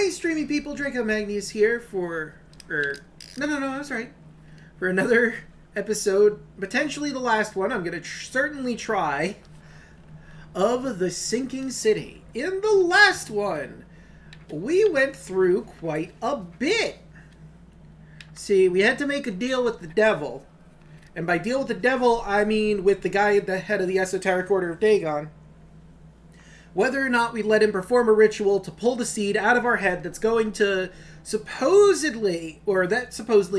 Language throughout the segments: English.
Hey, streaming people, Draco Magnius here for... No, that's right. For another episode, potentially the last one, I'm going to certainly try, of The Sinking City. In the last one, we went through quite a bit. See, we had to make a deal with the devil. And by deal with the devil, I mean with the guy at the head of the Esoteric Order of Dagon. Whether or not we let him perform a ritual to pull the seed out of our head that's going to supposedly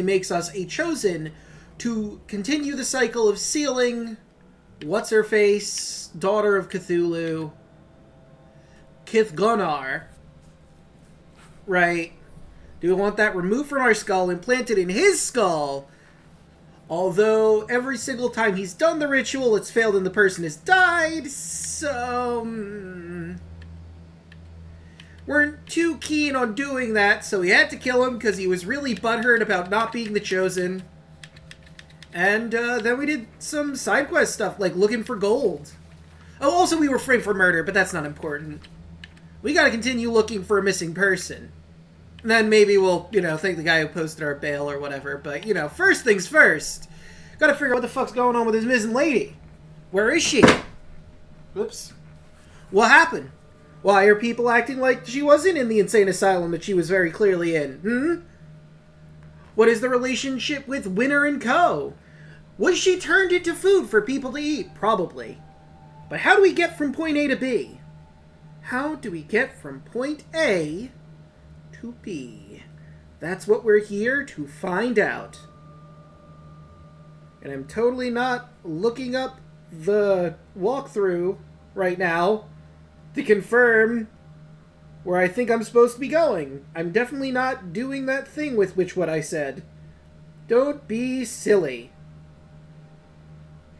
makes us a chosen to continue the cycle of sealing what's-her-face, daughter of Cthulhu, Cthygonnaar. Right? Do we want that removed from our skull, implanted in his skull? Although every single time he's done the ritual, it's failed and the person has died, so... weren't too keen on doing that, so we had to kill him because he was really butthurt about not being the chosen. And then we did some side quest stuff, like looking for gold. Oh, also we were framed for murder, but that's not important. We gotta continue looking for a missing person. And then maybe we'll, thank the guy who posted our bail or whatever. But, first things first. Gotta figure out what the fuck's going on with this missing lady. Where is she? Whoops. What happened? Why are people acting like she wasn't in the insane asylum that she was very clearly in? What is the relationship with Winner and Co.? Was she turned into food for people to eat? Probably. But how do we get from point A to B? How do we get from point A to B? That's what we're here to find out. And I'm totally not looking up the walkthrough right now to confirm where I think I'm supposed to be going. I'm definitely not doing that thing with what I said. Don't be silly.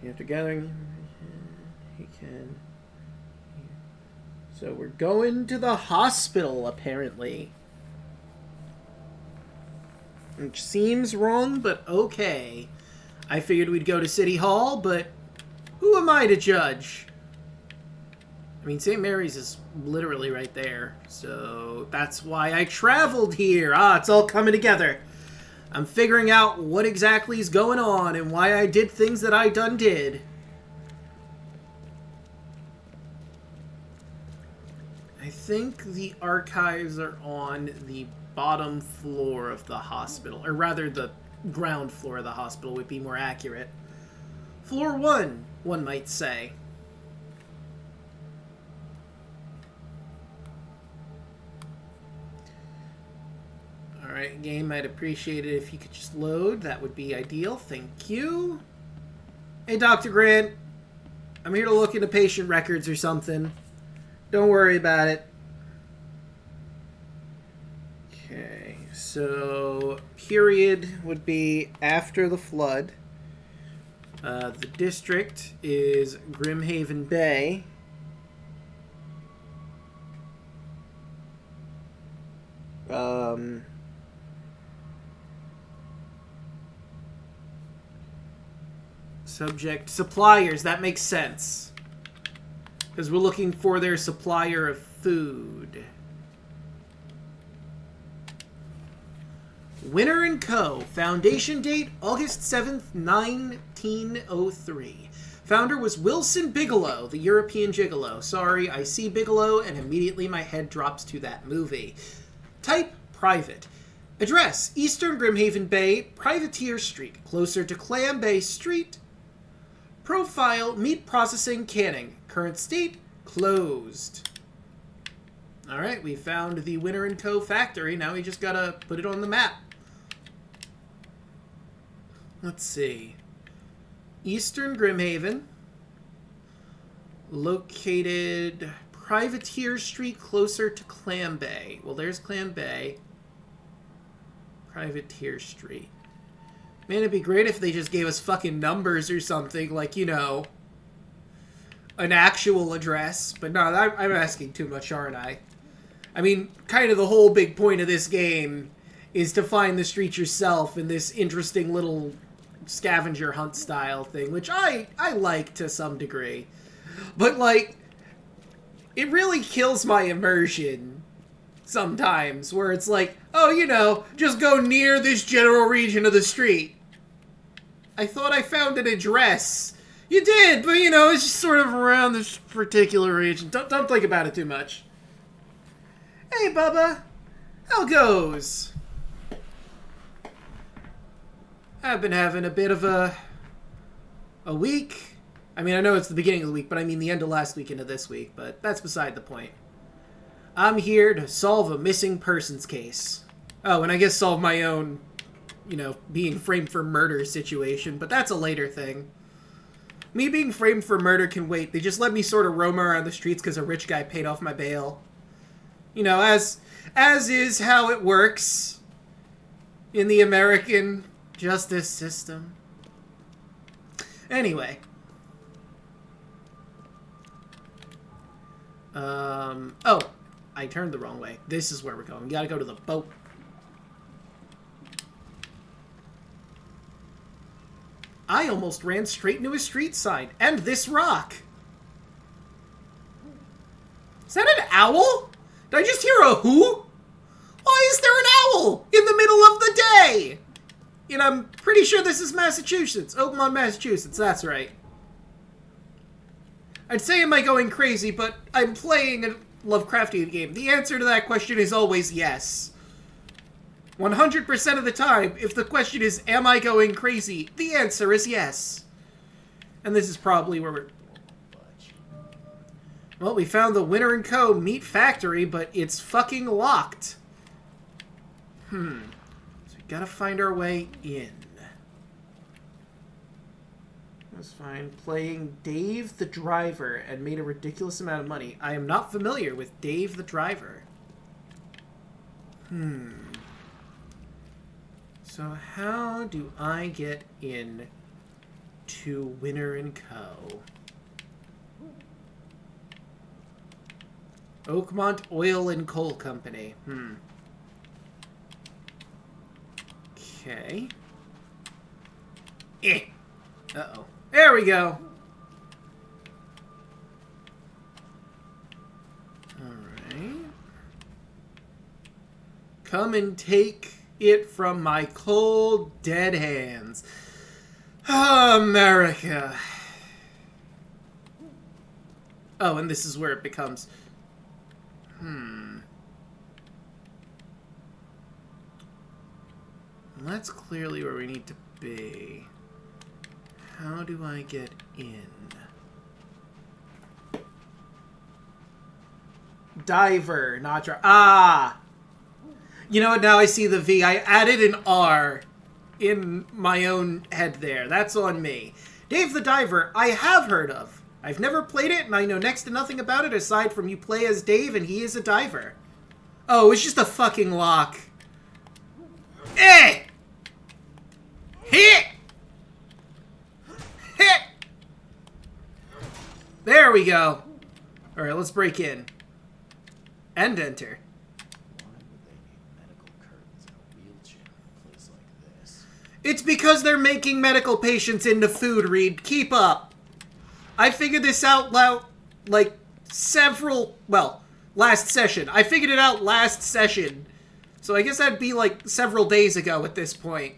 After gathering, he can... So we're going to the hospital, apparently. Which seems wrong, but okay. I figured we'd go to City Hall, but who am I to judge? I mean, St. Mary's is literally right there, so that's why I traveled here. It's all coming together. I'm figuring out what exactly is going on and why I did things that I done did. I think the archives are on the bottom floor of the hospital, or rather the ground floor of the hospital would be more accurate. Floor 1, one might say. Alright, game, I'd appreciate it if you could just load. That would be ideal. Thank you. Hey, Dr. Grant. I'm here to look into patient records or something. Don't worry about it. Okay, so period would be after the flood. The district is Grimhaven Bay. Subject suppliers, that makes sense. Because we're looking for their supplier of food. Winner and Co. Foundation date August 7th, 1903. Founder was Wilson Bigelow, the European Gigolo. Sorry, I see Bigelow and immediately my head drops to that movie. Type, private. Address, Eastern Grimhaven Bay, Privateer Street, closer to Clam Bay Street. Profile, meat processing, canning. Current state, closed. Alright, we found the Winner & Co. factory. Now we just gotta put it on the map. Let's see. Eastern Grimhaven. Located Privateer Street, closer to Clam Bay. Well, there's Clam Bay. Privateer Street. Man, it'd be great if they just gave us fucking numbers or something, like, an actual address. But no, I'm asking too much, aren't I? I mean, kind of the whole big point of this game is to find the street yourself in this interesting little scavenger hunt style thing, which I like to some degree. But, like, it really kills my immersion sometimes, where it's like, oh, you know, just go near this general region of the street. I thought I found an address. You did, but, you know, it's just sort of around this particular region. Don't think about it too much. Hey, Bubba. How goes? I've been having a bit of a week. I mean, I know it's the beginning of the week, but I mean the end of last week into this week, but that's beside the point. I'm here to solve a missing persons case. Oh, and I guess solve my own, you know, being framed for murder situation, but that's a later thing. Me being framed for murder can wait. They just let me sort of roam around the streets because a rich guy paid off my bail. You know, as is how it works in the American justice system. Anyway. Oh, I turned the wrong way. This is where we're going. We gotta go to the boat. I almost ran straight into a street sign. And this rock. Is that an owl? Did I just hear a who? Why is there an owl in the middle of the day? And I'm pretty sure this is Massachusetts. Oakmont, Massachusetts. That's right. I'd say am I going crazy, but I'm playing a Lovecraftian game. The answer to that question is always yes. 100% of the time, if the question is, am I going crazy? The answer is yes. And this is probably where we're... Well, we found the Winter & Co. meat factory, but it's fucking locked. So we gotta find our way in. I was fine playing Dave the Driver and made a ridiculous amount of money. I am not familiar with Dave the Driver. So how do I get in to Winter & Co.? Oakmont Oil and Coal Company. Okay. Uh-oh. There we go. Alright. Come and take it from my cold, dead hands. America. Oh, and this is where it becomes... That's clearly where we need to be. How do I get in? Diver, not driver. Ah! You know what? Now I see the V. I added an R in my own head there. That's on me. Dave the Diver, I have heard of. I've never played it, and I know next to nothing about it aside from you play as Dave and he is a diver. Oh, it's just a fucking lock. Hit! There we go. Alright, let's break in. And enter. Why would they need medical curtains in a wheelchair in a place like this? It's because they're making medical patients into food, Reed. Keep up. I figured this out like last session. I figured it out last session. So I guess that'd be like several days ago at this point.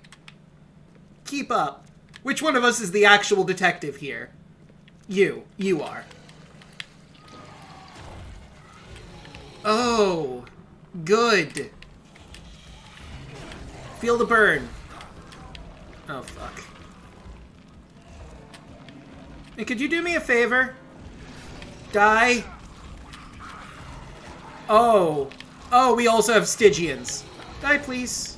Keep up. Which one of us is the actual detective here? You. You are. Oh. Good. Feel the burn. Oh, fuck. Hey, could you do me a favor? Die. Oh. Oh, we also have Stygians. Die, please.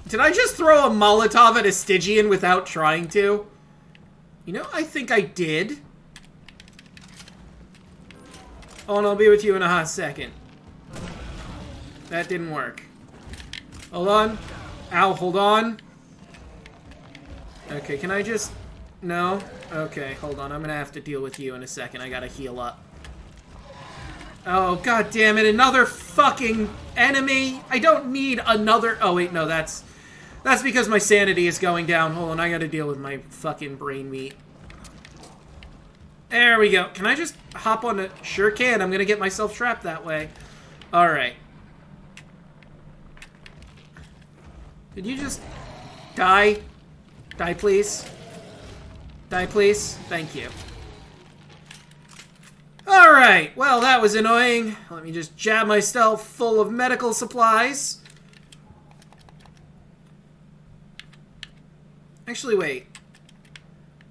Did I just throw a Molotov at a Stygian without trying to? You know, I think I did. Oh, and I'll be with you in a hot second. That didn't work. Hold on. Ow, hold on. Okay, can I just... No? Okay, hold on. I'm gonna have to deal with you in a second. I gotta heal up. Oh, god damn it. Another fucking enemy. I don't need another... Oh, wait, no, that's because my sanity is going down. Hold on, I gotta deal with my fucking brain meat. There we go. Can I just hop on it? Sure can. I'm gonna get myself trapped that way. Alright. Did you just die? Die, please. Die, please. Thank you. Alright, well, that was annoying. Let me just jab myself full of medical supplies. Actually, wait.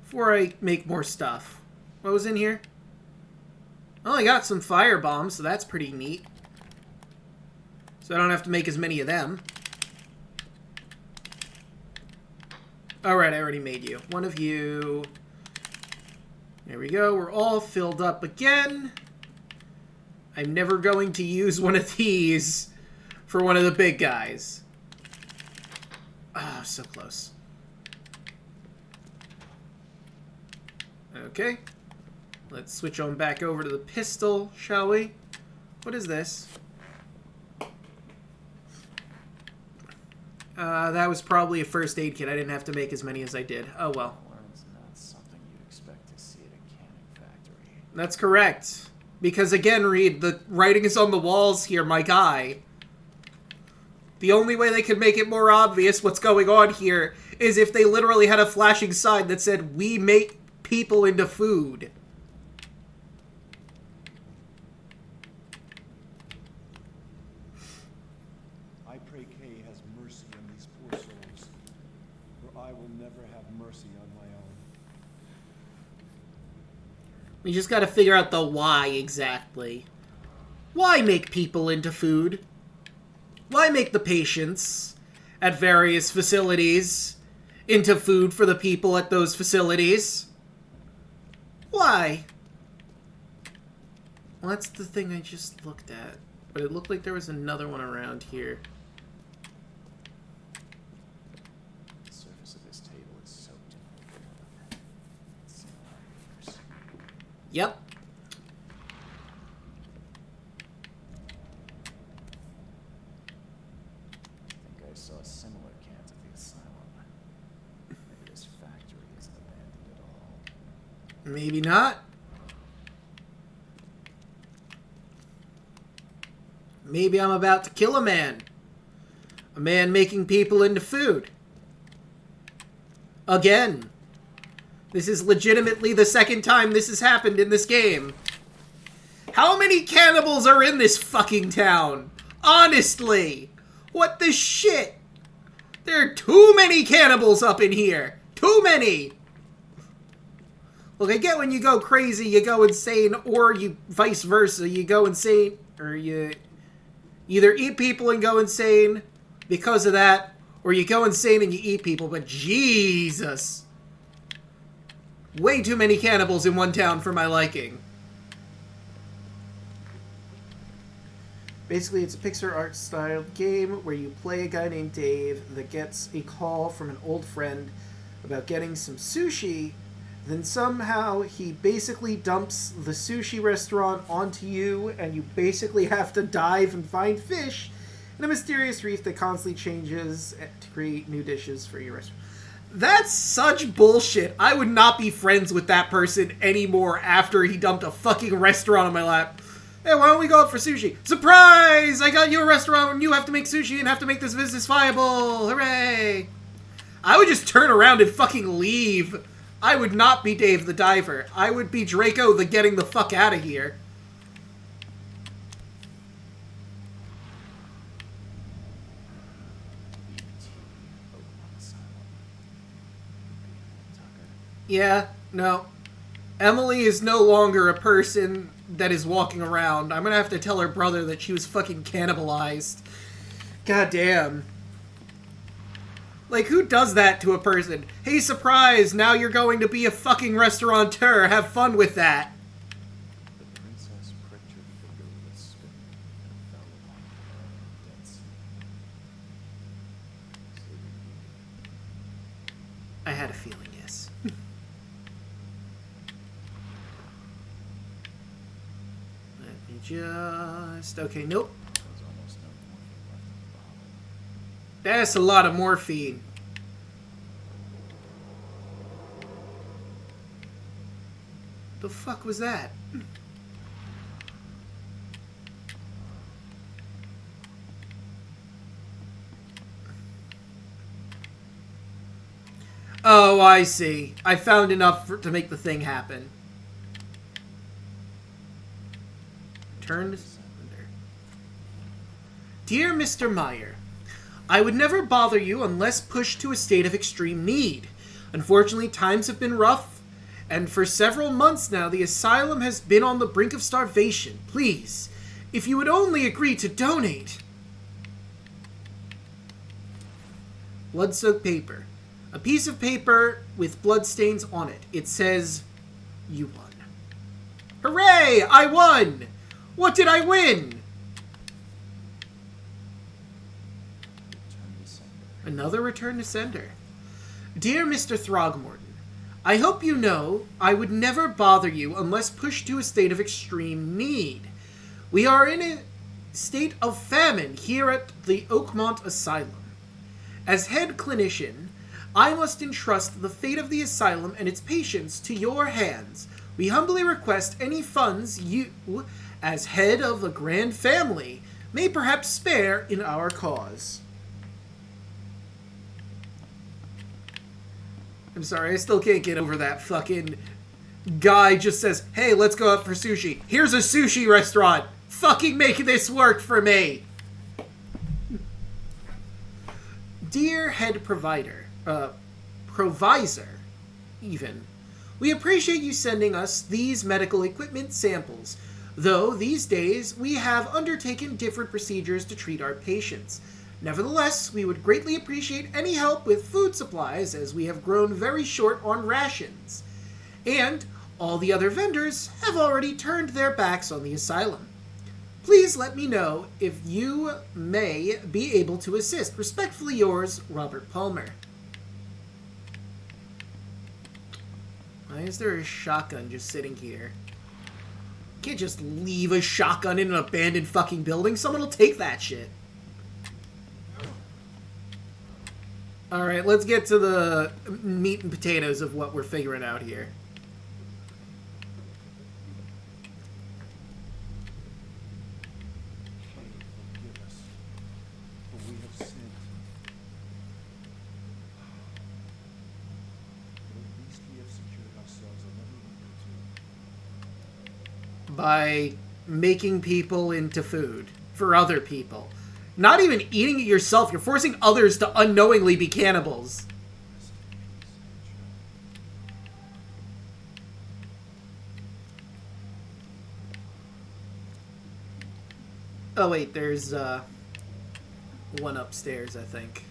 Before I make more stuff. What was in here? I only got some fire bombs, so that's pretty neat. So I don't have to make as many of them. Alright, I already made you. One of you. There we go. We're all filled up again. I'm never going to use one of these for one of the big guys. Ah, oh, so close. Okay. Let's switch on back over to the pistol, shall we? What is this? That was probably a first aid kit. I didn't have to make as many as I did. Oh well. It's not something you'd expect to see at a canning factory. That's correct. Because again, Reed, the writing is on the walls here, my guy. The only way they could make it more obvious what's going on here is if they literally had a flashing sign that said, "We make people into food." I pray Kay has mercy on these poor souls, for I will never have mercy on my own. We just gotta figure out the why exactly. Why make people into food? Why make the patients at various facilities into food for the people at those facilities? Why? Well, that's the thing I just looked at. But it looked like there was another one around here. The surface of this table is soaked in blood. It's seen a lot of years. Yep. I think I saw similar cans at the asylum. Maybe this factory isn't abandoned at all. Maybe not. Maybe I'm about to kill a man. A man making people into food. Again. This is legitimately the second time this has happened in this game. How many cannibals are in this fucking town? Honestly. What the shit? There are too many cannibals up in here. Too many. Look, I get when you go crazy, you go insane, or you vice versa. You go insane, or you either eat people and go insane because of that, or you go insane and you eat people. But Jesus. Way too many cannibals in one town for my liking. Basically, it's a Pixar art style game where you play a guy named Dave that gets a call from an old friend about getting some sushi. Then somehow he basically dumps the sushi restaurant onto you, and you basically have to dive and find fish in a mysterious reef that constantly changes to create new dishes for your restaurant. That's such bullshit. I would not be friends with that person anymore after he dumped a fucking restaurant on my lap. Hey, why don't we go out for sushi? Surprise! I got you a restaurant and you have to make sushi and have to make this business viable. Hooray! I would just turn around and fucking leave. I would not be Dave the Diver. I would be Draco the getting the fuck out of here. Yeah, no. Emily is no longer a person that is walking around. I'm gonna have to tell her brother that she was fucking cannibalized. God damn. Like, who does that to a person? Hey, surprise! Now you're going to be a fucking restaurateur. Have fun with that. The princess pricked her finger with a spoon and fell upon the dead sea. I had a feeling, yes. Let me just... Okay, nope. There's almost no morphine left in the bottle. That's a lot of morphine. The fuck was that? Oh, I see. I found enough to make the thing happen. Return to sender. Dear Mr. Meyer, I would never bother you unless pushed to a state of extreme need. Unfortunately, times have been rough, and for several months now, the asylum has been on the brink of starvation. Please, if you would only agree to donate. Blood-soaked paper. A piece of paper with bloodstains on it. It says, you won. Hooray! I won! What did I win? Return to sender. Another return to sender. Dear Mr. Throgmorton, I hope you know I would never bother you unless pushed to a state of extreme need. We are in a state of famine here at the Oakmont Asylum. As head clinician, I must entrust the fate of the asylum and its patients to your hands. We humbly request any funds you, as head of the grand family, may perhaps spare in our cause. I'm sorry, I still can't get over that fucking guy just says, hey, let's go out for sushi. Here's a sushi restaurant. Fucking make this work for me. Dear head provisor, even. We appreciate you sending us these medical equipment samples, though these days we have undertaken different procedures to treat our patients. Nevertheless, we would greatly appreciate any help with food supplies as we have grown very short on rations. And all the other vendors have already turned their backs on the asylum. Please let me know if you may be able to assist. Respectfully yours, Robert Palmer. Why is there a shotgun just sitting here? You can't just leave a shotgun in an abandoned fucking building. Someone will take that shit. Alright, let's get to the meat and potatoes of what we're figuring out here. Forgive us, for we have sinned. But at least we have secured ourselves another week or two. By making people into food for other people. Not even eating it yourself, you're forcing others to unknowingly be cannibals. Oh wait, there's one upstairs, I think.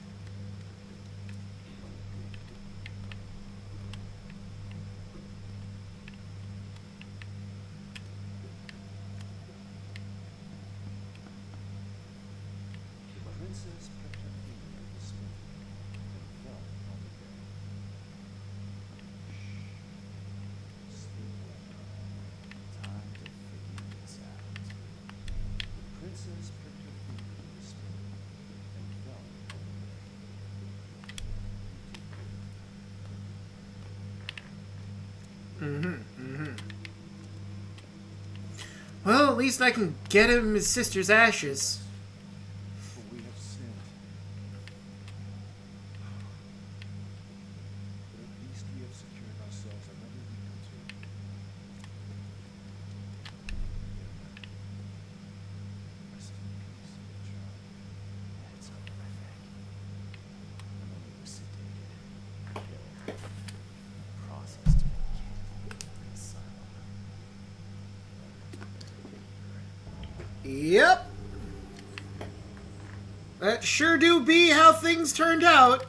Princess kept her finger in the spoon and fell on the bed. Shh. Sleep well. Time to figure this out. The princess pricked her finger in the spoon and fell on the bed. Well, at least I can get him his sister's ashes. For we have sinned. But at least we have secured ourselves another week or two. Rest in peace, dear child. That's horrific. The moment you were sedated, killed, processed to make candy in the asylum. Yep. That sure do be how things turned out.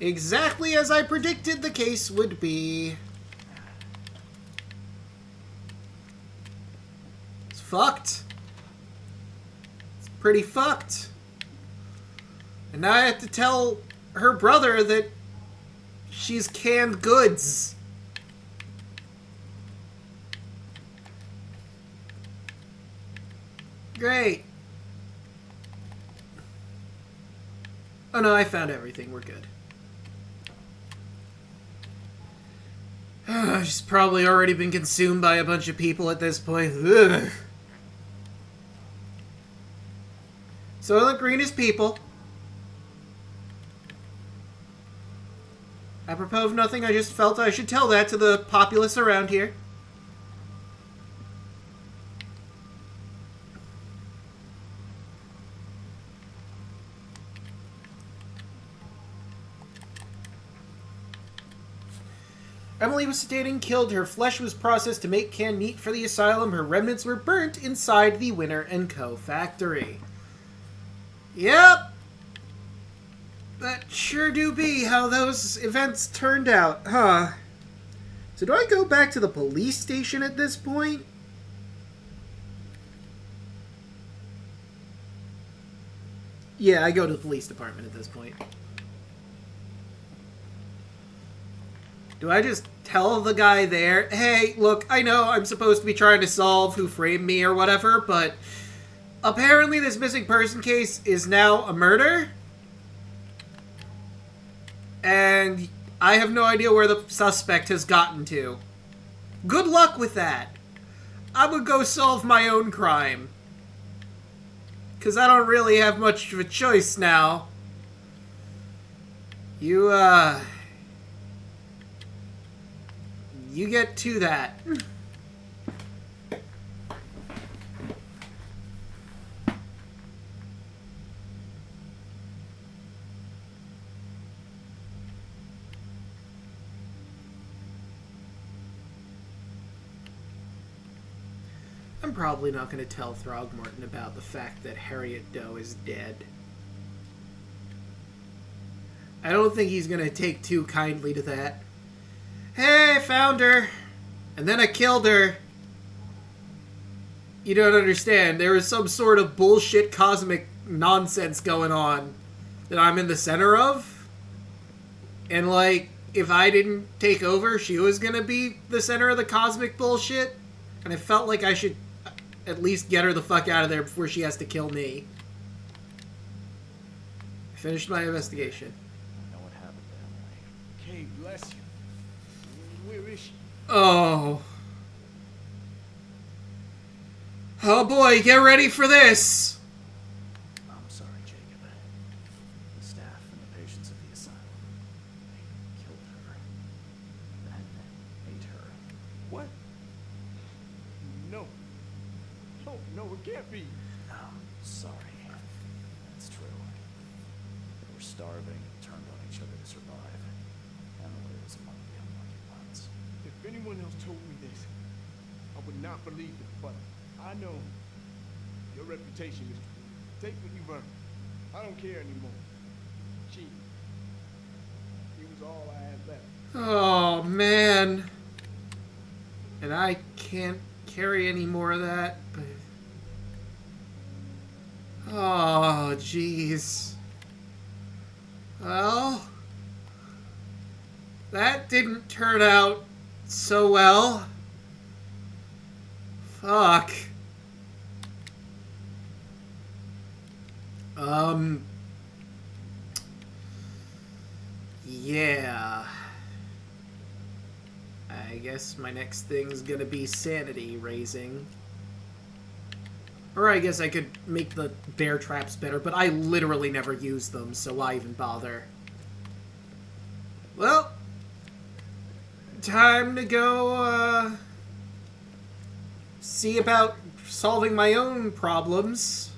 Exactly as I predicted the case would be. It's fucked. It's pretty fucked. And now I have to tell her brother that she's canned goods. Great. Oh no, I found everything. We're good. She's probably already been consumed by a bunch of people at this point. Ugh. Soylent Green is people. Apropos of nothing, I just felt I should tell that to the populace around here. Emily was sedated and killed. Her flesh was processed to make canned meat for the asylum. Her remnants were burnt inside the Winter & Co. factory. Yep. That sure do be how those events turned out, huh? So do I go back to the police station at this point? Yeah, I go to the police department at this point. Do I just tell the guy there, hey, look, I know I'm supposed to be trying to solve who framed me or whatever, but apparently this missing person case is now a murder? And I have no idea where the suspect has gotten to. Good luck with that. I'm gonna go solve my own crime. Because I don't really have much of a choice now. You get to that. I'm probably not going to tell Throgmorton about the fact that Harriet Doe is dead. I don't think he's going to take too kindly to that. Hey, I found her. And then I killed her. You don't understand. There was some sort of bullshit cosmic nonsense going on that I'm in the center of. And, like, if I didn't take over, she was going to be the center of the cosmic bullshit. And I felt like I should at least get her the fuck out of there before she has to kill me. I finished my investigation. I know what happened to Emily. Kay, bless you. Where is she? Oh. Oh boy, get ready for this! I'm sorry, Jacob. The staff and the patients of the asylum, they killed her. Then ate her. What? No. No, it can't be. I'm sorry. That's true. They were starving and turned on each other to survive. Emily was among the unlucky ones. If anyone else told me this, I would not believe it, but I know your reputation is true. Take what you've earned. I don't care anymore. She was all I had left. Oh, man. And I can't carry any more of that, but... Oh, jeez. Well... That didn't turn out so well. Fuck. Yeah. I guess my next thing's gonna be sanity raising. Or I guess I could make the bear traps better, but I literally never use them, so why even bother? Well, time to go, see about solving my own problems.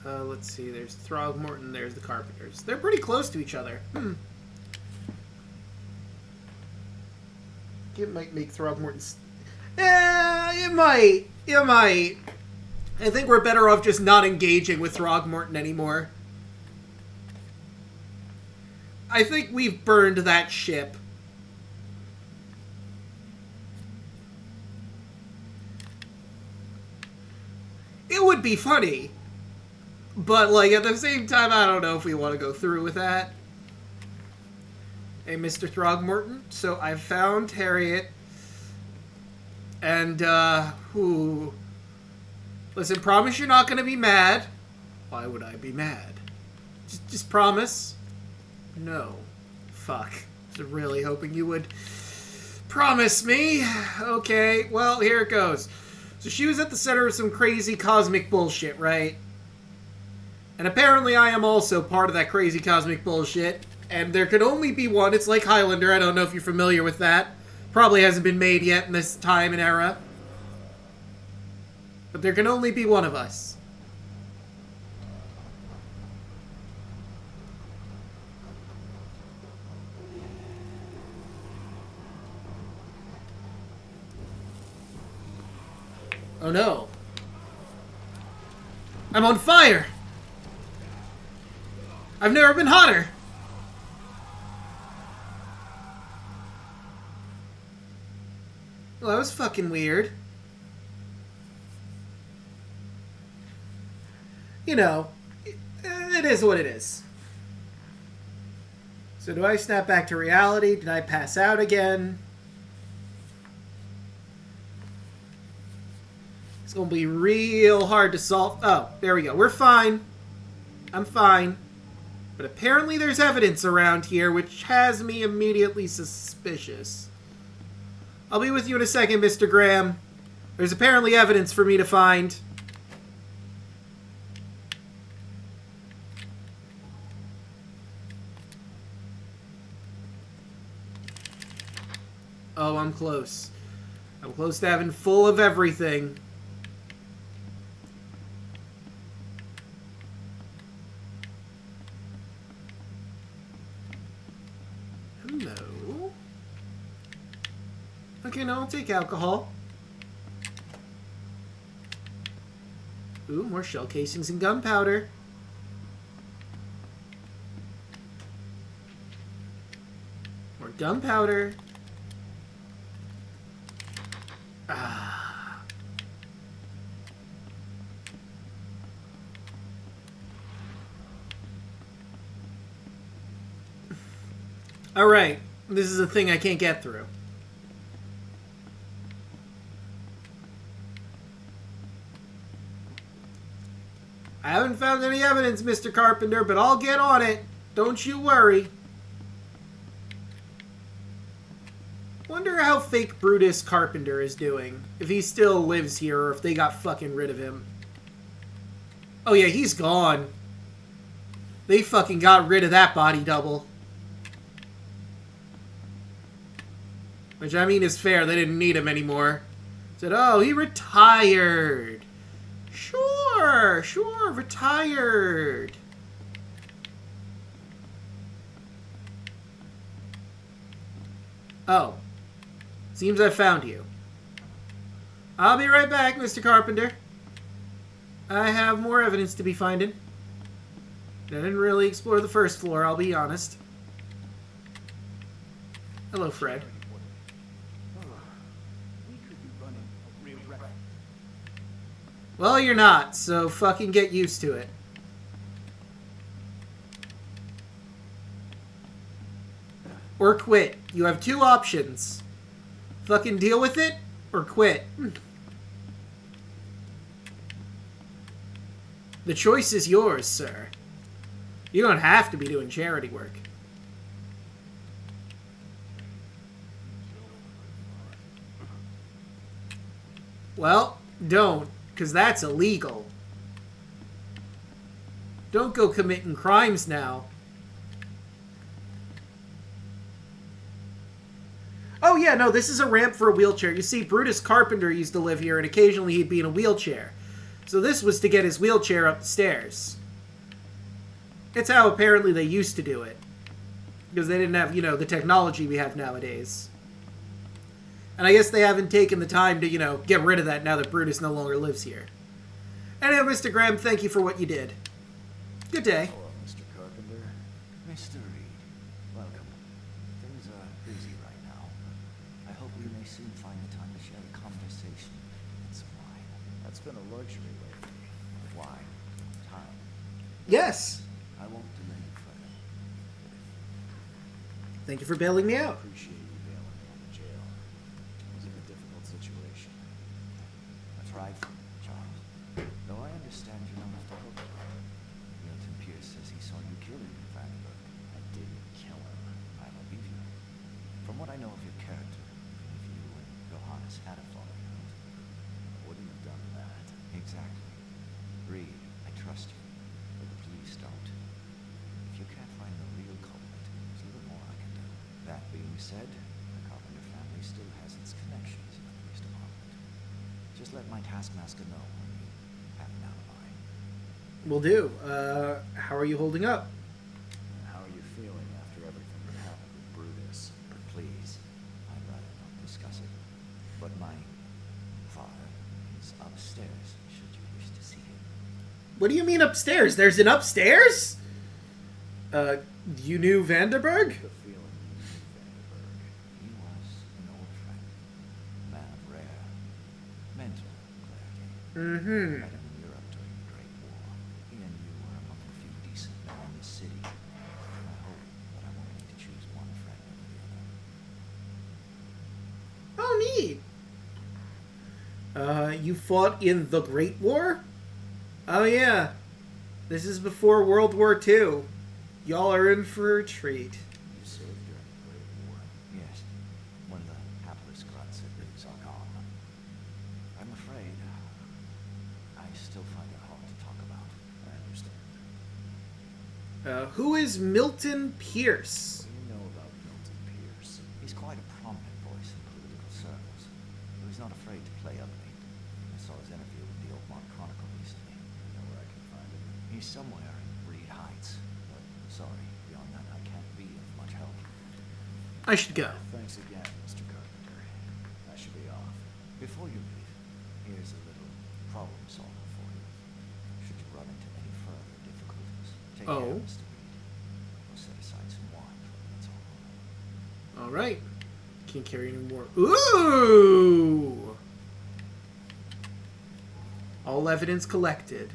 Let's see, there's Throgmorton, there's the Carpenters. They're pretty close to each other. It might make Throgmorton... it might. It might. I think we're better off just not engaging with Throgmorton anymore. I think we've burned that ship. It would be funny. But, like, at the same time, I don't know if we want to go through with that. Hey, Mr. Throgmorton. So, I've found Harriet. And, Listen, promise you're not going to be mad. Why would I be mad? Just promise. No. Fuck. I was really hoping you would promise me. Okay, well, here it goes. So she was at the center of some crazy cosmic bullshit, right? And apparently I am also part of that crazy cosmic bullshit. And there can only be one. It's like Highlander. I don't know if you're familiar with that. Probably hasn't been made yet in this time and era. But there can only be one of us. Oh no. I'm on fire! I've never been hotter! Well, that was fucking weird. You know, it is what it is. So do I snap back to reality? Did I pass out again? It's gonna be real hard to solve. Oh, there we go. We're fine. I'm fine. But apparently there's evidence around here which has me immediately suspicious. I'll be with you in a second, Mr. Graham. There's apparently evidence for me to find. Oh, I'm close. I'm close to having full of everything. Hello? Okay, no, I'll take alcohol. Ooh, more shell casings and gunpowder. More gunpowder. Ah. Alright, this is a thing I can't get through. I haven't found any evidence, Mr. Carpenter, but I'll get on it. Don't you worry. Wonder how fake Brutus Carpenter is doing. If he still lives here or if they got fucking rid of him. Oh yeah, he's gone. They fucking got rid of that body double. Which, I mean, is fair. They didn't need him anymore. Said, oh, he retired. Sure, retired. Oh. Seems I found you. I'll be right back, Mr. Carpenter. I have more evidence to be finding. I didn't really explore the first floor, I'll be honest. Hello, Fred. Well, you're not, so fucking get used to it. Or quit. You have two options. Fucking deal with it, or quit. The choice is yours, sir. You don't have to be doing charity work. Well, don't. Because that's illegal. Don't go committing crimes now. Oh yeah, no, this is a ramp for a wheelchair. You see, Brutus Carpenter used to live here, and occasionally he'd be in a wheelchair. So this was to get his wheelchair up the stairs. It's how apparently they used to do it. Because they didn't have, you know, the technology we have nowadays. And I guess they haven't taken the time to, you know, get rid of that now that Brutus no longer lives here. Anyway, Mr. Graham, thank you for what you did. Good day. Hello, Mr. Carpenter. Mr. Reed, welcome. Things are busy right now. I hope we may soon find the time to share a conversation and some wine. That's been a luxury lately. Wine. Time. Yes. I won't delay you further. Thank you for bailing me out. Appreciate you bailing me out of jail. I was in a difficult situation. That's right, Charles. Though I understand you're not off the hook. Milton Pierce says he saw you killing Vandenberg. I didn't kill him. I believe you. From what I know of your character, if you and Johannes had a falling out, I wouldn't have done that. Exactly. Reed, I trust you. But the police said, the Carpenter family still has its connections in the police department. Just let my taskmaster know when you have an alibi. Will do. How are you holding up? How are you feeling after everything that happened with Brutus? Please, I'd rather not discuss it. But my father is upstairs, should you wish to see him. What do you mean upstairs? There's an upstairs? You knew Vanderberg? The feeling you knew Vanderberg. He was an old friend. A man of rare mental clarity. Mm-hmm. Met him in Europe during the Great War. He and you were among the few decent men in this city. I hope that I won't need to choose one friend over the other. Oh, neat. You fought in the Great War? Oh, yeah. This is before World War II. Y'all are in for a treat. You served during the Great War. Yes. When the hapless grunts at Riggs are gone. I'm afraid I still find it hard to talk about. I understand. Who is Milton Pierce? What do you know about Milton Pierce? He's quite a prominent voice in political circles. But he's not afraid to play ugly. I saw his interview with the Oakmont Chronicle recently. You know where I can find him? He's somewhere in Reed Heights. But sorry, beyond that I can't be of much help. I should go. Thanks again, Mr. Carpenter. I should be off. Before you leave, here's a little problem solver for you. Should you run into any further difficulties, take care, Mr. Reed. We'll set aside some wine for when it's all over. All right. Can't carry any more. Ooh! All evidence collected.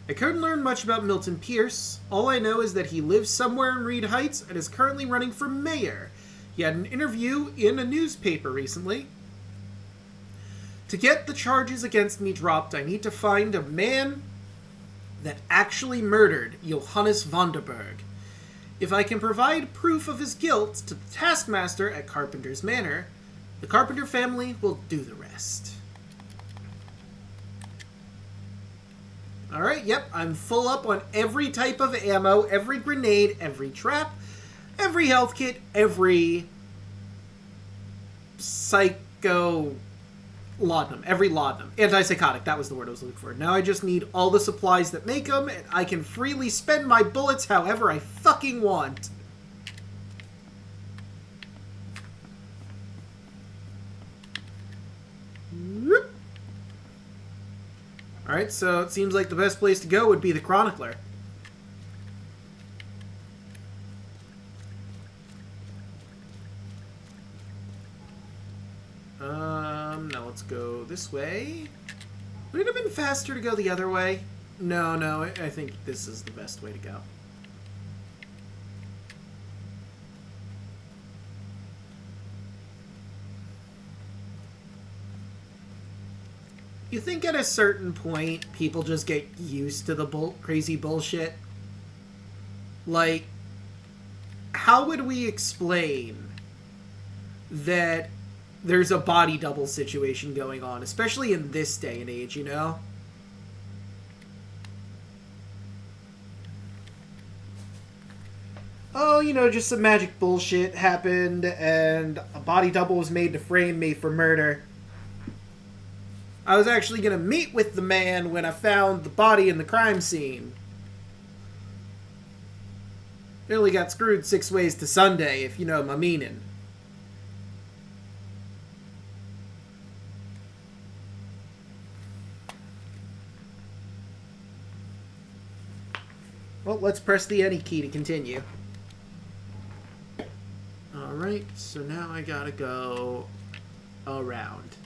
I couldn't learn much about Milton Pierce. All I know is that he lives somewhere in Reed Heights and is currently running for mayor. He had an interview in a newspaper recently. To get the charges against me dropped, I need to find a man that actually murdered Johannes Vanderberg. If I can provide proof of his guilt to the taskmaster at Carpenter's Manor, the Carpenter family will do the rest. Alright, yep, I'm full up on every type of ammo, every grenade, every trap, every health kit, every laudanum, every laudanum. Antipsychotic, that was the word I was looking for. Now I just need all the supplies that make them, and I can freely spend my bullets however I fucking want. Whoop. Alright, so it seems like the best place to go would be the Chronicler. Now let's go this way. Would it have been faster to go the other way? No, I think this is the best way to go. You think at a certain point, people just get used to the crazy bullshit? Like, how would we explain that there's a body double situation going on, especially in this day and age, you know? Oh, you know, just some magic bullshit happened, and a body double was made to frame me for murder. I was actually going to meet with the man when I found the body in the crime scene. Nearly got screwed 6 ways to Sunday, if you know my meaning. Well, let's press the any key to continue. Alright, so now I gotta go around.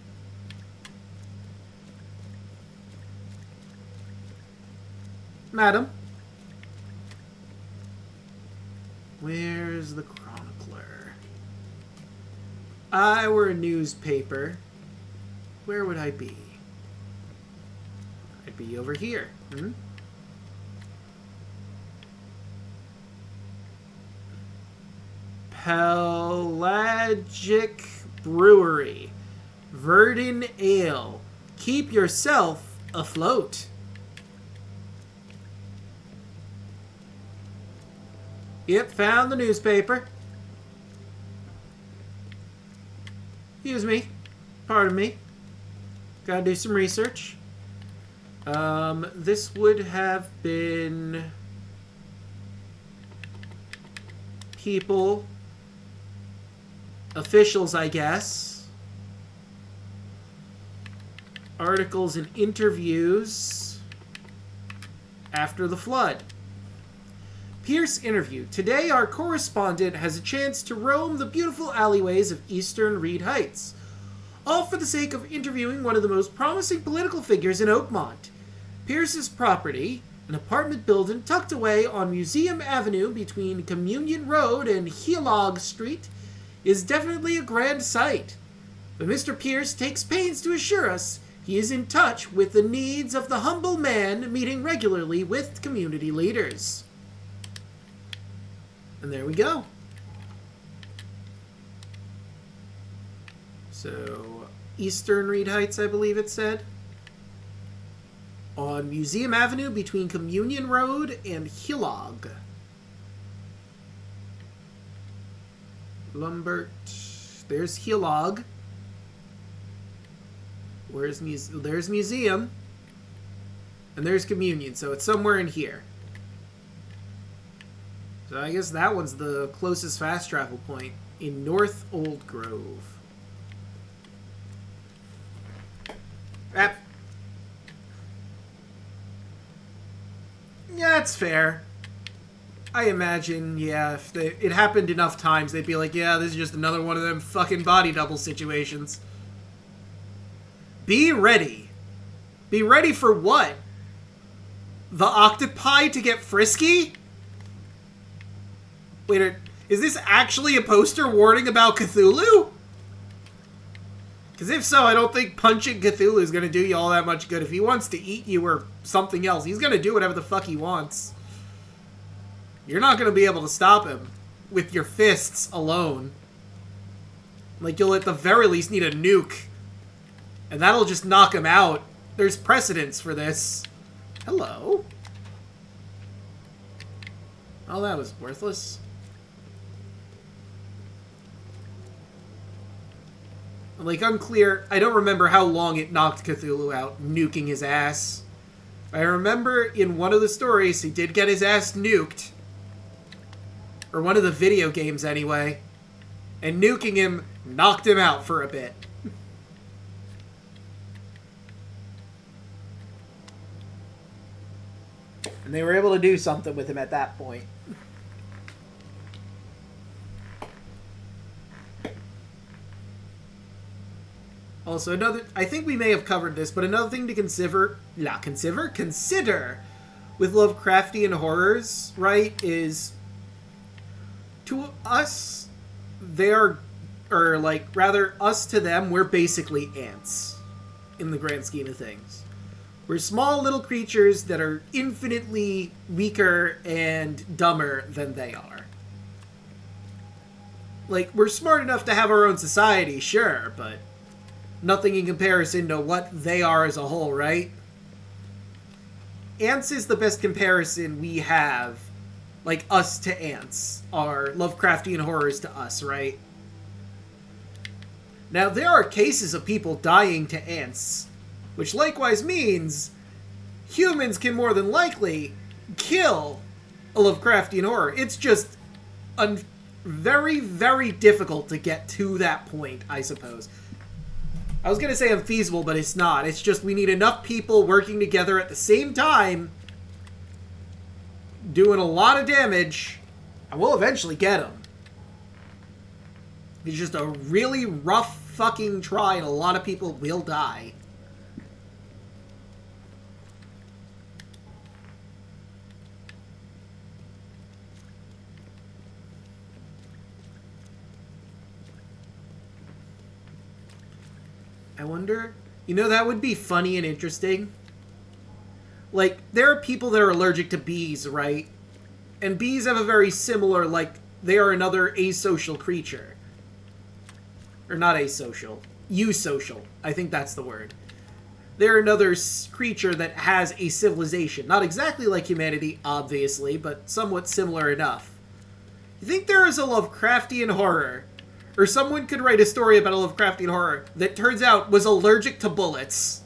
Madam? Where's the Chronicler? I were a newspaper. Where would I be? I'd be over here. Pelagic Brewery. Verdant Ale. Keep yourself afloat. Yep, found the newspaper. Excuse me. Pardon me. Gotta do some research. This would have been people, officials, I guess. Articles and interviews after the flood. Pierce interview. Today, our correspondent has a chance to roam the beautiful alleyways of Eastern Reed Heights, all for the sake of interviewing one of the most promising political figures in Oakmont. Pierce's property, an apartment building tucked away on Museum Avenue between Communion Road and Healog Street, is definitely a grand sight. But Mr. Pierce takes pains to assure us he is in touch with the needs of the humble man, meeting regularly with community leaders. And there we go. So, Eastern Reed Heights, I believe it said. On Museum Avenue between Communion Road and Healog. Lumbert. There's Healog. There's Museum. And there's Communion, so it's somewhere in here. So I guess that one's the closest fast travel point in North Old Grove. Yeah, that's fair. I imagine, yeah, if it happened enough times, they'd be like, yeah, this is just another one of them fucking body double situations. Be ready. Be ready for what? The octopi to get frisky? Wait, is this actually a poster warning about Cthulhu? Because if so, I don't think punching Cthulhu is going to do you all that much good. If he wants to eat you or something else, he's going to do whatever the fuck he wants. You're not going to be able to stop him with your fists alone. Like, you'll at the very least need a nuke. And that'll just knock him out. There's precedence for this. Hello? Oh, that was worthless. Like, unclear. I don't remember how long it knocked Cthulhu out, nuking his ass. I remember in one of the stories, he did get his ass nuked. Or one of the video games, anyway. And nuking him knocked him out for a bit. And they were able to do something with him at that point. Also, I think we may have covered this, but another thing to consider with Lovecraftian horrors, right, is to us, us to them, we're basically ants in the grand scheme of things. We're small little creatures that are infinitely weaker and dumber than they are. Like, we're smart enough to have our own society, sure, but nothing in comparison to what they are as a whole, right? Ants is the best comparison we have. Like, us to ants are Lovecraftian horrors to us, right? Now, there are cases of people dying to ants, which likewise means humans can more than likely kill a Lovecraftian horror. It's just very, very difficult to get to that point, I suppose. I was going to say unfeasible, but it's not. It's just we need enough people working together at the same time, doing a lot of damage, and we'll eventually get them. It's just a really rough fucking try, and a lot of people will die. I wonder, that would be funny and interesting. Like, there are people that are allergic to bees, right? And bees have a very similar, like, they are another asocial creature. Or not asocial. Eusocial. I think that's the word. They're another creature that has a civilization. Not exactly like humanity, obviously, but somewhat similar enough. You think there is a Lovecraftian horror Or someone could write a story about a Lovecraftian horror that turns out was allergic to bullets.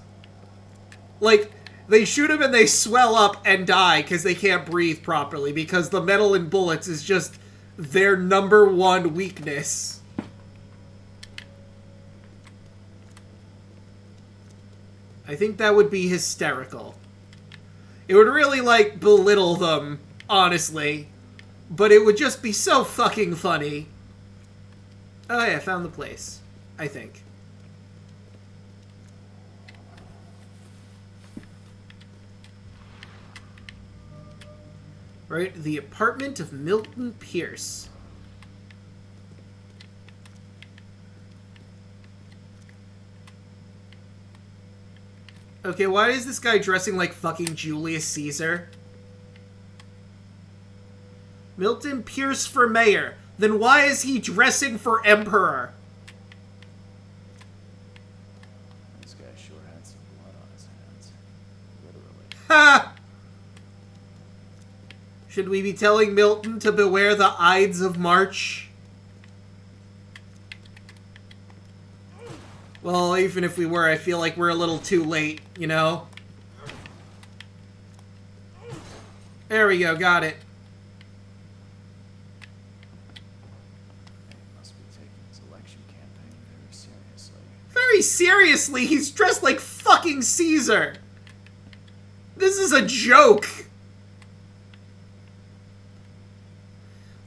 Like, they shoot them and they swell up and die because they can't breathe properly because the metal in bullets is just their #1 weakness. I think that would be hysterical. It would really, like, belittle them, honestly. But it would just be so fucking funny. Oh yeah, I found the place. I think. Right, the apartment of Milton Pierce. Okay, why is this guy dressing like fucking Julius Caesar? Milton Pierce for mayor. Then why is he dressing for emperor? This guy sure had some blood on his hands. Literally. Ha! Should we be telling Milton to beware the Ides of March? Well, even if we were, I feel like we're a little too late, you know? There we go, got it. Very seriously, he's dressed like fucking Caesar. This is a joke.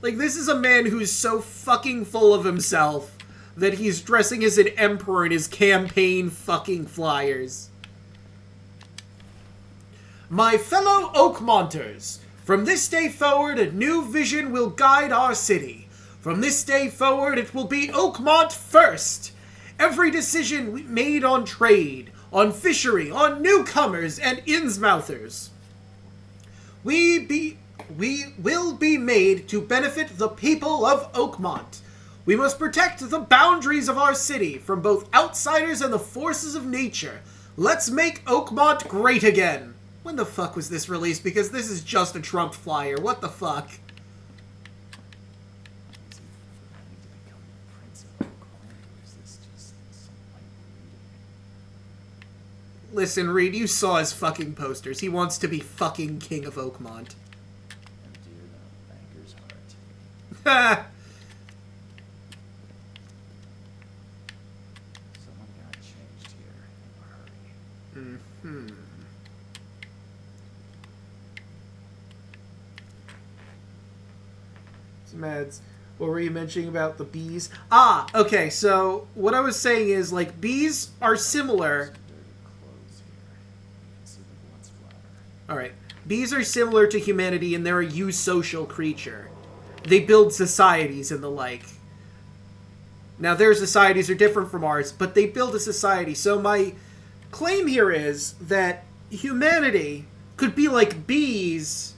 Like, this is a man who's so fucking full of himself that he's dressing as an emperor in his campaign fucking flyers. My fellow Oakmonters, from this day forward, a new vision will guide our city. From this day forward, it will be Oakmont first. Every decision made on trade, on fishery, on newcomers and Innsmouthers we will be made to benefit the people of Oakmont. We must protect the boundaries of our city from both outsiders and the forces of nature. Let's make Oakmont great again. When the fuck was this released? Because this is just a Trump flyer. What the fuck? Listen, Reed, you saw his fucking posters. He wants to be fucking king of Oakmont. And dear the banker's heart. Ha! Someone got changed here in a hurry. Mm-hmm. Some ads. What were you mentioning about the bees? Ah, okay, so what I was saying is, like, bees are similar. Alright. Bees are similar to humanity and they're a eusocial creature. They build societies and the like. Now, their societies are different from ours, but they build a society. So my claim here is that humanity could be like bees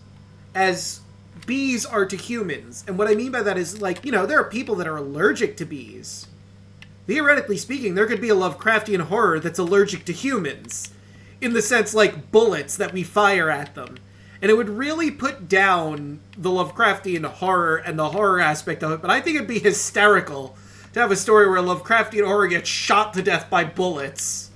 as bees are to humans. And what I mean by that is, like, you know, there are people that are allergic to bees. Theoretically speaking, there could be a Lovecraftian horror that's allergic to humans. In the sense, like, bullets that we fire at them. And it would really put down the Lovecraftian horror and the horror aspect of it, but I think it'd be hysterical to have a story where a Lovecraftian horror gets shot to death by bullets.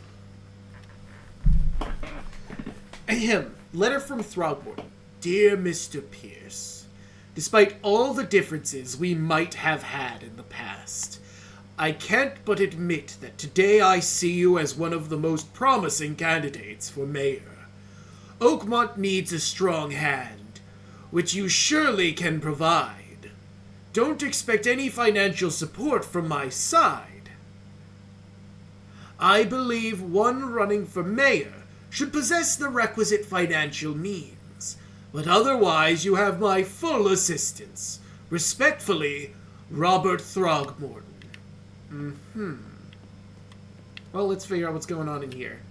Ahem. Letter from Throgmorton. Dear Mr. Pierce, despite all the differences we might have had in the past, I can't but admit that today I see you as one of the most promising candidates for mayor. Oakmont needs a strong hand, which you surely can provide. Don't expect any financial support from my side. I believe one running for mayor should possess the requisite financial means, but otherwise you have my full assistance. Respectfully, Robert Throgmorton. Mm-hmm. Well, let's figure out what's going on in here.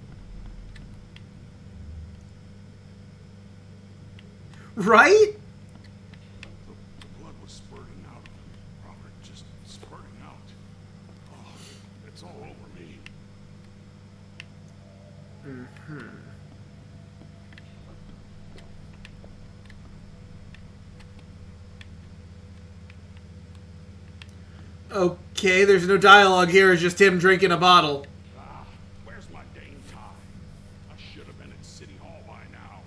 Right? The blood was spurting out, Robert. Just spurting out. Oh, it's all over me. Mm-hmm. Okay, there's no dialogue here. It's just him drinking a bottle. Where's my dang tie? I should have been at City Hall by now.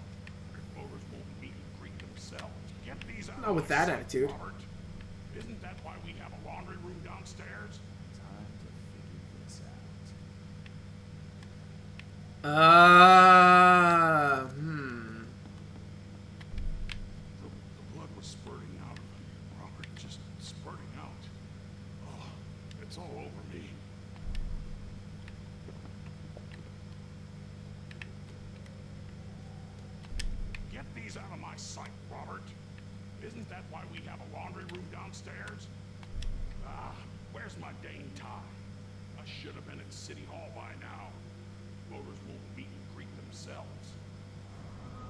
Voters won't meet and greet themselves. Get these out Not of with my that sight, attitude. Robert. Isn't that why we have a laundry room downstairs? Time to figure this out. The blood was spurting out of him, Robert. Just spurting out. Oh, it's all over me. Get these out of my sight, Robert. Isn't that why we have a laundry room downstairs? Where's my dang tie? I should have been at City Hall by now. Voters won't meet and greet themselves.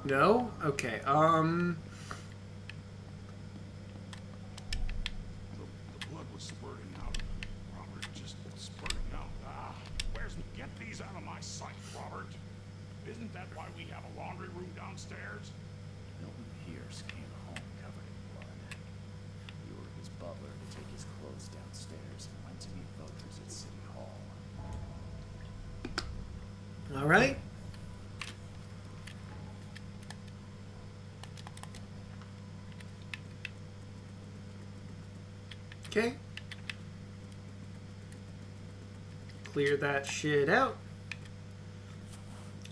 No? Okay, The blood was spurting out of him, Robert. Just spurting out. Get these out of my sight, Robert. Isn't that why we have a laundry room downstairs? Milton Pierce came home covered in blood. He ordered his butler to take his clothes downstairs and went to meet voters at City Hall. alright. Okay. Clear that shit out.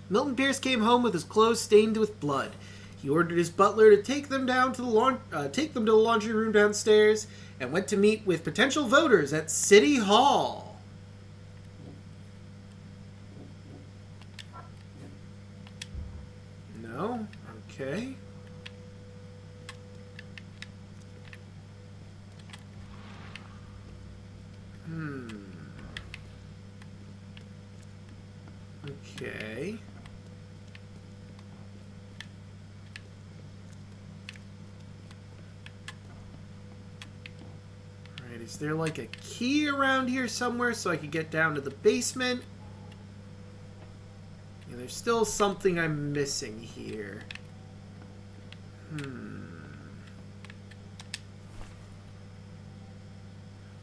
Milton Pierce came home with his clothes stained with blood. He ordered his butler to take them down to the laundry room downstairs and went to meet with potential voters at City Hall. No? Okay. Okay. Alright, is there like a key around here somewhere so I could get down to the basement? Yeah, there's still something I'm missing here.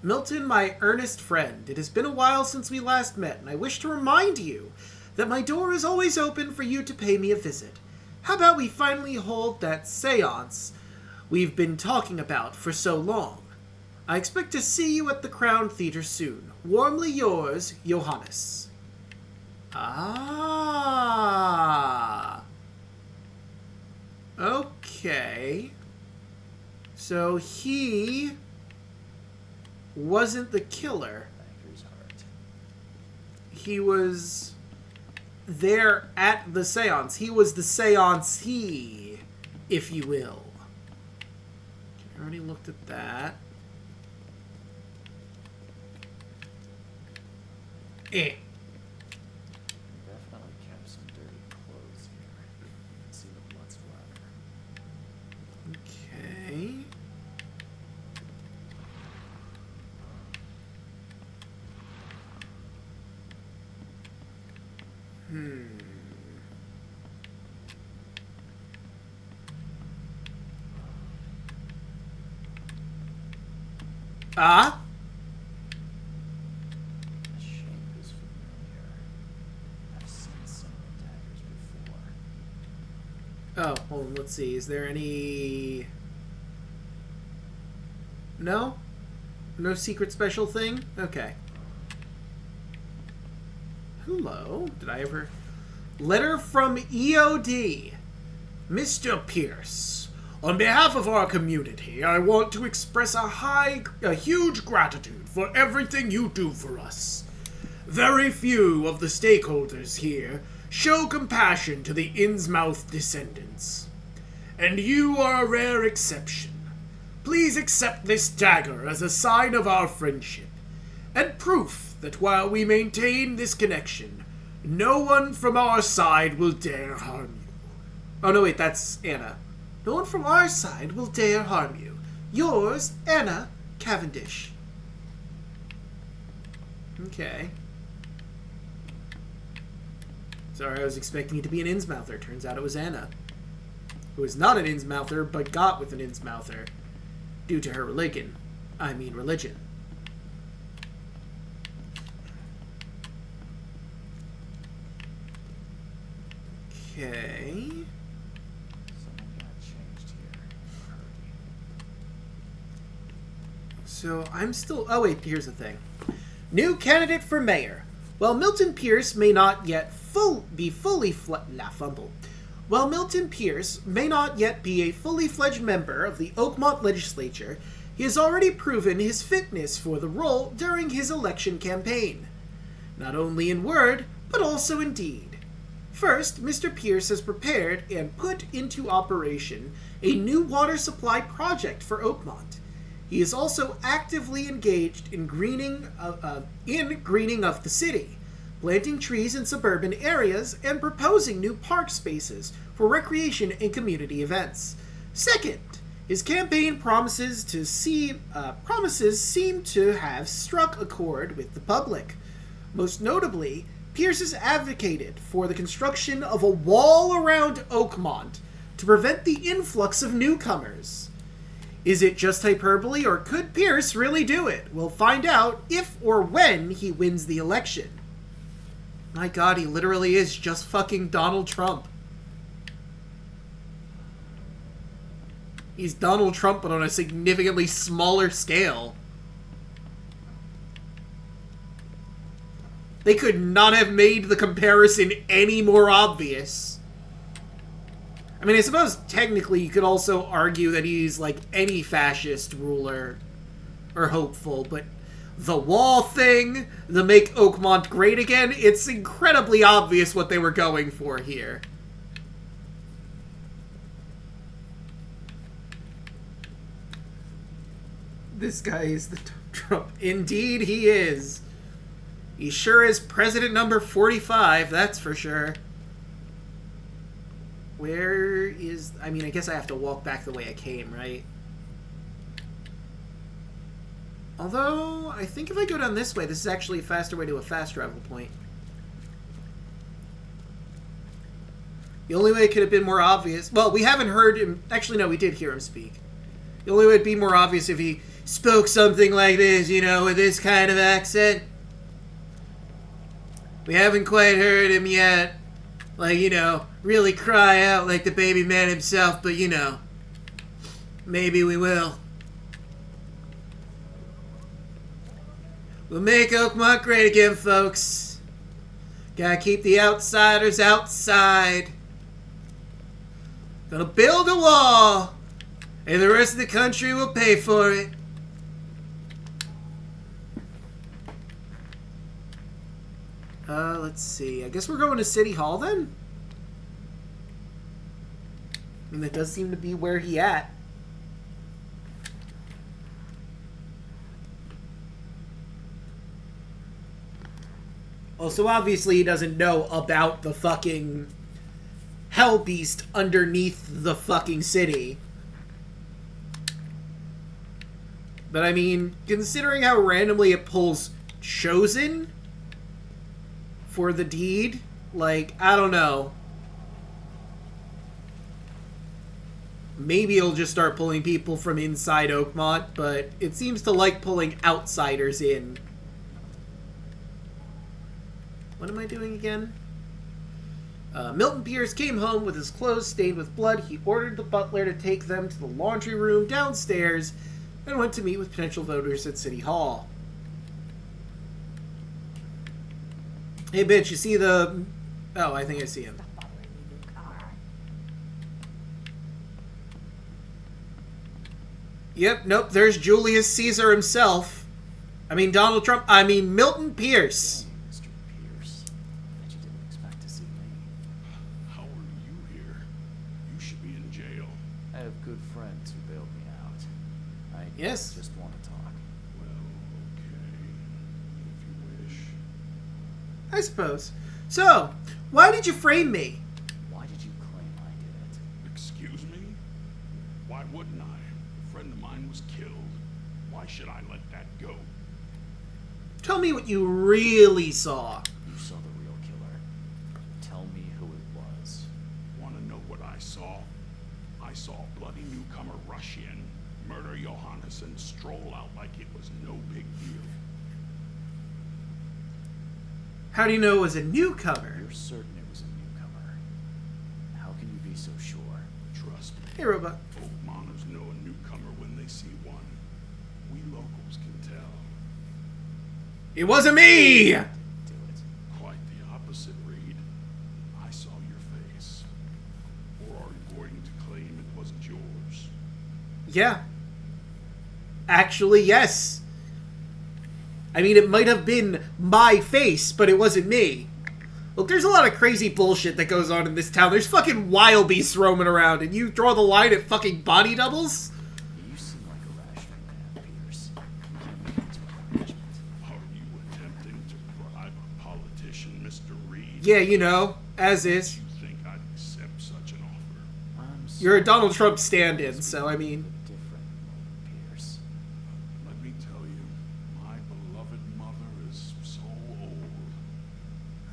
Milton, my earnest friend, it has been a while since we last met, and I wish to remind you that my door is always open for you to pay me a visit. How about we finally hold that seance we've been talking about for so long? I expect to see you at the Crown Theater soon. Warmly yours, Johannes. Ah. Okay. So he wasn't the killer. Banker's heart. He was there at the seance. He was the seancee, if you will. I already looked at that. Definitely kept some dirty clothes here. You can see the blood splatter. Okay. Ah? The shape is familiar. I've seen similar daggers before. Oh, hold on, let's see. Is there any... No? No secret special thing? Okay. Hello? Did I ever... Letter from EOD. Mr. Pierce, on behalf of our community, I want to express a huge gratitude for everything you do for us. Very few of the stakeholders here show compassion to the Innsmouth descendants, and you are a rare exception. Please accept this dagger as a sign of our friendship, and proof that while we maintain this connection, no one from our side will dare harm you. Oh, no, wait, that's Anna. No one from our side will dare harm you. Yours, Anna Cavendish. Okay. Sorry, I was expecting it to be an Innsmouther. Turns out it was Anna. Who is not an Innsmouther, but got with an Innsmouther. Due to her religion. Okay. Someone got changed here. So I'm still... Oh, wait, here's the thing. New candidate for mayor. While Milton Pierce may not yet be fully While Milton Pierce may not yet be a fully fledged member of the Oakmont legislature, he has already proven his fitness for the role during his election campaign. Not only in word, but also in deed. First, Mr. Pierce has prepared and put into operation a new water supply project for Oakmont. He is also actively engaged in greening of the city, planting trees in suburban areas, and proposing new park spaces for recreation and community events. Second, his campaign promises seem to have struck a chord with the public. Most notably, Pierce has advocated for the construction of a wall around Oakmont to prevent the influx of newcomers. Is it just hyperbole, or could Pierce really do it? We'll find out if or when he wins the election. My god, he literally is just fucking Donald Trump. He's Donald Trump, but on a significantly smaller scale. They could not have made the comparison any more obvious. I mean, I suppose technically you could also argue that he's like any fascist ruler or hopeful, but the wall thing, the make Oakmont great again, it's incredibly obvious what they were going for here. This guy is the Trump. Indeed he is. He sure is president number 45, that's for sure. Where is... I mean, I guess I have to walk back the way I came, right? Although, I think if I go down this way, this is actually a faster way to a fast travel point. The only way it could have been more obvious... Well, we haven't heard him... Actually, no, we did hear him speak. The only way it'd be more obvious if he spoke something like this, you know, with this kind of accent. We haven't quite heard him yet. Like, you know, really cry out like the baby man himself, but, you know, maybe we will. We'll make Oakmont great again, folks. Gotta keep the outsiders outside. Gonna build a wall, and the rest of the country will pay for it. Let's see. I guess we're going to City Hall then? I mean, that does seem to be where he at. Also, obviously, he doesn't know about the fucking hell beast underneath the fucking city. But I mean, considering how randomly it pulls Chosen for the deed, like, I don't know. Maybe it'll just start pulling people from inside Oakmont, but it seems to like pulling outsiders in. What am I doing again? Milton Pierce came home with his clothes stained with blood. He ordered the butler to take them to the laundry room downstairs and went to meet with potential voters at City Hall. Hey, bitch, you see the... Oh, I think I see him. Yep, nope, there's Julius Caesar himself. I mean, Donald Trump. I mean, Milton Pierce. Hey, Mr. Pierce. Bet you didn't expect to see me. How are you here? You should be in jail. I have good friends who bailed me out. I Yes. just want to talk. Well, okay. If you wish. I suppose. So, why did you frame me? Why did you claim I did it? Excuse me? Why wouldn't I? A friend of mine was killed. Why should I let that go? Tell me what you really saw. You saw the real killer. Tell me who it was. Want to know what I saw? I saw a bloody newcomer rush in, murder Johannes, and stroll out like it was no big deal. How do you know it was a newcomer? You're certain it was a newcomer? trust me. Hey, robot. Folk miners know a newcomer when they see one. We locals can tell. It wasn't me! Do it. Quite the opposite, Reed. I saw your face. Or are you going to claim it wasn't yours? Yeah. Actually, yes. I mean, it might have been my face, but it wasn't me. Look, there's a lot of crazy bullshit that goes on in this town. There's fucking wild beasts roaming around, and you draw the line at fucking body doubles? You seem like a rational man, Pierce. You can't make it to a arrangement. Are you attempting to bribe a politician, Mr. Reed? Yeah, you know, as is. You think I'd accept such an offer? I'm You're a Donald Trump stand-in, so I mean... different, Pierce. Let me tell you, my beloved mother is so old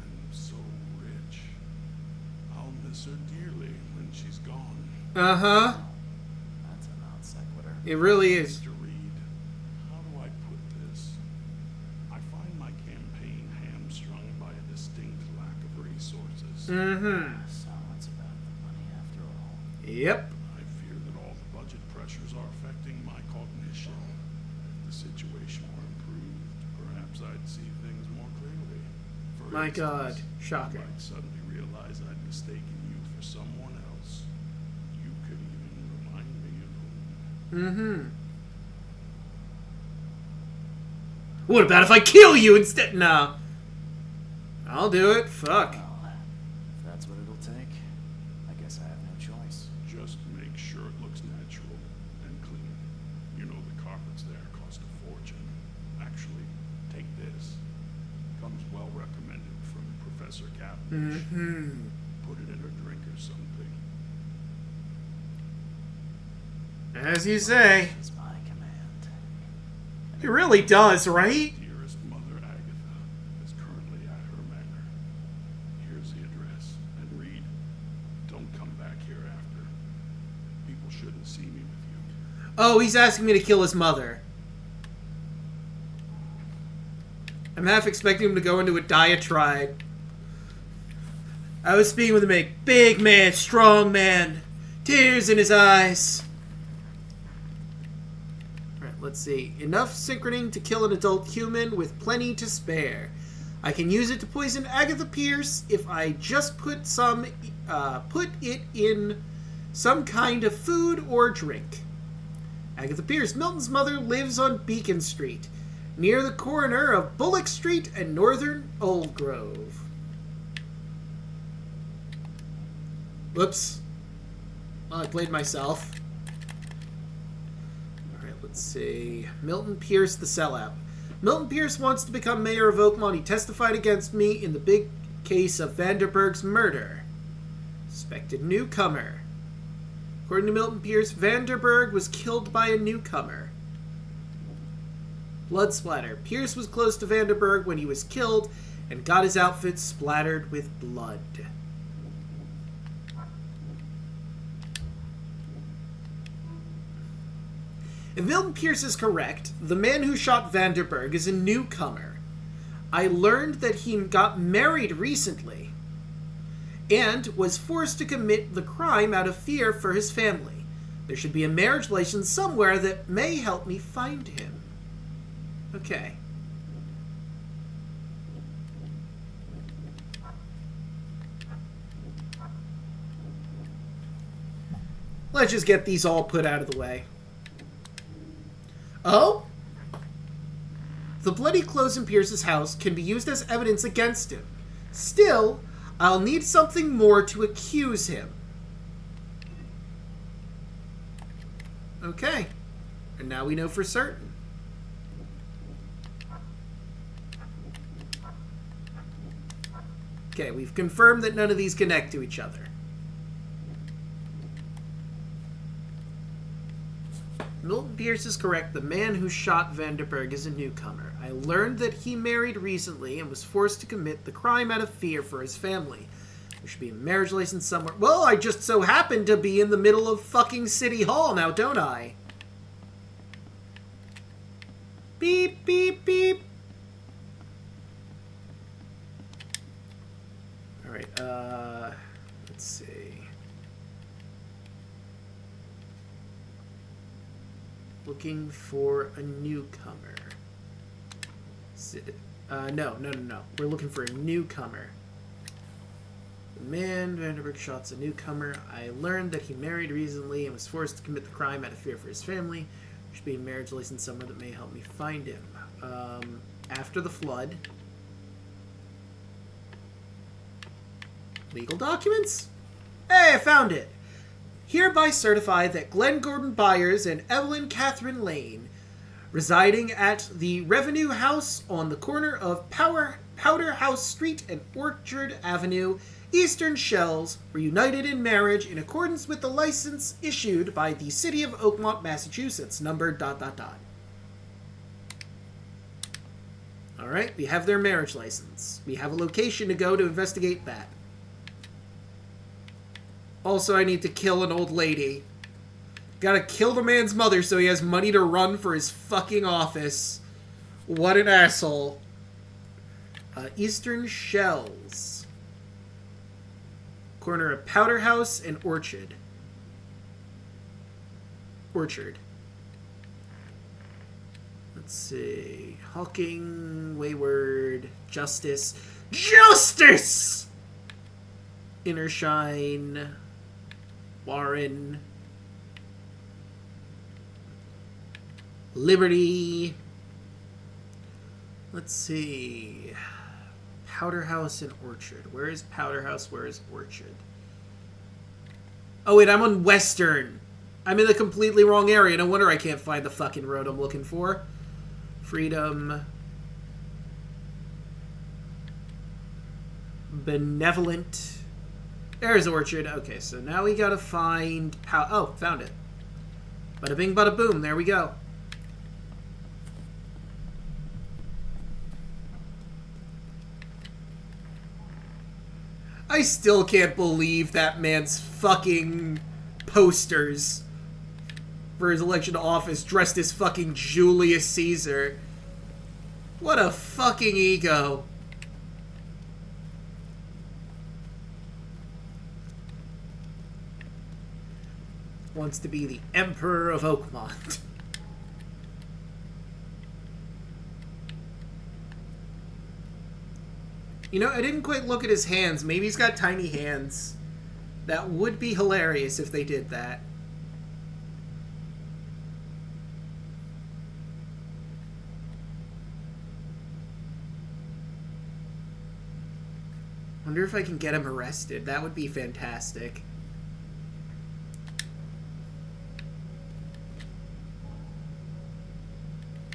and so rich. I'll miss her dearly when she's gone. Uh-huh. That's a non sequitur. It really is. Mr. Reed, how do I put this? I find my campaign hamstrung by a distinct lack of resources. Mm-hmm. So it's about the money after all. Yep. I fear that all the budget pressures are affecting my cognition. If the situation were improved, perhaps I'd see things more clearly. For My God. instance, Shocking. I might suddenly realize I'd mistaken you for someone else. You could even remind me of whom. Mm-hmm. What about if I kill you instead? Nah. I'll do it. Fuck. Well, if that's what it'll take, I guess I have no choice. Just make sure it looks natural and clean. You know the carpets there cost a fortune. Actually, take this. Comes well recommended from Professor Cavendish. Mm-hmm. Put it in a drink or something. As you say. It's my command. It really does, right? Dearest Mother Agatha is currently at her manor. Here's the address. And Reed, don't come back here after. People shouldn't see me with you. Oh, he's asking me to kill his mother. I'm half expecting him to go into a diatribe. I was speaking with a big man, strong man, tears in his eyes. Alright, let's see. Enough synchroning to kill an adult human with plenty to spare. I can use it to poison Agatha Pierce if I just put it in some kind of food or drink. Agatha Pierce, Milton's mother, lives on Beacon Street, near the corner of Bullock Street and Northern Old Grove. Whoops. Well, I played myself. Alright, let's see. Milton Pierce, the sellout. Milton Pierce wants to become mayor of Oakmont. He testified against me in the big case of Vanderberg's murder. Suspected newcomer. According to Milton Pierce, Vanderberg was killed by a newcomer. Blood splatter. Pierce was close to Vanderberg when he was killed and got his outfit splattered with blood. If Milton Pierce is correct, the man who shot Vanderberg is a newcomer. I learned that he got married recently and was forced to commit the crime out of fear for his family. There should be a marriage license somewhere that may help me find him. Okay. Let's just get these all put out of the way. Oh? The bloody clothes in Pierce's house can be used as evidence against him. Still, I'll need something more to accuse him. Okay. And now we know for certain. Okay, we've confirmed that none of these connect to each other. Milton Pierce is correct. The man who shot Vanderberg is a newcomer. I learned that he married recently and was forced to commit the crime out of fear for his family. There should be a marriage license somewhere. Well, I just so happen to be in the middle of fucking City Hall now, don't I? Beep, beep, beep. Alright, let's see. Looking for a newcomer. No. We're looking for a newcomer. The man Vanderberg shot's a newcomer. I learned that he married recently and was forced to commit the crime out of fear for his family. There should be a marriage license somewhere that may help me find him. After the flood. Legal documents? Hey, I found it! Hereby certify that Glenn Gordon Byers and Evelyn Catherine Lane, residing at the Revenue House on the corner of Powder House Street and Orchard Avenue, Eastern Shells, were united in marriage in accordance with the license issued by the City of Oakmont, Massachusetts, number ... Alright, we have their marriage license. We have a location to go to investigate that. Also, I need to kill an old lady. Gotta kill the man's mother so he has money to run for his fucking office. What an asshole. Eastern Shells. Corner of Powder House and Orchard. Let's see. Hawking, Wayward, Justice. Justice! Innershine. Warren. Liberty. Let's see. Powder House and Orchard. Where is Powder House? Where is Orchard? Oh wait, I'm on Western. I'm in the completely wrong area. No wonder I can't find the fucking road I'm looking for. Freedom. Benevolent. There's Orchard. Okay, so now we gotta find... Oh, found it. Bada bing, bada boom. There we go. I still can't believe that man's fucking posters for his election to office dressed as fucking Julius Caesar. What a fucking ego. Wants to be the Emperor of Oakmont. You know, I didn't quite look at his hands. Maybe he's got tiny hands. That would be hilarious if they did that. Wonder if I can get him arrested. That would be fantastic.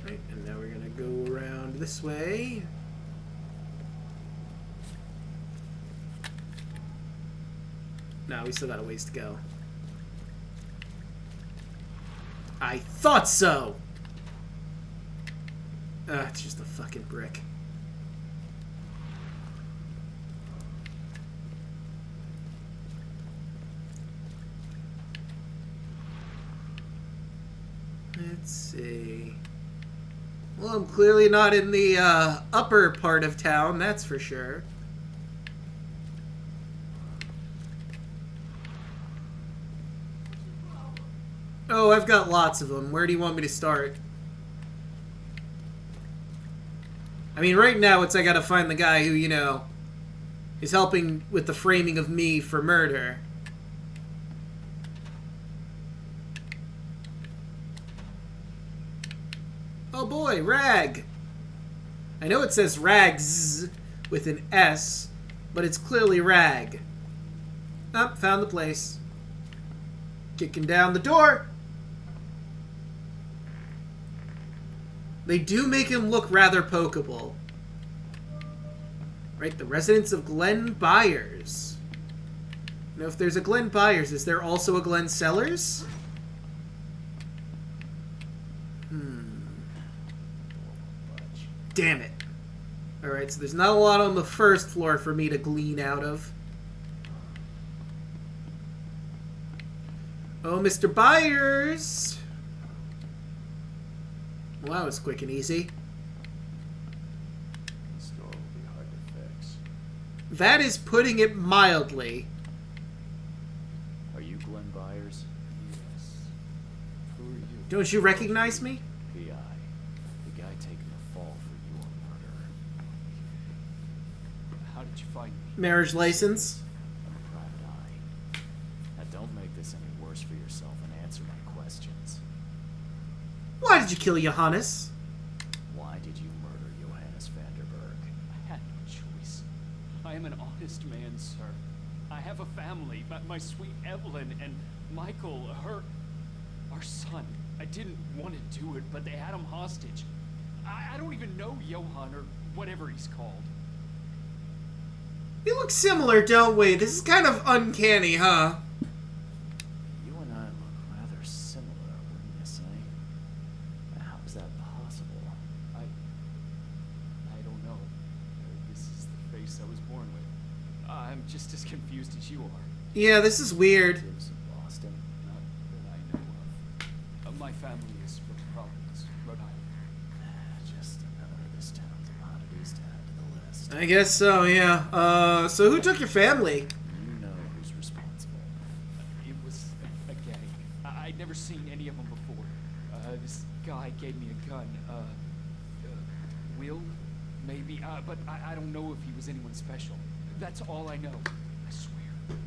Right, and now we're gonna go around this way. No, we still got a ways to go. I thought so! It's just a fucking brick. Let's see. Well, I'm clearly not in the upper part of town, that's for sure. Oh, I've got lots of them. Where do you want me to start? I mean, right now it's I gotta find the guy who, you know, is helping with the framing of me for murder. Oh boy, Rag! I know it says Rags with an S, but it's clearly Rag. Oh, found the place. Kicking down the door! They do make him look rather pokeable. Right, the residence of Glenn Byers. Now, if there's a Glenn Byers, is there also a Glenn Sellers? Damn it. Alright, so there's not a lot on the first floor for me to glean out of. Oh, Mr. Byers! Well, that was quick and easy. This door will be hard to fix. That is putting it mildly. Are you Glenn Byers? Yes. Who are you? Don't you recognize me? PI. The guy taking the fall for your murder. How did you find me? Marriage license. I'm a private eye. Now don't make this any worse for yourself and answer my questions. Why did you kill Johannes? Why did you murder Johannes Vanderberg? I had no choice. I am an honest man, sir. I have a family, my sweet Evelyn and Michael, our son. I didn't want to do it, but they had him hostage. I don't even know Johann or whatever he's called. We look similar, don't we? This is kind of uncanny, huh? You and I look rather similar, wouldn't you say? How is that possible? I don't know. This is the face I was born with. I'm just as confused as you are. Yeah, this is weird. Lives in Boston. Not that I know of. My family is from Providence, Rhode Island. Just another of this town's oddities to add to the list. I guess so, yeah. So who took your family? You know who's responsible. It was a gang. I'd never seen any of them before. This guy gave me a gun. Will? Maybe. But I don't know if he was anyone special. That's all I know. I swear.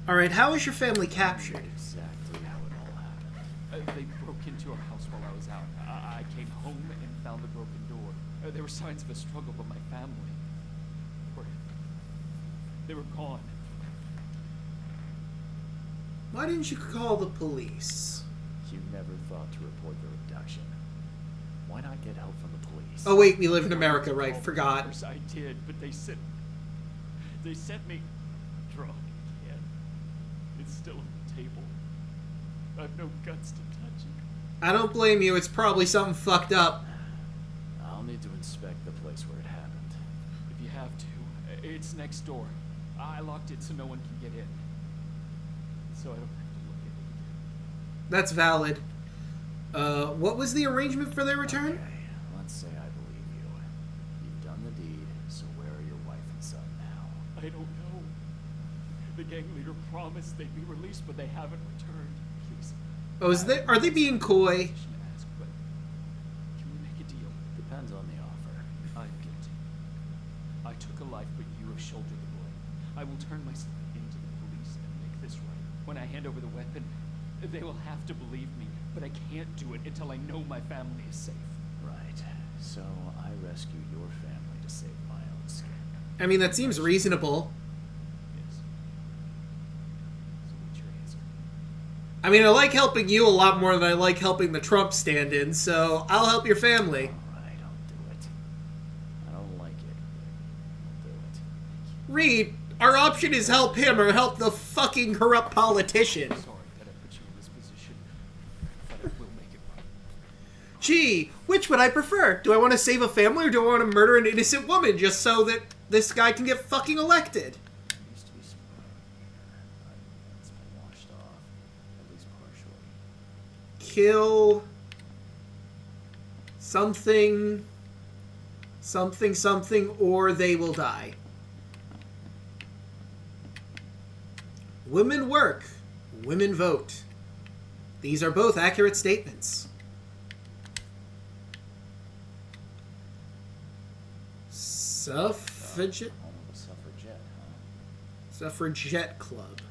Alright, how was your family captured? Exactly how it all happened. They broke into our house while I was out. I came home and found the broken door. There were signs of a struggle, but my family they were gone. Why didn't you call the police? You never thought to report the abduction. Why not get help from the police? Oh wait, we live in America, right? Forgot. I did, but they sent me drunk again. It's still on the table. I've no guts to touch it. I don't blame you, it's probably something fucked up. I'll need to inspect the place where it happened. If you have to, it's next door. I locked it so no one can get in. So I don't have to look at it again. That's valid. What was the arrangement for their return? Okay, let's say I believe you. You've done the deed, so where are your wife and son now? I don't know. The gang leader promised they'd be released, but they haven't returned. Please. Oh, are they being coy? I shouldn't ask, but can we make a deal? Depends on the offer. I'm guilty. I took a life, but you have shouldered the blame. I will turn myself into the police and make this right. When I hand over the weapon, they will have to believe me, but I can't do it until I know my family is safe. Right. So I rescue your family to save my own skin. I mean, that seems reasonable. Yes. So what's your answer? I mean, I like helping you a lot more than I like helping the Trump stand-in, so I'll help your family. Alright, I'll do it. I don't like it, but I'll do it. Reed, our option is help him or help the fucking corrupt politician. Sorry that I put you in this position, but I will make it right. Gee, which would I prefer? Do I want to save a family or do I want to murder an innocent woman just so that this guy can get fucking elected? There used to be some but it's been washed off, at least partially. Kill something, something, something, or they will die. Women work, women vote. These are both accurate statements. Suffragette? Home of a suffragette, huh? Suffragette club.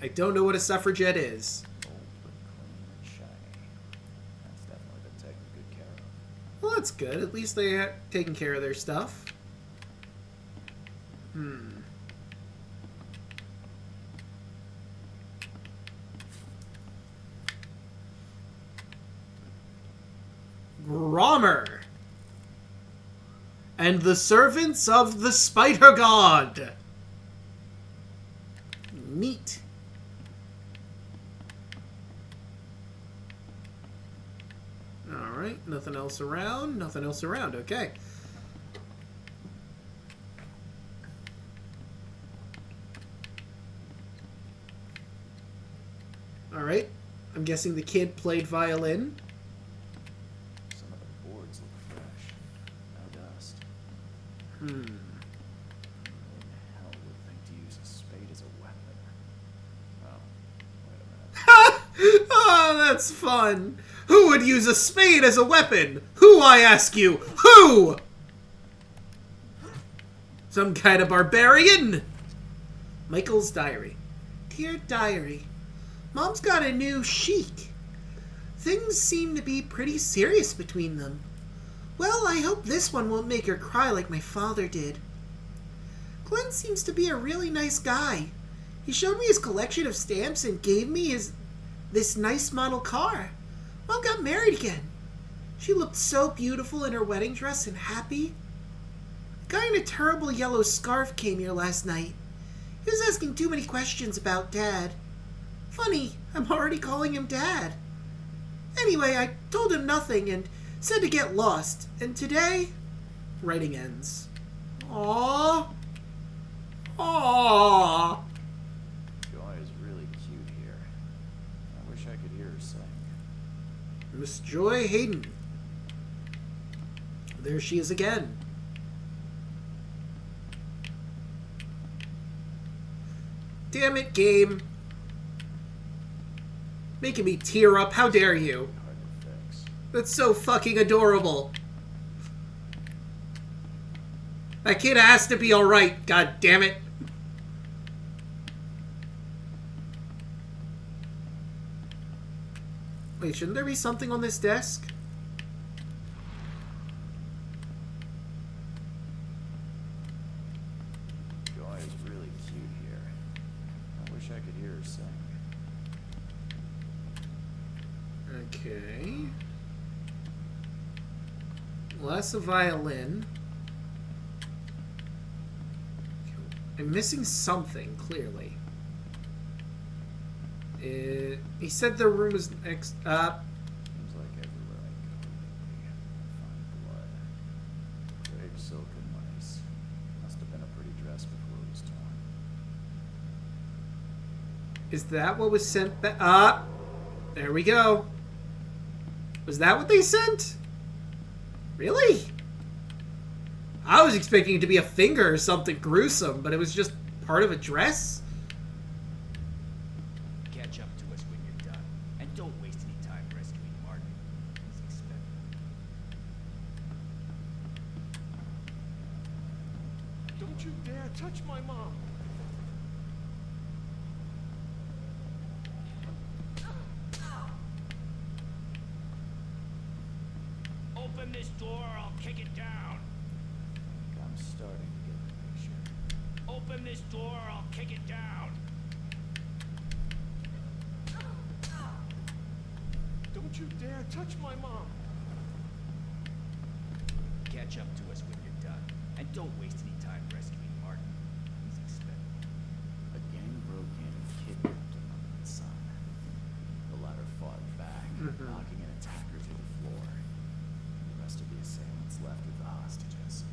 I don't know what a suffragette is. Old but clean and shiny. That's definitely been taken good care of. Well, that's good. At least they are taking care of their stuff. Grommer. And the servants of the Spider God. Neat. Alright, nothing else around. Nothing else around, okay. Alright, I'm guessing the kid played violin. Some of the boards look fresh. No dust. Who in hell would think to use a spade as a weapon? Oh, wait a minute. Oh, that's That's fun. Who would use a spade as a weapon? Who, I ask you? Who? Some kind of barbarian? Michael's diary. Dear diary, Mom's got a new sheik. Things seem to be pretty serious between them. Well, I hope this one won't make her cry like my father did. Glenn seems to be a really nice guy. He showed me his collection of stamps and gave me this nice model car. Mom got married again. She looked so beautiful in her wedding dress and happy. A guy in a terrible yellow scarf came here last night. He was asking too many questions about Dad. Funny, I'm already calling him Dad. Anyway, I told him nothing and said to get lost. And today, writing ends. Aww. Aww. Joy is really cute here. I wish I could hear her sing. Miss Joy Hayden. There she is again. Damn it, game. Making me tear up. How dare you? Hard to fix. That's so fucking adorable. That kid has to be alright. God damn it. Wait, shouldn't there be something on this desk? Joy is really cute here. I wish I could hear her sing. Okay. Well, that's a violin. I'm missing something, clearly. He said the room was Seems like everywhere I go lately, I find blood. Grave silk and lace. Must have been a pretty dress before it was torn. Is that what was sent back? There we go. Was that what they sent? Really? I was expecting it to be a finger or something gruesome, but it was just part of a dress? Catch up to us when you're done. And don't waste any time rescuing Martin. He's expendable. Don't you dare touch my mom. Open this door or I'll kick it down. I'm starting to get the picture. Open this door or I'll kick it down. Don't you dare touch my mom. Catch up to us when you're done. And don't waste any time rescuing Martin. He's expendable. A gang broke in and kidnapped a mother and son. The latter fought back, knocking an attacker through the floor. The rest of the assailants left with the hostages.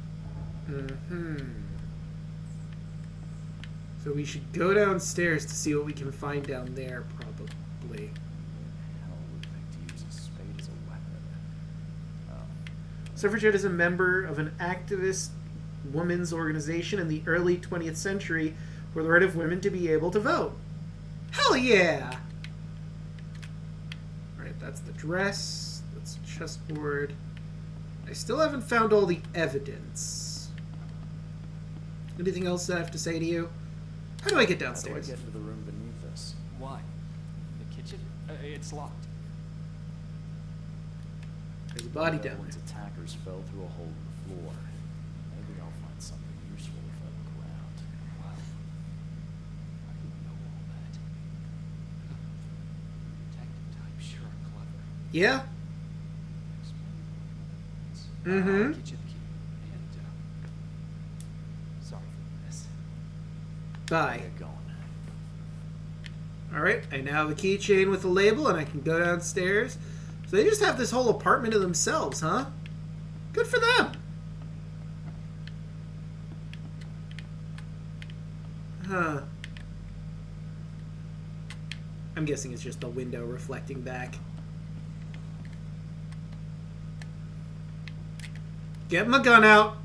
So we should go downstairs to see what we can find down there, probably. Hell would think to use a spade as a weapon. Oh. Suffragette is a member of an activist women's organization in the early 20th century for the right of women to be able to vote. Hell yeah! Alright, that's the dress. That's the chessboard. I still haven't found all the evidence. Anything else I have to say to you? How do I get How do I downstairs? get to the room beneath us? Why? The kitchen? It's locked. There's a body One down Evelyn's there. attackers fell through a hole in the floor. Maybe I'll find something useful if I look around. Wow. I didn't know all that. Detective types sure are clever. Yeah? I'll get you the key. And, sorry for this. Bye. Get going. Alright, I now have a keychain with a label and I can go downstairs. So they just have this whole apartment to themselves, huh? Good for them. Huh. I'm guessing it's just a window reflecting back. Get my gun out.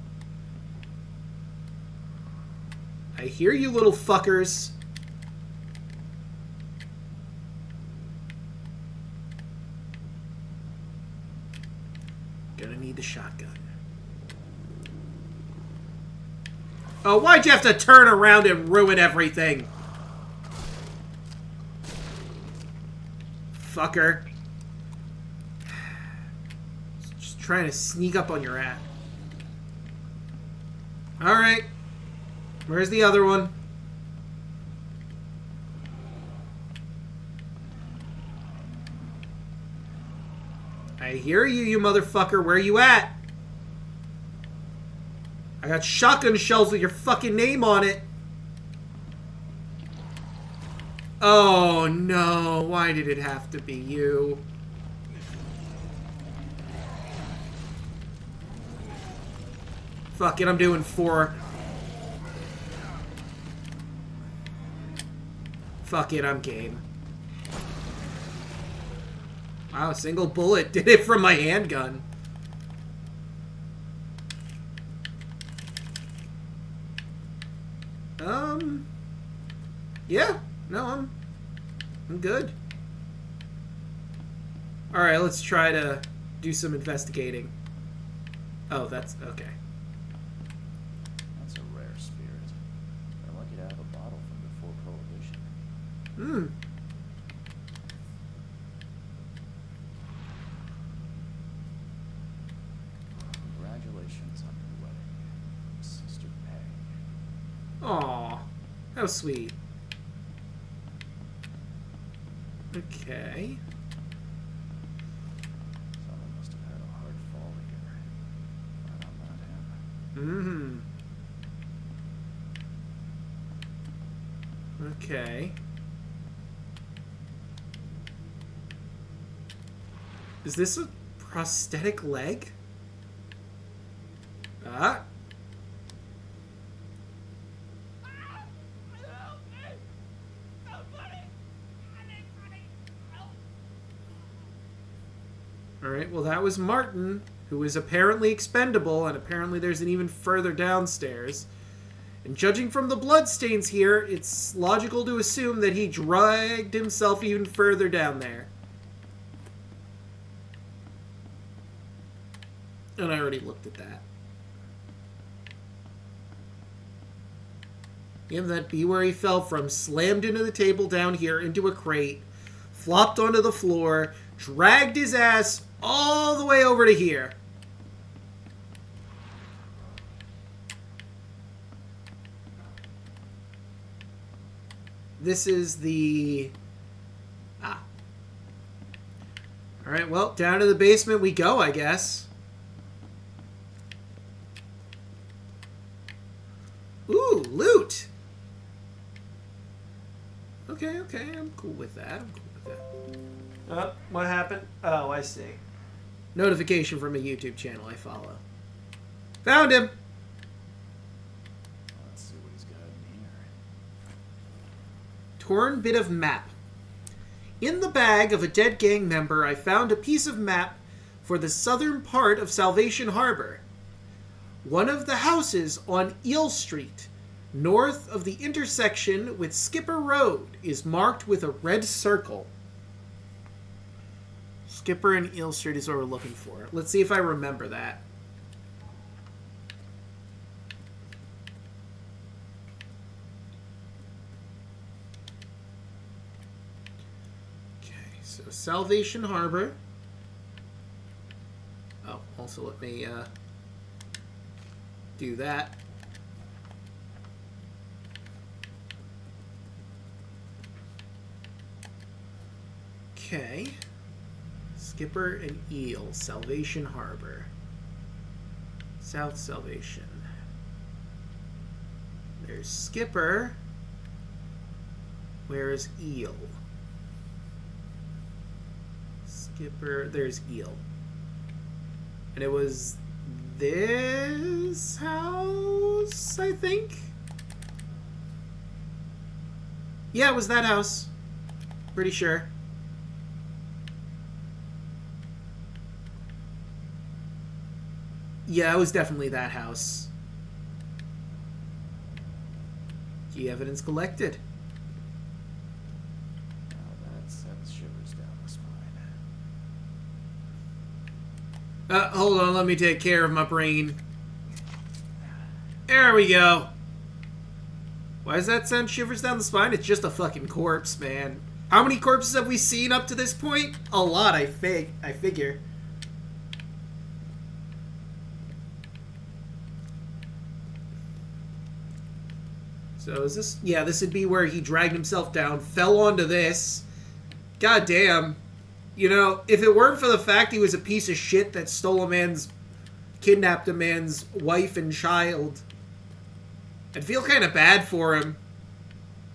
I hear you little fuckers. Gonna need the shotgun. Oh, why'd you have to turn around and ruin everything? Fucker. Just trying to sneak up on your ass. Alright. Where's the other one? I hear you, you motherfucker. Where you at? I got shotgun shells with your fucking name on it. Oh, no. Why did it have to be you? Fuck it, I'm doing 4. Fuck it, I'm game. Wow, a single bullet did it from my handgun. Yeah. No, I'm good. Alright, let's try to do some investigating. Oh, that's okay. That's a rare spirit. They're lucky to have a bottle from before Prohibition. Hmm. Congratulations on your wedding, Sister Peg. Aw. How sweet. Okay. Someone must have had a hard fall here. But I'm not him. Okay. Is this a prosthetic leg? Ah. Alright, well that was Martin, who is apparently expendable, and apparently there's an even further downstairs. And judging from the bloodstains here, it's logical to assume that he dragged himself even further down there. And I already looked at that. Him that be where he fell from, slammed into the table down here, into a crate, flopped onto the floor, dragged his ass all the way over to here. This is the... Ah. Alright, well, down to the basement we go, I guess. Ooh, loot! Okay, I'm cool with that. What happened? Oh, I see. Notification from a YouTube channel I follow. Found him! Let's see what he's got in here. Torn bit of map. In the bag of a dead gang member, I found a piece of map for the southern part of Salvation Harbor. One of the houses on Eel Street, north of the intersection with Skipper Road, is marked with a red circle. Skipper and Eel Street is what we're looking for. Let's see if I remember that. Okay, so Salvation Harbor. Oh, also let me do that. Okay. Skipper and Eel, Salvation Harbor. South Salvation. There's Skipper. Where's Eel? Skipper, there's Eel. And it was this house, I think? Yeah, it was that house. Pretty sure. Yeah, it was definitely that house. Key evidence collected. Now that sends shivers down the spine. Hold on, let me take care of my brain. There we go. Why does that send shivers down the spine? It's just a fucking corpse, man. How many corpses have we seen up to this point? A lot, I figure. So is this... Yeah, this would be where he dragged himself down, fell onto this. God damn. You know, if it weren't for the fact he was a piece of shit that kidnapped a man's wife and child, I'd feel kind of bad for him.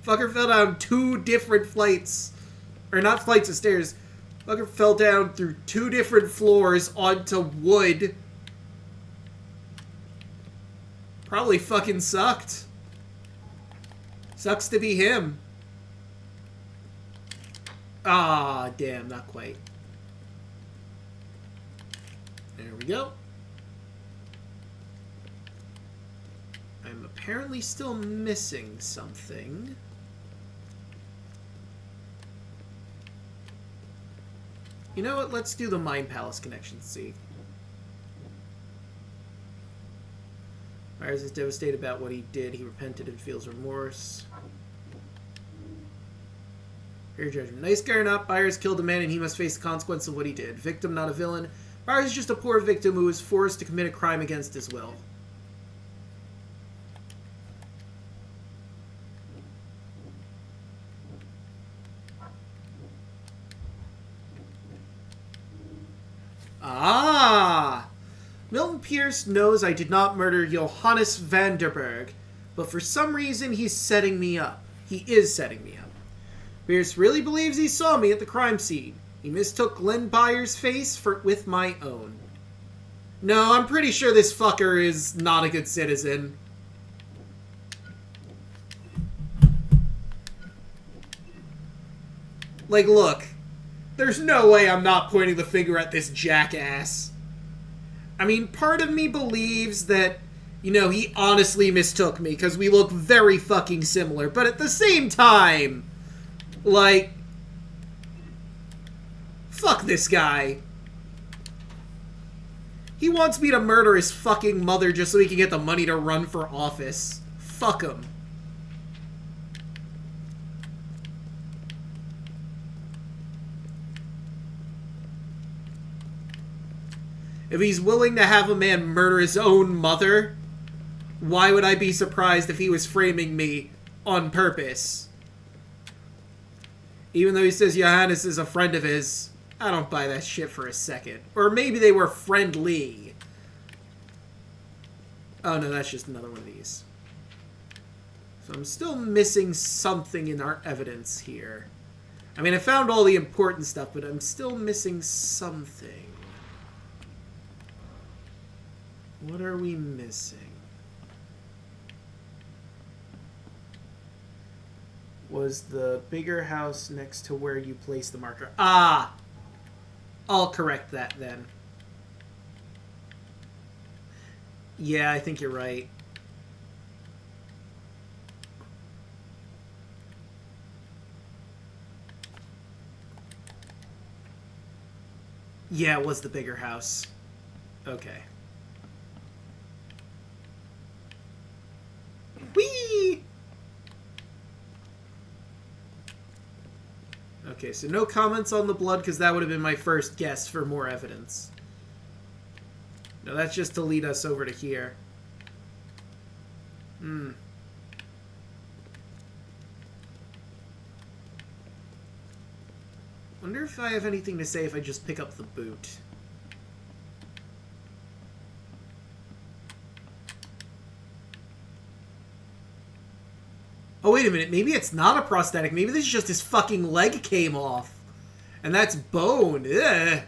Fucker fell down 2 different flights. Or not flights of stairs. Fucker fell down through 2 different floors onto wood. Probably fucking sucked. Sucks to be him. Ah, damn, not quite. There we go. I'm apparently still missing something. You know what? Let's do the Mind Palace connection, see. Myers is devastated about what he did. He repented and feels remorse. Fair judgment. Nice guy or not, Byers killed a man and he must face the consequence of what he did. Victim, not a villain. Byers is just a poor victim who was forced to commit a crime against his will. Ah! Milton Pierce knows I did not murder Johannes Vanderberg, but for some reason he's setting me up. He is setting me up. Pierce really believes he saw me at the crime scene. He mistook Glenn Byers' face with my own. No, I'm pretty sure this fucker is not a good citizen. Like, look. There's no way I'm not pointing the finger at this jackass. I mean, part of me believes that, you know, he honestly mistook me because we look very fucking similar. But at the same time, like, fuck this guy. He wants me to murder his fucking mother just so he can get the money to run for office. Fuck him. If he's willing to have a man murder his own mother, why would I be surprised if he was framing me on purpose? Even though he says Johannes is a friend of his, I don't buy that shit for a second. Or maybe they were friendly. Oh no, that's just another one of these. So I'm still missing something in our evidence here. I mean, I found all the important stuff, but I'm still missing something. What are we missing? Was the bigger house next to where you placed the marker? Ah! I'll correct that then. Yeah, I think you're right. Yeah, it was the bigger house. Okay. Whee! Okay, so no comments on the blood because that would have been my first guess for more evidence. No, that's just to lead us over to here. Wonder if I have anything to say if I just pick up the boot. Oh, wait a minute. Maybe it's not a prosthetic. Maybe this is just his fucking leg came off. And that's bone. Ugh.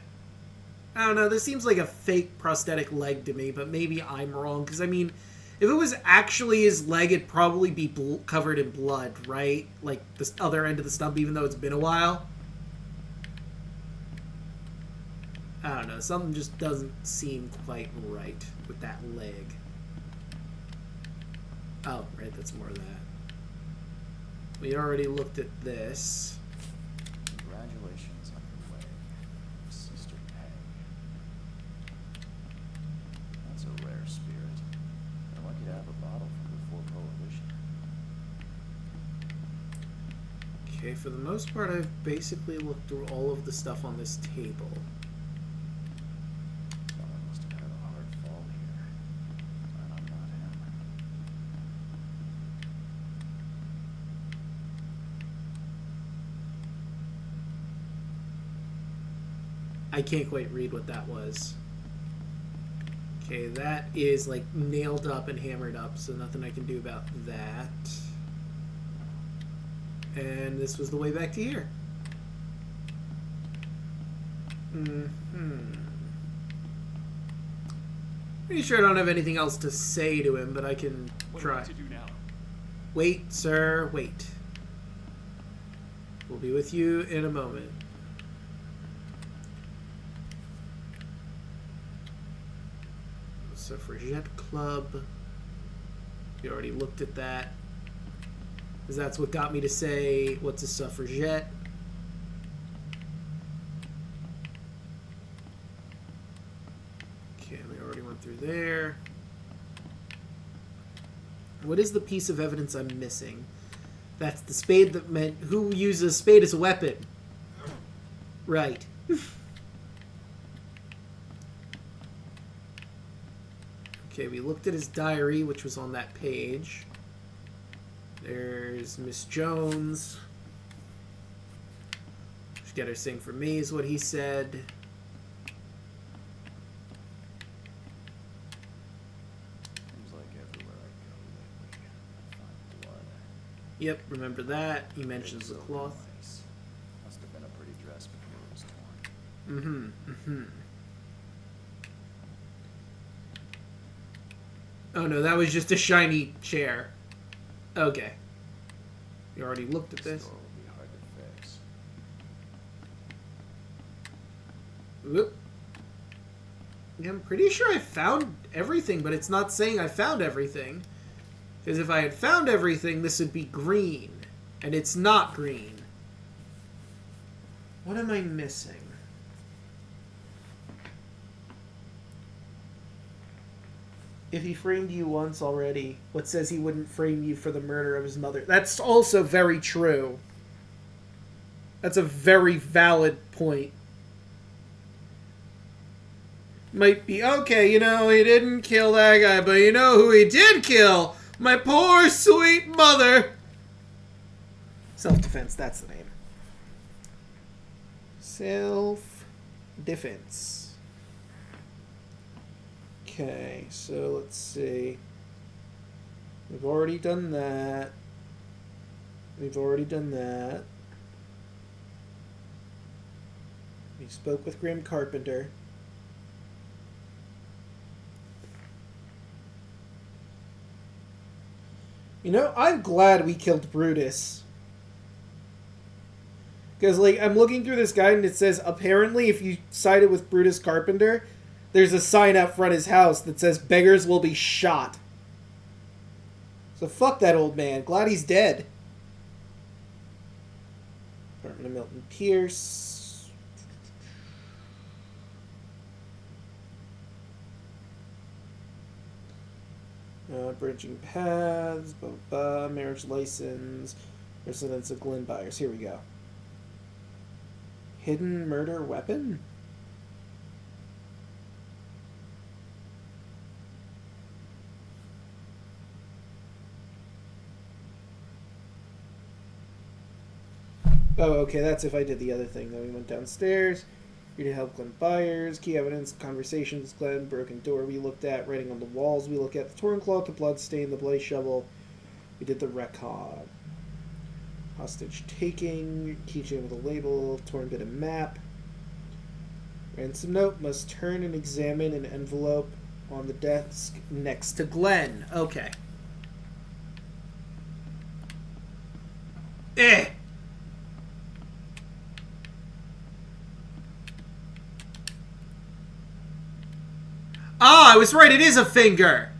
I don't know. This seems like a fake prosthetic leg to me, but maybe I'm wrong. Because, I mean, if it was actually his leg, it'd probably be covered in blood, right? Like, the other end of the stump, even though it's been a while. I don't know. Something just doesn't seem quite right with that leg. Oh, right. That's more of that. We already looked at this. Congratulations on your wedding, Sister Peg. Okay, for the most part, I've basically looked through all of the stuff on this table. Someone must have had a hard fall here. And I'm not him. I can't quite read what that was. Okay, that is like nailed up and hammered up, so nothing I can do about that. And this was the way back to here. Pretty sure I don't have anything else to say to him, but I can What try. am I to do now? Wait, sir, wait. We'll be with you in a moment. Suffragette Club. We already looked at that. Because that's what got me to say, what's a suffragette? Okay, we already went through there. What is the piece of evidence I'm missing? That's the spade that meant who uses a spade as a weapon. Right. Okay, we looked at his diary, which was on that page. There's Miss Jones. Just get her sing for me is what he said. Seems like everywhere I go lately, I find blood. Yep, remember that. He mentions the Silver cloth. lace. Must have been a pretty dress before it was torn. Oh no, that was just a shiny chair. Okay. You already looked at this. Store will be hard to fix. Whoop. Yeah, I'm pretty sure I found everything, but it's not saying I found everything. Because if I had found everything, this would be green. And it's not green. What am I missing? If he framed you once already, what says he wouldn't frame you for the murder of his mother? That's also very true. That's a very valid point. Might be, okay, you know, he didn't kill that guy, but you know who he did kill? My poor, sweet mother! Self-defense, that's the name. Self-defense. Okay, so let's see. We've already done that. We've already done that. We spoke with Graham Carpenter. You know, I'm glad we killed Brutus. Because, like, I'm looking through this guide and it says, apparently, if you sided with Brutus Carpenter, there's a sign out front of his house that says, beggars will be shot. So fuck that old man. Glad he's dead. Apartment of Milton Pierce. Bridging paths. Blah, blah, blah, marriage license. Residence of Glen Byers. Here we go. Hidden murder weapon? Oh, okay, that's if I did the other thing. Then we went downstairs. We did help Glenn Byers. Key evidence, conversations with Glenn, broken door we looked at, writing on the walls we looked at, the torn cloth, the blood stain, the bloody shovel. We did the recon. Hostage taking, keychain with a label, torn bit of map. Ransom note, must turn and examine an envelope on the desk next to Glenn. Okay. Ah, I was right, it is a finger!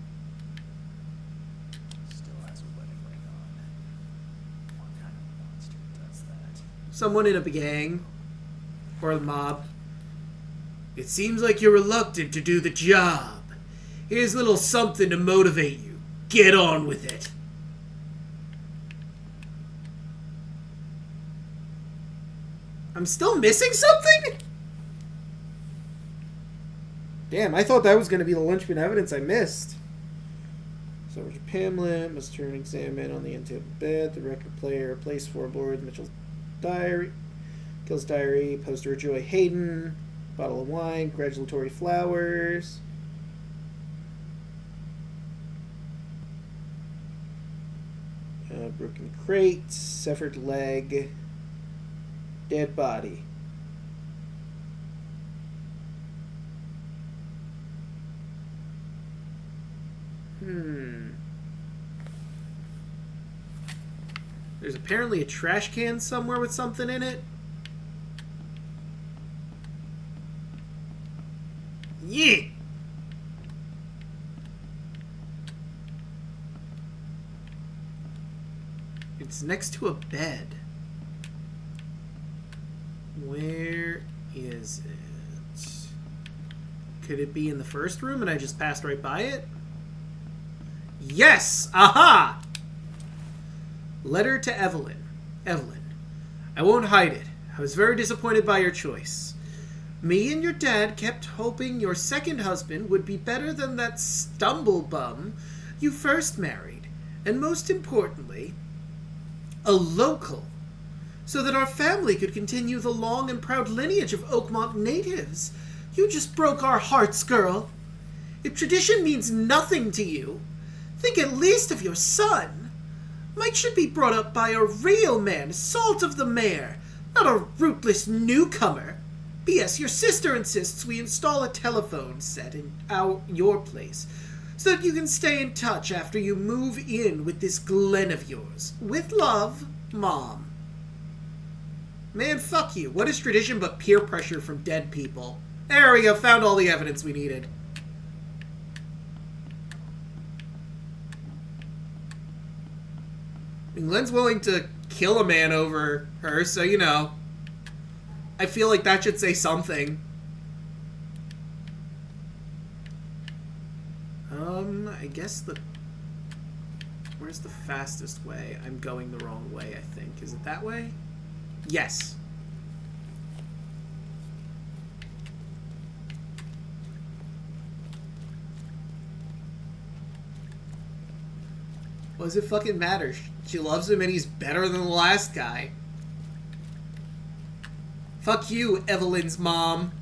Still has a wedding ring on. What kind of monster does that? Someone in a gang. Or the mob. It seems like you're reluctant to do the job. Here's a little something to motivate you. Get on with it. I'm still missing something? Damn, I thought that was going to be the linchpin evidence I missed. So Richard Pamlet must turn examine on the end table bed. The record player, place floorboard, Mitchell's diary, Kill's diary, poster of Joy Hayden, bottle of wine, congratulatory flowers. Broken crate, severed leg, dead body. There's apparently a trash can somewhere with something in it. Yeah. It's next to a bed. Where is it? Could it be in the first room and I just passed right by it? Yes! Aha! Letter to Evelyn. Evelyn, I won't hide it. I was very disappointed by your choice. Me and your dad kept hoping your second husband would be better than that stumblebum you first married. And most importantly, a local, so that our family could continue the long and proud lineage of Oakmont natives. You just broke our hearts, girl. If tradition means nothing to you, think at least of your son. Mike should be brought up by a real man, salt of the mare, not a rootless newcomer. P.S. Your sister insists we install a telephone set in your place, so that you can stay in touch after you move in with this Glen of yours. With love, Mom. Man, fuck you. What is tradition but peer pressure from dead people? There we go. Found all the evidence we needed. And Glen's willing to kill a man over her, so, you know. I feel like that should say something. I guess where's the fastest way? I'm going the wrong way, I think. Is it that way? Yes. What does it fucking matter? She loves him and he's better than the last guy. Fuck you, Evelyn's mom.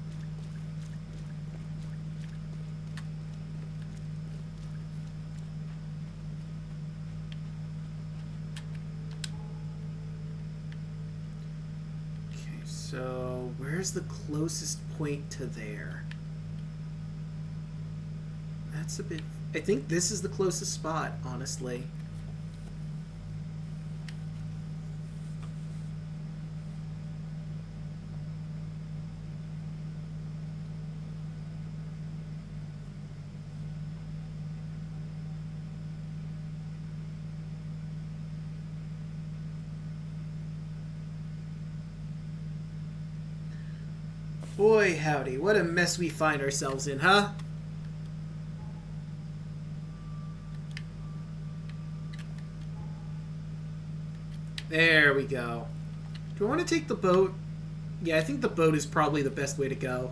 So, where's the closest point to there? That's a bit... I think this is the closest spot, honestly. Boy, howdy, what a mess we find ourselves in, huh? There we go. Do I want to take the boat? Yeah, I think the boat is probably the best way to go.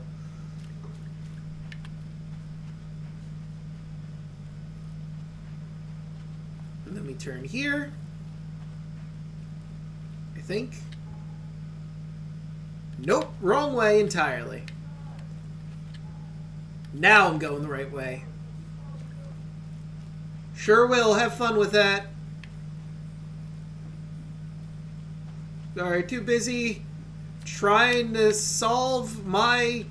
And then we turn here. I think. Nope, wrong way entirely. Now I'm going the right way. Sure will, have fun with that. Sorry, too busy trying to solve my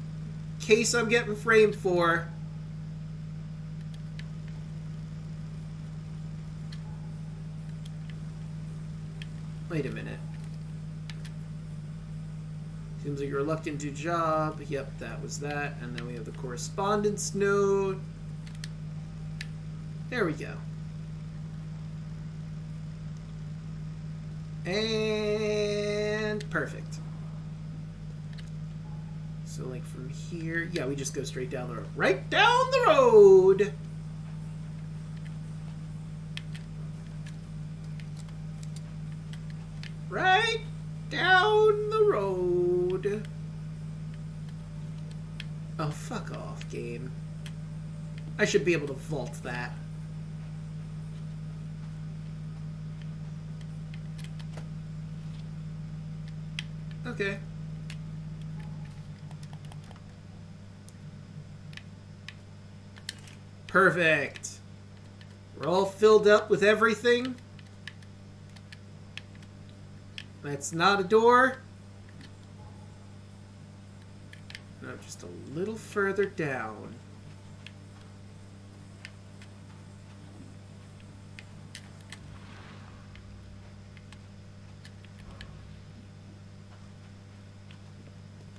case I'm getting framed for. Wait a minute. Seems like you're reluctant to job. Yep, that was that. And then we have the correspondence note. There we go. And perfect. So like from here, yeah, we just go straight down the road. Right down the road! Right down the road. fuck off, game. I should be able to vault that. Okay. Perfect. We're all filled up with everything. That's not a door. No, just a little further down.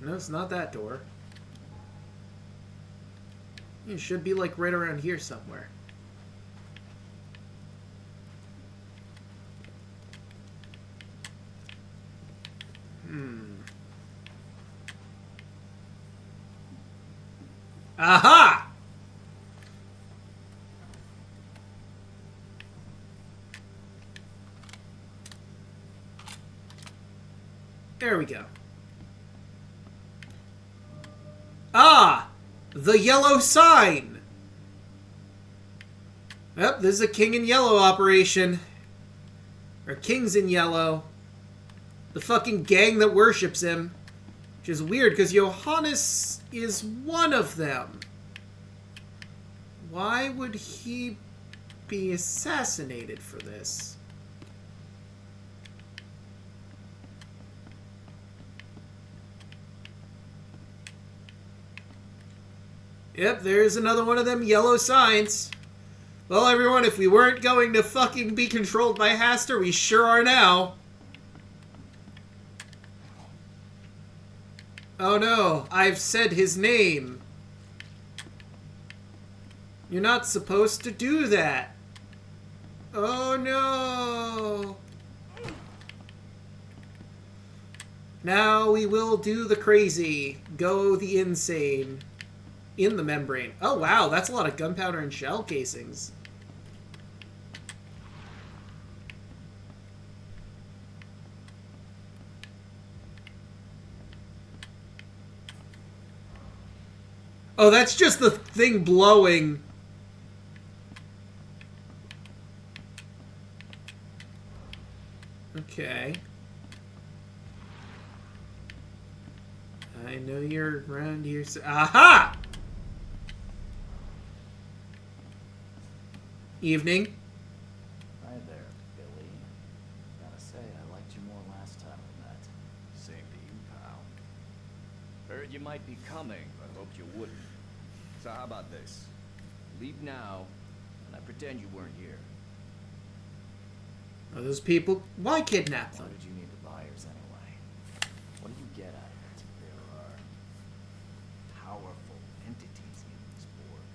No, it's not that door. It should be like right around here somewhere. Aha! There we go. Ah! The yellow sign! Yep, this is a King in Yellow operation. Or Kings in Yellow. The fucking gang that worships him. Which is weird, because Johannes is one of them. Why would he be assassinated for this? Yep, there's another one of them yellow signs. Well, everyone, if we weren't going to fucking be controlled by Haster, we sure are now. Oh no, I've said his name. You're not supposed to do that. Oh no. Now we will do the crazy. Go the insane. In the membrane. Oh wow, that's a lot of gunpowder and shell casings. Oh, that's just the thing blowing. Okay. I know you're around here. Aha! Evening. Hi there, Billy. Gotta say, I liked you more last time we met. Same to you, pal. Heard you might be coming, but hoped you wouldn't. So how about this? Leave now, and I pretend you weren't here. Are those people? Why kidnap Why them? did you need the buyers anyway? What do you get out of it? There are powerful entities in this board.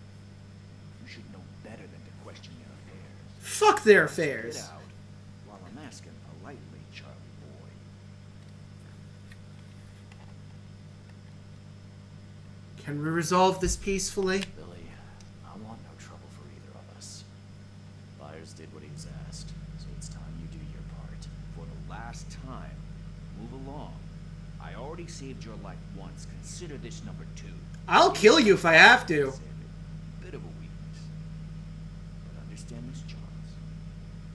You should know better than to question their affairs. Fuck their Spit affairs. out while I'm asking politely, Charlie boy. Can we resolve this peacefully? Billy, I want no trouble for either of us. Byers did what he was asked, so it's time you do your part. For the last time, move along. I already saved your life once. Consider this number 2. I'll kill you if I have to. Bit of a weakness. But understand this, Charles.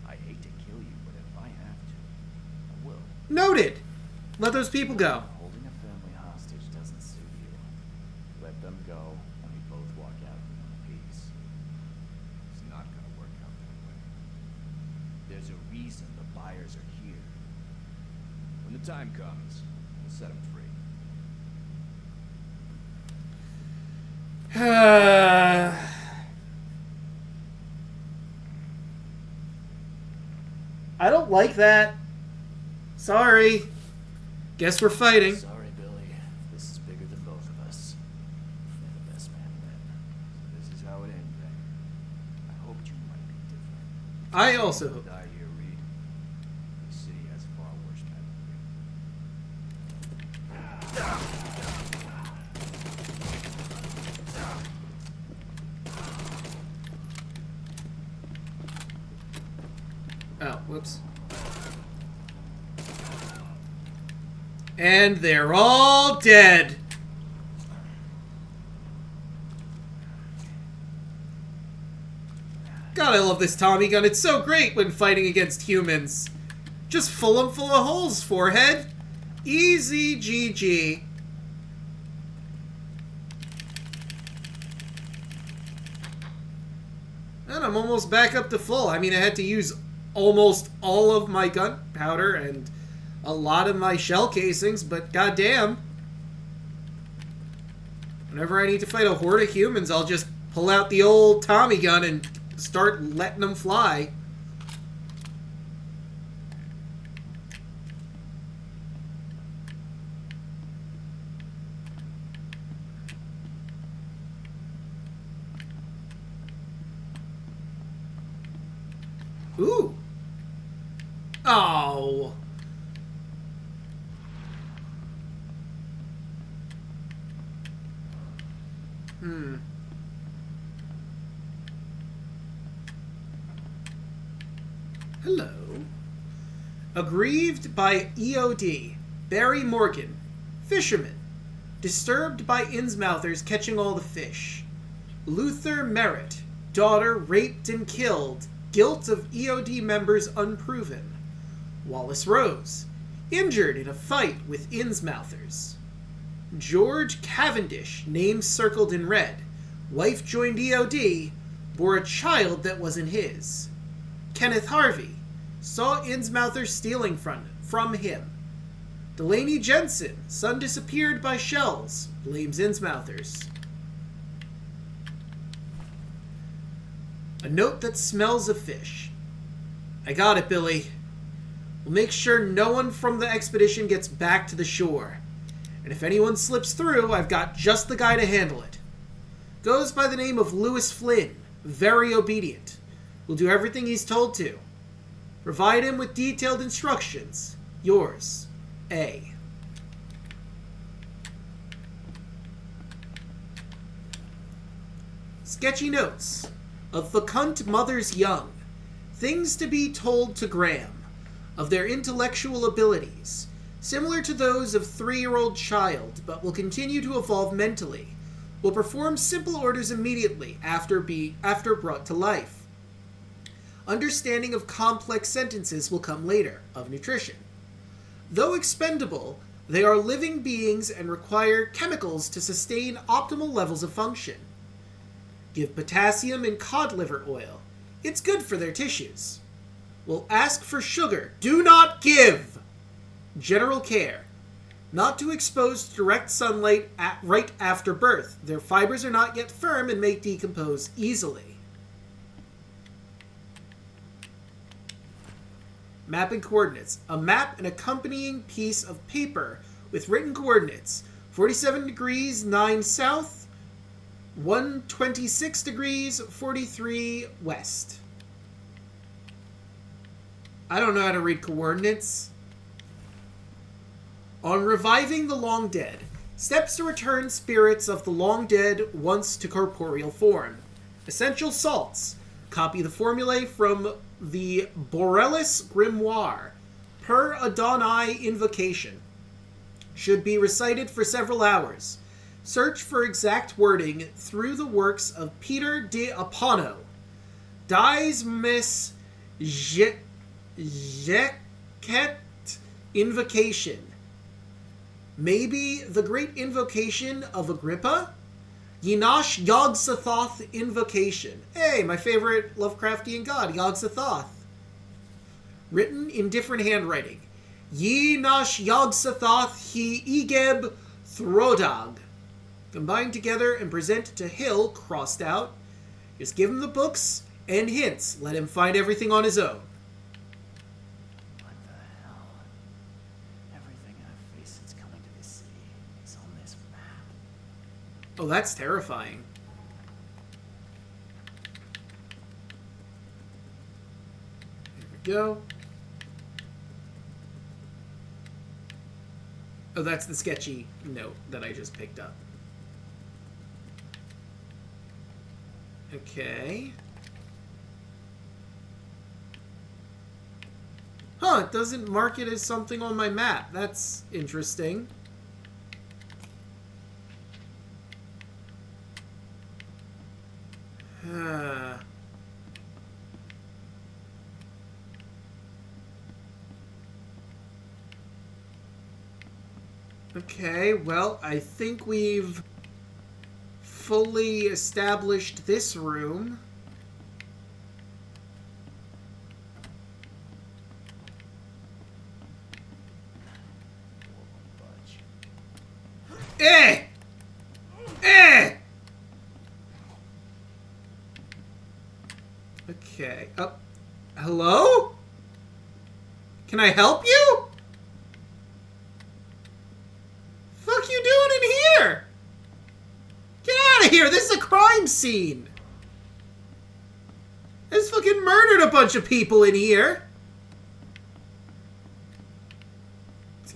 I hate to kill you, but if I have to, I will. Noted. Let those people go. Holding a family hostage doesn't suit you. Let them go, and we both walk out in one piece. It's not gonna work out that way. There's a reason the buyers are here. When the time comes, we'll set them free. I don't like that. Sorry. Guess we're fighting. Sorry, Billy. This is bigger than both of us. May the best man win. So this is how it ends, then. I hoped you might be different. I also hope. Die here, Reed. The city has far worse men than you. Oh, whoops. And they're all dead. God, I love this Tommy gun. It's so great when fighting against humans. Just full of holes, forehead. Easy GG. And I'm almost back up to full. I mean, I had to use almost all of my gunpowder and a lot of my shell casings, but goddamn. Whenever I need to fight a horde of humans, I'll just pull out the old Tommy gun and start letting them fly. Ooh. Oh. Hello. Aggrieved by EOD. Barry Morgan. Fisherman. Disturbed by Innsmouthers catching all the fish. Luther Merritt. Daughter raped and killed. Guilt of EOD members unproven. Wallace Rose. Injured in a fight with Innsmouthers. George Cavendish. Name circled in red. Wife joined EOD. Bore a child that wasn't his. Kenneth Harvey. Saw Innsmouthers stealing from him. Delaney Jensen. Son disappeared by shells. Blames Innsmouthers. A note that smells of fish. I got it, Billy. We'll make sure no one from the expedition gets back to the shore. And if anyone slips through, I've got just the guy to handle it. Goes by the name of Lewis Flynn. Very obedient. Will do everything he's told to. Provide him with detailed instructions. Yours, A. Sketchy notes. Of fecund mothers young. Things to be told to Graham. Of their intellectual abilities. Similar to those of 3-year-old child, but will continue to evolve mentally. Will perform simple orders immediately after brought to life. Understanding of complex sentences will come later, of nutrition. Though expendable, they are living beings and require chemicals to sustain optimal levels of function. Give potassium in cod liver oil. It's good for their tissues. Will ask for sugar. Do not give! General care. Not to expose to direct sunlight right after birth. Their fibers are not yet firm and may decompose easily. Map and coordinates. A map and accompanying piece of paper with written coordinates. 47 degrees 9 south, 126 degrees 43 west. I don't know how to read coordinates. On reviving the long dead. Steps to return spirits of the long dead once to corporeal form. Essential salts. Copy the formulae from the Borellus Grimoire. Per Adonai invocation. Should be recited for several hours. Search for exact wording through the works of Peter de Apano. Dies Miss Jeket invocation. Maybe the great invocation of Agrippa? Yinash Yog-Sothoth invocation. Hey, my favorite Lovecraftian god, Yog-Sothoth. Written in different handwriting. Yinash Yog-Sothoth he Egeb Throdag. Combined together and presented to Hill, crossed out. Just give him the books and hints. Let him find everything on his own. What the hell? Everything I face since coming to this city is on this map. Oh, that's terrifying. Here we go. Oh, that's the sketchy note that I just picked up. Okay. Huh, it doesn't mark it as something on my map. That's interesting. Okay, well, I think we've fully established this room. Eh! Eh! Okay. Oh. Hello? Can I help you? Fuck you doing in here? Get out of here! This is a crime scene! I just fucking murdered a bunch of people in here.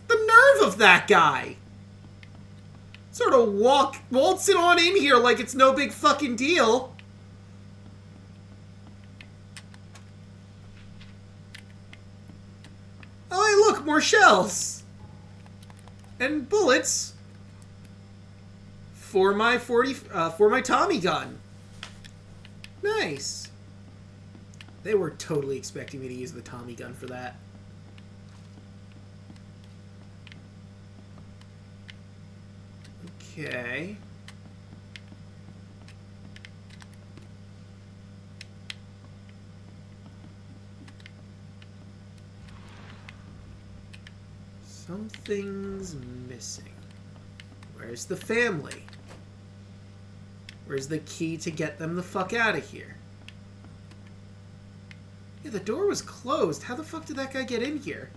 The nerve of that guy! Sort of waltzing on in here like it's no big fucking deal. Oh, hey, look, more shells. And bullets for my for my Tommy gun. Nice. They were totally expecting me to use the Tommy gun for that. Okay. Something's missing. Where's the family? Where's the key to get them the fuck out of here? Yeah, the door was closed. How the fuck did that guy get in here?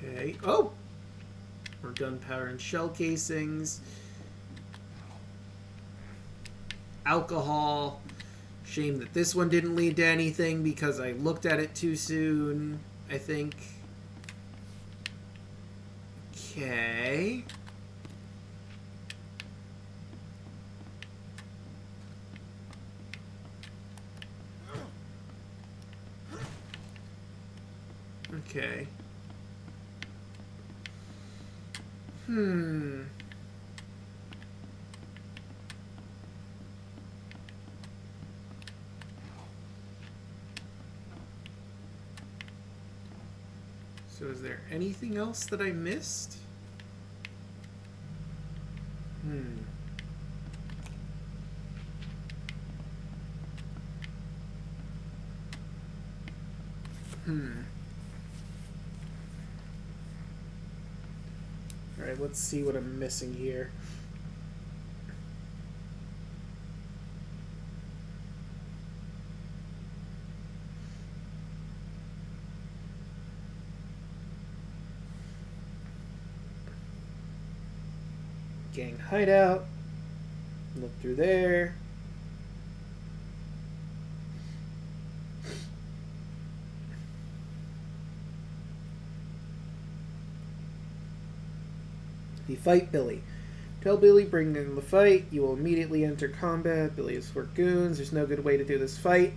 Okay. Oh! More gunpowder and shell casings. Alcohol. Shame that this one didn't lead to anything because I looked at it too soon, I think. Okay. Okay. So is there anything else that I missed? Alright, let's see what I'm missing here. Gang hideout. Look through there. You fight Billy. Tell Billy, bring in the fight. You will immediately enter combat. Billy is for goons. There's no good way to do this fight.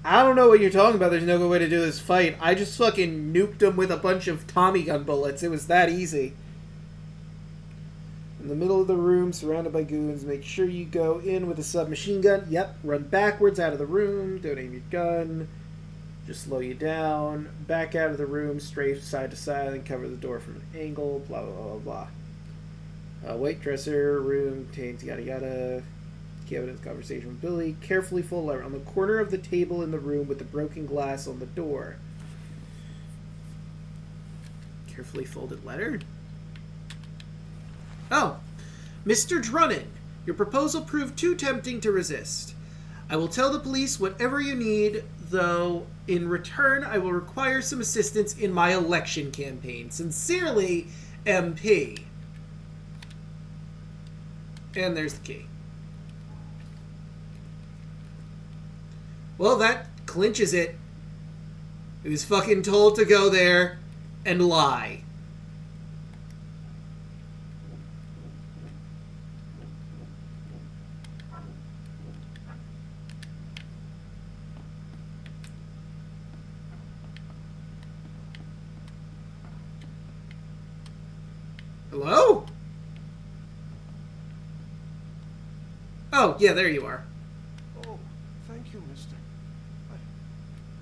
I don't know what you're talking about. There's no good way to do this fight. I just fucking nuked him with a bunch of Tommy gun bullets. It was that easy. In the middle of the room, surrounded by goons, make sure you go in with a submachine gun. Yep, run backwards out of the room. Don't aim your gun. Just slow you down. Back out of the room, strafe side to side, and cover the door from an angle. Blah, blah, blah, blah. White dresser, room, contains yada yada. Cabinet's conversation with Billy. Carefully fold lever on the corner of the table in the room with the broken glass on the door. Carefully folded letter? Oh, Mr. Drunnen, your proposal proved too tempting to resist. I will tell the police whatever you need, though in return I will require some assistance in my election campaign. Sincerely, MP. And there's the key. Well, that clinches it. He was fucking told to go there and lie. Hello? Oh, yeah, there you are. Oh, thank you, mister.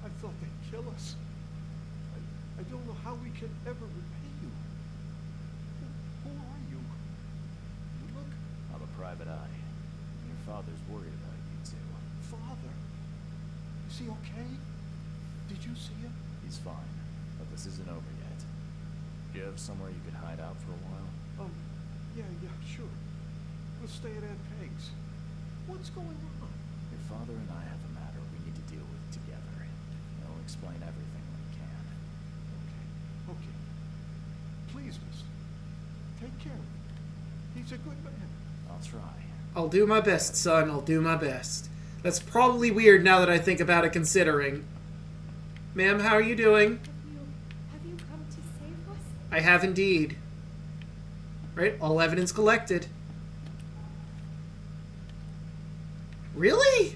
I thought they'd kill us. can ever repay you. Who are you? You look... I'm a private eye. Your father's worried about you too. Father? Is he okay? Did you see him? He's fine, but this isn't over yet. Do you have somewhere you could hide out for a while? Yeah, sure. We'll stay at Aunt Peg's. What's going on? Your father and I have a matter we need to deal with together. I'll explain everything when we can. Okay. Please, mister. Take care of him. He's a good man. I'll try. I'll do my best, son. I'll do my best. That's probably weird now that I think about it, considering. Ma'am, how are you doing? Have you come to save us? I have indeed. Right, all evidence collected. Really?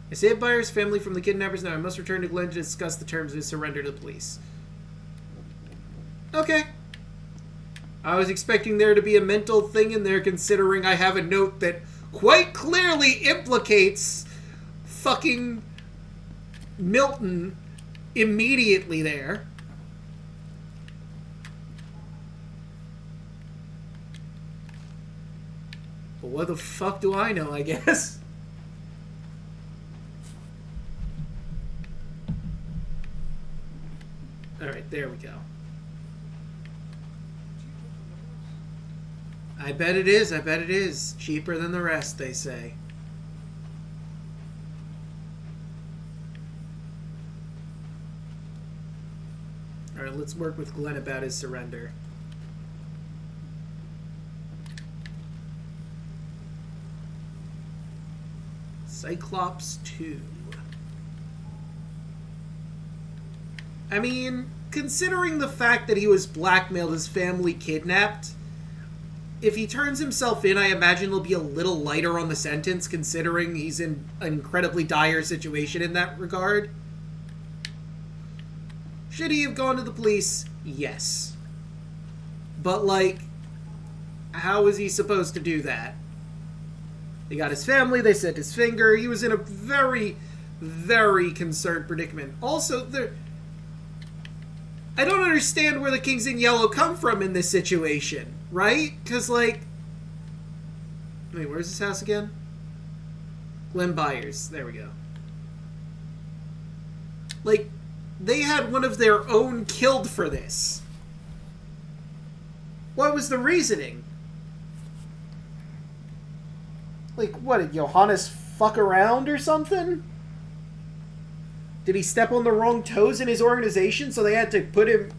I saved Byers' family from the kidnappers. Now I must return to Glenn to discuss the terms of his surrender to the police. Okay. I was expecting there to be a mental thing in there, considering I have a note that quite clearly implicates fucking Milton immediately there. But what the fuck do I know, I guess? Alright, there we go. I bet it is, I bet it is. Cheaper than the rest, they say. Alright, let's work with Glenn about his surrender. Cyclops 2. I mean, considering the fact that he was blackmailed, his family kidnapped, if he turns himself in, I imagine he'll be a little lighter on the sentence, considering he's in an incredibly dire situation in that regard. Should he have gone to the police? Yes. But, like, how is he supposed to do that? They got his family, they sent his finger. He was in a very, very concerned predicament. Also, I don't understand where the Kings in Yellow come from in this situation, right? Because, like... Wait, where's this house again? Glenn Byers. There we go. Like, they had one of their own killed for this. What was the reasoning? Like, what, did Johannes fuck around or something? Did he step on the wrong toes in his organization, so they had to put him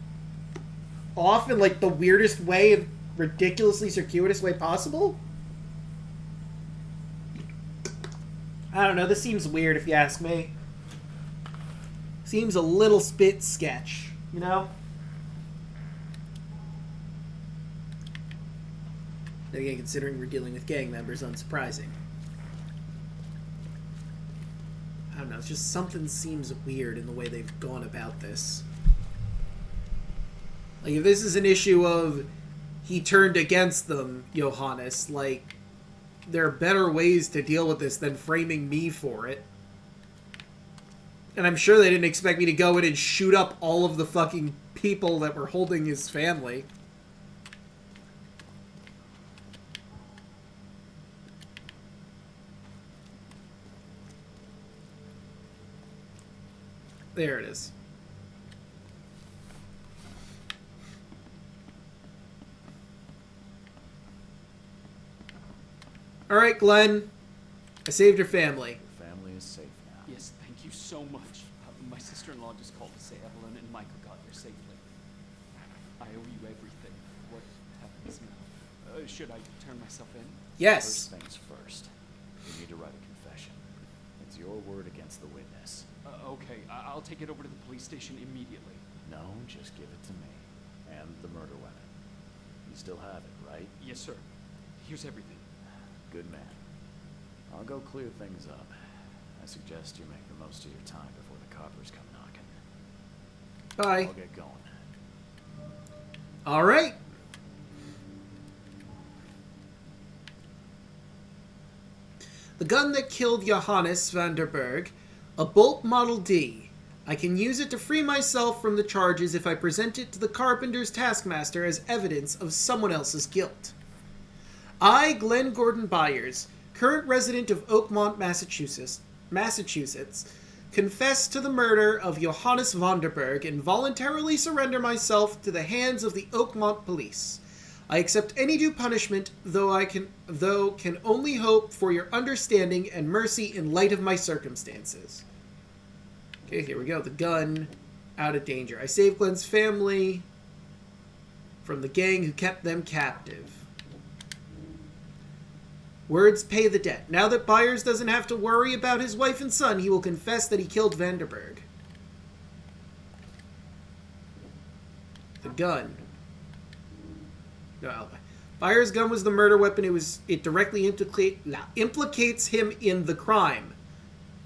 off in, like, the weirdest way and ridiculously circuitous way possible? I don't know, this seems weird if you ask me. Seems a little spit sketch, you know? Then again, considering we're dealing with gang members, unsurprising. I don't know, it's just something seems weird in the way they've gone about this. Like, if this is an issue of he turned against them, Johannes, like, there are better ways to deal with this than framing me for it. And I'm sure they didn't expect me to go in and shoot up all of the fucking people that were holding his family. There it is. Alright, Glenn. I saved your family. Your family is safe now. Yes, thank you so much. My sister-in-law just called to say Evelyn and Michael got there safely. I owe you everything. What happens now? Should I turn myself in? Yes. First things first. You need to write a confession. It's your word against the witness. Okay, I'll take it over to the police station immediately. No, just give it to me. And the murder weapon. You still have it, right? Yes, sir. Here's everything. Good man. I'll go clear things up. I suggest you make the most of your time before the coppers come knocking. Bye. I'll get going. Alright. The gun that killed Johannes van der Berg, a Bolt Model D, I can use it to free myself from the charges if I present it to the Carpenter's taskmaster as evidence of someone else's guilt. I, Glenn Gordon Byers, current resident of Oakmont, Massachusetts, confess to the murder of Johannes Vonderberg and voluntarily surrender myself to the hands of the Oakmont police. I accept any due punishment, though can only hope for your understanding and mercy in light of my circumstances. Okay, here we go. The gun, out of danger. I saved Glenn's family from the gang who kept them captive. Words pay the debt. Now that Byers doesn't have to worry about his wife and son, he will confess that he killed Vanderberg. The gun. No alibi. Byers' gun was the murder weapon. It directly implicates him in the crime.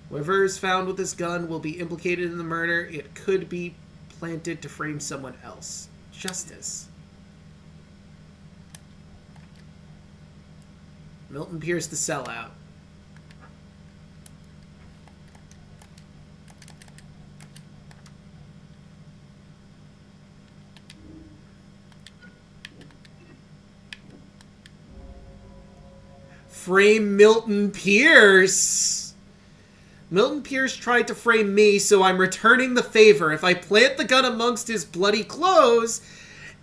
Whoever is found with this gun will be implicated in the murder. It could be planted to frame someone else. Justice. Milton Pierce the sellout. Frame Milton Pierce. Milton Pierce tried to frame me, so I'm returning the favor. If I plant the gun amongst his bloody clothes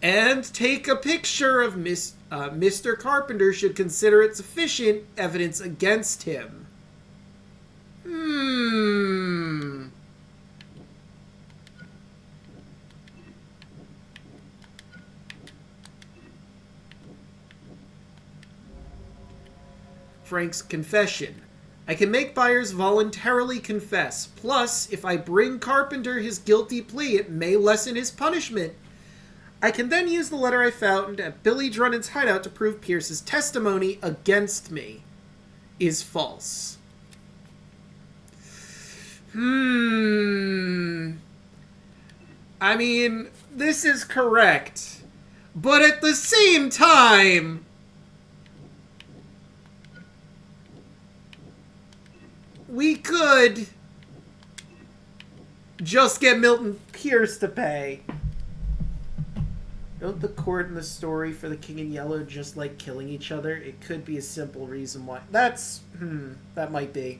and take a picture of Mr. Carpenter should consider it sufficient evidence against him. Frank's confession. I can make Byers voluntarily confess. Plus, if I bring Carpenter his guilty plea, it may lessen his punishment. I can then use the letter I found at Billy Drunnen's hideout to prove Pierce's testimony against me is false. I mean, this is correct. But at the same time, we could just get Milton Pierce to pay. Don't the court and the story for the King in Yellow just like killing each other? It could be a simple reason why. That might be.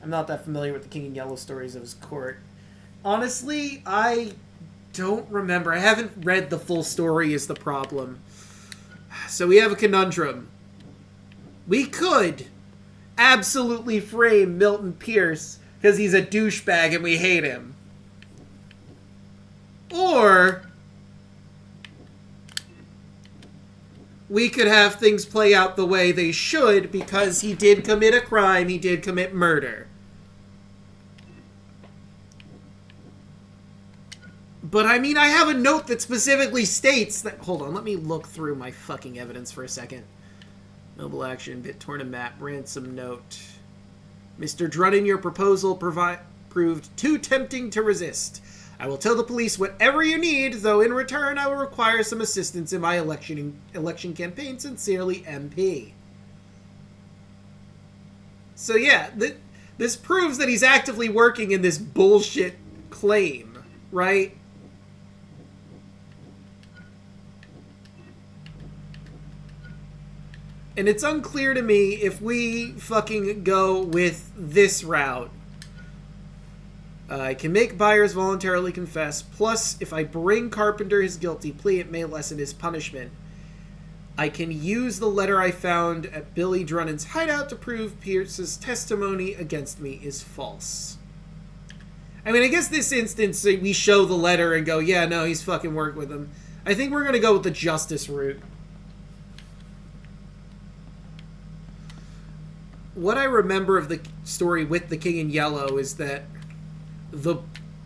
I'm not that familiar with the King in Yellow stories of his court. Honestly, I don't remember. I haven't read the full story is the problem. So we have a conundrum. We could absolutely frame Milton Pierce because he's a douchebag and we hate him. Or we could have things play out the way they should because he did commit a crime, he did commit murder. But I mean, I have a note that specifically states that... Hold on, let me look through my fucking evidence for a second. Noble action, BitTorrent map, ransom note. Mr. Drunnen, your proposal proved too tempting to resist. I will tell the police whatever you need, though in return I will require some assistance in my election campaign. Sincerely, MP. So yeah, this proves that he's actively working in this bullshit claim, right? And it's unclear to me if we fucking go with this route. I can make Byers voluntarily confess. Plus, if I bring Carpenter his guilty plea, it may lessen his punishment. I can use the letter I found at Billy Drunnen's hideout to prove Pierce's testimony against me is false. I mean, I guess this instance, we show the letter and go, yeah, no, he's fucking working with him. I think we're going to go with the justice route. What I remember of the story with the King in Yellow is that the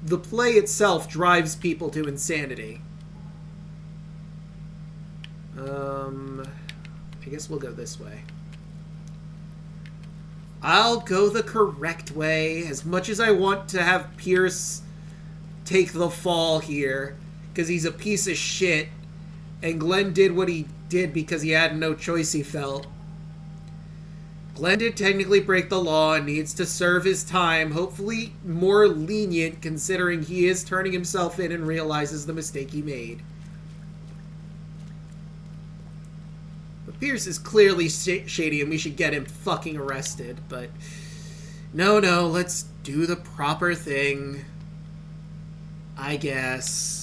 play itself drives people to insanity. I guess we'll go this way. I'll go the correct way, as much as I want to have Pierce take the fall here, because he's a piece of shit, and Glenn did what he did because he had no choice, he felt. Glenn did technically break the law and needs to serve his time, hopefully more lenient considering he is turning himself in and realizes the mistake he made. But Pierce is clearly shady and we should get him fucking arrested, but no, let's do the proper thing, I guess.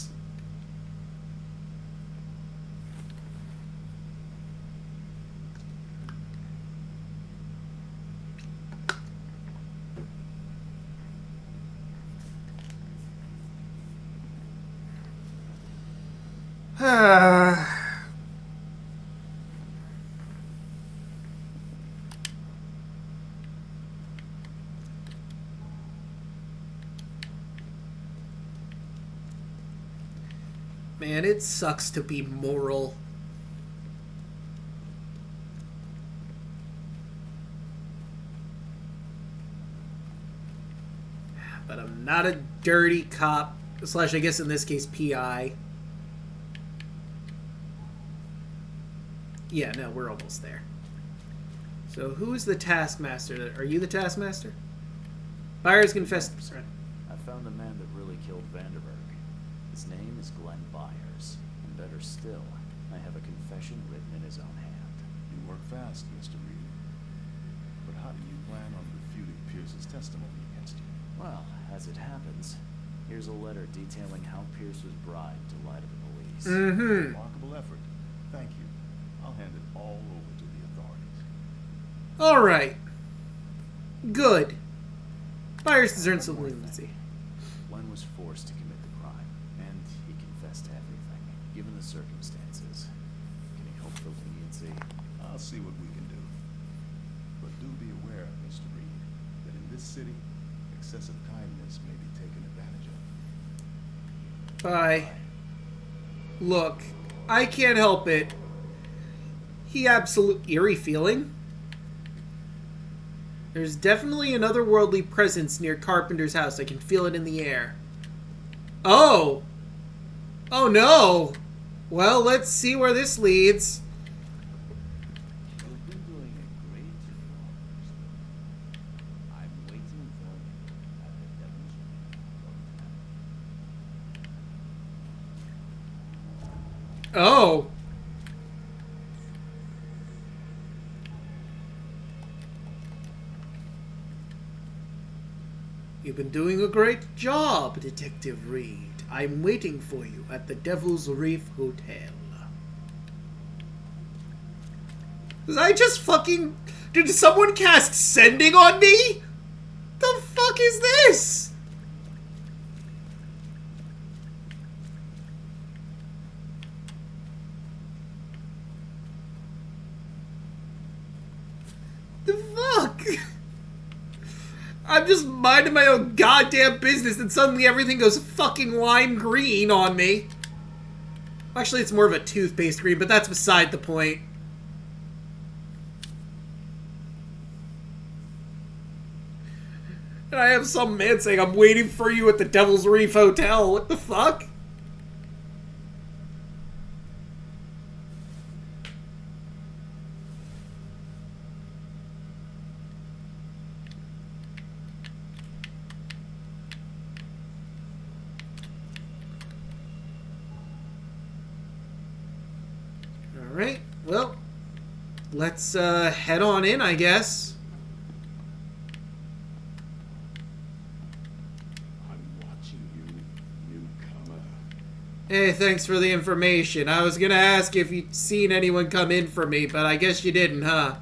Man, it sucks to be moral. But I'm not a dirty cop, slash I guess in this case PI. Yeah, no, we're almost there. So who is the taskmaster? Are you the taskmaster? Byers confessed. I found the man that really killed Vanderberg. His name is Glenn Byers. And better still, I have a confession written in his own hand. You work fast, Mr. Reed. But how do you plan on refuting Pierce's testimony against you? Well, as it happens, here's a letter detailing how Pierce was bribed to lie to the police. Mm-hmm. Remarkable effort. Thank you. I'll hand it all over to the authorities. Alright. Good. Byers deserves some leniency. Glenn was forced to commit the crime, and he confessed to everything. Given the circumstances, can he hope for leniency? I'll see what we can do. But do be aware, Mr. Reed, that in this city, excessive kindness may be taken advantage of. Bye. Look, I can't help it. He absolute eerie feeling. There's definitely an otherworldly presence near Carpenter's house. I can feel it in the air. Oh! Oh no! Well, let's see where this leads. You've been doing a great job. I'm waiting for you at the Devil's Reef. Oh! You've been doing a great job, Detective Reed. I'm waiting for you at the Devil's Reef Hotel. Did I just fucking... Did someone cast sending on me? The fuck is this? The fuck? I'm just minding my own goddamn business and suddenly everything goes fucking lime green on me. Actually, it's more of a toothpaste green, but that's beside the point. And I have some man saying, I'm waiting for you at the Devil's Reef Hotel. What the fuck? Alright, well, let's head on in, I guess. I'm watching you, newcomer. Hey, thanks for the information. I was gonna ask if you'd seen anyone come in for me, but I guess you didn't, huh?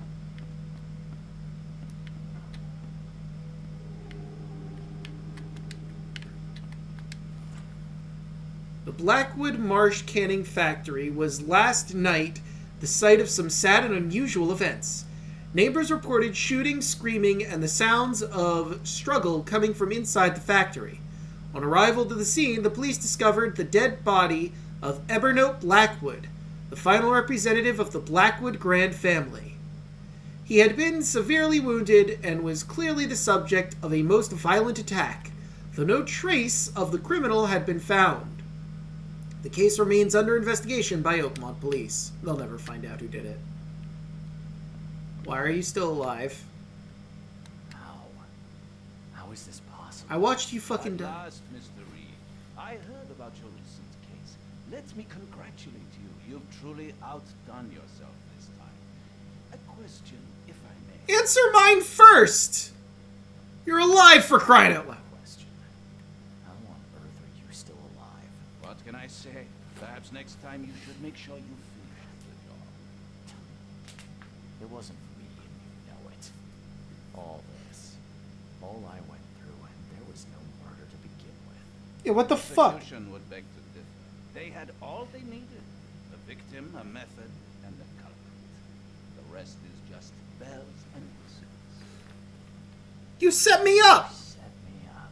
The Blackwood Marsh Canning Factory was last night the site of some sad and unusual events. Neighbors reported shooting, screaming, and the sounds of struggle coming from inside the factory. On arrival to the scene, the police discovered the dead body of Ebernote Blackwood, the final representative of the Blackwood Grand family. He had been severely wounded and was clearly the subject of a most violent attack, though no trace of the criminal had been found. The case remains under investigation by Oakmont police. They'll never find out who did it. Why are you still alive? How is this possible? I watched you fucking At die. last, Mr. Reed. I heard about your recent case. Let me congratulate you. You've truly outdone yourself this time. A question, if I may. Answer mine first! You're alive, for crying out loud. Question. How on earth are you still alive? What can I say? Perhaps next time you should make sure you finish the job. It wasn't for me, and you know it. All this. All I went through, and there was no murder to begin with. Yeah, what the fuck? Prosecution would beg to differ. They had all they needed. A victim, a method, and a culprit. The rest is just bells and whistles. You set me up! Set me up.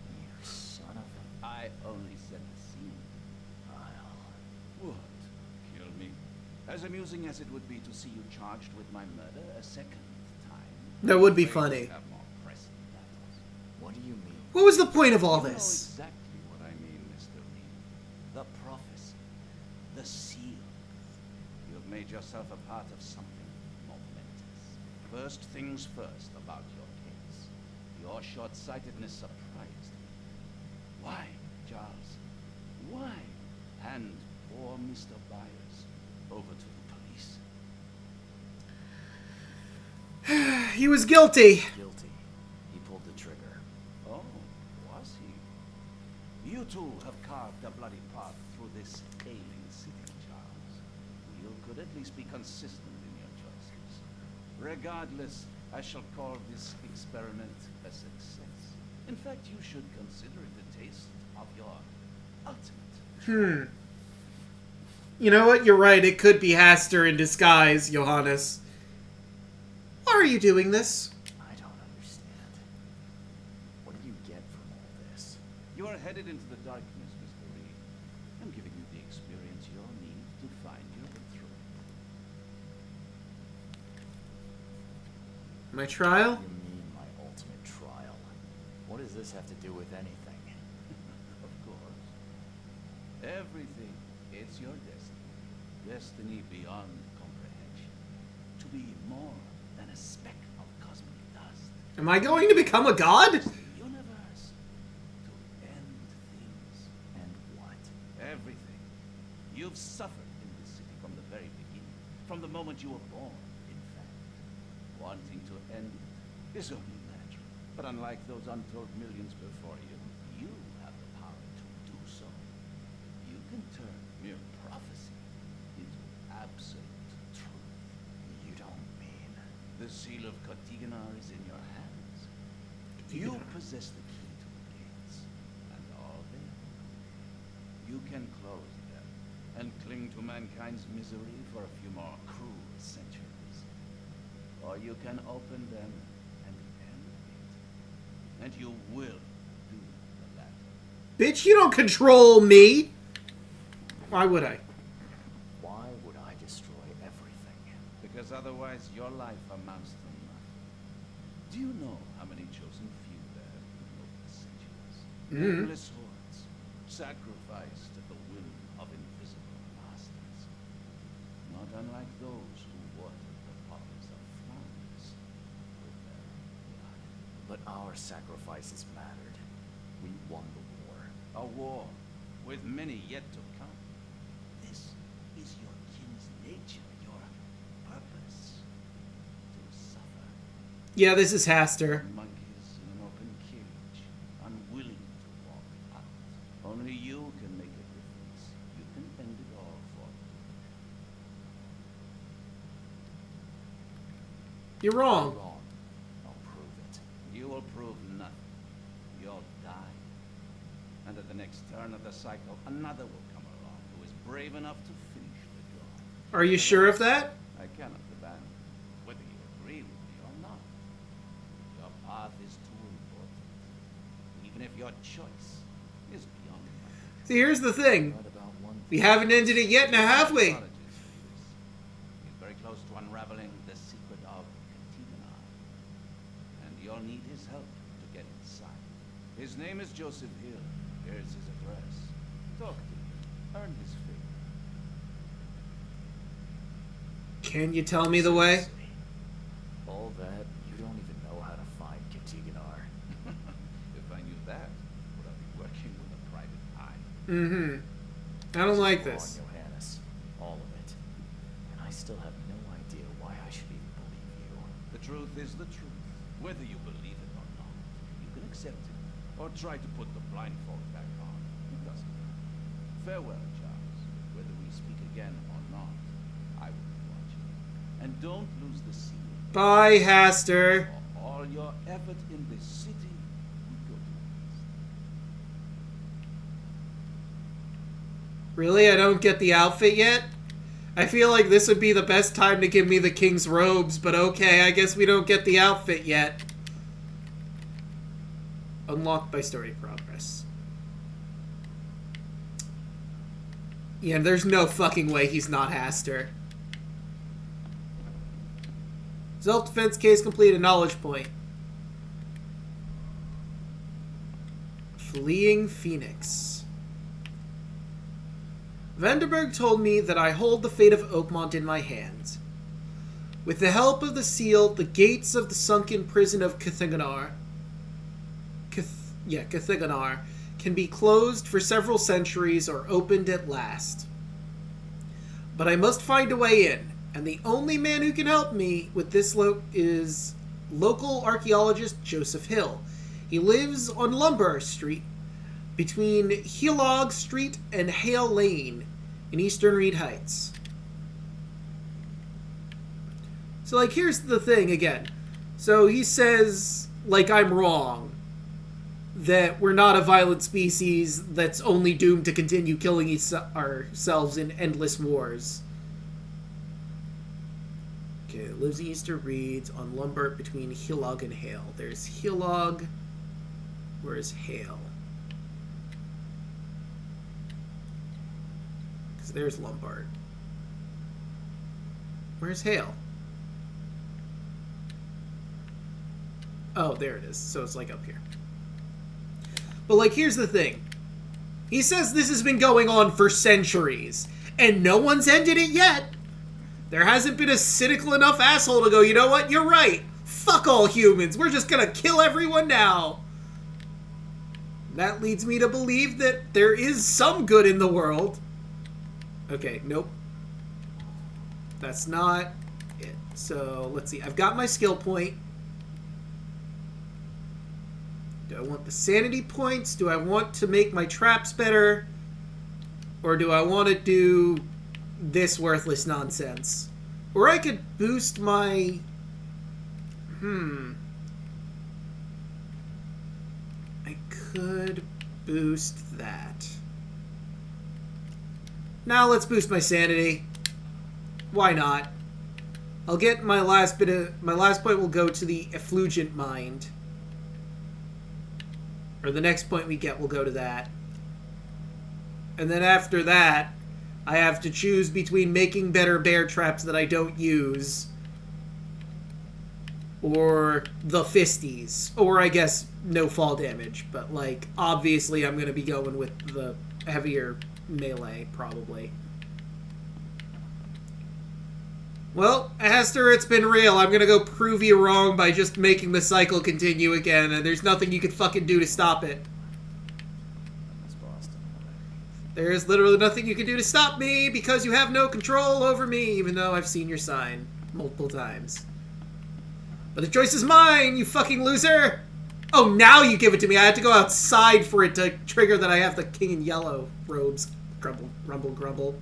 You son of a... I only set the scene. I'll... What? Kill me? As amusing as it would be to see you charged with my murder a second time. That would be I'm afraid funny. we have more pressing matters. What do you mean? What was the point of all You know this? exactly what I mean, Mr. Reed. The prophecy. The seal. You have made yourself a part of something momentous. First things first about your case. Your short-sightedness surprised me. Why, Charles? Why hand poor Mr. Byers over to the police? He was guilty. Guilty. He pulled the trigger. Oh, was he? You too have carved a bloody path through this ailing city, Charles. You could at least be consistent in your choices. Regardless, I shall call this experiment a success. In fact, you should consider it a taste of your ultimate. You know what? You're right. It could be Haster in disguise, Johannes. Why are you doing this? I don't understand. What do you get from all this? You are headed into the darkness, Mr. Reed. I'm giving you the experience you'll need to find your way through it. My trial? You mean my ultimate trial? What does this have to do with anything? Of course. Everything is your destiny. Destiny beyond comprehension. To be more than a speck of cosmic dust. Am I going to become a god? The universe. To end things. And what? Everything. You've suffered in this city from the very beginning. From the moment you were born, in fact. Wanting to end it is only natural. But unlike those untold millions before you, you have the power to do so. You can turn mere prophecy into absolute truth. You don't mean... The seal of Cthygonnaar is in your hands. You possess the key to the gates, and all they are. You can close them and cling to mankind's misery for a few more cruel centuries. Or you can open them and end it. And you will do the latter. Bitch, you don't control me. Why would I? Why would I destroy everything? Because otherwise your life amounts to nothing. Do you know how many chosen few there have been over the centuries? Endless hordes, sacrificed at the will of invisible masters. Not unlike those who watered the potter's of flowers with their blood. But our sacrifices mattered. We won the war. A war with many yet to come. This is your kin's nature, your purpose. To suffer. Yeah, this is Haster. Monkeys in an open cage, unwilling to walk out. Only you can make a difference. You can end it all for them. You're wrong. Wrong. I'll prove it. You will prove nothing. You'll die. And at the next turn of the cycle, another will come along who is brave enough to finish the job. Are you sure of that? I cannot demand whether you agree with me or not. Your path is too important, even if your choice is beyond my control. See, here's the thing. What about one We haven't ended it yet, now have we? Apologies for this. He's very close to unraveling the secret of Cthygonnaar. And you'll need his help to get inside. His name is Joseph Hill. Here's his address. Talk to him. Earn his favor. Can you tell me the way? Seriously? Mm-hmm. I don't like Come this. on, Johannes. All of it. And I still have no idea why I should even believe you. The truth is the truth. Whether you believe it or not, you can accept it, or try to put the blindfold back on. It doesn't matter. Farewell, Charles. Whether we speak again or not, I will be watching. And don't lose the seal. Bye, Haster. For all your effort in this city would go to waste. Really? I don't get the outfit yet? I feel like this would be the best time to give me the king's robes, but okay, I guess we don't get the outfit yet. Unlocked by story progress. Yeah, there's no fucking way he's not Haster. Self-defense case complete, a knowledge point. Fleeing Phoenix. Vanderberg told me that I hold the fate of Oakmont in my hands. With the help of the seal, the gates of the sunken prison of Cthygonnaar can be closed for several centuries or opened at last. But I must find a way in, and the only man who can help me with this is local archaeologist Joseph Hill. He lives on Lumber Street, between Heelog Street and Hale Lane in Eastern Reed Heights. So, like, here's the thing again. So he says, like, I'm wrong, that we're not a violent species that's only doomed to continue killing ourselves in endless wars. Okay, it lives in Eastern Reeds on Lumber between Heelog and Hale. There's Heelog. Where's Hale? Because there's Lombard. Where's Hale? Oh, there it is. So it's like up here. But like, here's the thing. He says this has been going on for centuries, and no one's ended it yet. There hasn't been a cynical enough asshole to go, you know what, you're right. Fuck all humans. We're just gonna kill everyone now. That leads me to believe that there is some good in the world. Okay, nope. That's not it. So, let's see. I've got my skill point. Do I want the sanity points? Do I want to make my traps better? Or do I want to do this worthless nonsense? Or I could boost my... I could boost that. Now let's boost my sanity. Why not? I'll get my last point will go to the effulgent mind. Or the next point we get will go to that. And then after that, I have to choose between making better bear traps that I don't use, or the fisties, or I guess no fall damage. But like, obviously I'm going to be going with the heavier melee, probably. Well, Hester, it's been real. I'm gonna go prove you wrong by just making the cycle continue again, and there's nothing you can fucking do to stop it. There's literally nothing you can do to stop me, because you have no control over me, even though I've seen your sign multiple times. But the choice is mine, you fucking loser! Oh, now you give it to me. I had to go outside for it to trigger that I have the king in yellow robes. Grumble, grumble, grumble.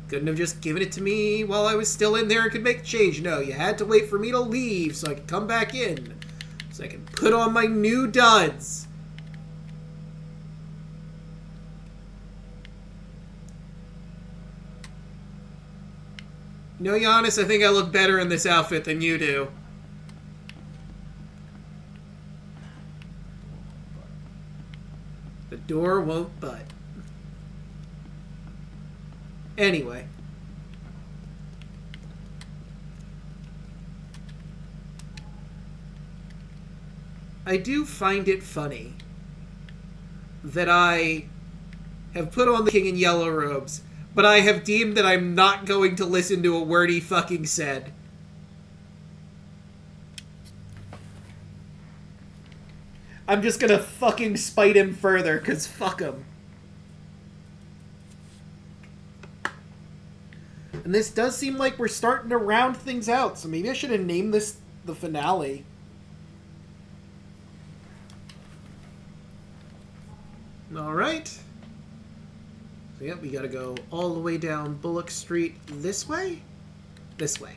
Couldn't have just given it to me while I was still in there and could make a change. No, you had to wait for me to leave so I could come back in. So I can put on my new duds. No, Giannis, I think I look better in this outfit than you do. The door won't budge. Anyway. I do find it funny that I have put on the king in yellow robes, but I have deemed that I'm not going to listen to a word he fucking said. I'm just gonna fucking spite him further, because fuck him. And this does seem like we're starting to round things out, so maybe I should have named this the finale. Alright. So yeah, we gotta go all the way down Bullock Street this way? This way.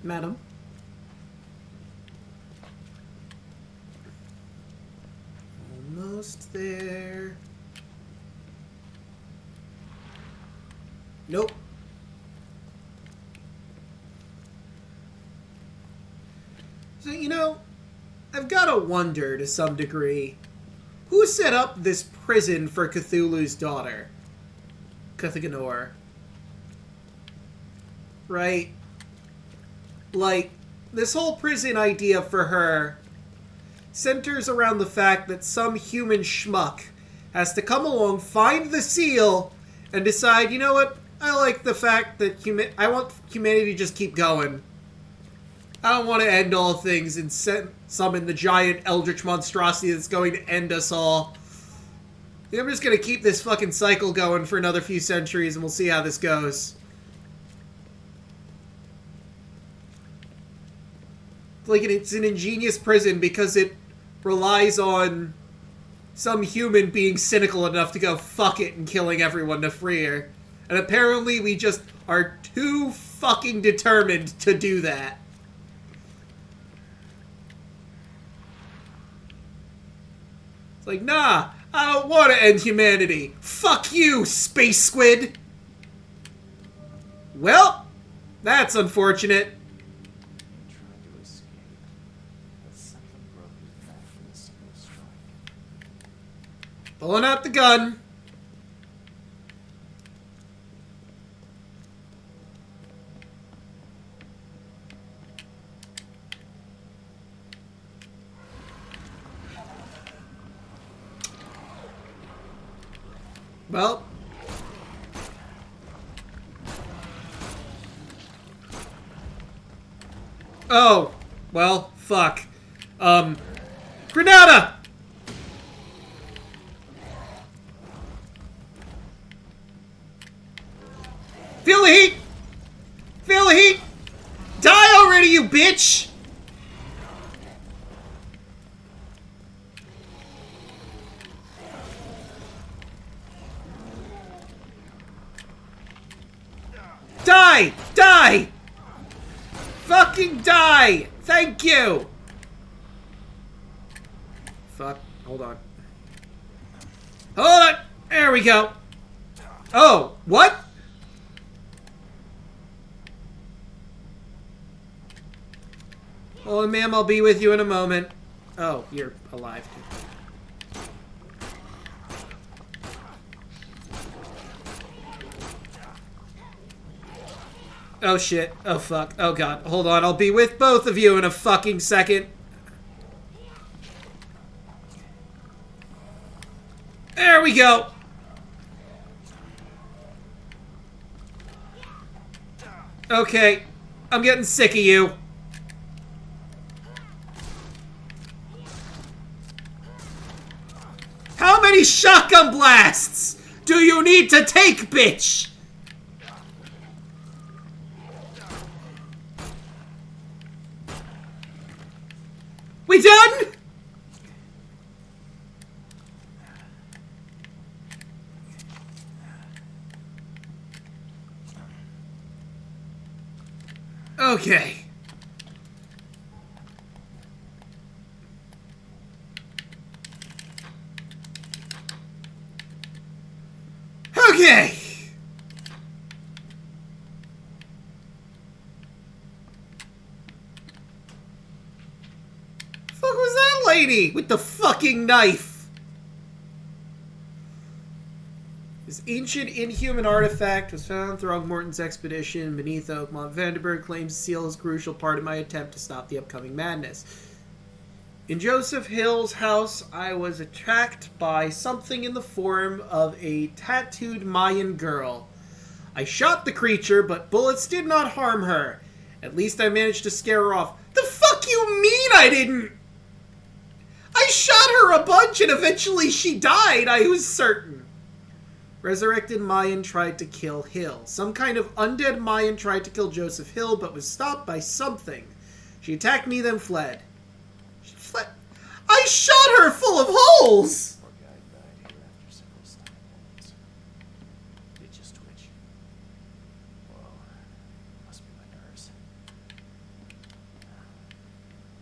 Madam? Almost there. Nope. So, you know, I've got to wonder to some degree, who set up this prison for Cthulhu's daughter? Cthygonnaar. Right? Like, this whole prison idea for her centers around the fact that some human schmuck has to come along, find the seal, and decide, you know what, I like the fact that I want humanity to just keep going. I don't want to end all things and summon the giant eldritch monstrosity that's going to end us all. I think I'm just going to keep this fucking cycle going for another few centuries and we'll see how this goes. Like, it's an ingenious prison because it relies on some human being cynical enough to go fuck it and killing everyone to free her. And apparently we just are too fucking determined to do that. It's like, nah, I don't want to end humanity. Fuck you, space squid. Well, that's unfortunate. He tried to escape, but something broke his back from a single strike. Pulling out the gun. Well. Oh. Well, fuck. Granada! Feel the heat! Feel the heat! Die already, you bitch! Die! Die! Fucking die! Thank you! Fuck. Hold on. Hold on! There we go. Oh, what? Hold on, ma'am. I'll be with you in a moment. Oh, you're alive, too. Oh shit. Oh fuck. Oh god. Hold on. I'll be with both of you in a fucking second. There we go. Okay. I'm getting sick of you. How many shotgun blasts do you need to take, bitch? We done? Okay. Okay. Fuck was that lady with the fucking knife? This ancient inhuman artifact was found Throgmorton's expedition beneath Oakmont. Vandenberg claims the seal is a crucial part of my attempt to stop the upcoming madness. In Joseph Hill's house, I was attacked by something in the form of a tattooed Mayan girl. I shot the creature, but bullets did not harm her. At least I managed to scare her off. The fuck you mean I didn't? I shot her a bunch and eventually she died, I was certain. Resurrected Mayan tried to kill Hill. Some kind of undead Mayan tried to kill Joseph Hill, but was stopped by something. She attacked me, then fled. She fled. I shot her full of holes! Poor guy died here after several stab wounds. It just twitch. Whoa. Must be my nerves.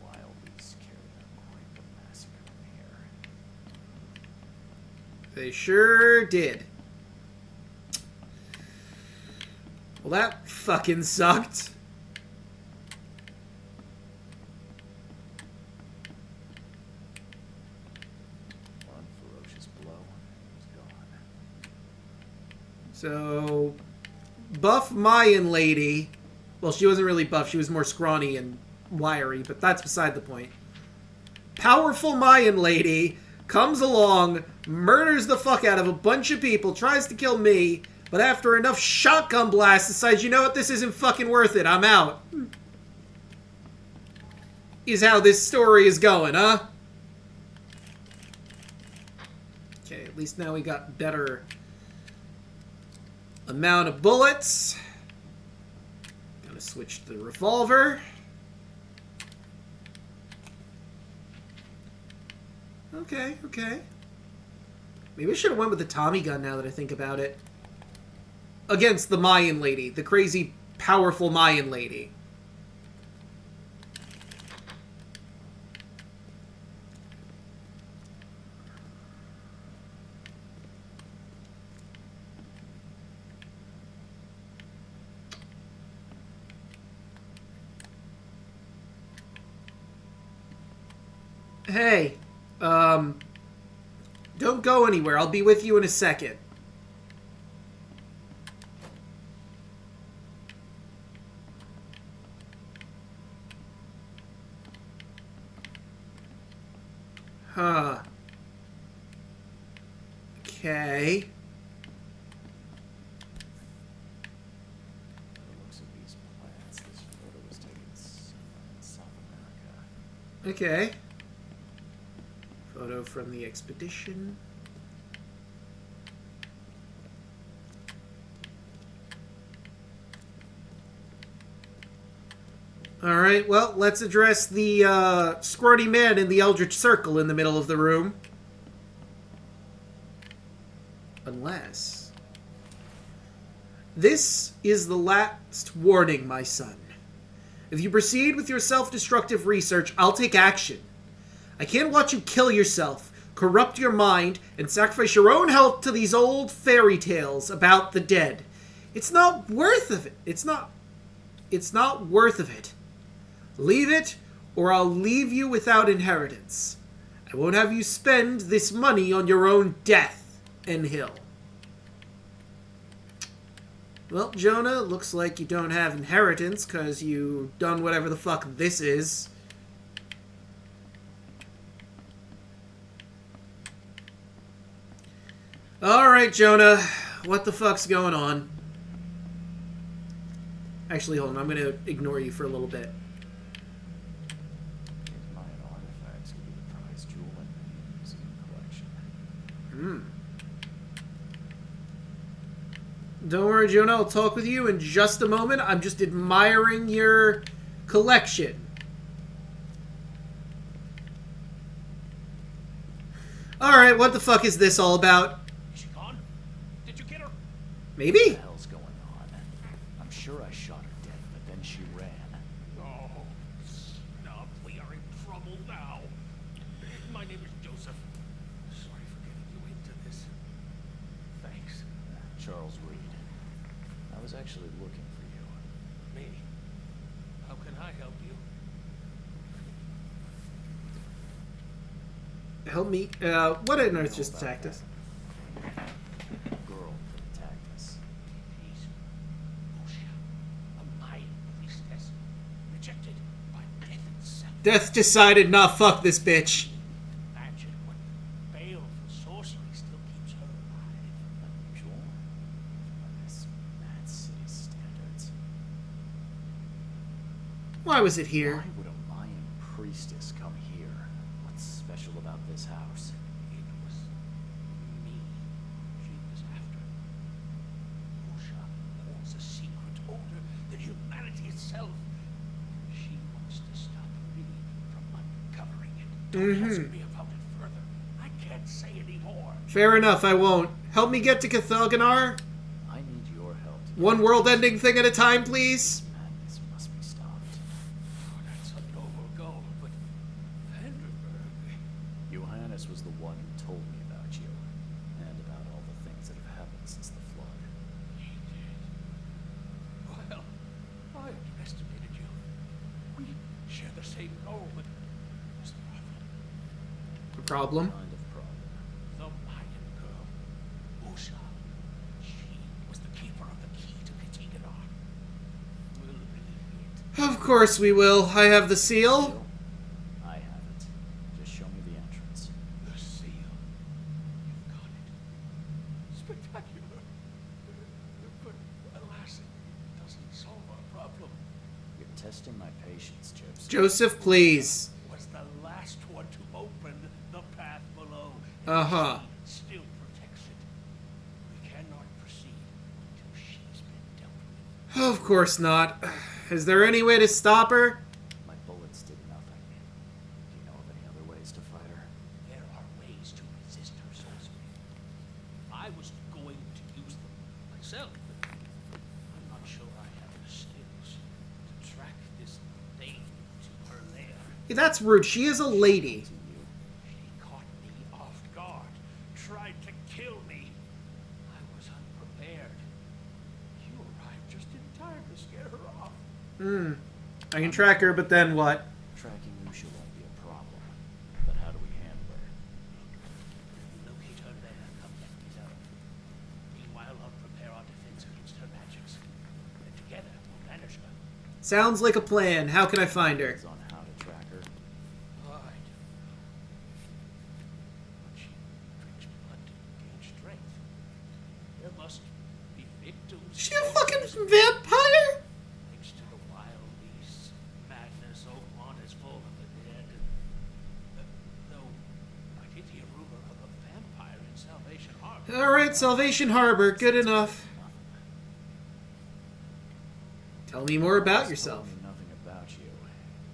Wild beasts carried out quite the massacre in here. They sure did. Well, that fucking sucked. One ferocious blow, and it was gone. So, buff Mayan lady. Well, she wasn't really buff. She was more scrawny and wiry, but that's beside the point. Powerful Mayan lady comes along, murders the fuck out of a bunch of people, tries to kill me, but after enough shotgun blasts decides, you know what, this isn't fucking worth it, I'm out. Is how this story is going, huh? Okay, at least now we got better amount of bullets. Gotta switch to the revolver. Okay, okay. Maybe I should have went with the Tommy gun now that I think about it. Against the Mayan lady. The crazy, powerful Mayan lady. Hey, don't go anywhere. I'll be with you in a second. Huh. Okay. By the looks of these plants, this photo was taken somewhere in South America. Okay. Photo from the expedition. Alright, well, let's address the scrawny man in the Eldritch Circle in the middle of the room. Unless... This is the last warning, my son. If you proceed with your self-destructive research, I'll take action. I can't watch you kill yourself, corrupt your mind, and sacrifice your own health to these old fairy tales about the dead. It's not worth of it. It's not worth of it. Leave it, or I'll leave you without inheritance. I won't have you spend this money on your own death and Hill. Well, Jonah, looks like you don't have inheritance because you done whatever the fuck this is. Alright, Jonah. What the fuck's going on? Actually, hold on. I'm going to ignore you for a little bit. These Mayan artifacts could be the prize jewel in the museum collection. Don't worry, Jonah. I'll talk with you in just a moment. I'm just admiring your collection. Alright, what the fuck is this all about? Is she gone? Did you get her? Maybe? What the hell's going on? I'm sure I shot her dead, but then she ran. Oh, snub. We are in trouble now. My name is Joseph. Sorry for getting you into this. Thanks. Charles Reed. I was actually looking for you. Me? How can I help you? Help me. What on earth just attacked us? Girl that attacked us. She's Osha, a Mayan priestess, rejected by death itself. Death decided, nah, fuck this bitch. Imagine what baleful sorcery still keeps her alive. Unusual. By this mad city standards. Why was it here? Why would a Mayan priestess come here? What's special about this house. It was me she was after. Usha holds a secret older than humanity itself. She wants to stop me from uncovering it. Don't ask me about it further. I can't say anymore. Fair enough, I won't. Help me get to Cthygonnaar. I need your help. One world-ending thing at a time, please. Madness must be stopped. Oh, that's a noble goal, but Vanderberg... Johannes was the one who told me about you, and about all the things that have happened since the flood. He did. Well, I underestimated you. We share the same goal, but there's a problem. A problem? Kind of problem. The Mayan girl, Usha. She was the keeper of the key to Cthygonnaar. We'll leave it. Of course we will. I have the seal. Seal? I have it. Just show me the entrance. The seal. You've got it. Spectacular. But alas, it doesn't solve our problem. You're testing my patience, Joseph. Joseph, please. Was the last one to open the path below. Uh-huh. She still protects it. We cannot proceed until she's been dealt with. Of course not. Is there any way to stop her? My bullets did nothing. Do you know of any other ways to fight her? There are ways to resist her sorcery. I was going to use them myself, but I'm not sure I have the skills to track this thing to her lair. Yeah, that's rude. She is a lady. To you. She caught me off guard, tried to kill me. I was unprepared. You arrived just in time to scare her off. I can track her, but then what? Tracking Usha won't be a problem. But how do we handle her? Locate her lair, come let me know. Meanwhile, I'll prepare our defense against her magics. And together, we'll banish her. Sounds like a plan. How can I find her? Is on how to track her. I do. But she drinks blood to gain strength. There must be victims. Is she a fucking vampire? Thanks to the wild beasts, Magnius, Oakmont is full of the dead. Though, I did hear rumor of a vampire in Salvation Harbor. Alright, Salvation Harbor. Good enough. Tell me more about Told yourself. me nothing about you.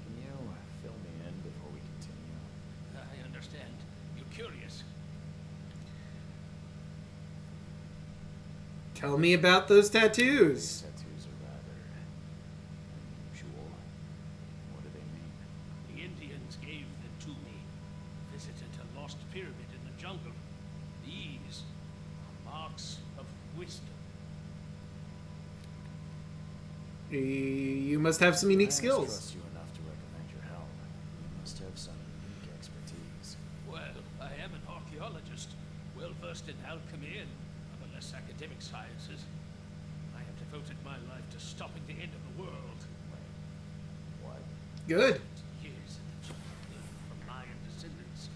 Can you fill me in before we continue? I understand. You're curious. Tell me about those tattoos. Tattoos are rather unusual. What do they mean? The Indians gave them to me. Visited a lost pyramid in the jungle. These are marks of wisdom. You must have some unique I skills. trust you enough to recommend your help. You must have some unique expertise. Well, I am an archaeologist, well versed in alchemy and other less academic sciences. I have devoted my life to stopping the end of the world. What? Good. Years in the jungle from Mayan descendants.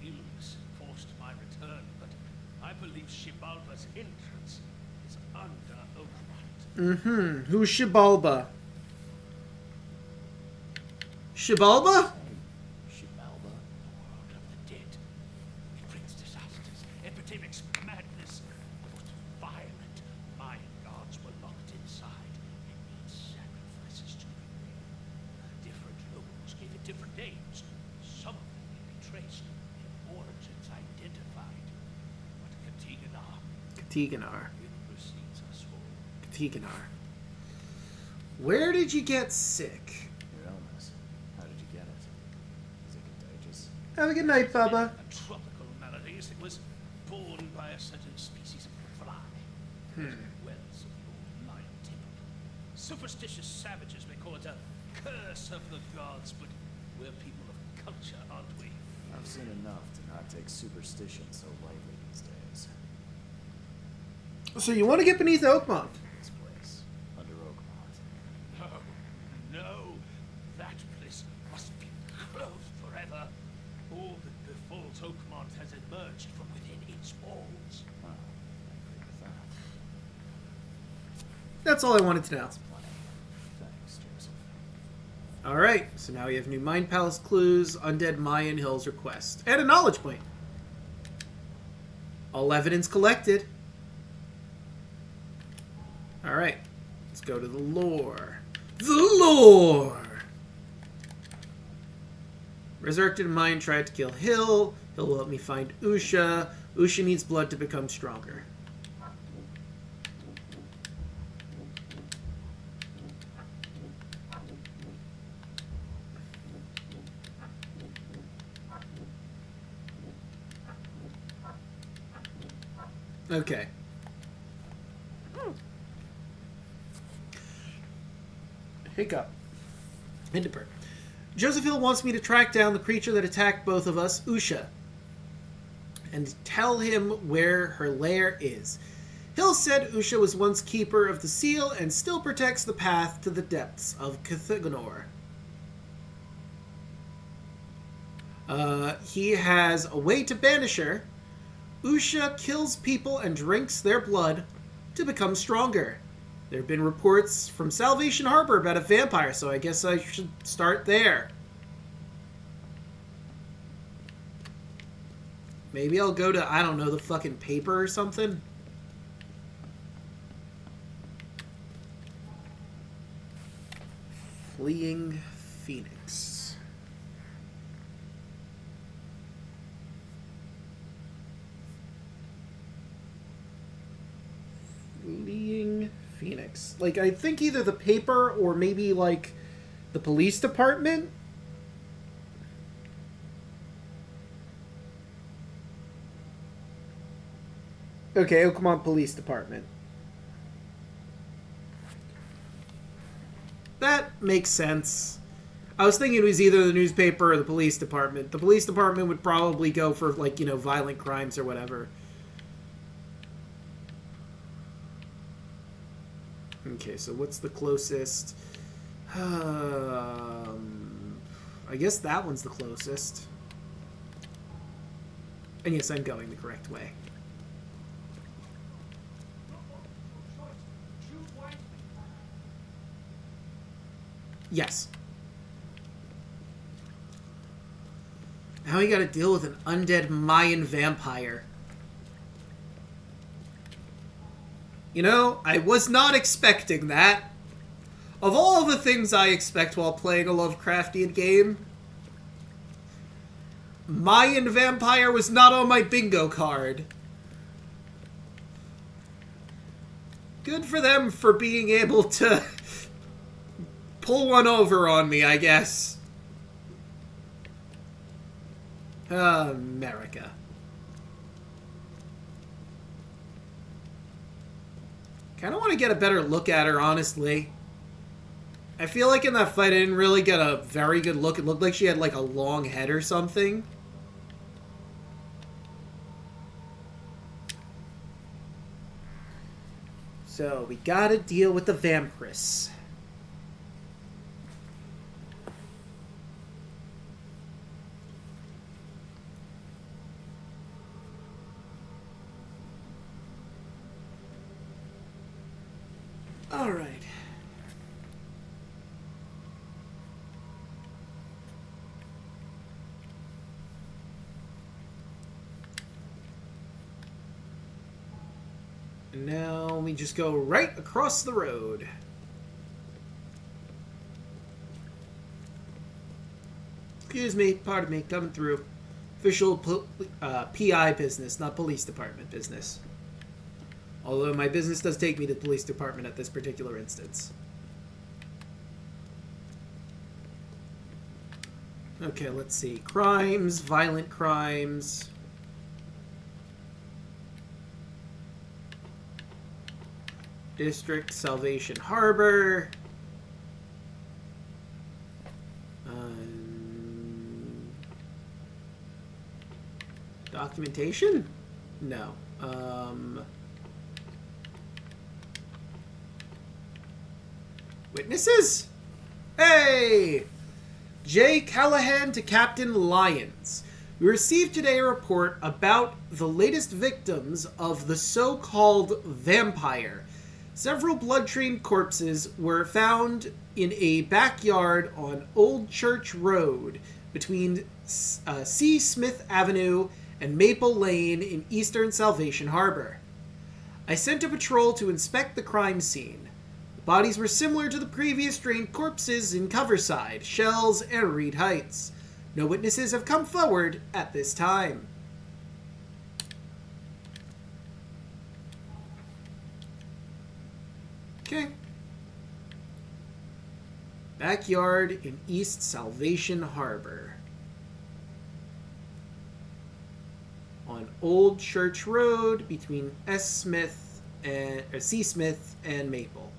Illness forced my return, but I believe Xibalba's entrance is under Oakmont. Who's Xibalba? Xibalba? Xibalba? World of the dead. It brings disasters, epidemics, madness. The most violent Mayan gods were locked inside and made sacrifices to prevail. Different locals gave it different names. Some of them can be traced and origins identified. But Cthygonnaar. it precedes us all. Cthygonnaar. Where did you get sick? Your illness. How did you get it? Is it contagious? Have a good night, Bubba. A tropical maladies. It was born by a certain species of fly. Wells of the old Mayan temple. Superstitious savages may call it a curse of the gods, but we're people of culture, aren't we? I've seen enough to not take superstition so lightly these days. So you want to get beneath Oakmont? This place, under Oakmont. No. That place must be closed forever. All that befalls Oakmont has emerged from within its walls. Huh. I agree with that. That's all I wanted to know. Plenty. Thanks, Joseph. Alright, so now we have new Mind Palace clues, Undead Mayan Hills request, and a knowledge point. All evidence collected. Alright, let's go to the lore. The lore! Resurrected Mayan tried to kill Hill. Hill will help me find Usha. Usha needs blood to become stronger. Okay. Hiccup. Hindenburg. Joseph Hill wants me to track down the creature that attacked both of us, Usha, and tell him where her lair is. Hill said Usha was once keeper of the seal and still protects the path to the depths of Cthygonnaar. He has a way to banish her. Usha kills people and drinks their blood to become stronger. There have been reports from Salvation Harbor about a vampire, so I guess I should start there. Maybe I'll go to, I don't know, the fucking paper or something? Fleeing Phoenix. Fleeing Phoenix. Like, I think either the paper or maybe, like, the police department? Okay, Oakmont Police Department. That makes sense. I was thinking it was either the newspaper or the police department. The police department would probably go for, like, you know, violent crimes or whatever. Okay, so what's the closest? I guess that one's the closest. And yes, I'm going the correct way. Yes. Now we gotta deal with an undead Mayan vampire. You know, I was not expecting that. Of all the things I expect while playing a Lovecraftian game, Mayan vampire was not on my bingo card. Good for them for being able to pull one over on me, I guess. America. Kind of want to get a better look at her, honestly. I feel like in that fight I didn't really get a very good look. It looked like she had like a long head or something. So, we gotta deal with the Vampiress. Alright. And now we just go right across the road. Excuse me, pardon me, coming through. Official PI business, not police department business. Although my business does take me to the police department at this particular instance. Okay, let's see. Crimes, violent crimes. District, Salvation Harbor. Documentation? No. Witnesses? Hey! J. Callahan to Captain Lyons. We received today a report about the latest victims of the so-called vampire. Several blood-trained corpses were found in a backyard on Old Church Road between C. Smith Avenue and Maple Lane in eastern Salvation Harbor. I sent a patrol to inspect the crime scene. The bodies were similar to the previous drained corpses in Coverside, Shells, and Reed Heights. No witnesses have come forward at this time. Okay. Backyard in East Salvation Harbor. On Old Church Road between C. Smith and Maple.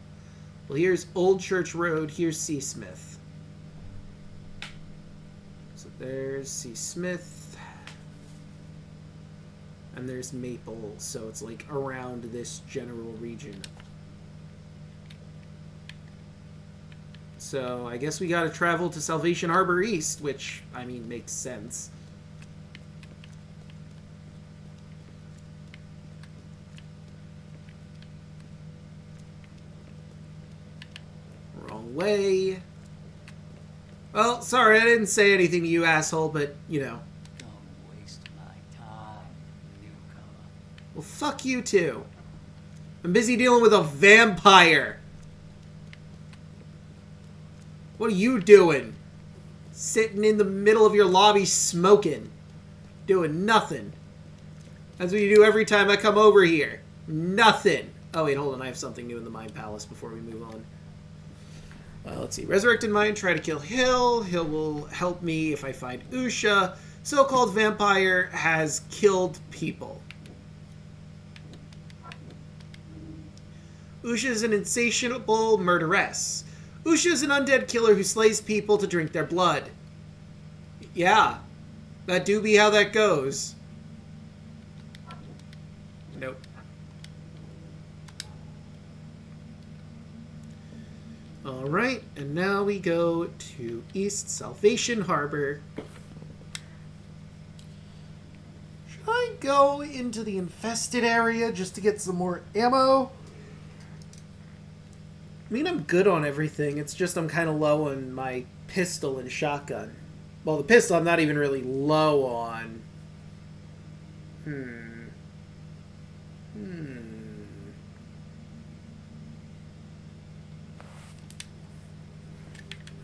Well, here's Old Church Road. Here's C. Smith. So there's C. Smith. And there's Maple. So it's like around this general region. So I guess we gotta travel to Salvation Harbor East, which, I mean, makes sense. Wrong way. Well, sorry, I didn't say anything to you, asshole, but, you know. Don't waste my time, newcomer. Well, fuck you, too. I'm busy dealing with a vampire. What are you doing? Sitting in the middle of your lobby smoking. Doing nothing. That's what you do every time I come over here. Nothing. Oh, wait, hold on. I have something new in the Mind Palace before we move on. Let's see. Resurrected Mind, try to kill Hill. Hill will help me if I find Usha. So-called vampire has killed people. Usha is an insatiable murderess. Usha is an undead killer who slays people to drink their blood. Yeah. That do be how that goes. Nope. Alright, and now we go to East Salvation Harbor. Should I go into the infested area just to get some more ammo? I mean, I'm good on everything. It's just I'm kind of low on my pistol and shotgun. Well, the pistol I'm not even really low on.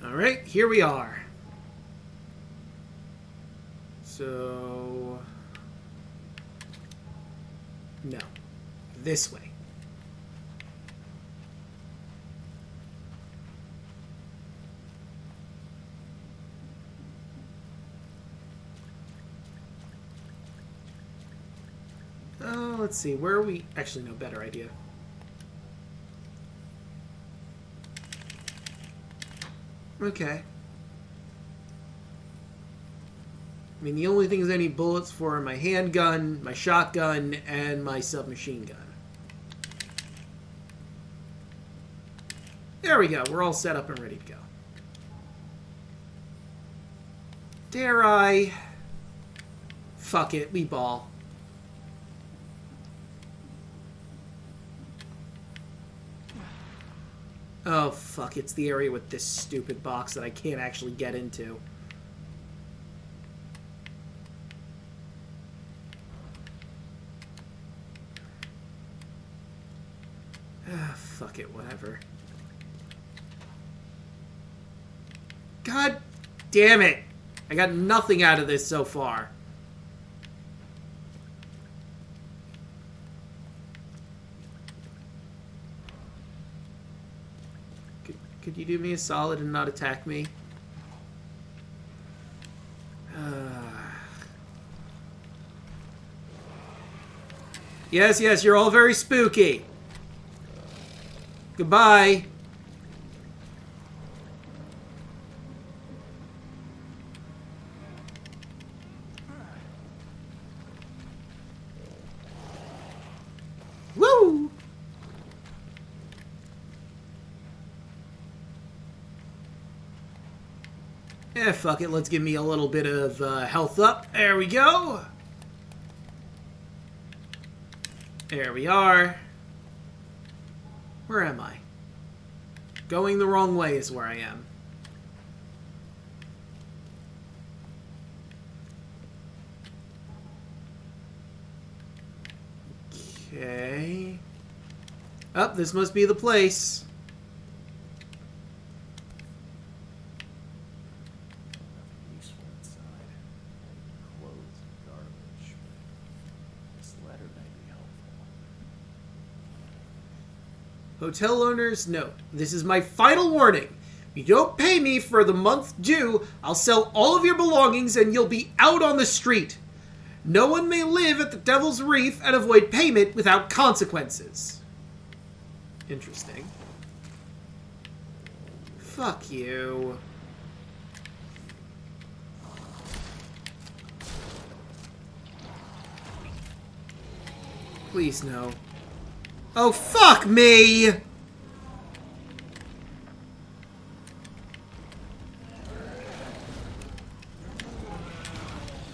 Alright, here we are. So... no. This way. Let's see, where are we? Actually, no, better idea. Okay. I mean, the only things I need bullets for are my handgun, my shotgun, and my submachine gun. There we go. We're all set up and ready to go. Dare I? Fuck it, we ball. Oh, fuck, it's the area with this stupid box that I can't actually get into. Ah, fuck it, whatever. God damn it! I got nothing out of this so far. Could you do me a solid and not attack me? Yes, yes, you're all very spooky. Goodbye. Woo! Eh, fuck it. Let's give me a little bit of health up. There we go. There we are. Where am I? Going the wrong way is where I am. Okay. Oh, this must be the place. Nothing useful inside. Clothes and garbage. This letter may be helpful. Hotel owner's note. This is my final warning. If you don't pay me for the month due, I'll sell all of your belongings and you'll be out on the street. No one may live at the Devil's Reef and avoid payment without consequences. Interesting. Fuck you. Please no. Oh, fuck me!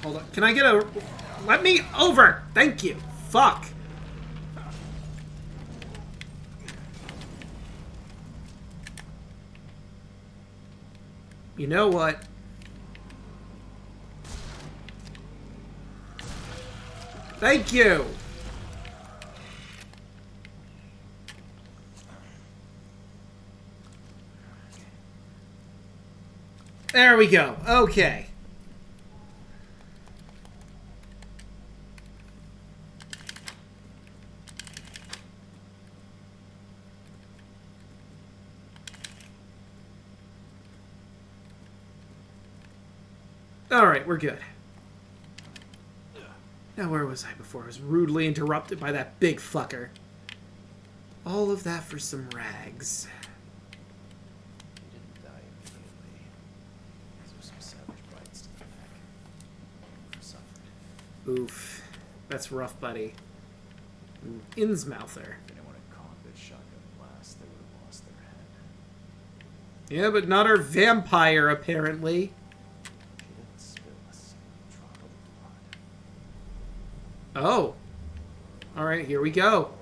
Hold on. Can I get a... Let me over! Thank you. Fuck. You know what? Thank you! There we go. Okay. Alright, we're good. Now where was I before I was rudely interrupted by that big fucker? All of that for some rags. He didn't die immediately. These were some savage bites to the neck. He suffered. Oof. That's rough, buddy. Ooh, Innsmouther. If anyone had caught this shotgun blast, they would have lost their head. Yeah, but not our vampire, apparently. She didn't spill a single drop of blood. Oh. Alright, here we go.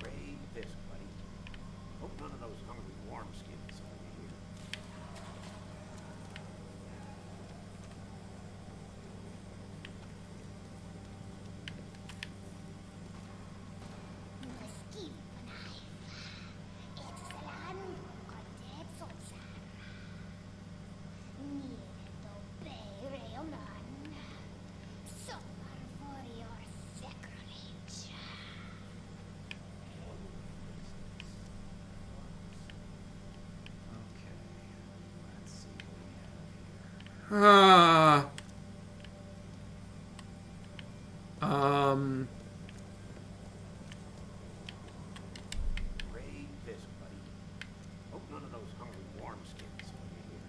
Raid this, buddy. Hope none of those hungry warm skins over here. Okay. Let's see what we have here. Ah. Raid this, buddy. Hope none of those hungry warm skins over here.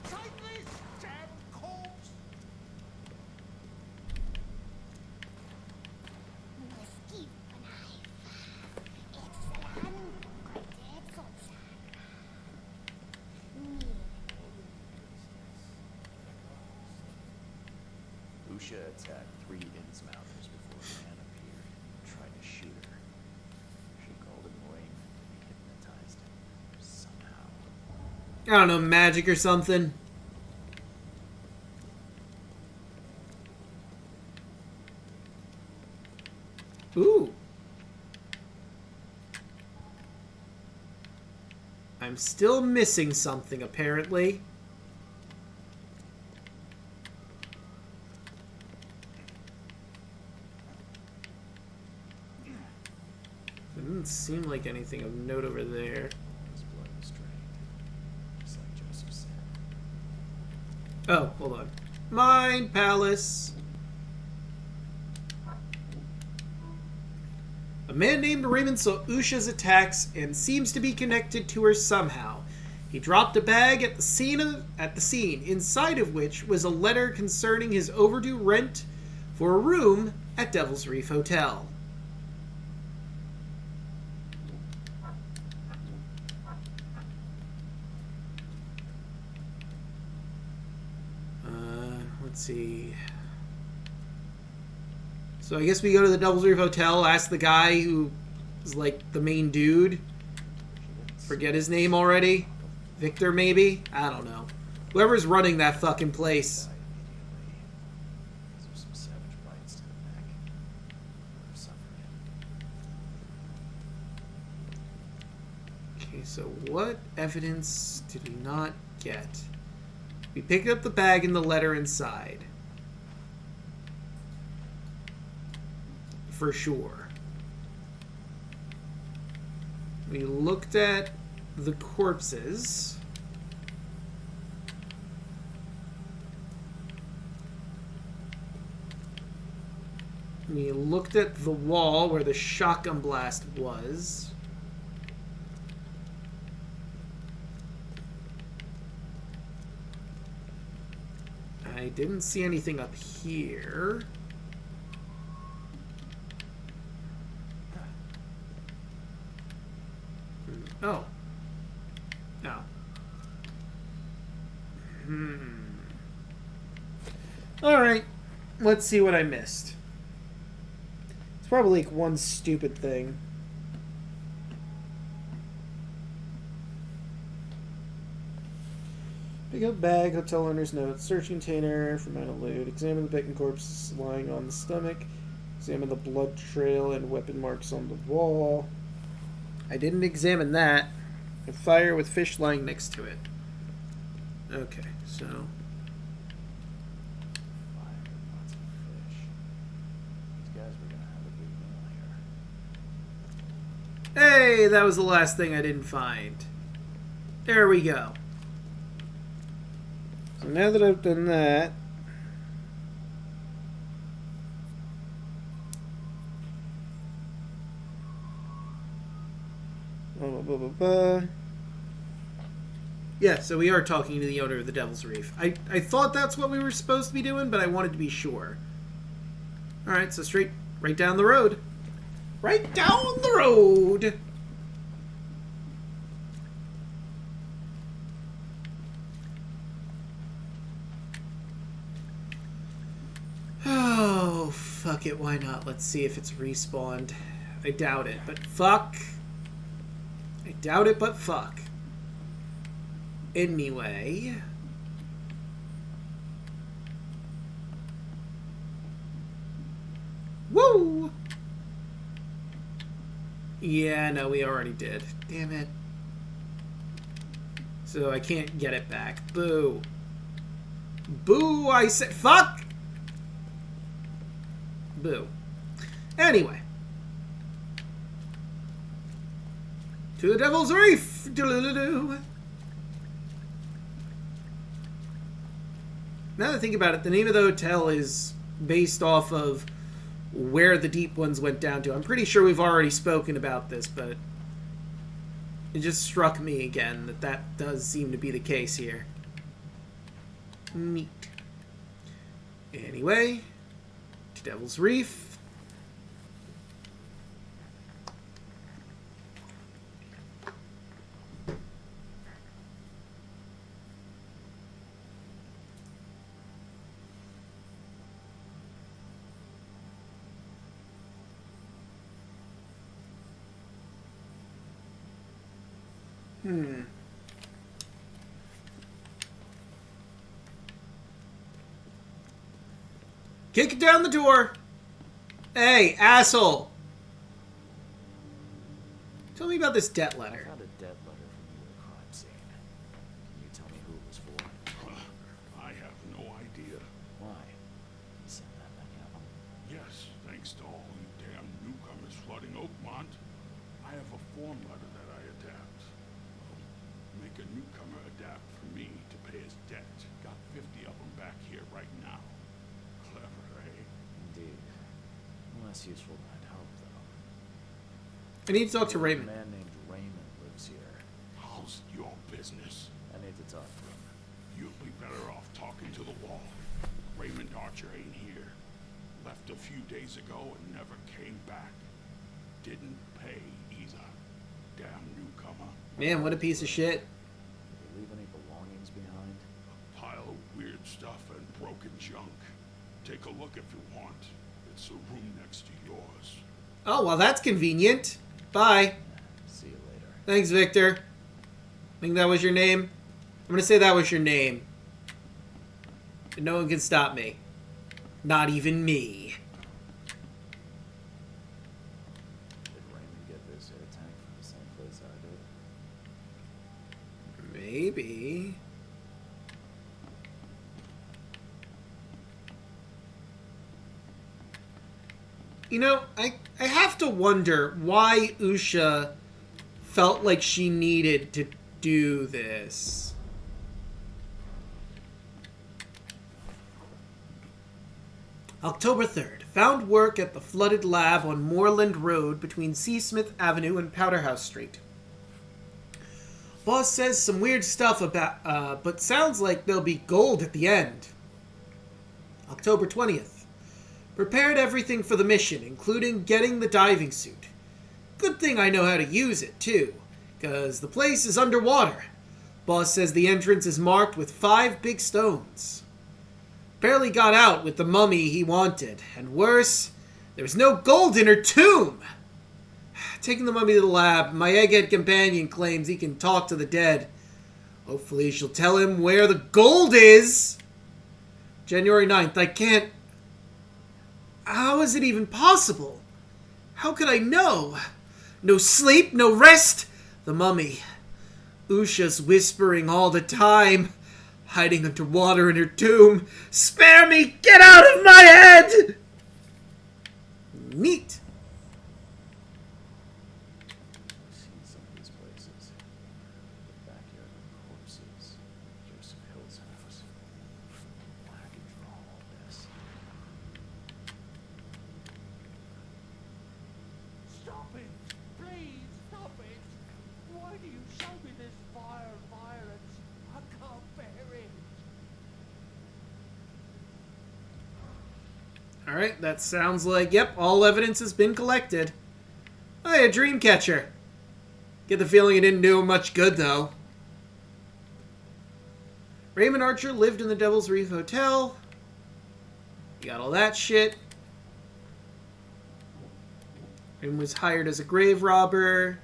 Sightless damn corpse! Usha attacked 3 Innsmouthers before a man appeared and tried to shoot her. She called him lame and hypnotized him somehow. I don't know, magic or something. Ooh. I'm still missing something, apparently. Didn't seem like anything of note over there. His blood was drained, just like Joseph said. Oh, hold on. Mind Palace. A man named Raymond saw Usha's attacks and seems to be connected to her somehow. He dropped a bag at the scene, inside of which was a letter concerning his overdue rent for a room at Devil's Reef Hotel. let's see. So I guess we go to the Devil's Reef Hotel, ask the guy who is like the main dude. Forget his name already. Victor, maybe? I don't know. Whoever's running that fucking place. These are some savage bites to the neck. We're suffering. Okay, so what evidence did we not get? We picked up the bag and the letter inside. For sure. We looked at the corpses. We looked at the wall where the shotgun blast was. I didn't see anything up here. Oh. No. Alright. Let's see what I missed. It's probably like one stupid thing. Pick up bag, hotel owner's note, search container for mental loot, examine the bitten corpses lying on the stomach, examine the blood trail and weapon marks on the wall. I didn't examine that. A fire with fish lying next to it. Okay, so... Fire, lots of fish. These guys were gonna have a big meal here. Hey, that was the last thing I didn't find. There we go. So now that I've done that... Yeah, so we are talking to the owner of the Devil's Reef. I thought that's what we were supposed to be doing, but I wanted to be sure. Alright, so straight, right down the road. Right down the road! Oh, fuck it, why not? Let's see if it's respawned. I doubt it, but fuck. I doubt it, but fuck. Anyway. Woo! Yeah, no, we already did. Damn it. So I can't get it back. Boo. Boo, I said. Fuck! Boo. Anyway. To the Devil's Reef! Doo-doo-doo-doo. Now that I think about it, the name of the hotel is based off of where the deep ones went down to. I'm pretty sure we've already spoken about this, but it just struck me again that that does seem to be the case here. Neat. Anyway, to Devil's Reef. Kick it down the door! Hey, asshole! Tell me about this debt I letter. found a dead letter from you at a crime scene. Can you tell me who it was for? I have no idea. Why? You sent that many of them? Yes, thanks to all you damn newcomers flooding Oakmont, I have a form letter that I adapt. Make a newcomer adapt for me to pay his debt. Got 50 of them back here right now. Clever, eh? Indeed. Less useful than I'd hoped, though. I need to talk to A Raymond. man named Raymond lives here. How's your business? I need to talk to him. You'll be better off talking to the wall. Raymond Archer ain't here. Left a few days ago and never came back. Didn't pay either. Damn newcomer. Man, what a piece of shit. Did he leave any belongings behind? A pile of weird stuff and broken broken junk. Take a look if you want. It's a room next to yours. Oh, well, that's convenient. Bye. See you later. Thanks, Victor. I think that was your name. I'm going to say that was your name. And no one can stop me. Not even me. Did Raymond get this air tank from the same place I did? Maybe. You know, I have to wonder why Usha felt like she needed to do this. October 3rd. Found work at the flooded lab on Moorland Road between Seasmith Avenue and Powderhouse Street. Boss says some weird stuff about, but sounds like there'll be gold at the end. October 20th. Prepared everything for the mission, including getting the diving suit. Good thing I know how to use it, too, because the place is underwater. Boss says the entrance is marked with 5 big stones. Barely got out with the mummy he wanted, and worse, there's no gold in her tomb! Taking the mummy to the lab, my egghead companion claims he can talk to the dead. Hopefully she'll tell him where the gold is! January 9th, I can't... How is it even possible? How could I know? No sleep, no rest. The mummy. Usha's whispering all the time. Hiding underwater in her tomb. Spare me! Get out of my head! Neat. I've seen some of these places. The backyard of corpses. Joseph Hill's house. Why I could draw all this. Stop it! Please stop it! Why do you show me this vile violence? I can't bear it! Alright, that sounds like, yep, all evidence has been collected. Hey, a dream catcher. Get the feeling it didn't do him much good, though. Raymond Archer lived in the Devil's Reef Hotel. You got all that shit. Raymond was hired as a grave robber.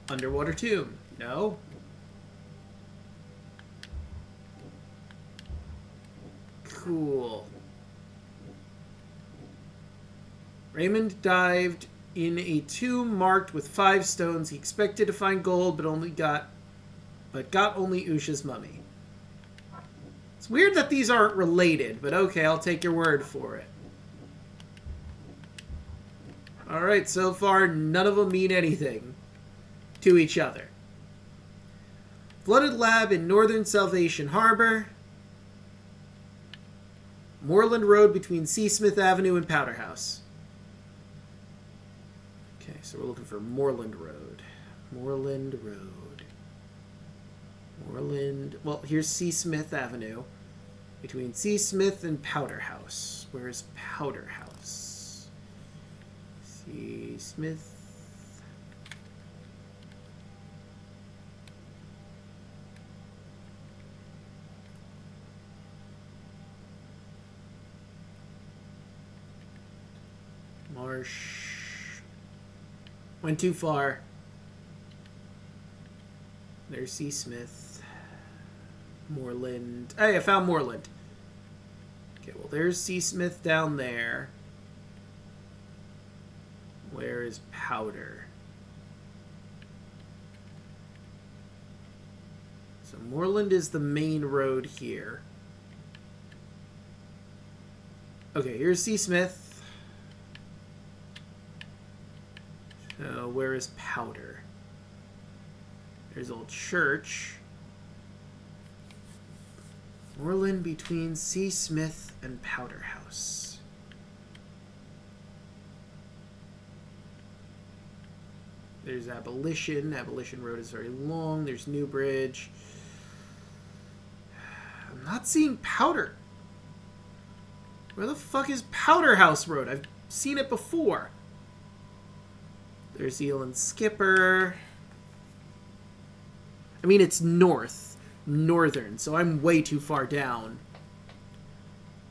Underwater tomb. No. Cool. Raymond dived in a tomb marked with 5 stones. He expected to find gold, but got only Usha's mummy. It's weird that these aren't related, but okay, I'll take your word for it. Alright, so far, none of them mean anything to each other. Flooded lab in northern Salvation Harbor. Moorland Road between Seasmith Avenue and Powderhouse. Okay, so we're looking for Moorland Road. Moorland Road. Moorland... Well, here's Seasmith Avenue. Between Seasmith and Powderhouse. Where's Powderhouse? Seasmith... Marsh... Went too far. There's Seasmith. Moorland. Hey, I found Moorland. Okay, well, there's Seasmith down there. Where is Powder? So Moorland is the main road here. Okay, here's Seasmith. Where is Powder? There's Old Church. Moorland between Seasmith and Powderhouse. There's Abolition. Abolition Road is very long. There's Newbridge. I'm not seeing Powder. Where the fuck is Powderhouse Road? I've seen it before. There's Eel and Skipper. I mean, it's northern, so I'm way too far down.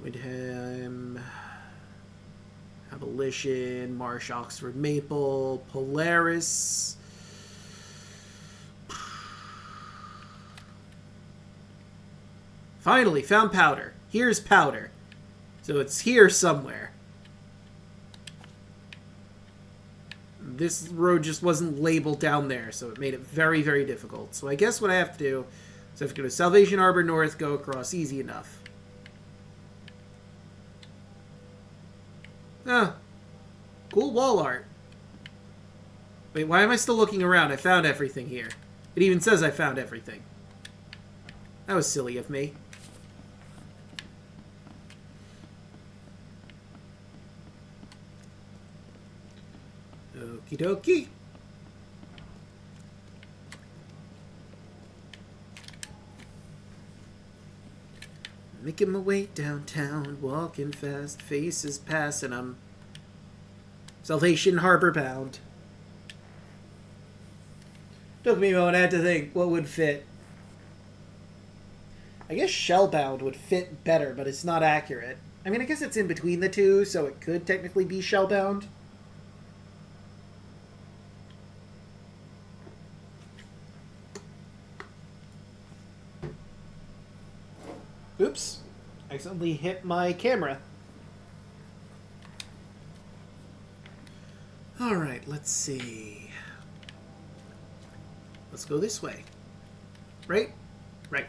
Windham, Abolition, Marsh, Oxford, Maple, Polaris. Finally, found powder. Here's powder. So it's here somewhere. This road just wasn't labeled down there, so it made it very, very difficult. So I guess what I have to do is I have to go to Salvation Harbor North, go across, easy enough. Ah, cool wall art. Wait, why am I still looking around? I found everything here. It even says I found everything. That was silly of me. Okie dokie. Making my way downtown, walking fast, faces passing, I'm Salvation Harbor bound. Took me a moment, I had to think what would fit. I guess Shellbound would fit better, but it's not accurate. I mean, I guess it's in between the two, so it could technically be Shellbound. Oops. Accidentally hit my camera. Alright, let's see. Let's go this way. Right? Right.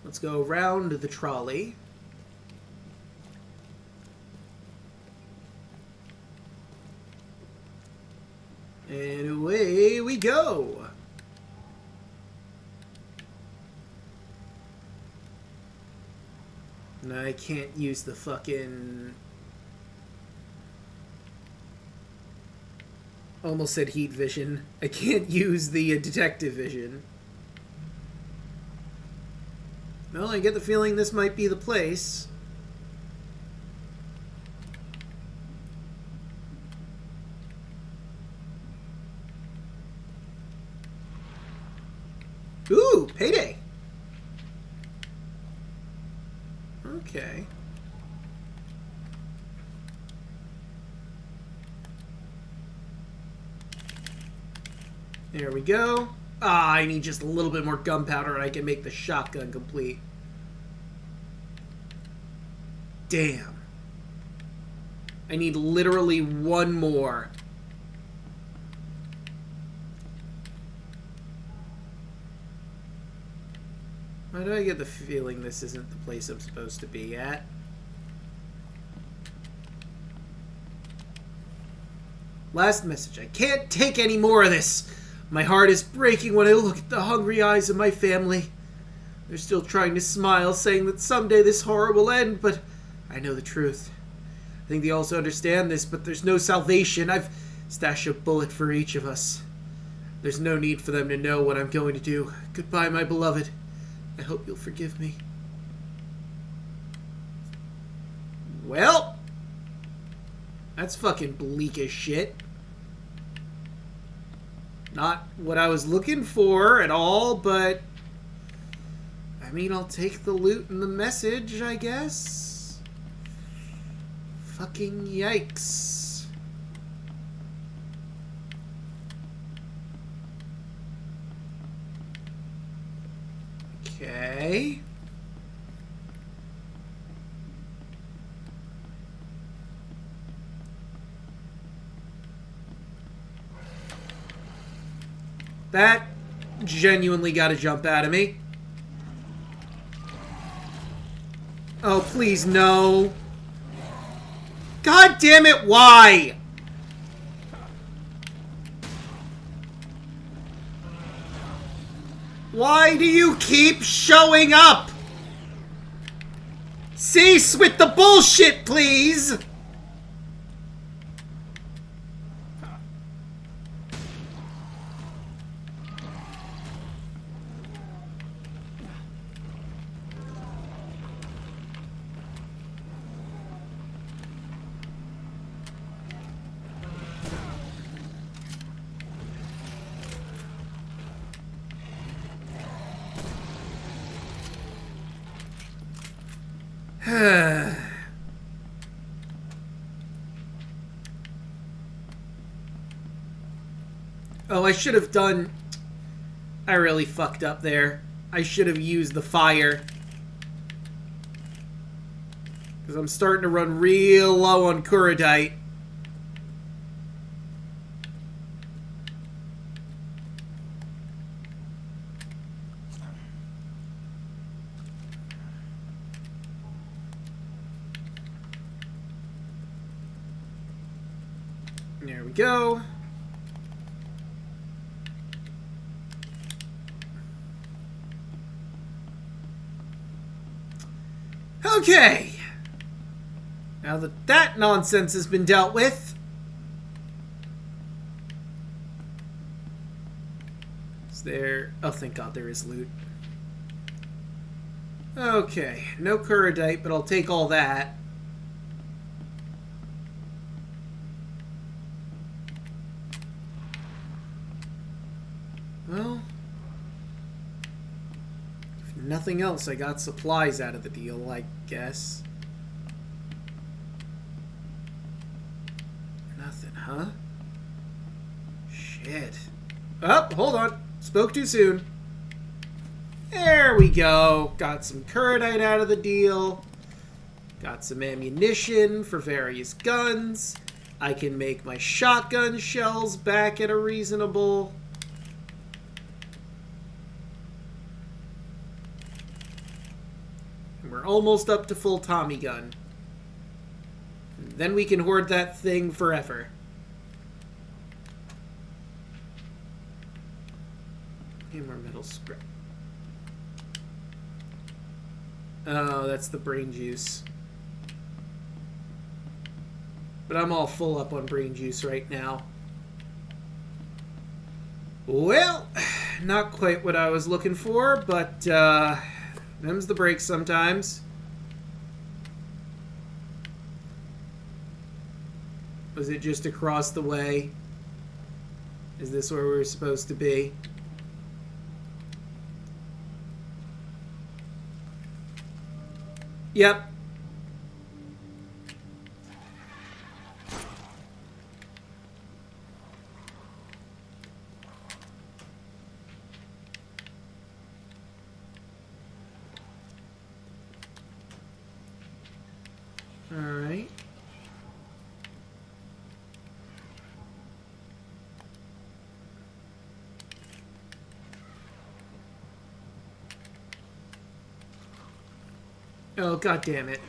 Let's go around the trolley. And away we go. And I can't use the fucking... Almost said heat vision. I can't use the detective vision. Well, I get the feeling this might be the place. Ooh, payday. Okay. There we go. Ah, I need just a little bit more gunpowder and I can make the shotgun complete. Damn. I need literally one more. Why do I get the feeling this isn't the place I'm supposed to be at? Last message. I can't take any more of this. My heart is breaking when I look at the hungry eyes of my family. They're still trying to smile, saying that someday this horror will end, but I know the truth. I think they also understand this, but there's no salvation. I've stashed a bullet for each of us. There's no need for them to know what I'm going to do. Goodbye, my beloved. I hope you'll forgive me. Well, that's fucking bleak as shit. Not what I was looking for at all, but I mean, I'll take the loot and the message, I guess. Fucking yikes. Okay. That genuinely got a jump out of me. Oh, please, no. God damn it, why? Why do you keep showing up? Cease with the bullshit, please! Oh, I should have done... I really fucked up there. I should have used the fire. Because I'm starting to run real low on Kuradite. There we go. Okay. Now that that nonsense has been dealt with, is there... Oh, thank God there is loot. Okay, no Kuradite, but I'll take all that. Well, if nothing else, I got supplies out of the deal, I guess. Nothing, huh? Shit. Oh, hold on. Spoke too soon. There we go. Got some Kuradite out of the deal. Got some ammunition for various guns. I can make my shotgun shells back at a reasonable... We're almost up to full Tommy gun. Then we can hoard that thing forever. And more metal scrap. Oh, that's the brain juice. But I'm all full up on brain juice right now. Well, not quite what I was looking for, but them's the breaks sometimes. Was it just across the way? Is this where we were supposed to be? Yep. All right. Oh, God damn it.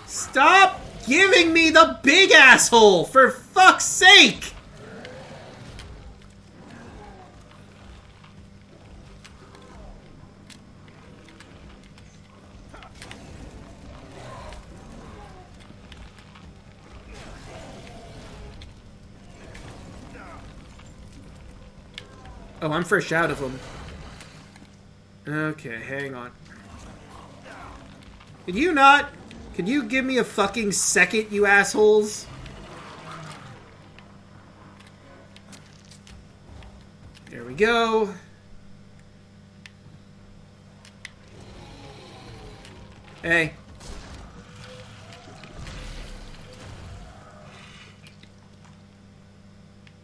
Stop giving me the big asshole, for fuck's sake! Oh, I'm fresh out of them. Okay, hang on. Could you not? Could you give me a fucking second, you assholes? There we go. Hey.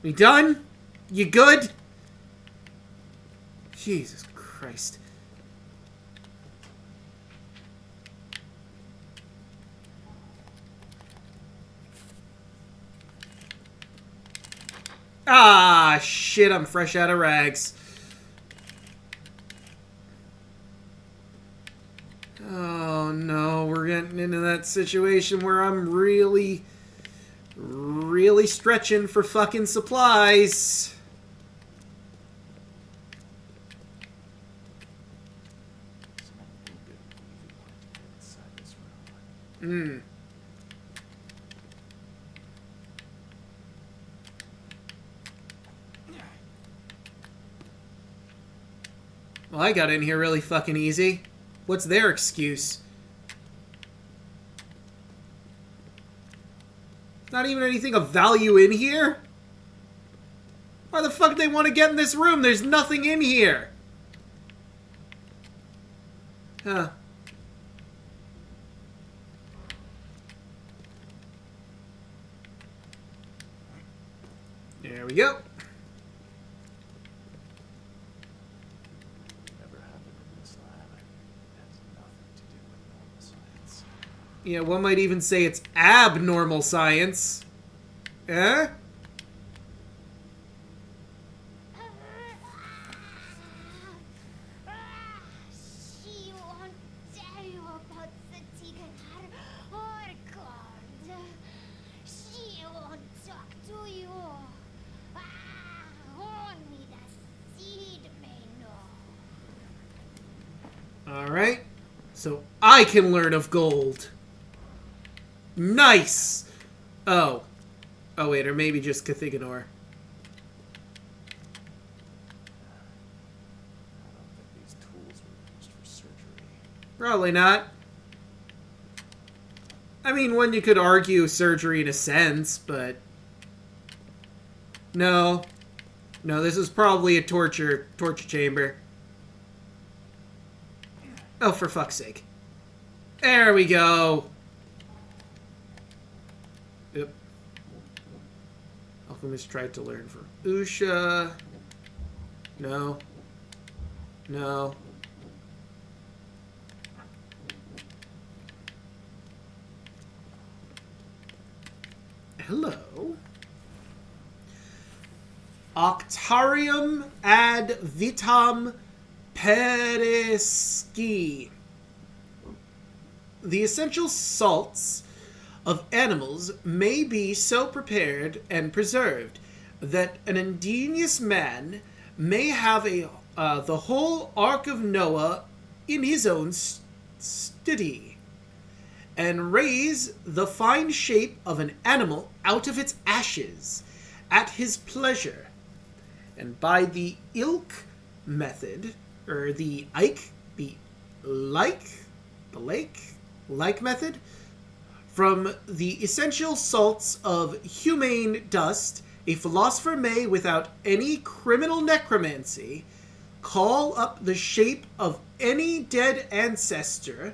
We done? You good? Jesus Christ. Ah, shit, I'm fresh out of rags. Oh, no, we're getting into that situation where I'm really stretching for fucking supplies. Well, I got in here really fucking easy. What's their excuse? Not even anything of value in here? Why the fuck do they want to get in this room? There's nothing in here. Huh. There we go. Whatever happened in this lab has nothing to do with normal science. Yeah, one might even say it's abnormal science. Eh? She won't tell you about Cthygonnaar or God. She won't talk to you. Only the seed may know. Alright. So I can learn of gold. Nice! Oh. Oh wait, or maybe just Cthygonnaar. I don't think these tools were used for surgery. Probably not. I mean, one you could argue surgery in a sense, but... No. No, this is probably a torture chamber. Oh, for fuck's sake. There we go. Yep. Alchemist tried to learn from Usha. No. No. Hello. Octarium ad vitam perisci. The essential salts of animals may be so prepared and preserved that an ingenious man may have the whole Ark of Noah in his own study, and raise the fine shape of an animal out of its ashes at his pleasure. And by the ilk method, or the like method, from the essential salts of humane dust, a philosopher may, without any criminal necromancy, call up the shape of any dead ancestor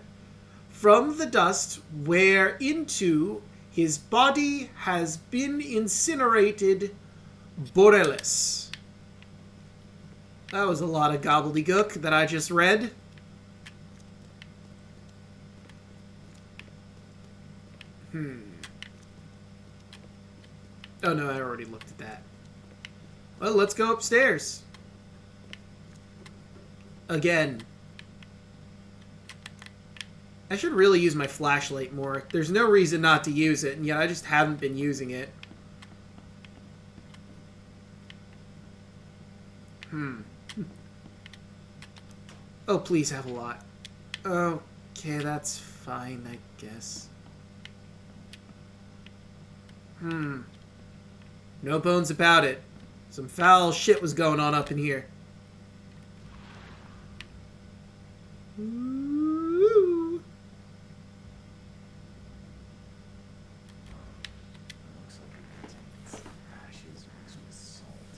from the dust whereinto his body has been incinerated, Borelis. That was a lot of gobbledygook that I just read. Oh no, I already looked at that. Well, let's go upstairs. Again. I should really use my flashlight more. There's no reason not to use it, and yet I just haven't been using it. Oh, please have a lot. Okay, that's fine, I guess. No bones about it. Some foul shit was going on up in here. Ooh. Looks like it contains ashes mixed with salt.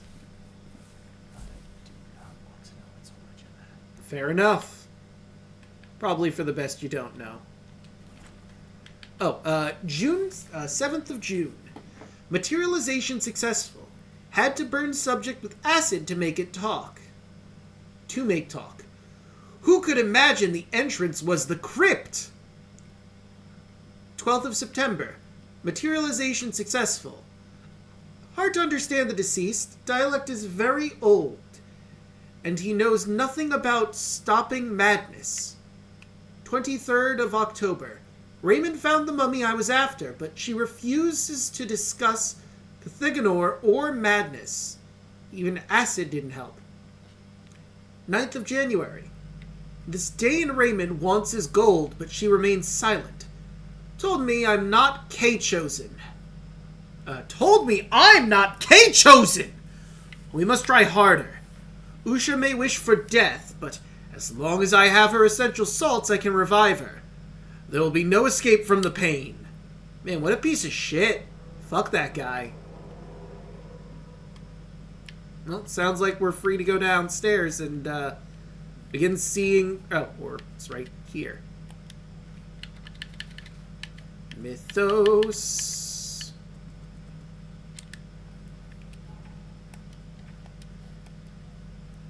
I do not want to know its origin. Fair enough. Probably for the best you don't know. Oh, June 7th of June. Materialization successful. Had to burn subject with acid to make it talk. To make talk. Who could imagine the entrance was the crypt? 12th of September. Materialization successful. Hard to understand the deceased. Dialect is very old. And he knows nothing about stopping madness. 23rd of October. Raymond found the mummy I was after, but she refuses to discuss Cthygonnaar or madness. Even acid didn't help. 9th of January. This Dane Raymond wants his gold, but she remains silent. Told me I'm not K-chosen. Told me I'm not K-chosen! We must try harder. Usha may wish for death, but as long as I have her essential salts, I can revive her. There will be no escape from the pain. Man, what a piece of shit. Fuck that guy. Well, sounds like we're free to go downstairs and begin seeing... Oh, or it's right here. Mythos.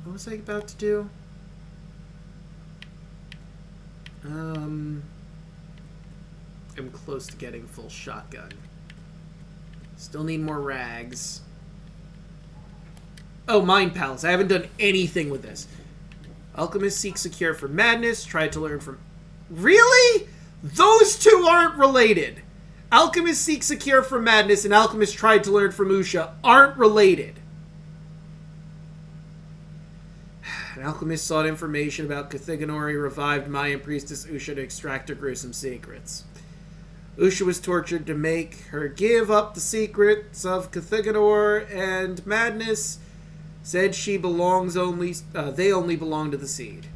What was I about to do? I'm close to getting full shotgun. Still need more rags. Oh, Mind Palace. I haven't done anything with this. Alchemist seeks a cure for madness. Try to learn from... Really? Those two aren't related. Alchemist seeks a cure for madness and Alchemist tried to learn from Usha aren't related. An alchemist sought information about Cthygonnaar. He revived Mayan priestess Usha to extract her gruesome secrets. Usha was tortured to make her give up the secrets of Cthygonnaar, and madness said she belongs only. They only belong to the seed.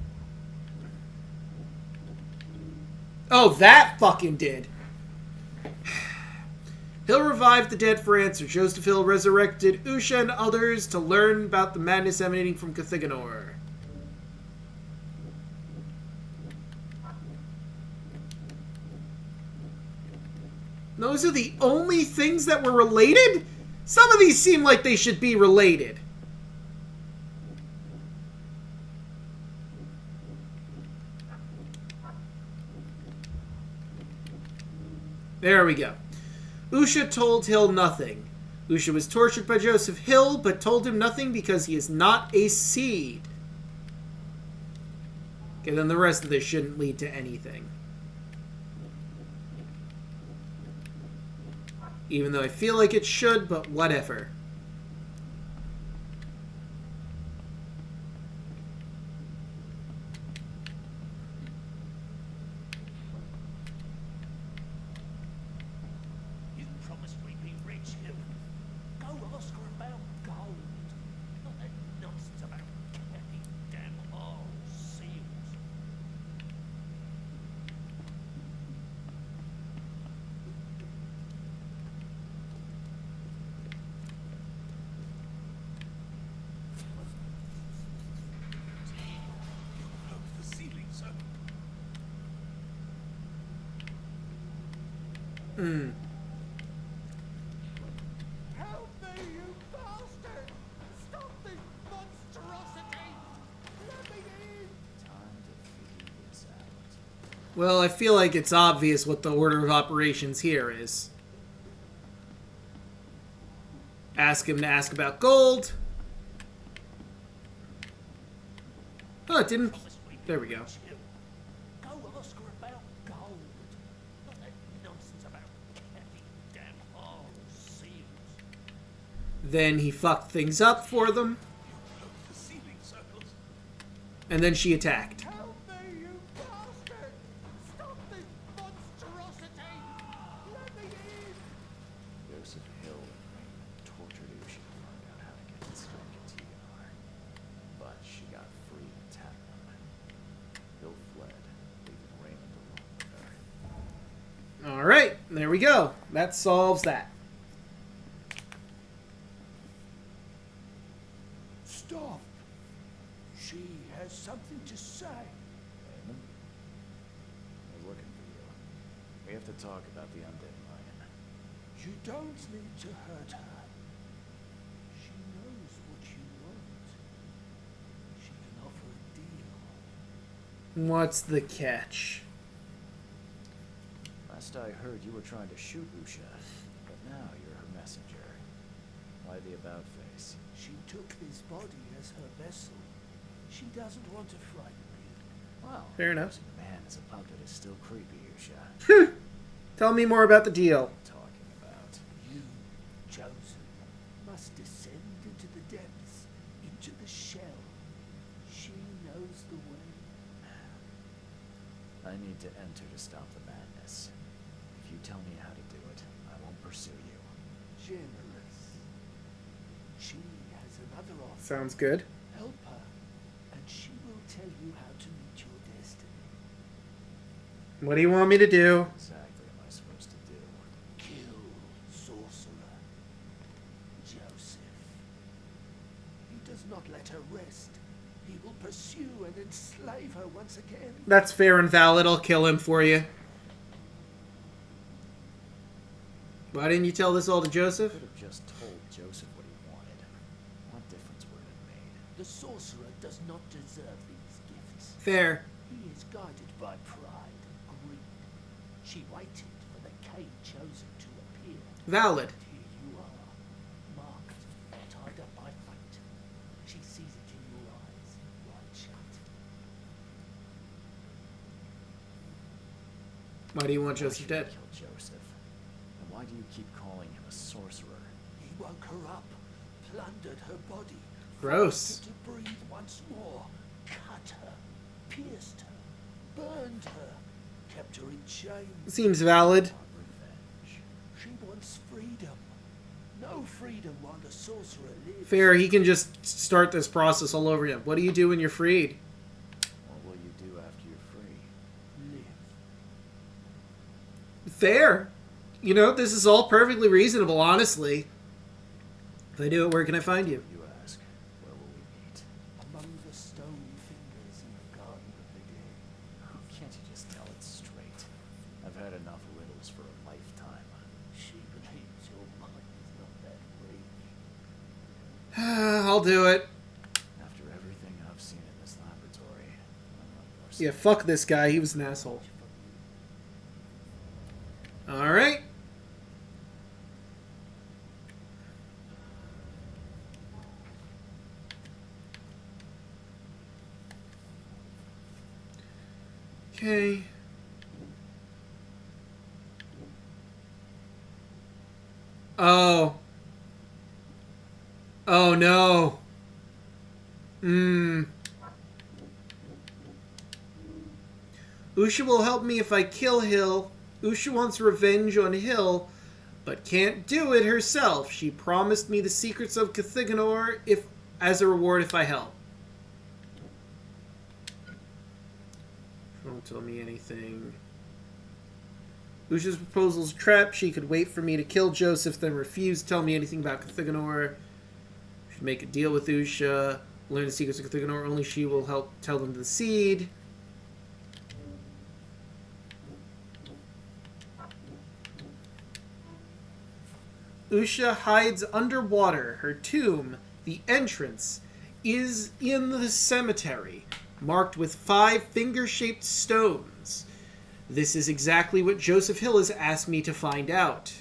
Oh, that fucking did. Hill revived the dead for answer. Joseph Hill resurrected Usha and others to learn about the madness emanating from Cthygonnaar. Those are the only things that were related? Some of these seem like they should be related. There we go. Usha told Hill nothing. Usha was tortured by Joseph Hill, but told him nothing because he is not a seed. Okay, then the rest of this shouldn't lead to anything. Even though I feel like it should, but whatever. You promised we'd be rich, Hill. Go ask her about gold. Not that nonsense about candy, damn hard seals. The ceiling, sir. Help me, you bastard! Stop this monstrosity! Let me in! Time to figure this out. Well, I feel like it's obvious what the order of operations here is. Ask him to ask about gold. Oh, it didn't... There we go. Go ask her about gold. Not that nonsense about candy, damn hard seals. Then he fucked things up for them, The ceiling circles. and then she attacked. Help me, you bastard! Stop this monstrosity! Let me in! Joseph Hill and Raymond tortured Usha to find out how to get inside Cthygonnaar. But she got free and tapped them. Hill fled, leaving Raymond alone with her. Alright, there we go. That solves that. Stop! She has something to say. Raymond? I was looking for you. We have to talk about the undead lion. You don't need to hurt her. She knows what you want. She can offer a deal. What's the catch? Last I heard, you were trying to shoot Usha, but now you're her messenger. Why the about face? She took this body as her vessel. She doesn't want to frighten me. Wow. Fair enough. Using a man as a puppet is still creepy, Usha. Tell me more about the deal. Talking about. You, chosen, must descend into the depths, into the shell. She knows the way. I need to enter to stop the madness. If you tell me how to do it, I won't pursue you. Generous. She has another offer. Sounds good. Help her, and she will tell you how to meet your destiny. What do you want me to do? Exactly am I supposed to do? Kill sorcerer Joseph. He let her rest, he will pursue and enslave her once again. That's fair and valid. I'll kill him for you. Why didn't you tell this all to Joseph? Could have just told Joseph what he wanted. What difference would it have made? The sorcerer does not deserve these gifts. Fair. He is guided by pride and greed. She waited for the Cain chosen to appear. Valid. Here you are, marked, tied up by fate. She sees it in your eyes, wide shut. Why do you want Why Joseph should dead? you kill Joseph? And why do you keep calling him a sorcerer? He woke her up, plundered her body. Gross. forced her to breathe once more, cut her, pierced her, burned her, kept her in chains. Seems valid. Revenge. She wants freedom. No freedom while the sorcerer lives. Fair, he can just start this process all over again. What do you do when you're freed? What will you do after you're free? Live. Fair. You know, this is all perfectly reasonable, honestly. If I do it, where can I find you? You ask, where will we meet? Among the stone fingers in the Garden of the Dead. Can't you just tell it straight? I've had enough riddles for a lifetime. She believes your mind is not that weak. I'll do it. After everything I've seen in this laboratory, I'm on your side. Yeah, fuck this guy. He was an asshole. Alright. Okay. Oh. Oh no. Usha will help me if I kill Hill. Usha wants revenge on Hill, but can't do it herself. She promised me the secrets of Cthygonnaar as a reward if I help. Don't tell me anything. Usha's proposal's a trap. She could wait for me to kill Joseph, then refuse to tell me anything about Cthygonnaar. Should make a deal with Usha. Learn the secrets of Cthygonnaar. Only she will help tell them the seed. Usha hides underwater. Her tomb, the entrance, is in the cemetery, marked with 5 finger-shaped stones. This is exactly what Joseph Hill has asked me to find out.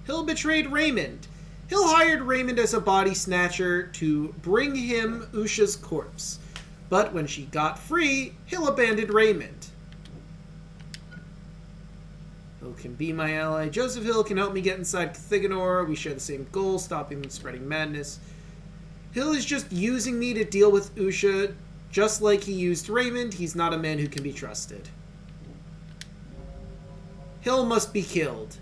Hill betrayed Raymond. Hill hired Raymond as a body snatcher to bring him Usha's corpse. But when she got free, Hill abandoned Raymond. Hill can be my ally. Joseph Hill can help me get inside Cthygonnaar. We share the same goal, stopping and spreading madness. Hill is just using me to deal with Usha, just like he used Raymond. He's not a man who can be trusted. Hill must be killed.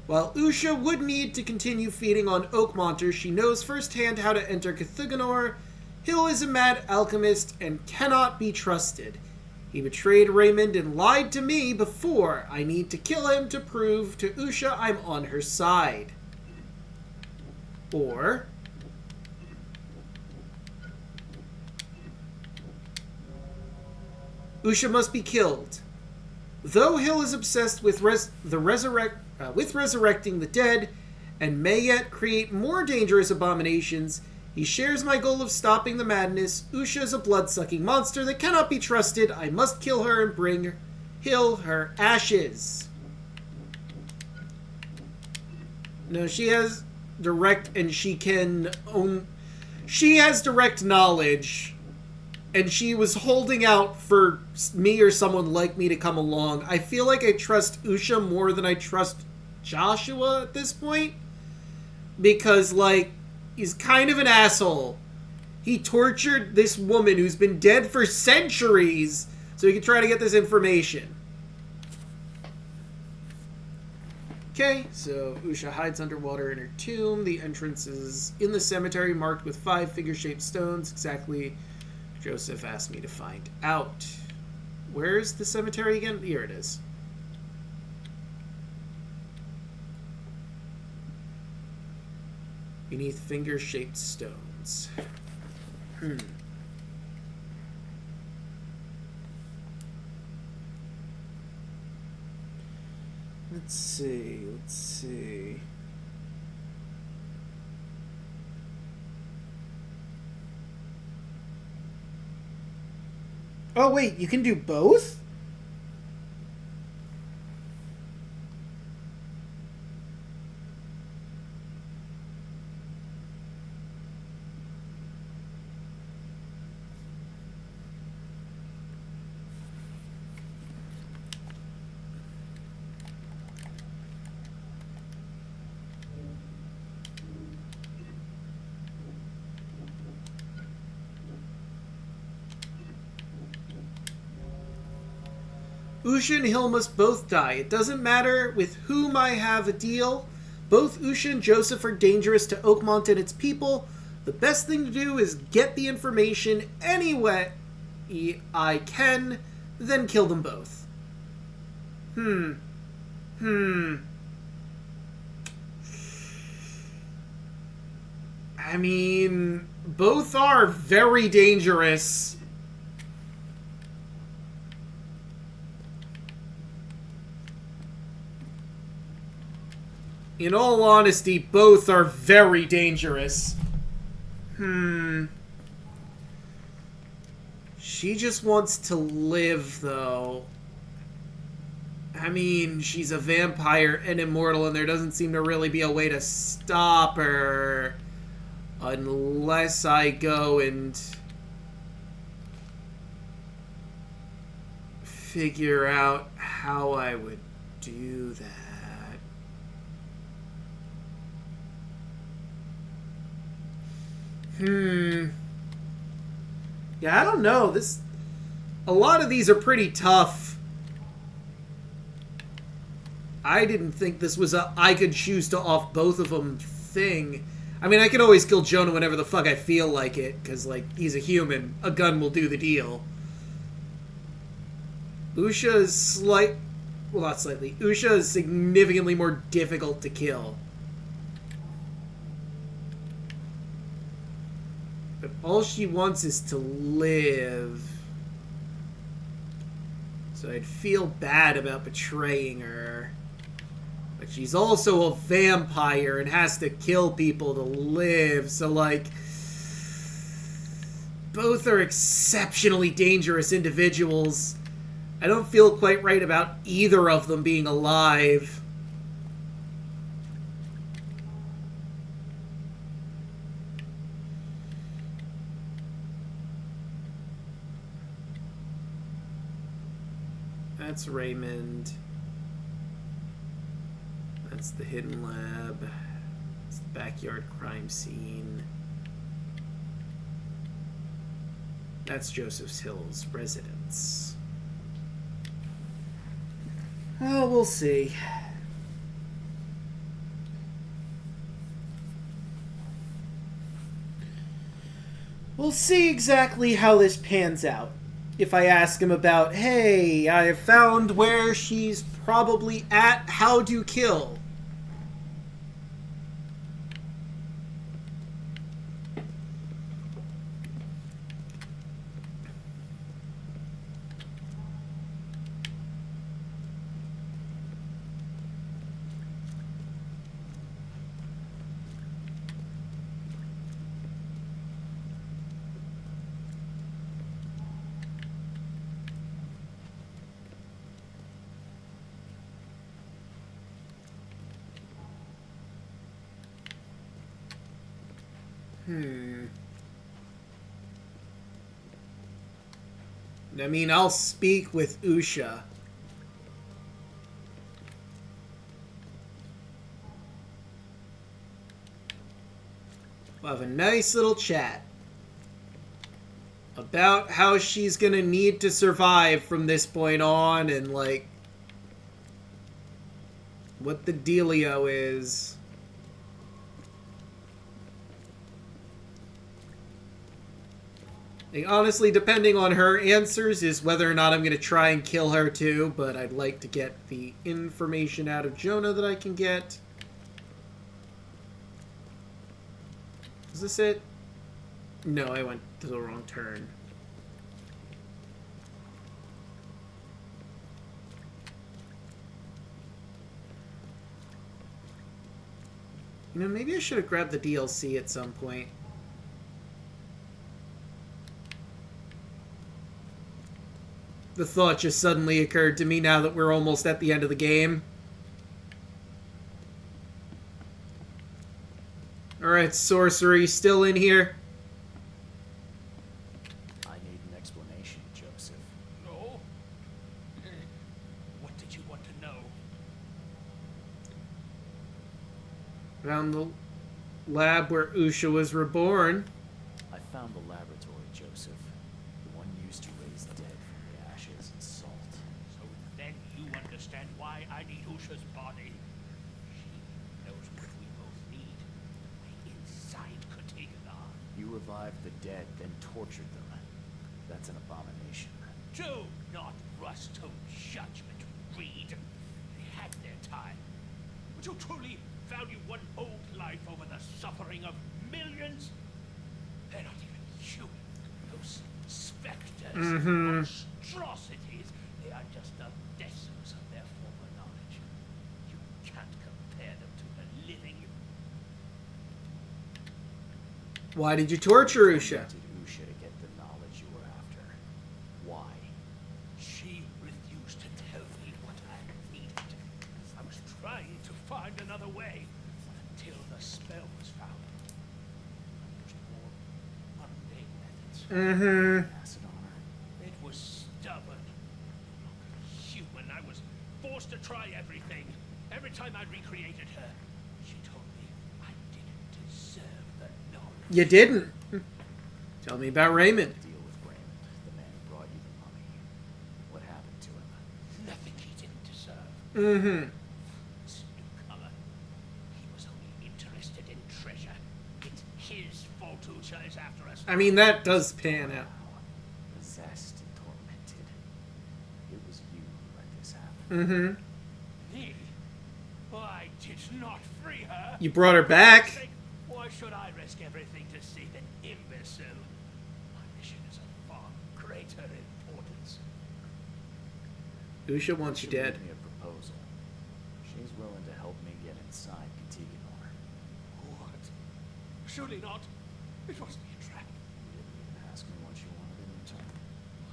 While Usha would need to continue feeding on Oakmonter, she knows firsthand how to enter Cthygonnaar. Hill is a mad alchemist and cannot be trusted. He betrayed Raymond and lied to me before. I need to kill him to prove to Usha I'm on her side. Or Usha must be killed. Though Hill is obsessed with resurrecting the dead and may yet create more dangerous abominations, he shares my goal of stopping the madness. Usha is a blood-sucking monster that cannot be trusted. I must kill her and bring Hill her ashes. No, she has direct and she can own... She has direct knowledge, and she was holding out for me or someone like me to come along. I feel like I trust Usha more than I trust Joshua at this point, because, like, he's kind of an asshole. He tortured this woman who's been dead for centuries so he could try to get this information. Okay, so Usha hides underwater in her tomb. The entrance is in the cemetery, marked with 5 finger-shaped stones. Exactly Joseph asked me to find out. Where's the cemetery again? Here it is. beneath finger-shaped stones. Let's see. Oh, wait, you can do both? Usha and Hill must both die. It doesn't matter with whom I have a deal. Both Usha and Joseph are dangerous to Oakmont and its people. The best thing to do is get the information any way I can, then kill them both. I mean, both are very dangerous. In all honesty, both are very dangerous. She just wants to live, though. I mean, she's a vampire and immortal, and there doesn't seem to really be a way to stop her. Unless I go and figure out how I would do that. Yeah, I don't know. A lot of these are pretty tough. I didn't think this was a I could choose to off both of them thing. I mean, I can always kill Jonah whenever the fuck I feel like it, because, like, he's a human. A gun will do the deal. Usha is well, not slightly. Usha is significantly more difficult to kill. But all she wants is to live. So I'd feel bad about betraying her. But she's also a vampire and has to kill people to live. So, like, both are exceptionally dangerous individuals. I don't feel quite right about either of them being alive. That's Raymond. That's the hidden lab. It's the backyard crime scene. That's Joseph's Hill's residence. Oh, we'll see. We'll see exactly how this pans out. If I ask him about, hey, I have found where she's probably at, how to kill. I mean, I'll speak with Usha. We'll have a nice little chat about how she's gonna need to survive from this point on and, like, what the dealio is. Like, honestly, depending on her answers is whether or not I'm going to try and kill her too, but I'd like to get the information out of Jonah that I can get. Was this it? No, I went to the wrong turn. You know, maybe I should have grabbed the DLC at some point. The thought just suddenly occurred to me now that we're almost at the end of the game. Alright, sorcery, still in here? I need an explanation, Joseph. No? What did you want to know? Found the lab where Usha was reborn. I found the laboratory, Joseph. The one used to raise the dead from the ashes and salt. So then you understand why I need Usha's body. She knows what we both need. Inside Cthygonnaar. You revived the dead, then tortured them. That's an abomination. Do not rush to judgment, Reed. They had their time. Would you truly value one old life over the suffering of millions? They're not even human. Those specters, monstrosities, they are just the vessels of their former knowledge. You can't compare them to the living. Why did you torture Usha? Did Usha to get the knowledge you were after? Why? She refused to tell me what I needed. I was trying to find another way until the spell was found. I used more mundane methods. Acid on her? It was stubborn. No longer human. I was forced to try everything. Every time I recreated her, she told me I didn't deserve the knowledge. You didn't. Tell me about Raymond. Deal with Raymond, the man who brought you the mummy. What happened to him? Nothing he didn't deserve. This newcomer, he was only interested in treasure. It's his fault Usha is after us. I mean, that does pan out. Possessed and tormented. It was you who let this happen. Me? I did not free her. You brought her back. Why should I risk everything to save an imbecile? My mission is of far greater importance. Usha wants you She dead. made me a proposal. She's willing to help me get inside Cthygonnaar. What? Surely not. It must be a trap. You didn't even ask me what you wanted in return.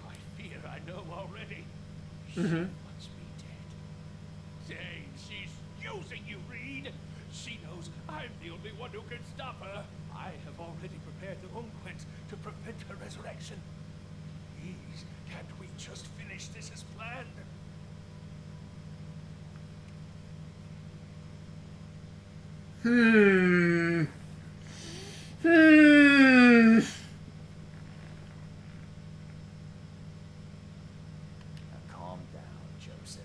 I fear I know already. She wants me dead. Dang, she's using you, Reed. She knows I'm the only one who can stop her. I have already prepared the unguent to prevent her resurrection. Please, can't we just finish this as planned? Now calm down, Joseph.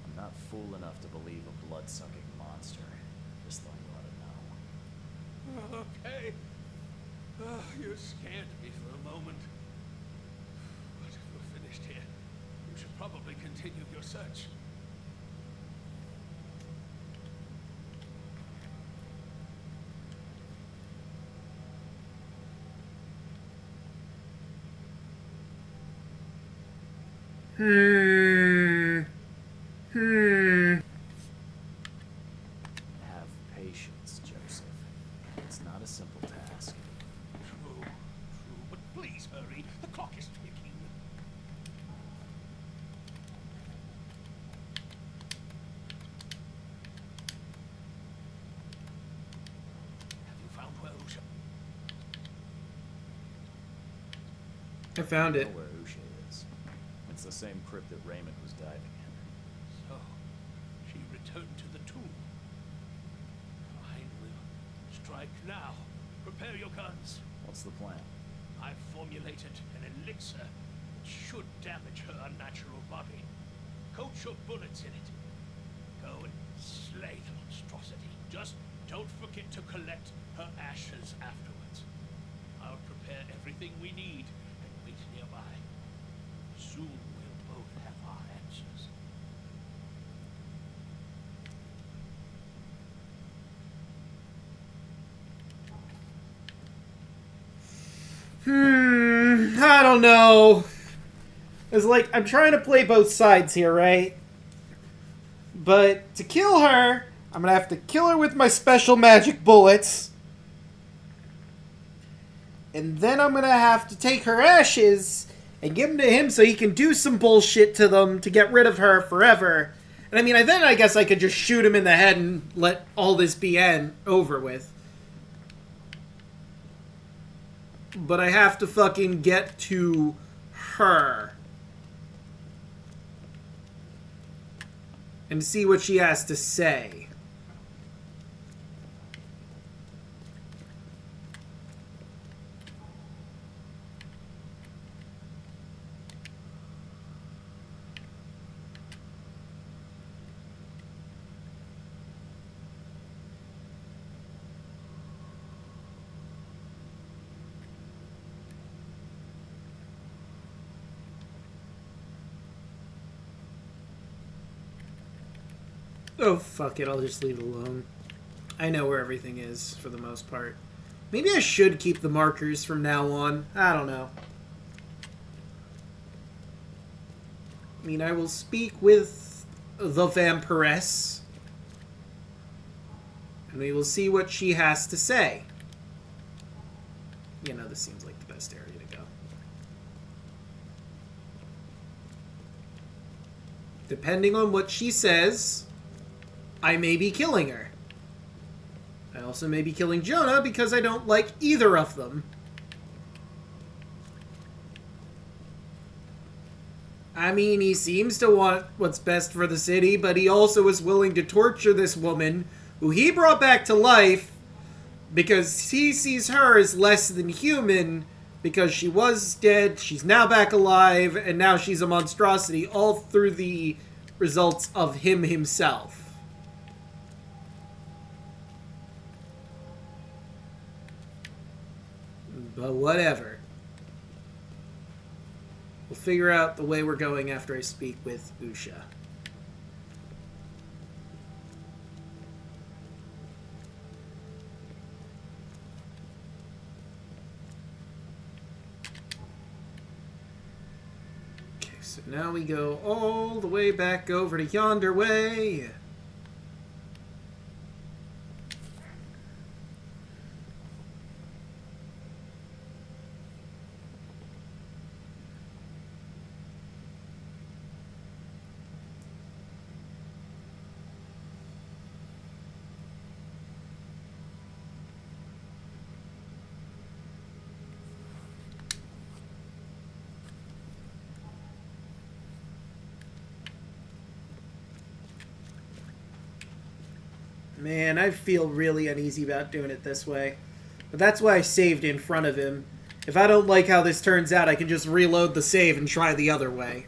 I'm not fool enough to believe a blood-sucking monster. Just thought you ought to know. Okay. You scared me for a moment. But if we're finished here, you should probably continue your search. Have patience, Joseph. It's not a simple task. True, but please hurry. The clock is ticking. Have you found where Usha? I found I it. know where Usha is. It's the same crypt that Raymond was diving in. So, she returned to the tomb. Fine, we'll strike now. Prepare your guns. What's the plan? I've formulated an elixir that should damage her unnatural body. Coat your bullets in it. Go and slay the monstrosity. Just don't forget to collect her ashes afterwards. I'll prepare everything we need and wait nearby. Soon we'll both have our answers. I don't know. It's like, I'm trying to play both sides here, right? But to kill her, I'm gonna have to kill her with my special magic bullets. And then I'm gonna have to take her ashes and give them to him so he can do some bullshit to them to get rid of her forever. And I mean, then I guess I could just shoot him in the head and let all this be over with. But I have to fucking get to her. And see what she has to say. Oh, fuck it. I'll just leave it alone. I know where everything is, for the most part. Maybe I should keep the markers from now on. I don't know. I mean, I will speak with the vampiress. And we will see what she has to say. You know, this seems like the best area to go. Depending on what she says, I may be killing her. I also may be killing Jonah because I don't like either of them. I mean, he seems to want what's best for the city, but he also is willing to torture this woman, who he brought back to life, because he sees her as less than human, because she was dead, she's now back alive, and now she's a monstrosity, all through the results of him himself. But whatever. We'll figure out the way we're going after I speak with Usha. Okay, so now we go all the way back over to yonder way. Man, I feel really uneasy about doing it this way. But that's why I saved in front of him. If I don't like how this turns out, I can just reload the save and try the other way.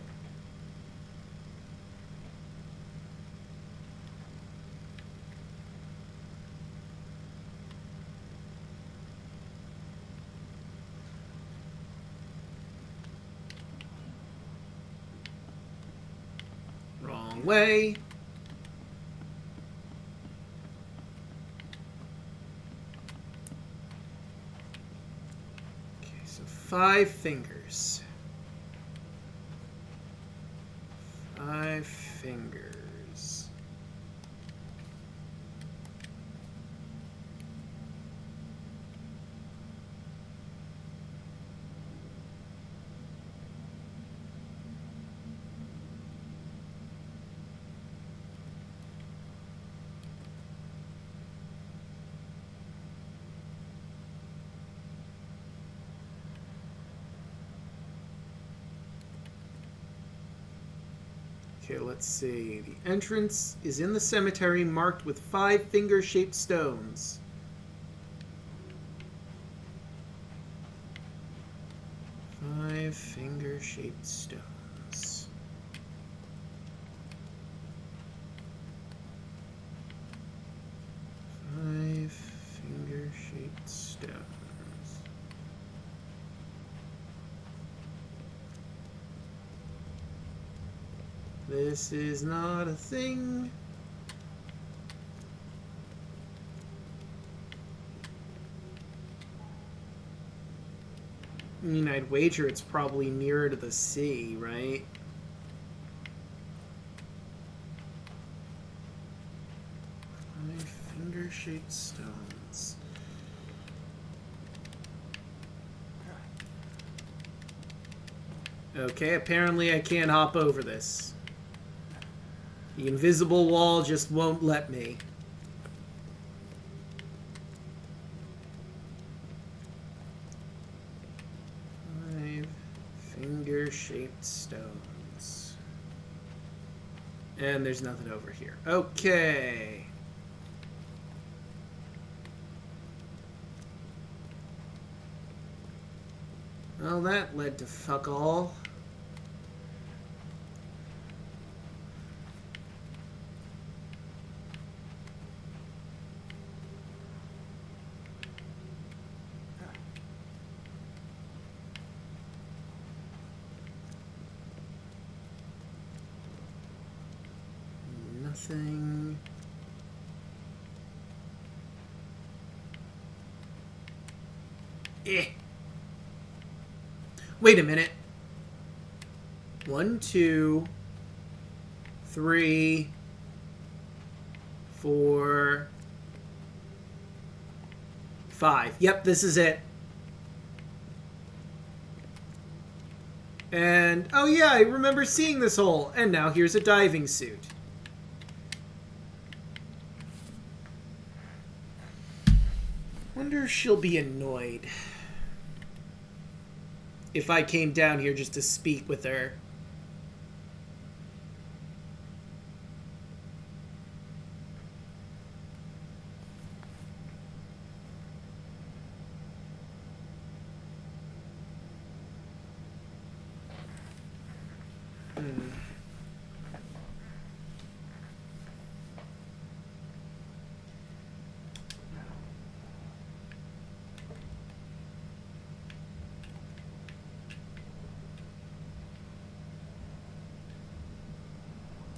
Wrong way. Okay, so 5 fingers. 5 fingers. Okay, let's see. The entrance is in the cemetery marked with 5 finger-shaped stones. Five finger-shaped stones. Five finger-shaped stones. This is not a thing. I mean, I'd wager it's probably nearer to the sea, right? Finger-shaped stones. Okay, apparently I can't hop over this. The invisible wall just won't let me. Finger-shaped stones. And there's nothing over here. Okay. Well, that led to fuck all. Nothing. Eh. Wait a minute. 1, 2, 3, 4, 5. Yep, this is it. And, oh yeah, I remember seeing this hole. And now here's a diving suit. Wonder if she'll be annoyed if I came down here just to speak with her.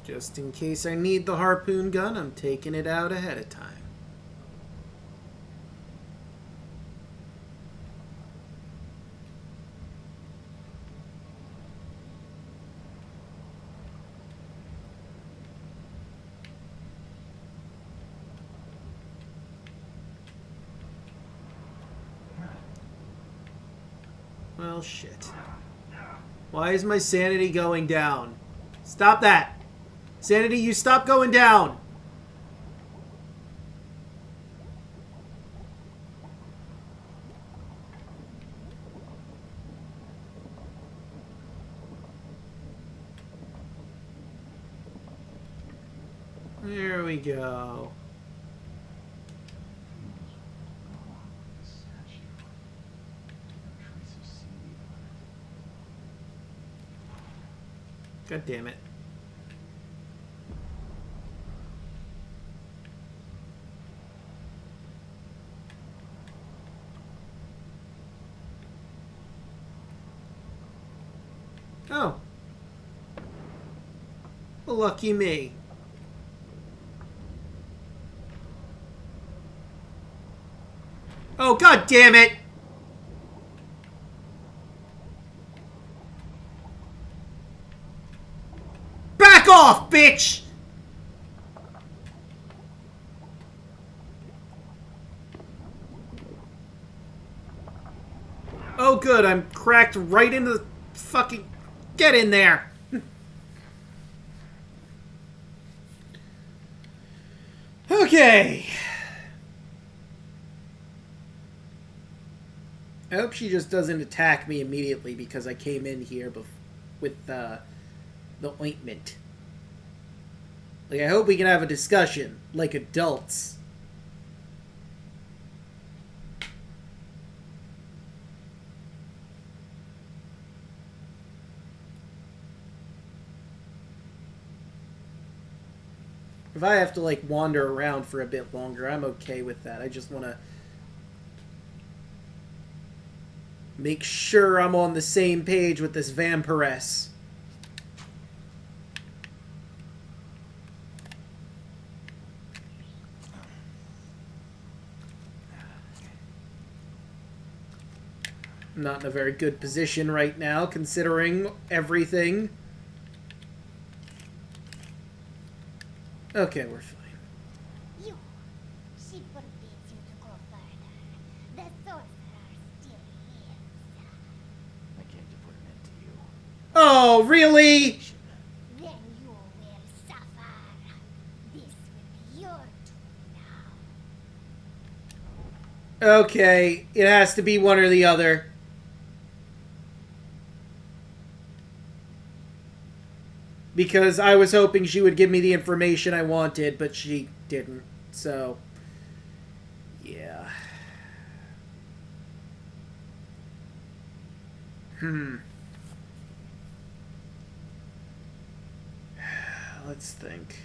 Just in case I need the harpoon gun, I'm taking it out ahead of time. Well, shit. Why is my sanity going down? Stop that! Sanity, you stop going down! There we go. God damn it. Oh. Well, lucky me. Oh, god damn it! Back off, bitch! Oh good, I'm cracked right into the fucking... Get in there! Okay. I hope she just doesn't attack me immediately because I came in here with the ointment. Like, I hope we can have a discussion, like adults. If I have to, like, wander around for a bit longer, I'm okay with that. I just want to make sure I'm on the same page with this vampiress. Not in a very good position right now, considering everything. Okay, we're fine. You. She forbids you to go further. The sorcerer still lives. I came to put an end to you. Oh, really? Then you will suffer. This will be your turn now. Okay, it has to be one or the other. Because I was hoping she would give me the information I wanted, but she didn't. So, yeah. Let's think.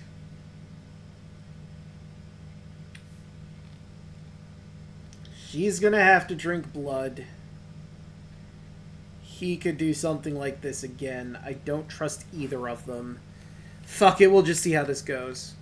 She's gonna have to drink blood. He could do something like this again. I don't trust either of them. Fuck it, we'll just see how this goes.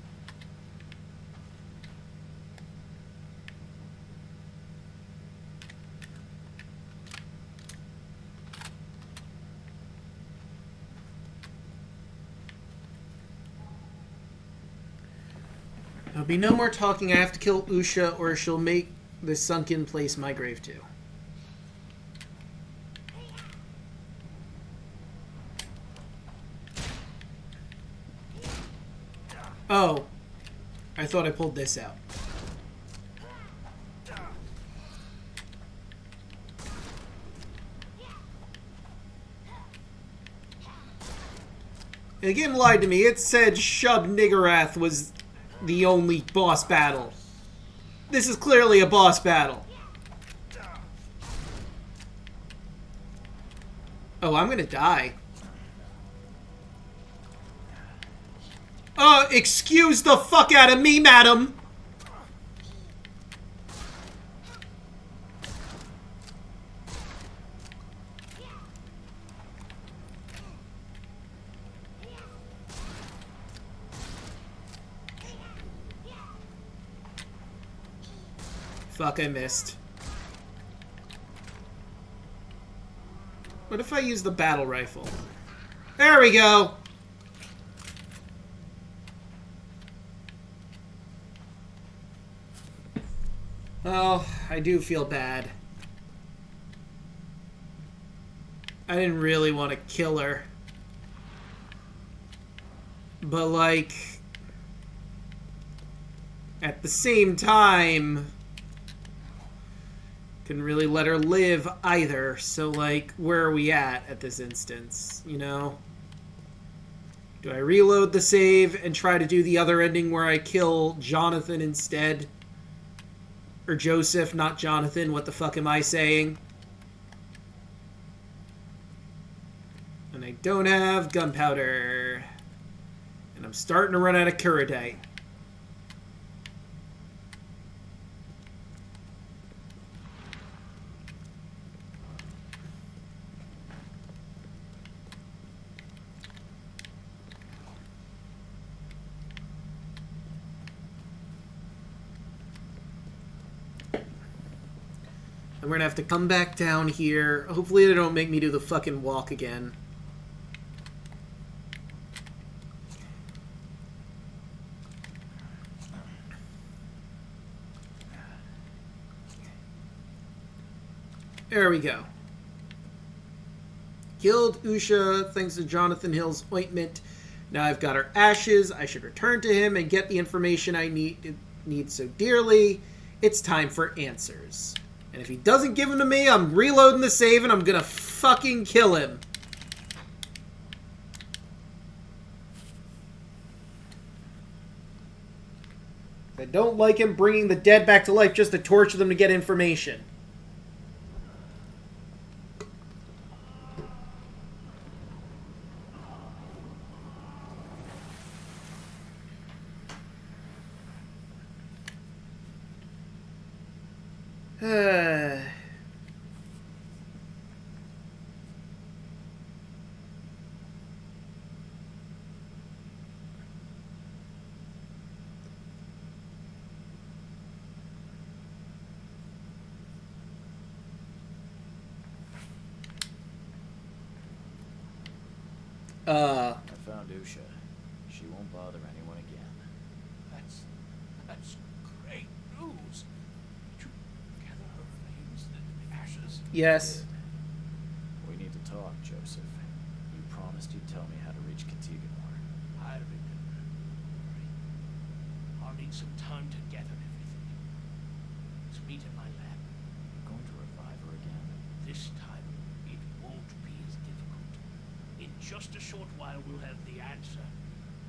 There'll be no more talking. I have to kill Usha or she'll make this sunken place my grave too. Oh, I thought I pulled this out. And the game lied to me. It said Shub Niggurath was the only boss battle. This is clearly a boss battle. Oh, I'm gonna die. Excuse the fuck out of me, madam! Fuck, I missed. What if I use the battle rifle? There we go! Well, I do feel bad. I didn't really want to kill her. But, like, at the same time, couldn't really let her live either. So, like, where are we at this instance, you know? Do I reload the save and try to do the other ending where I kill Jonathan instead? Or Joseph, not Jonathan. What the fuck am I saying? And I don't have gunpowder. And I'm starting to run out of Kuradite. And we're gonna have to come back down here. Hopefully they don't make me do the fucking walk again. There we go. Killed Usha thanks to Jonathan Hill's ointment. Now I've got her ashes. I should return to him and get the information I need so dearly. It's time for answers. And if he doesn't give them to me, I'm reloading the save and I'm gonna fucking kill him. I don't like him bringing the dead back to life just to torture them to get information. I found Usha. She won't bother anyone again. That's great news. Did you gather her remains, the ashes? Yes. We need to talk, Joseph. You promised you'd tell me how to reach Cthygonnaar. I remember. Don't worry. I'll need some time to gather everything. Let's meet in my lab. You're going to revive her again? This time, it won't be as difficult. In just a short while, we'll have the answer.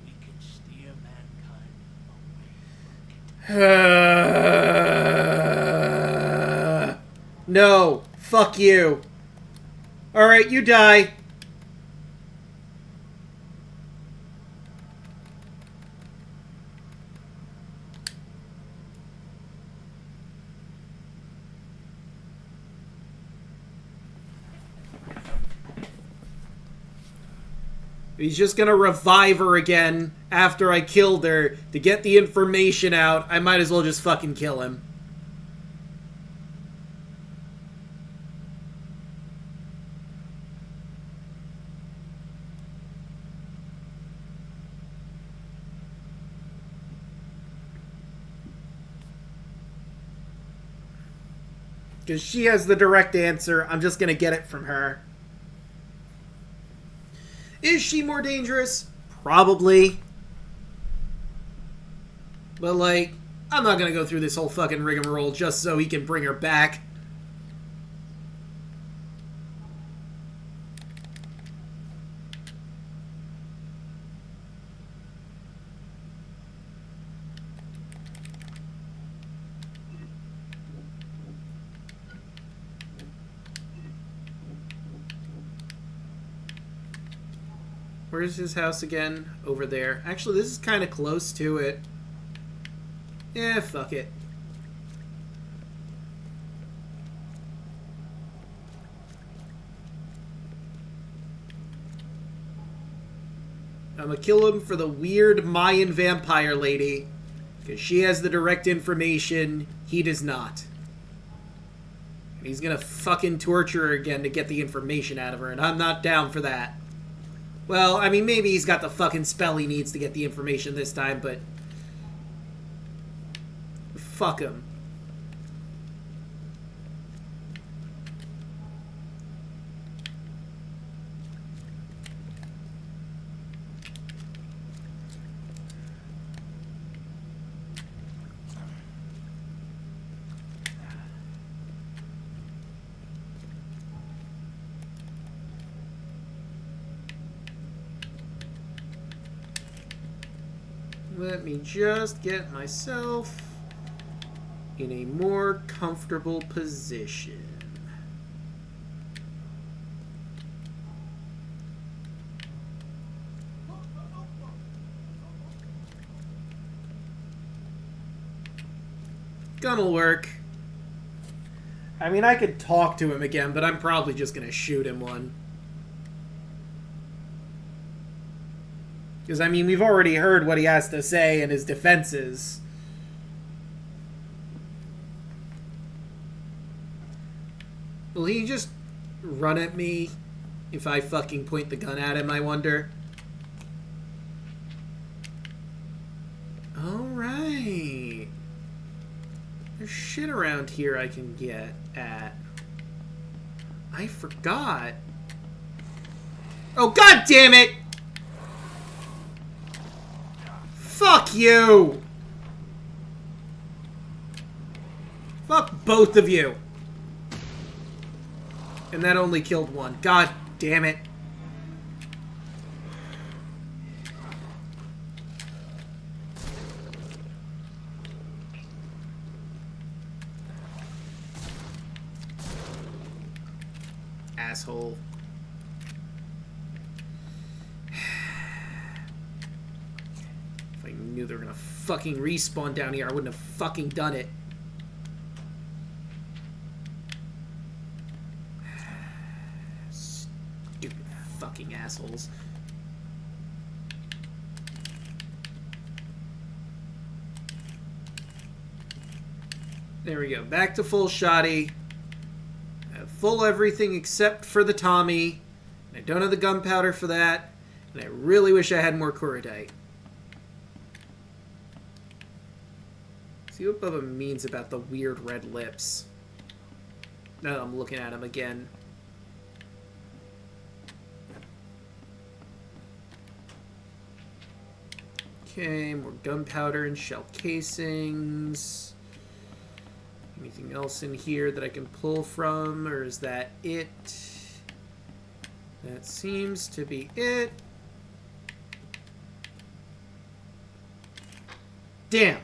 We can steer mankind away from it. No. Fuck you. Alright, you die. He's just gonna revive her again after I killed her to get the information out. I might as well just fucking kill him. Because she has the direct answer. I'm just gonna get it from her. Is she more dangerous? Probably. But, like, I'm not gonna go through this whole fucking rigmarole just so he can bring her back. Where's his house again? Over there. Actually, this is kind of close to it. Eh, fuck it. I'm gonna kill him for the weird Mayan vampire lady. Because she has the direct information. He does not. And he's gonna fucking torture her again to get the information out of her. And I'm not down for that. Well, I mean, maybe he's got the fucking spell he needs to get the information this time, but... fuck him. Let me just get myself in a more comfortable position. Gun'll work. I mean, I could talk to him again, but I'm probably just gonna shoot him one. Because, I mean, we've already heard what he has to say and his defenses. Will he just run at me if I fucking point the gun at him, I wonder? Alright. There's shit around here I can get at. I forgot. Oh, god damn it! Fuck you! Fuck both of you! And that only killed one. God damn it. Asshole. If I knew they were gonna fucking respawn down here, I wouldn't have fucking done it. Stupid fucking assholes. There we go. Back to full shoddy. I have full everything except for the Tommy. I don't have the gunpowder for that. And I really wish I had more Kurodite. See what Bubba means about the weird red lips. Now that I'm looking at him again. Okay, more gunpowder and shell casings. Anything else in here that I can pull from, or is that it? That seems to be it. Damn!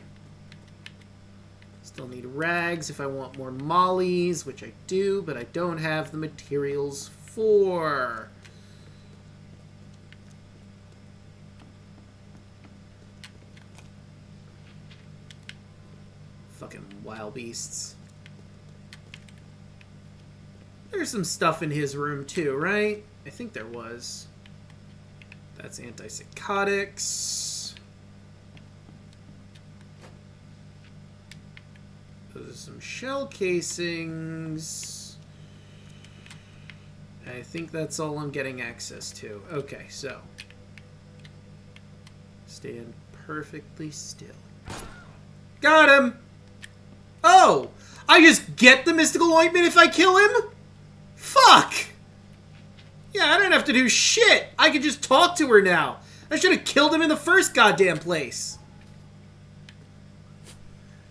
Still need rags if I want more mollies, which I do, but I don't have the materials for. Fucking wild beasts. There's some stuff in his room too, right? I think there was. That's antipsychotics. Those are some shell casings. I think that's all I'm getting access to. Okay, so. Stand perfectly still. Got him! Oh! I just get the mystical ointment if I kill him? Fuck! Yeah, I don't have to do shit. I can just talk to her now. I should have killed him in the first goddamn place.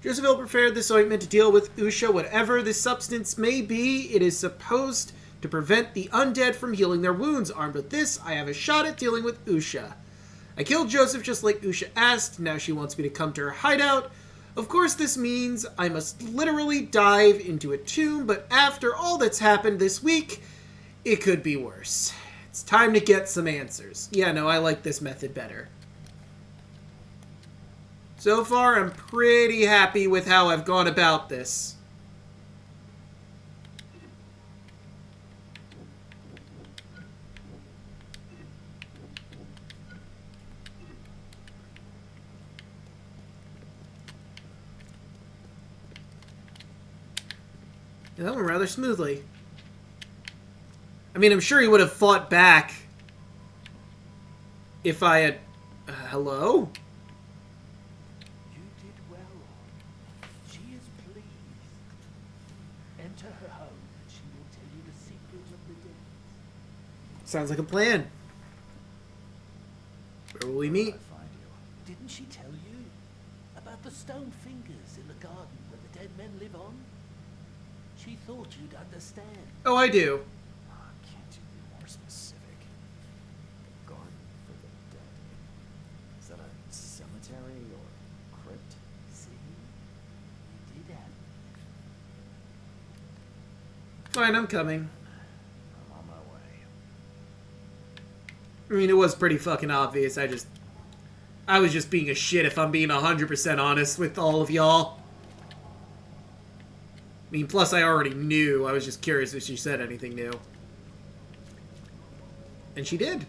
Josephine prepared this ointment to deal with Usha. Whatever this substance may be, it is supposed to prevent the undead from healing their wounds. Armed with this, I have a shot at dealing with Usha. I killed Joseph just like Usha asked. Now she wants me to come to her hideout. Of course, this means I must literally dive into a tomb, but after all that's happened this week, it could be worse. It's time to get some answers. Yeah, no, I like this method better. So far, I'm pretty happy with how I've gone about this. Yeah, that went rather smoothly. I mean, I'm sure he would have fought back if I had... hello? You did well. She is pleased. Enter her home, and she will tell you the secret of the dead. Sounds like a plan. Where will we meet? I find you. Didn't she tell you about the stone fingers in the garden where the dead men live on? She thought you'd understand. Oh, I do. Can't you be more specific? The garden for the dead. Is that a cemetery or crypt? See? You did have Fine, I'm coming. I'm on my way. I mean, it was pretty fucking obvious. I was just being a shit if I'm being 100% honest with all of y'all. I mean, plus I already knew. I was just curious if she said anything new. And she did.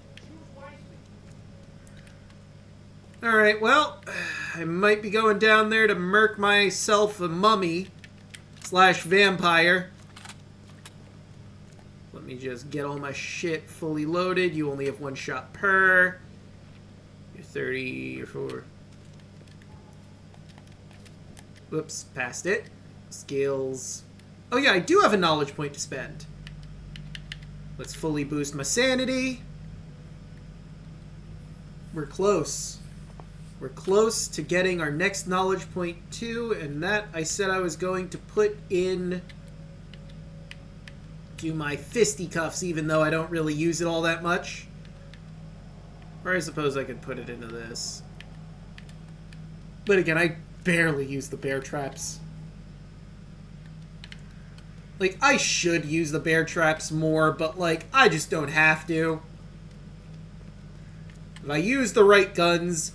Alright, well, I might be going down there to murk myself a mummy / vampire. Let me just get all my shit fully loaded. You only have one shot per. You're 30 or 4. Whoops, passed it. Skills. Oh yeah, I do have a knowledge point to spend. Let's fully boost my sanity. We're close. We're close to getting our next knowledge point too, and that I said I was going to put in to my fisticuffs, even though I don't really use it all that much. Or I suppose I could put it into this. But again, I barely use the bear traps. Like, I should use the bear traps more, but, like, I just don't have to. If I use the right guns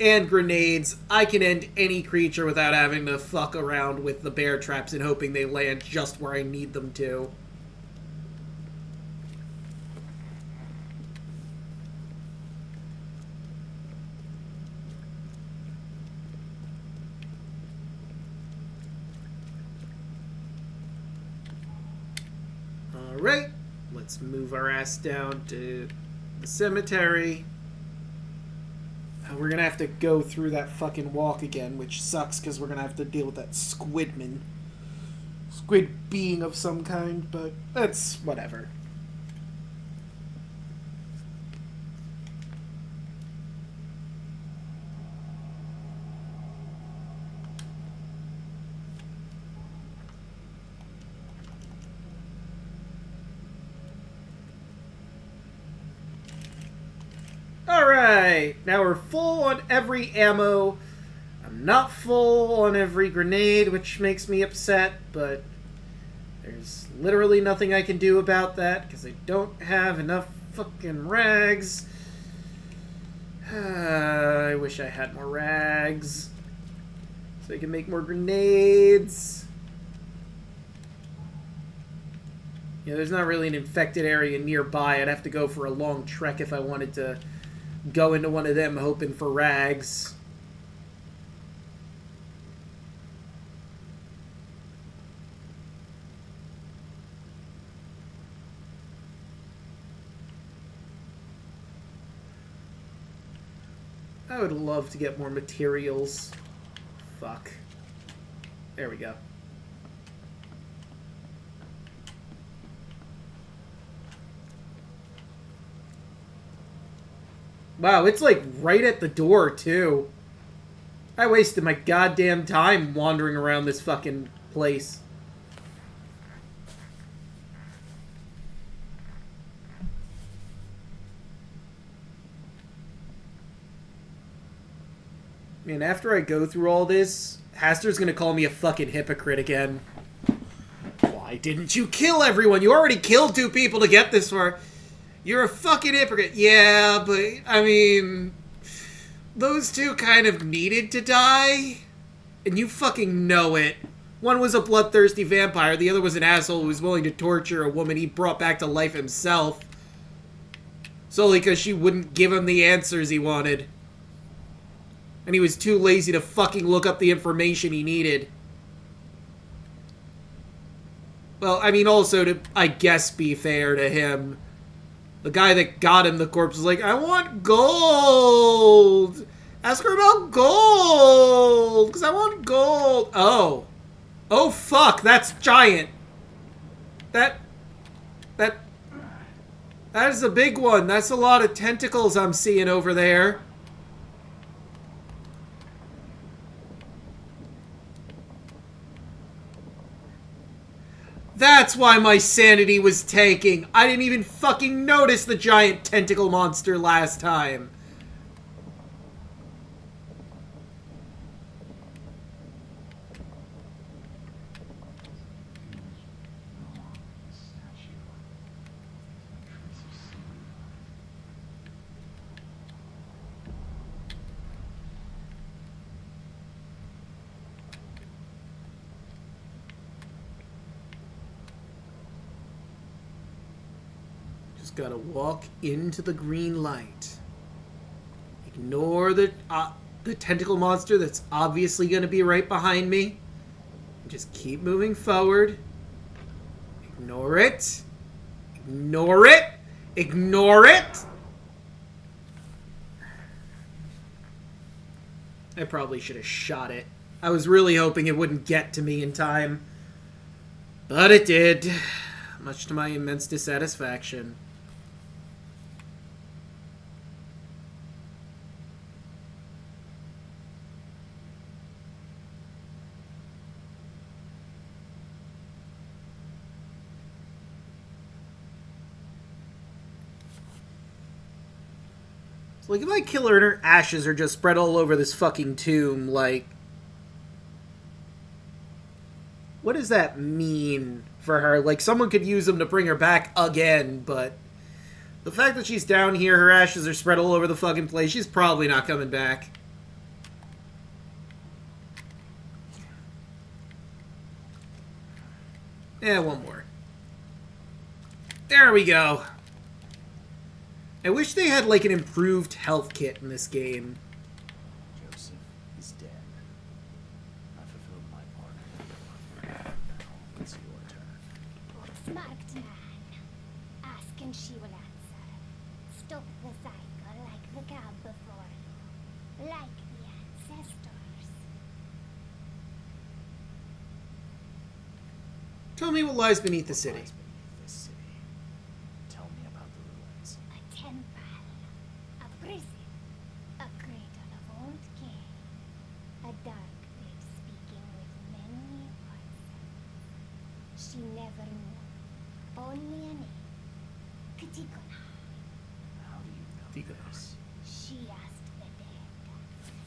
and grenades, I can end any creature without having to fuck around with the bear traps and hoping they land just where I need them to. Alright, let's move our ass down to the cemetery. We're gonna have to go through that fucking walk again, which sucks because we're gonna have to deal with that squid being of some kind, but that's whatever. Alright, now we're full on every ammo. I'm not full on every grenade, which makes me upset, but there's literally nothing I can do about that, because I don't have enough fucking rags. I wish I had more rags, so I can make more grenades. Yeah, there's not really an infected area nearby. I'd have to go for a long trek if I wanted to go into one of them hoping for rags. I would love to get more materials. Fuck. There we go. Wow, it's like right at the door, too. I wasted my goddamn time wandering around this fucking place. And after I go through all this, Haster's gonna call me a fucking hypocrite again. Why didn't you kill everyone? You already killed 2 people to get this far. You're a fucking hypocrite. Yeah, but, I mean, those 2 kind of needed to die, and you fucking know it. One was a bloodthirsty vampire, the other was an asshole who was willing to torture a woman he brought back to life himself, solely because she wouldn't give him the answers he wanted. And he was too lazy to fucking look up the information he needed. Well, I mean, also to, I guess, be fair to him, the guy that got him the corpse was like, I want gold! Ask her about gold! Because I want gold! Oh. Oh, fuck! That's giant! That is a big one. That's a lot of tentacles I'm seeing over there. That's why my sanity was tanking. I didn't even fucking notice the giant tentacle monster last time. Gotta walk into the green light. Ignore the tentacle monster that's obviously gonna be right behind me. And just keep moving forward. Ignore it. Ignore it. Ignore it. I probably should have shot it. I was really hoping it wouldn't get to me in time. But it did. Much to my immense dissatisfaction. Like, if I kill her and her ashes are just spread all over this fucking tomb, like, what does that mean for her? Like, someone could use them to bring her back again, but the fact that she's down here, her ashes are spread all over the fucking place, she's probably not coming back. Yeah, one more. There we go. I wish they had, like, an improved health kit in this game. Joseph is dead. I fulfilled my part. Now, it's your turn. Smart man. Ask and she will answer. Stop the cycle like the cab before you. like the ancestors. Tell me what lies beneath the city. Lies beneath this city. Tell me about the ruins. A temple, a prison, a cradle of old Kay, a dark pit speaking with many voices. She never knew, only a name, Cthygonnaar. How do you know Cthygonnaar. this? She asked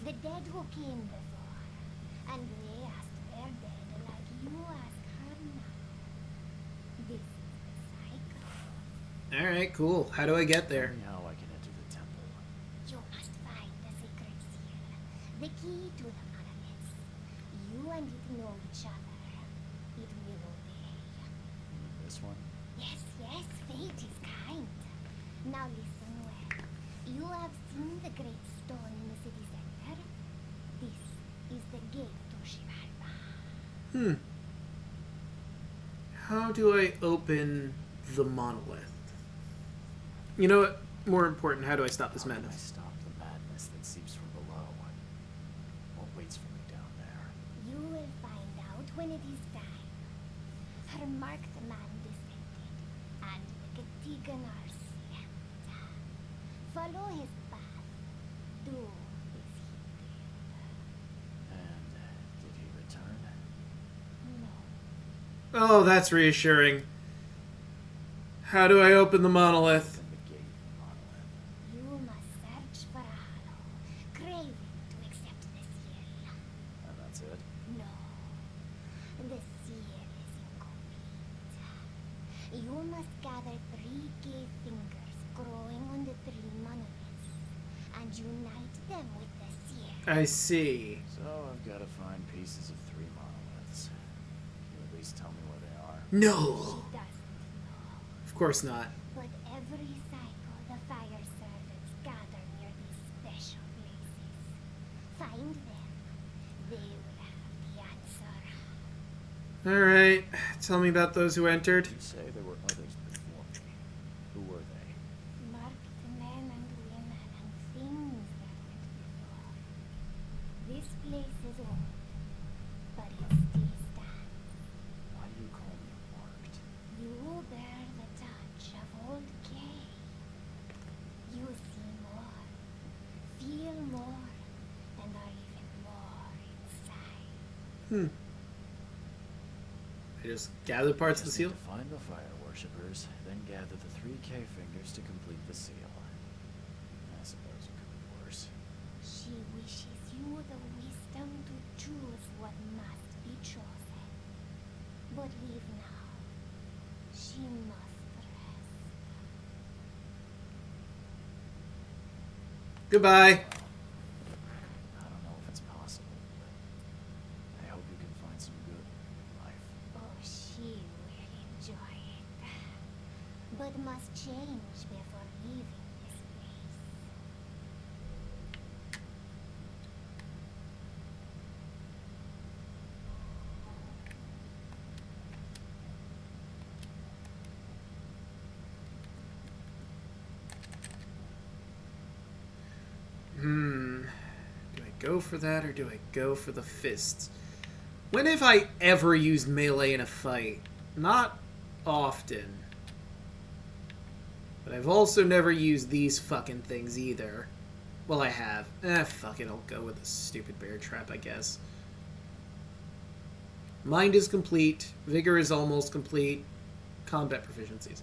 the dead who came before, and they asked their dead like you ask her now. This is the cycle. Alright, cool. How do I get there? Tell me how I can enter the temple. You must find the secret seal, the key to the monoliths. You and it know each other. It will obey. You mean this one? Yes, yes, fate is kind. Now listen well. You have seen the great stone in the city center? This is the gate to Shivalba. How do I open the monolith? You know what? More important, how do I stop this How can I madness? stop the madness that seeps from below? What waits for me down there? You will find out when it is time. Her marked man descended, and the Cthygonnaar slept. Follow his path. Do as he did. And did he return? No. Oh, that's reassuring. How do I open the monolith? Open the gate of the monolith. You must search for a hollow, craving to accept the seal. And that's it? No, the seal is incomplete. You must gather 3 cave fingers growing on the 3 monoliths, and unite them with the seal. I see. So I've got to find pieces of 3 monoliths. Can you at least tell me where they are? No! She doesn't know, Of course not. but every cycle the fire servants gather near these special places. Find them. They will have the answer. Alright, tell me about those who entered. You say there were others before me. Who were they? Marked men and women and things that went before. This place is old, but it still stands. Why do you call me marked? You bear the touch of old Kay. You see more, feel more, and are even more inside. I just gather parts of the Just seal? need to find the fire worshippers, then gather the 3 cave fingers to complete the seal. I suppose it could be worse. She wishes you the wisdom to choose what must be chosen. But leave now. She must rest. Goodbye. I don't know if it's possible, but I hope you can find some good in life. Oh, she will enjoy it. But must change before leaving this place. Do I go for that or do I go for the fists? When have I ever used melee in a fight? Not often. But I've also never used these fucking things either. Well, I have. Fuck it, I'll go with the stupid bear trap, I guess. Mind is complete. Vigor is almost complete. Combat proficiencies.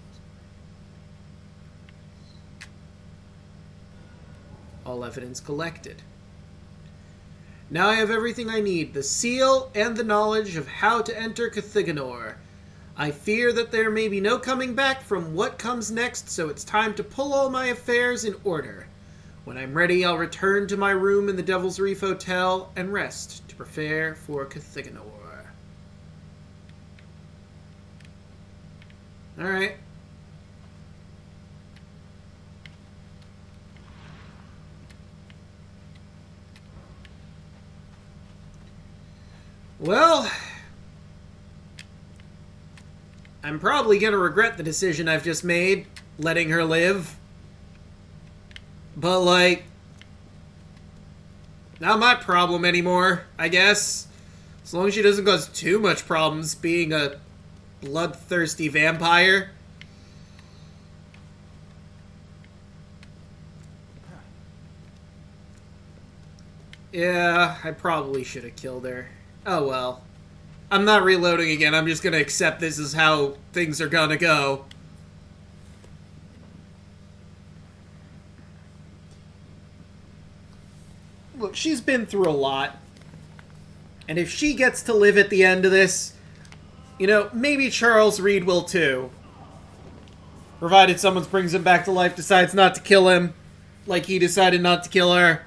All evidence collected. Now I have everything I need. The seal and the knowledge of how to enter Cthygonnaar. I fear that there may be no coming back from what comes next, so it's time to pull all my affairs in order. When I'm ready, I'll return to my room in the Devil's Reef Hotel and rest to prepare for Cthygonnaar. Alright. Well, I'm probably going to regret the decision I've just made, letting her live. But, like, Not my problem anymore, I guess. As long as she doesn't cause too much problems being a bloodthirsty vampire. Yeah, I probably should have killed her. Oh well. I'm not reloading again. I'm just gonna accept this is how things are gonna go. Look, she's been through a lot. And if she gets to live at the end of this, you know, maybe Charles Reed will too. Provided someone brings him back to life, decides not to kill him, like he decided not to kill her.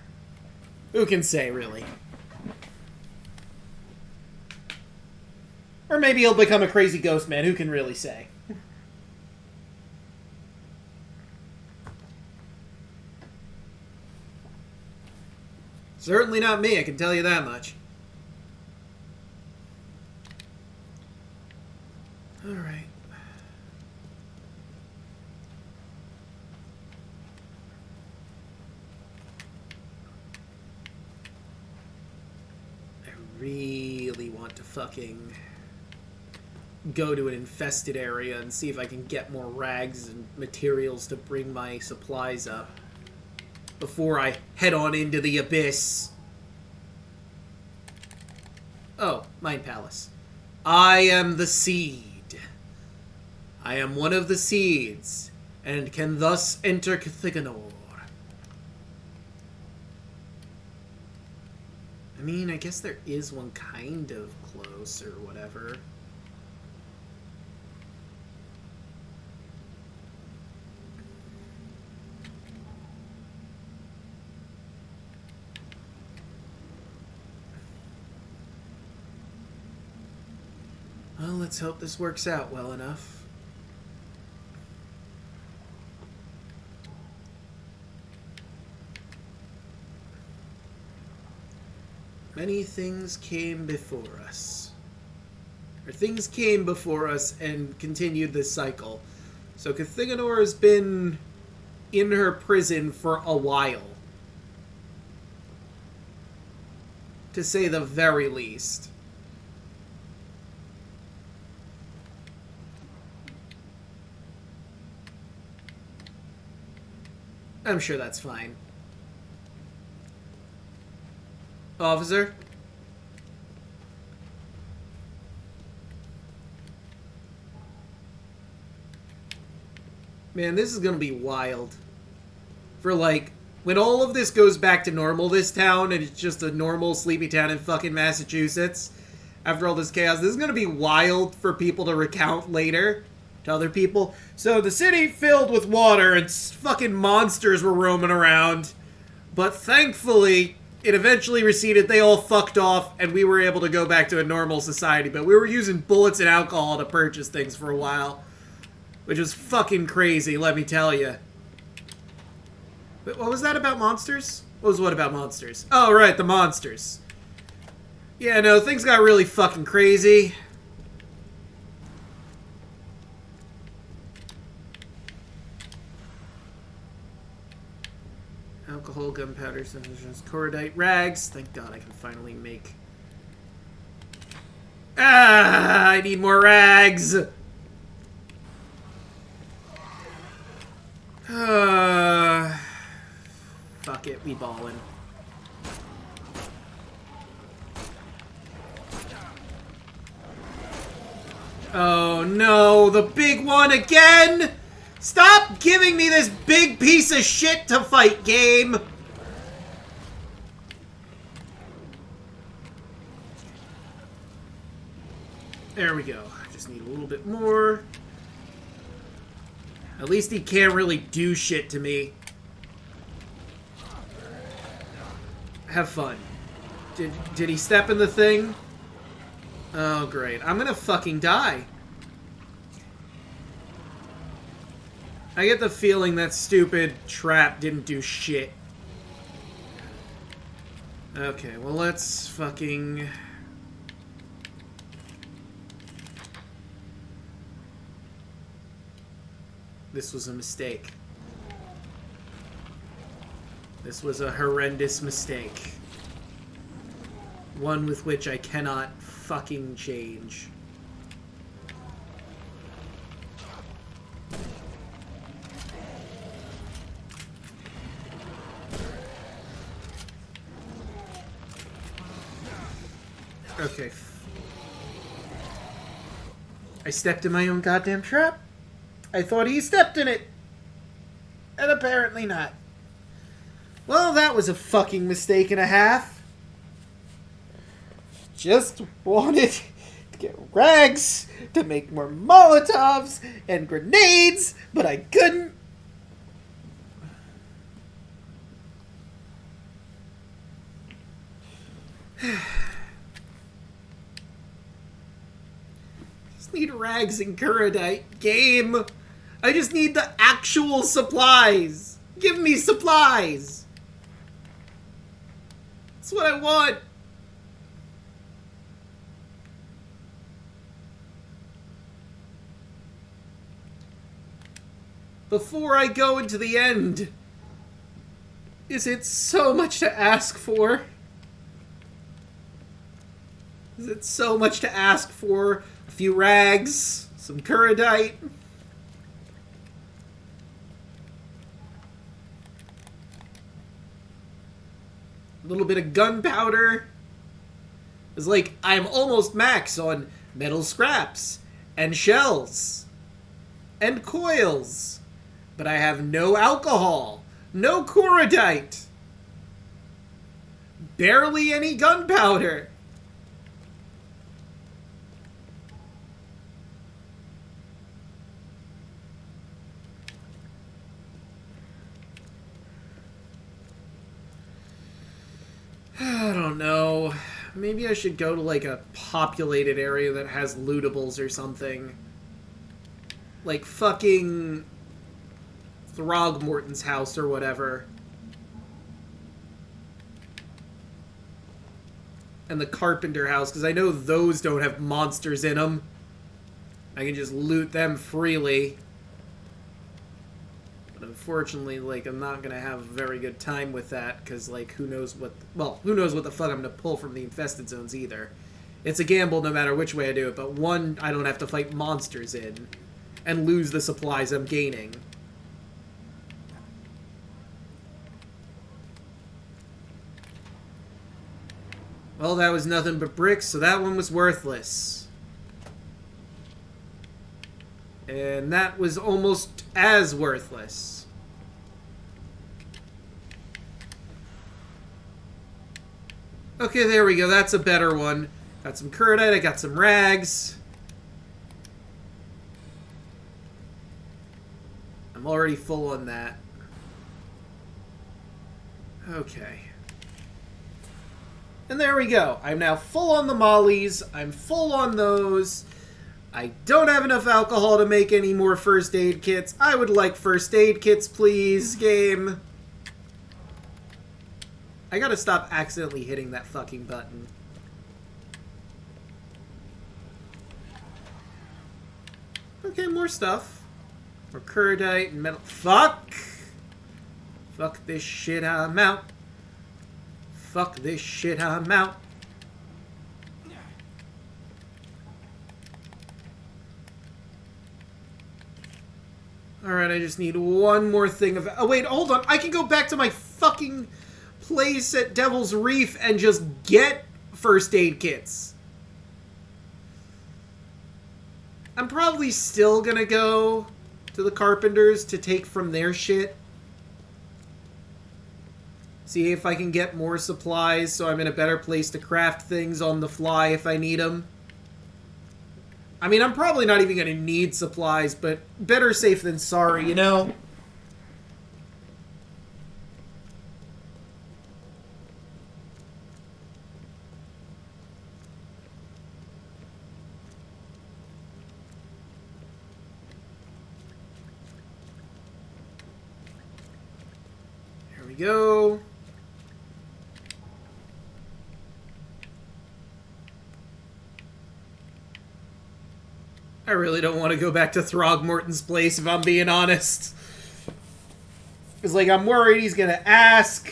Who can say, really? Or maybe he'll become a crazy ghost man. Who can really say? Certainly not me, I can tell you that much. Alright. I really want to fucking go to an infested area and see if I can get more rags and materials to bring my supplies up before I head on into the abyss. Oh, Mind Palace. I am the seed. I am one of the seeds, and can thus enter Cthygonnaar. I mean, I guess there is one kind of close or whatever. Well, let's hope this works out well enough. Many things came before us. Or things came before us and continued this cycle. So Cthygonnaar has been in her prison for a while. To say the very least. I'm sure that's fine. Officer? Man, this is gonna be wild. For, like, when all of this goes back to normal, this town, and it's just a normal sleepy town in fucking Massachusetts, after all this chaos, this is gonna be wild for people to recount later to other people. So, the city filled with water, and fucking monsters were roaming around. But thankfully, it eventually receded, they all fucked off, and we were able to go back to a normal society. But we were using bullets and alcohol to purchase things for a while. Which was fucking crazy, let me tell you. But what was that about monsters? What about monsters? Oh, right, the monsters. Yeah, no, things got really fucking crazy. Alcohol, gunpowder, cordite, rags. Thank God I can finally make... Ah, I need more rags! Fuck it, we ballin'. Oh no, the big one again! Stop giving me this big piece of shit to fight, game! There we go. I just need a little bit more. At least he can't really do shit to me. Have fun. Did he step in the thing? Oh, great. I'm gonna fucking die. I get the feeling that stupid trap didn't do shit. Okay, well, let's fucking... This was a mistake. This was a horrendous mistake. One with which I cannot fucking change. Okay. I stepped in my own goddamn trap. I thought he stepped in it. And apparently not. Well, that was a fucking mistake and a half. Just wanted to get rags to make more Molotovs and grenades, but I couldn't. Just need rags and Kuradite. Game. I just need the actual supplies. Give me supplies. That's what I want. Before I go into the end, is it so much to ask for? Is it so much to ask for a few rags, some Kuradite? A little bit of gunpowder. It's like I'm almost max on metal scraps and shells and coils, but I have no alcohol, no Kuradite, barely any gunpowder. I don't know. Maybe I should go to, like, a populated area that has lootables or something. Like, fucking Throgmorton's house or whatever. And the Carpenter house, because I know those don't have monsters in them. I can just loot them freely. But unfortunately, like, I'm not gonna have a very good time with that, because, like, who knows what... Well, who knows what the fuck I'm gonna pull from the infested zones, either. It's a gamble no matter which way I do it, but one, I don't have to fight monsters in, and lose the supplies I'm gaining. Well, that was nothing but bricks, so that one was worthless. And that was almost as worthless. Okay, there we go. That's a better one. Got some Kuradite, I got some rags. I'm already full on that. Okay. And there we go. I'm now full on the mollies. I'm full on those. I don't have enough alcohol to make any more first aid kits. I would like first aid kits, please, game. I gotta stop accidentally hitting that fucking button. Okay, more stuff. More Kuradite and metal. Fuck! Fuck this shit, I'm out. Fuck this shit, I'm out. Alright, I just need one more thing of... Oh, wait, hold on. I can go back to my fucking place at Devil's Reef and just get first aid kits. I'm probably still gonna go to the Carpenters to take from their shit. See if I can get more supplies so I'm in a better place to craft things on the fly if I need them. I mean, I'm probably not even going to need supplies, but better safe than sorry, you know? Here we go. I really don't want to go back to Throgmorton's place, if I'm being honest. It's like, I'm worried he's going to ask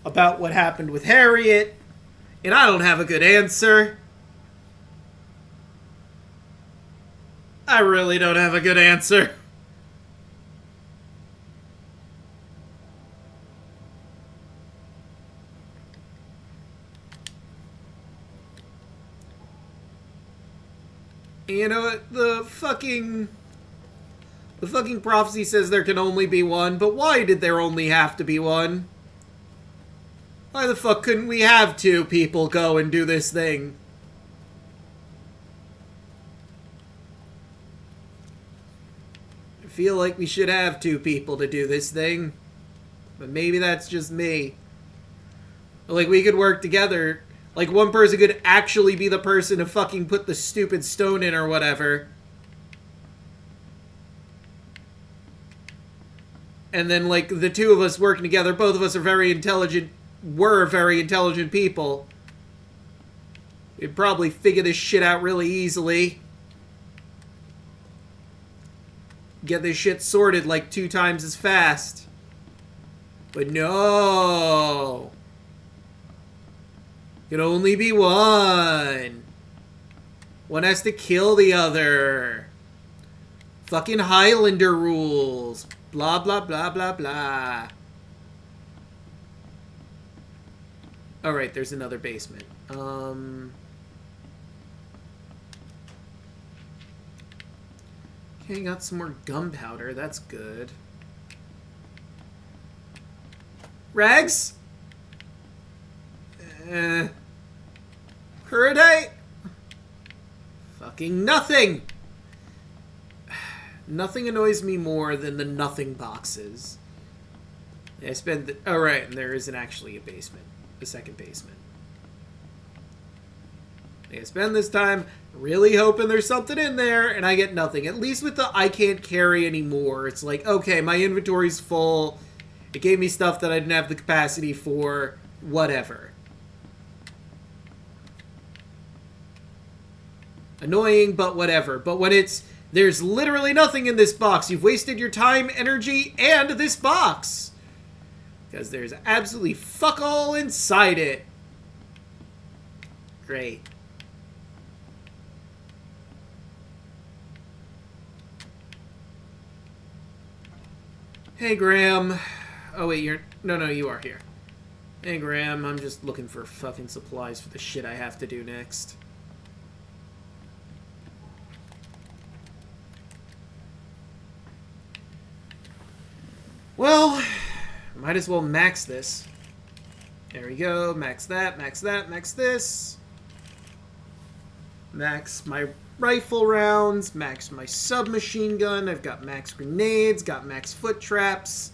about what happened with Harriet. And I don't have a good answer. I really don't have a good answer. You know what? The fucking prophecy says there can only be one, but why did there only have to be one? Why the fuck couldn't we have two people go and do this thing? I feel like we should have two people to do this thing. But maybe that's just me. Like, we could work together. Like, one person could actually be the person to fucking put the stupid stone in or whatever. And then, like, the two of us working together, both of us are very intelligent, were very intelligent people. We'd probably figure this shit out really easily. Get this shit sorted like 2 times as fast. But no! Can only be one. One has to kill the other. Fucking Highlander rules. Blah, blah, blah, blah, blah. Alright, there's another basement. Okay, got some more gunpowder. That's good. Rags? Peridite? Fucking nothing! Nothing annoys me more than the nothing boxes. I spend the... Oh, right, and there isn't actually a basement. A second basement. I spend this time really hoping there's something in there, and I get nothing. At least with the I can't carry anymore, it's like, okay, my inventory's full. It gave me stuff that I didn't have the capacity for. Whatever. Annoying, but whatever. But when it's... There's literally nothing in this box. You've wasted your time, energy, and this box. Because there's absolutely fuck all inside it. Great. Hey, Graham. Oh, wait, you're... No, you are here. Hey, Graham, I'm just looking for fucking supplies for the shit I have to do next. Well, might as well max this. There we go. Max that, max that, max this. Max my rifle rounds, max my submachine gun. I've got max grenades, got max foot traps.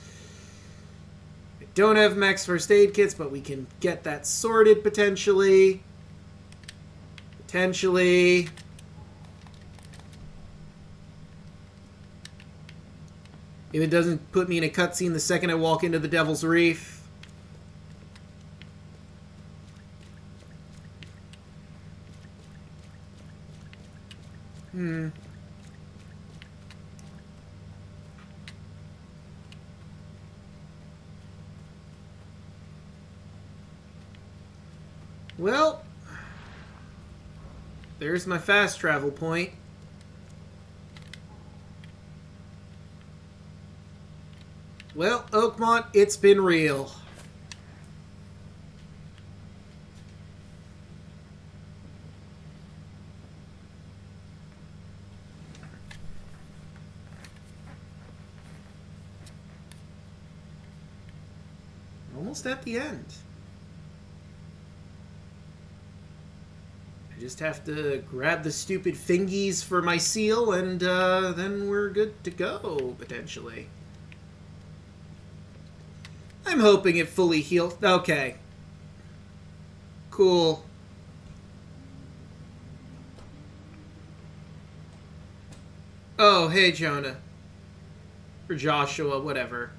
I don't have max first aid kits, but we can get that sorted potentially. Potentially. If it doesn't put me in a cutscene the second I walk into the Devil's Reef. Well, there's my fast travel point. Well, Oakmont, it's been real. Almost at the end. I just have to grab the stupid fingies for my seal, and then we're good to go, potentially. I'm hoping it fully heals. Okay. Cool. Oh, hey, Jonah. Or Joshua, whatever.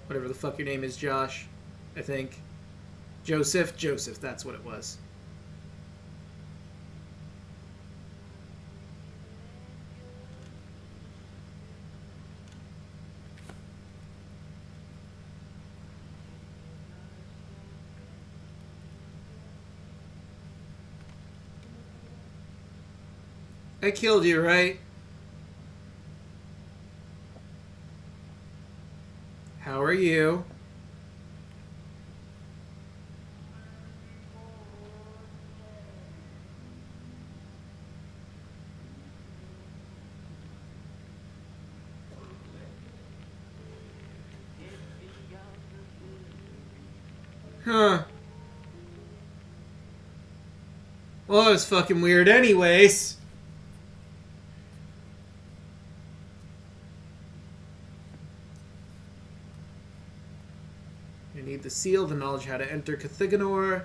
Whatever the fuck your name is, Josh. I think. Joseph, that's what it was. I killed you, right? How are you? Huh. Well, that was fucking weird anyways. You need the seal, the knowledge how to enter Cthygonnaar.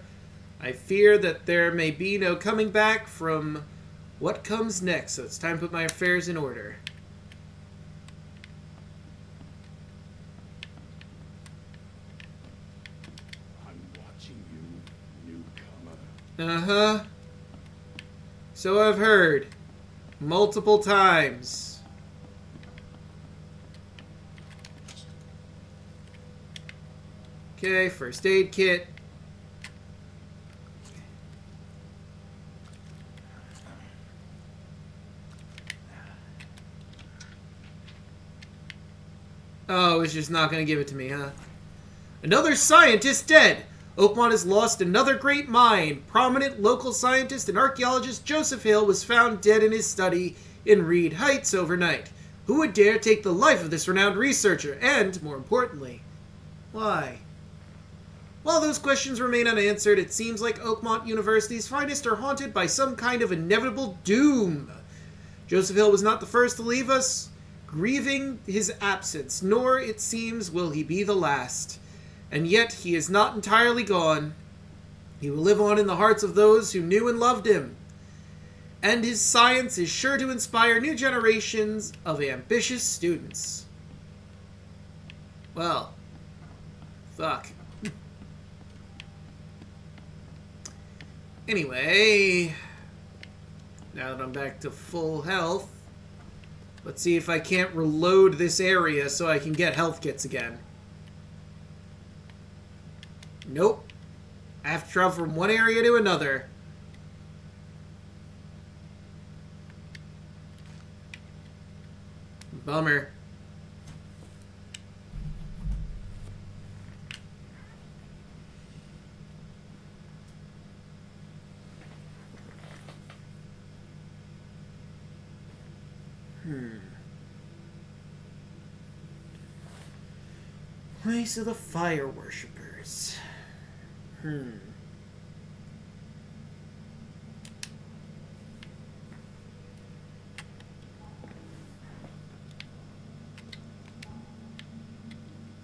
I fear that there may be no coming back from what comes next, so it's time to put my affairs in order. I'm watching you, newcomer. Uh-huh. So I've heard. Multiple times. Okay, first aid kit. Oh, it's just not going to give it to me, huh? Another scientist dead! Oakmont has lost another great mind. Prominent local scientist and archaeologist Joseph Hill was found dead in his study in Reed Heights overnight. Who would dare take the life of this renowned researcher? And, more importantly, why? While those questions remain unanswered, it seems like Oakmont University's finest are haunted by some kind of inevitable doom. Joseph Hill was not the first to leave us, grieving his absence, nor, it seems, will he be the last. And yet, he is not entirely gone. He will live on in the hearts of those who knew and loved him. And his science is sure to inspire new generations of ambitious students. Well, fuck. Anyway, now that I'm back to full health, let's see if I can't reload this area so I can get health kits again. Nope. I have to travel from one area to another. Bummer. Place of the Fire Worshippers.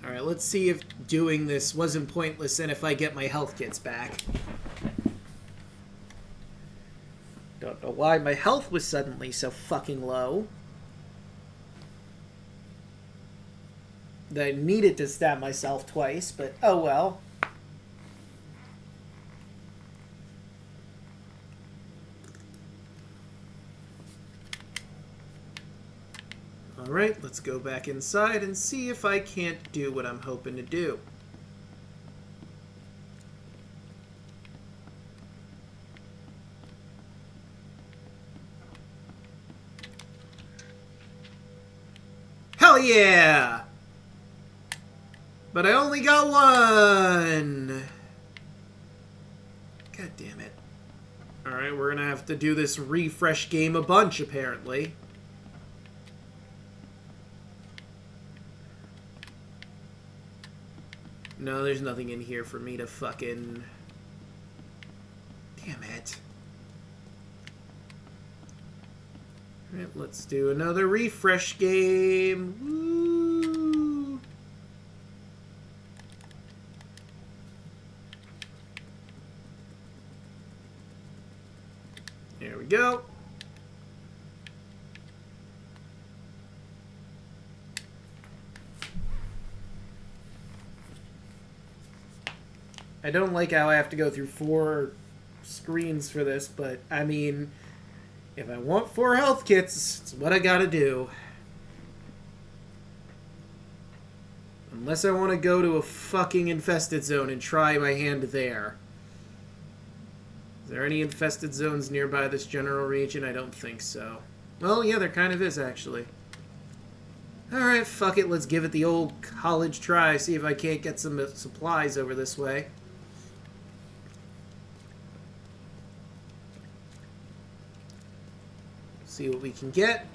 Alright, let's see if doing this wasn't pointless and if I get my health kits back. Don't know why my health was suddenly so fucking low. That I needed to stab myself twice, but oh well. Alright, let's go back inside and see if I can't do what I'm hoping to do. Hell yeah! But I only got one! God damn it. Alright, we're gonna have to do this refresh game a bunch, apparently. No, there's nothing in here for me to fucking... Damn it. Alright, let's do another refresh game. Woo! There we go. I don't like how I have to go through 4 screens for this, but, I mean, if I want 4 health kits, it's what I gotta do. Unless I want to go to a fucking infested zone and try my hand there. Is there any infested zones nearby this general region? I don't think so. Well, yeah, there kind of is, actually. Alright, fuck it. Let's give it the old college try. See if I can't get some supplies over this way. See what we can get.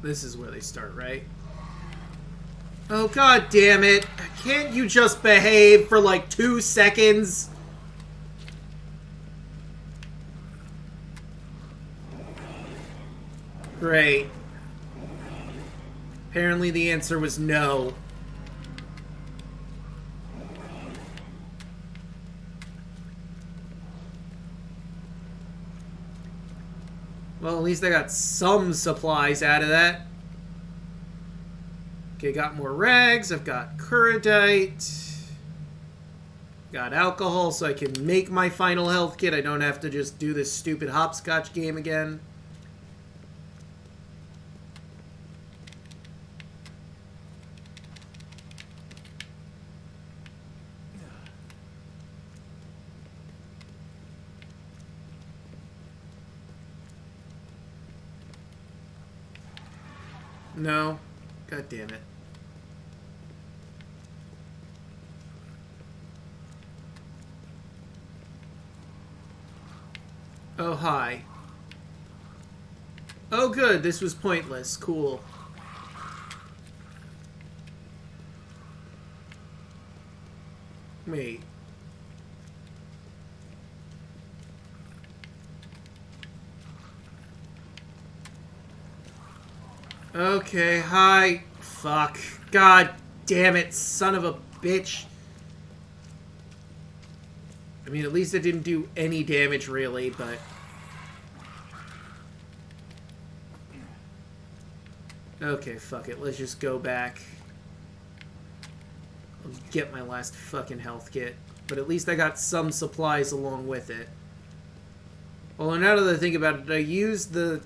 This is where they start, right? Oh, god damn it. Can't you just behave for like 2 seconds? Great. Apparently the answer was no. Well, at least I got some supplies out of that. Okay, got more rags. I've got Kuradite. Got alcohol so I can make my final health kit. I don't have to just do this stupid hopscotch game again. No. God damn it. Oh, hi. Oh, good. This was pointless. Cool. Wait. Okay, hi. Fuck. God damn it, son of a bitch. I mean, at least it didn't do any damage, really, but... Okay, fuck it. Let's just go back. I'll get my last fucking health kit. But at least I got some supplies along with it. Well, now that I think about it, I used the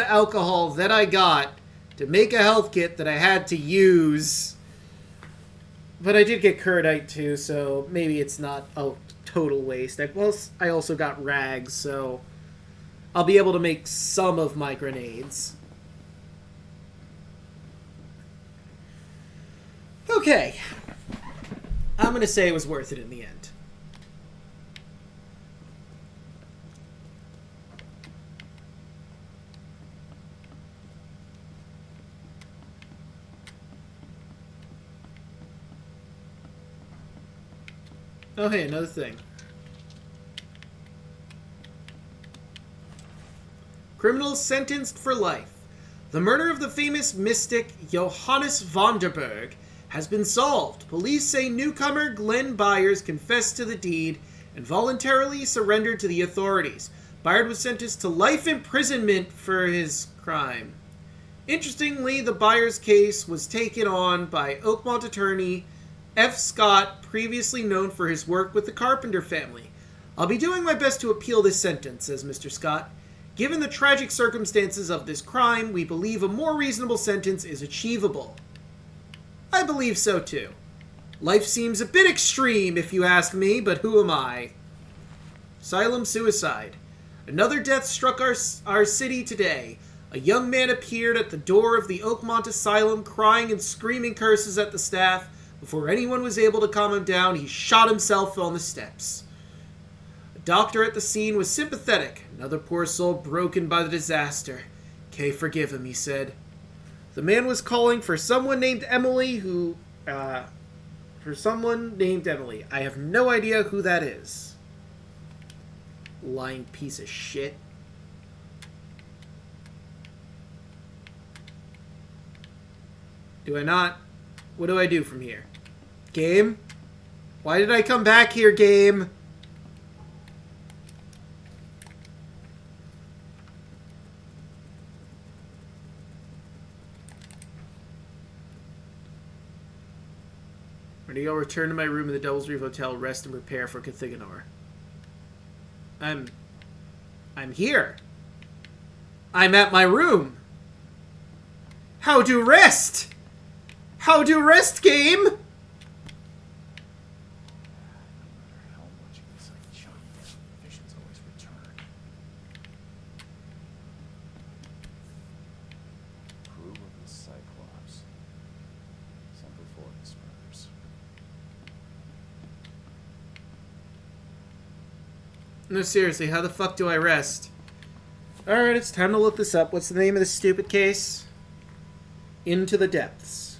alcohol that I got to make a health kit that I had to use. But I did get Kuradite too, so maybe it's not a total waste. I also got rags, so I'll be able to make some of my grenades. Okay. I'm going to say it was worth it in the end. Oh, hey, another thing. Criminals sentenced for life. The murder of the famous mystic Johannes Vonderburg has been solved. Police say newcomer Glenn Byers confessed to the deed and voluntarily surrendered to the authorities. Byard was sentenced to life imprisonment for his crime. Interestingly, the Byers case was taken on by Oakmont attorney F. Scott, previously known for his work with the Carpenter family. I'll be doing my best to appeal this sentence, says Mr. Scott. Given the tragic circumstances of this crime, we believe a more reasonable sentence is achievable. I believe so too. Life seems a bit extreme, if you ask me, but who am I? Asylum suicide. Another death struck our city today. A young man appeared at the door of the Oakmont Asylum, crying and screaming curses at the staff. Before anyone was able to calm him down, he shot himself on the steps. A doctor at the scene was sympathetic. Another poor soul broken by the disaster. Kay, forgive him, he said. The man was calling for someone named Emily I have no idea who that is. Lying piece of shit. Do I not? What do I do from here? Game? Why did I come back here, game? Ready, I'll return to my room in the Devil's Reef Hotel, rest and prepare for Cthygonnaar. I'm here. I'm at my room. How do rest? How do rest, game? No matter how much insight Chuck gets, visions always return. Crew of the Cyclops. Semper Fortis, brothers. No, seriously, how the fuck do I rest? Alright, it's time to look this up. What's the name of this stupid case? Into the Depths.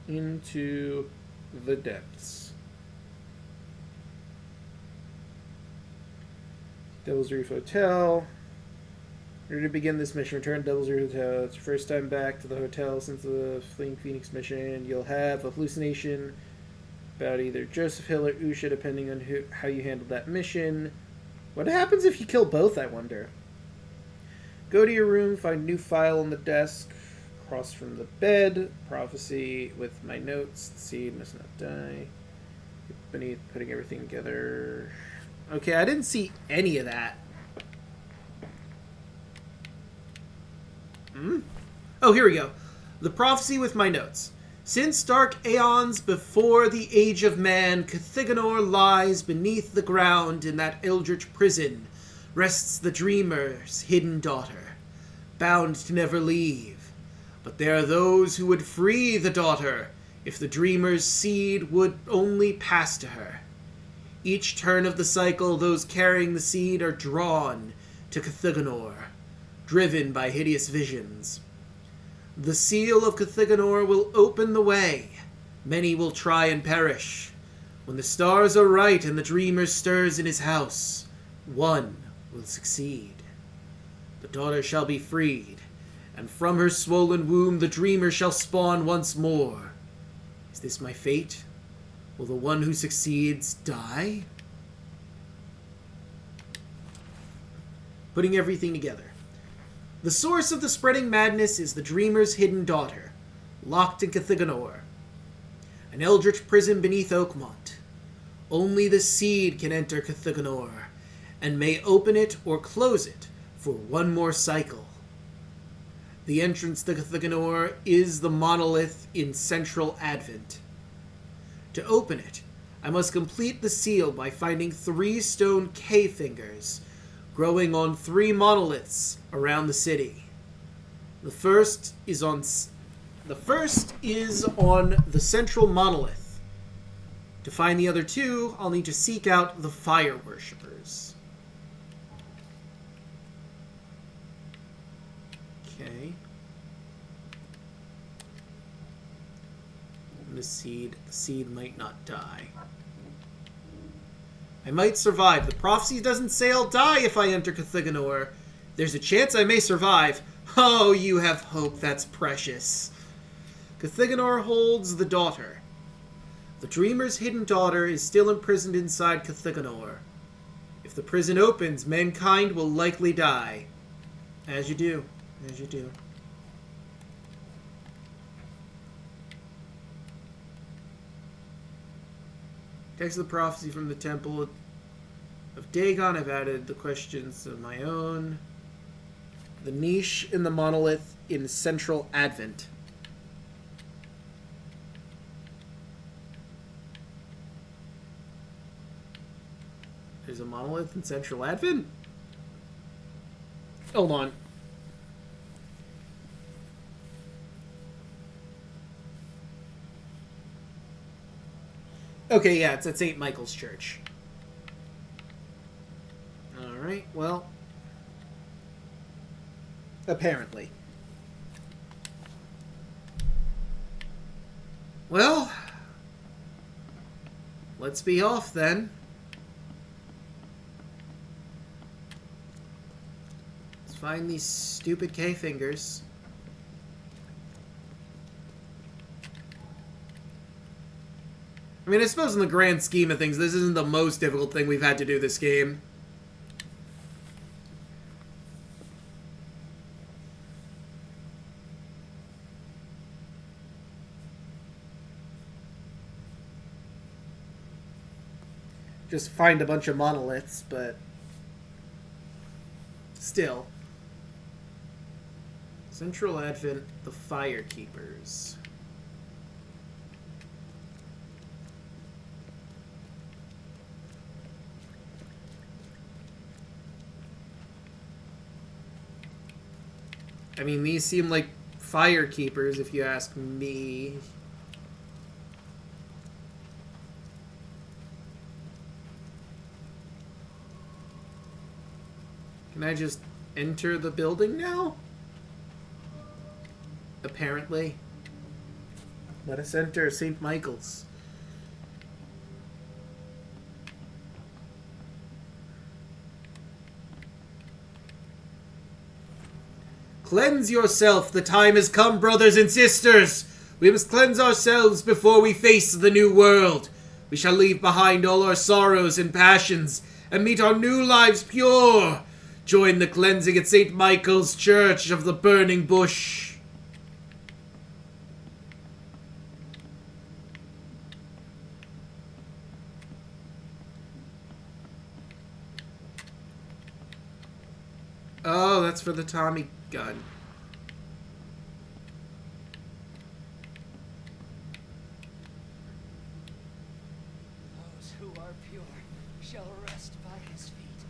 Into the Depths. Devil's Reef Hotel. Ready to begin this mission. Return to Devil's Reef Hotel. It's your first time back to the hotel since the Fleeing Phoenix mission. You'll have a hallucination about either Joseph Hill or Usha, depending on how you handled that mission. What happens if you kill both, I wonder? Go to your room, find a new file on the desk, across from the bed. Prophecy with my notes. The seed must not die. Beneath, putting everything together. Okay, I didn't see any of that. Oh, here we go. The prophecy with my notes. Since dark aeons before the age of man, Cthygonnaar lies beneath the ground in that eldritch prison, rests the dreamer's hidden daughter, bound to never leave. But there are those who would free the daughter, if the dreamer's seed would only pass to her. Each turn of the cycle, those carrying the seed are drawn to Cthygonnaar, driven by hideous visions. The seal of Cthygonnaar will open the way. Many will try and perish. When the stars are right and the dreamer stirs in his house, one will succeed. The daughter shall be freed, and from her swollen womb the dreamer shall spawn once more. Is this my fate? Will the one who succeeds die? Putting everything together. The source of the spreading madness is the dreamer's hidden daughter, locked in Cthygonnaar, an eldritch prison beneath Oakmont. Only the seed can enter Cthygonnaar, and may open it or close it for one more cycle. The entrance to Cthygonnaar is the monolith in Central Advent. To open it, I must complete the seal by finding 3 stone K-fingers growing on 3 monoliths around the city. The first is on the central monolith. To find the other 2, I'll need to seek out the fire worshippers. Okay. The seed might not die. I might survive. The prophecy doesn't say I'll die if I enter Cthygonnaar. There's a chance I may survive. Oh, you have hope. That's precious. Cthygonnaar holds the daughter. The dreamer's hidden daughter is still imprisoned inside Cthygonnaar. If the prison opens, mankind will likely die. As you do. As you do. Text of the prophecy from the Temple of Dagon. I've added the questions of my own. The niche in the monolith in Central Advent. There's a monolith in Central Advent? Hold on. Okay, yeah, it's at St. Michael's Church. Alright, well. Apparently. Well. Let's be off then. Let's find these stupid K-fingers. I mean, I suppose in the grand scheme of things, this isn't the most difficult thing we've had to do this game. just find a bunch of monoliths, but still. Central Advent, the Firekeepers. I mean, these seem like Firekeepers, if you ask me. Can I just enter the building now? Apparently. Let us enter St. Michael's. Cleanse yourself. The time has come, brothers and sisters. We must cleanse ourselves before we face the new world. We shall leave behind all our sorrows and passions and meet our new lives pure. Join the cleansing at St. Michael's Church of the Burning Bush. Oh, that's for the Tommy gun. Those who are pure shall rest by his feet,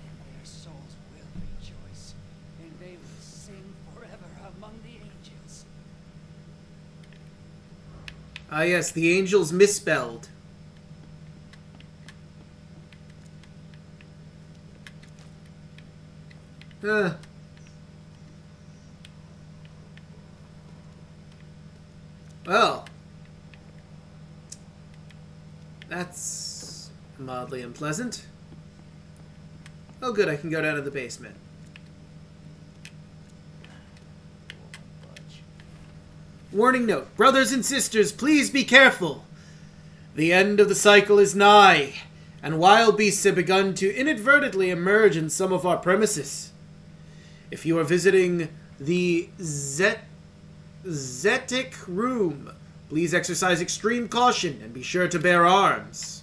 and their souls will rejoice, and they will sing forever among the angels. Ah, yes, the angels misspelled. Well, that's mildly unpleasant. Oh good, I can go down to the basement. Warning note, brothers and sisters, please be careful. The end of the cycle is nigh, and wild beasts have begun to inadvertently emerge in some of our premises. If you are visiting the Zetic room, please exercise extreme caution and be sure to bear arms.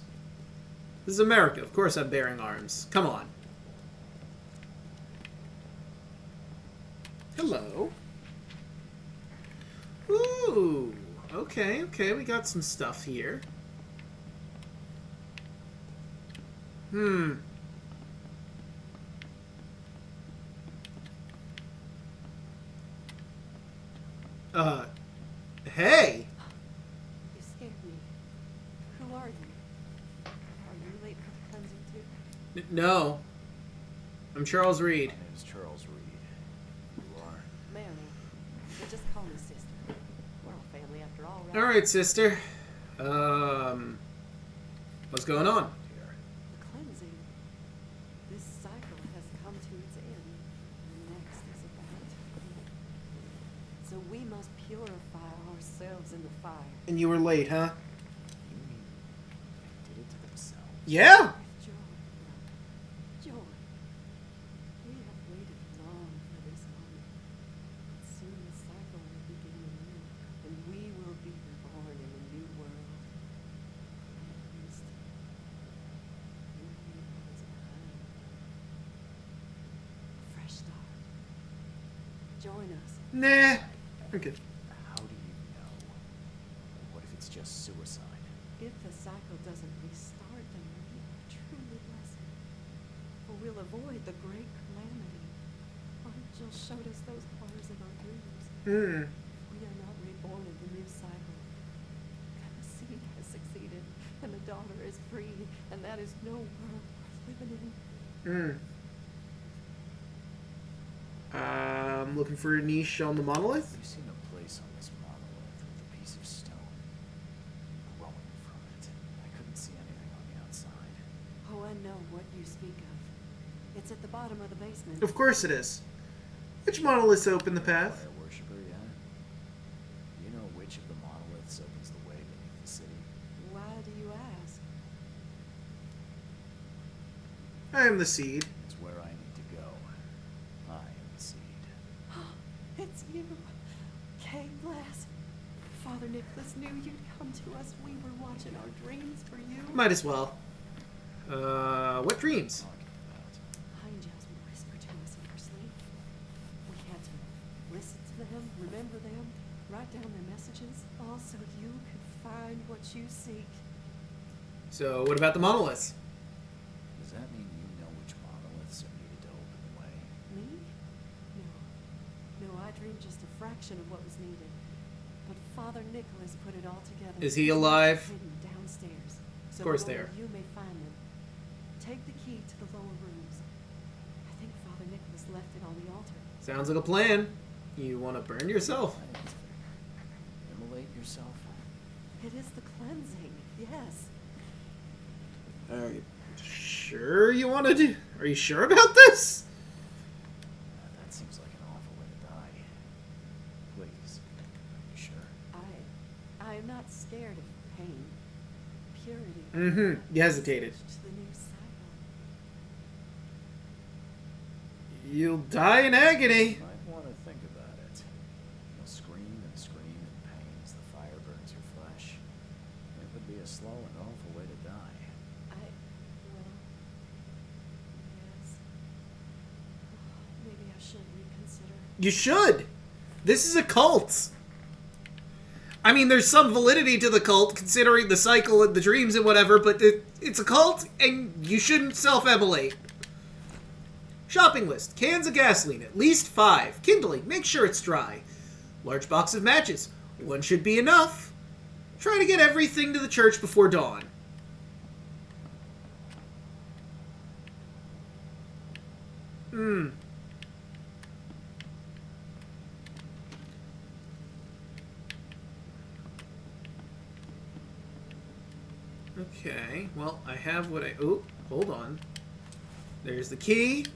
This is America. Of course I'm bearing arms. Come on. Hello. Ooh. Okay, okay. We got some stuff here. Hey! You scared me. Who are you? Are you late for the cleansing too? No. I'm Charles Reed. My name's Charles Reed. You are? Mary. But just call me sister. We're all family after all, right? Alright, sister. What's going on? Here. The cleansing. This cycle has come to its end. The next is about to begin. So we must purify ourselves in the fire. And you were late, huh? You mean they did it to themselves? Yeah! With joy, joy. We have waited long for this moment. Soon the cycle will begin anew, and we will be reborn in a new world. At least, new lies behind. A fresh start. Join us. Nah. Okay. How do you know? What if it's just suicide? If the cycle doesn't restart, then we are truly blessed. For we'll avoid the great calamity. Angel showed us those horrors in our dreams. We are not reborn in the new cycle. And the seed has succeeded, and the daughter is free, and that is no world worth living in. I'm looking for a niche on the monolith. You've seen a place on this monolith with a piece of stone growing from it. I couldn't see anything on the outside. Oh, I know what you speak of. It's at the bottom of the basement. Of course it is. Which monoliths open the path? Fire worshiper, yeah? Do you know which of the monoliths opens the way beneath the city? Why do you ask? I am the seed. It's where I need to go. I am the seed. It's you, Kay Glass. Father Nicholas knew you'd come to us. We were watching our dreams for you. Might as well. What dreams? Pine just whispered to us in our sleep. We had to listen to them, remember them, write down their messages, all so you could find what you seek. So, what about the monoliths? Does that mean you know which monoliths are needed to open the way? Me? No, I dreamed just a fraction of what was needed. But Father Nicholas put it all together. Is he alive? Hidden downstairs. So Of course only they are. you may find them. Take the key to the lower rooms. I think Father Nicholas left it on the altar. Sounds like a plan. You want to burn yourself? Immolate yourself? It is the cleansing, yes. Are you sure you want to do? Are you sure about this? That seems like an awful way to die. Please, are you sure? I am not scared of pain. Purity. Mm-hmm. You hesitated. To the new cycle. You'll die in agony. You might want to think about it. You'll scream and scream in pain as the fire burns your flesh. It would be a slow and awful way to die. Yes. Maybe I should reconsider. You should. This is a cult. I mean, there's some validity to the cult, considering the cycle and the dreams and whatever, but it's a cult, and you shouldn't self-immolate. Shopping list. Cans of gasoline, at least 5. Kindling, make sure it's dry. Large box of matches. 1 should be enough. Try to get everything to the church before dawn. Okay, well, I have what I... Oh, hold on. There's the key.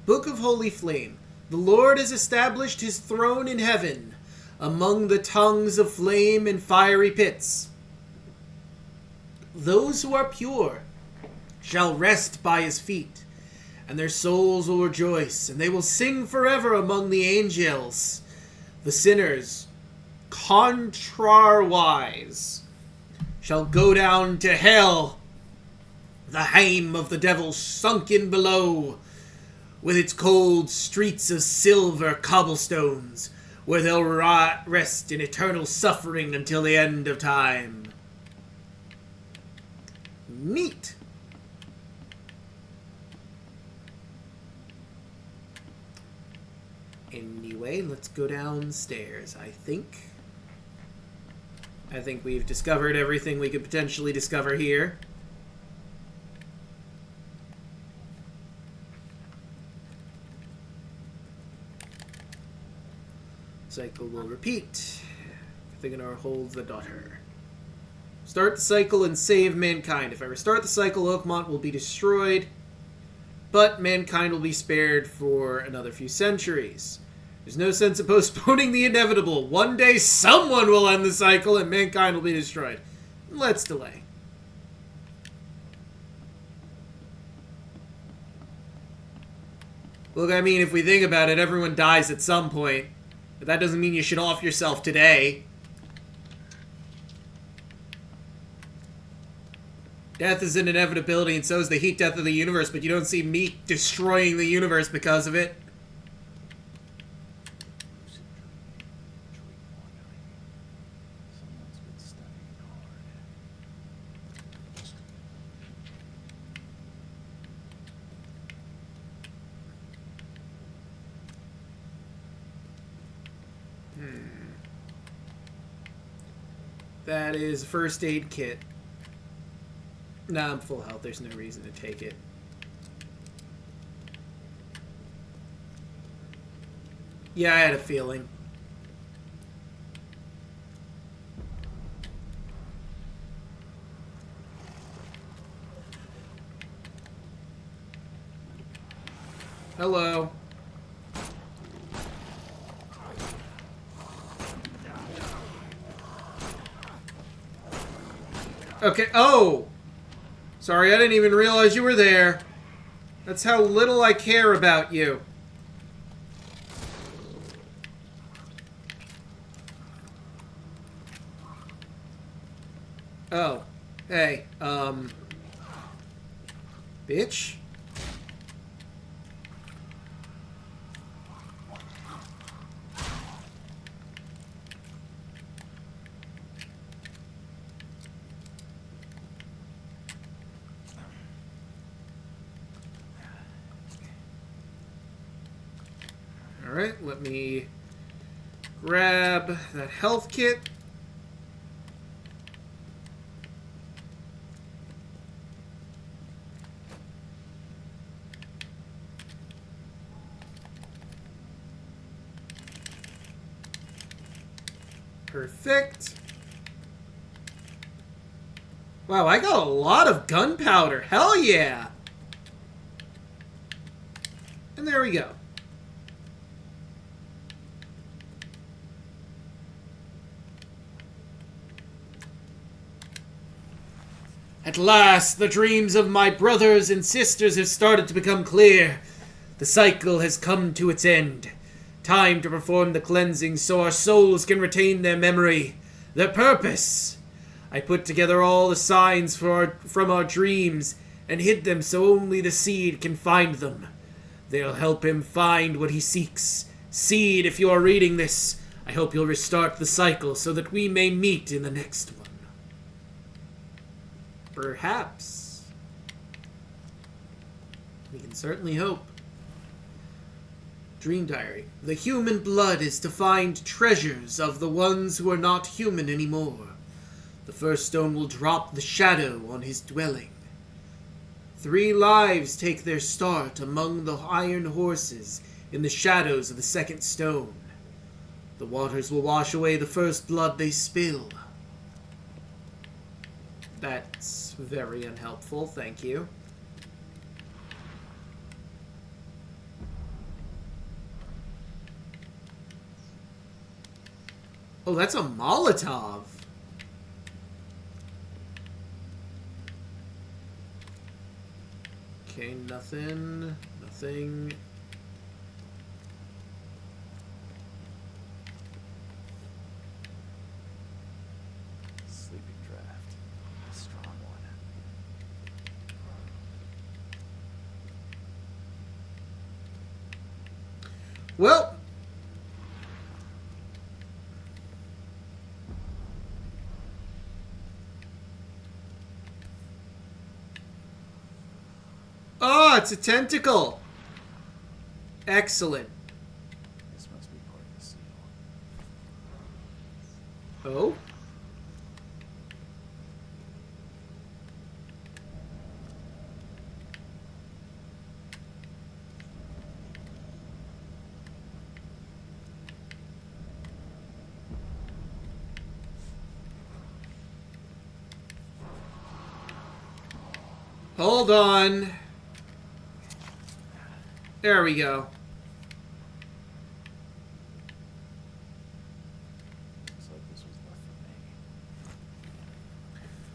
Book of Holy Flame. The Lord has established his throne in heaven, among the tongues of flame and fiery pits. Those who are pure shall rest by his feet, and their souls will rejoice, and they will sing forever among the angels. The sinners, contrariwise, shall go down to hell, the hame of the devil sunken below, with its cold streets of silver cobblestones, where they'll rest in eternal suffering until the end of time. Neat. Anyway, let's go downstairs, I think we've discovered everything we could potentially discover here. Cycle will repeat. Cthygonnaar holds the daughter. Start the cycle and save mankind. If I restart the cycle, Oakmont will be destroyed, but mankind will be spared for another few centuries. There's no sense of postponing the inevitable. One day someone will end the cycle and mankind will be destroyed. Let's delay. Look, I mean, if we think about it, everyone dies at some point. But that doesn't mean you should off yourself today. Death is an inevitability, and so is the heat death of the universe, but you don't see meat destroying the universe because of it. Lucid dream wandering. Someone's been studying hard. That is first aid kit. Nah, I'm full health. There's no reason to take it. Yeah, I had a feeling. Hello. Okay, oh! Sorry, I didn't even realize you were there. That's how little I care about you. Oh. Hey, Bitch. Alright, let me grab that health kit. Perfect. Wow, I got a lot of gunpowder. Hell yeah! And there we go. At last, the dreams of my brothers and sisters have started to become clear. The cycle has come to its end. Time to perform the cleansing so our souls can retain their memory, their purpose. I put together all the signs from our dreams and hid them so only the Seed can find them. They'll help him find what he seeks. Seed, if you are reading this, I hope you'll restart the cycle so that we may meet in the next one. Perhaps. We can certainly hope. Dream Diary. The human blood is to find treasures of the ones who are not human anymore. The first stone will drop the shadow on his dwelling. 3 lives take their start among the iron horses in the shadows of the second stone. The waters will wash away the first blood they spill. That's very unhelpful, thank you. Oh, that's a Molotov. Okay, nothing. Sleeping draft. A strong one. Well, oh, it's a tentacle. Excellent. This must be part of the seal. Oh? Hold on. There we go. Looks like this was left for me.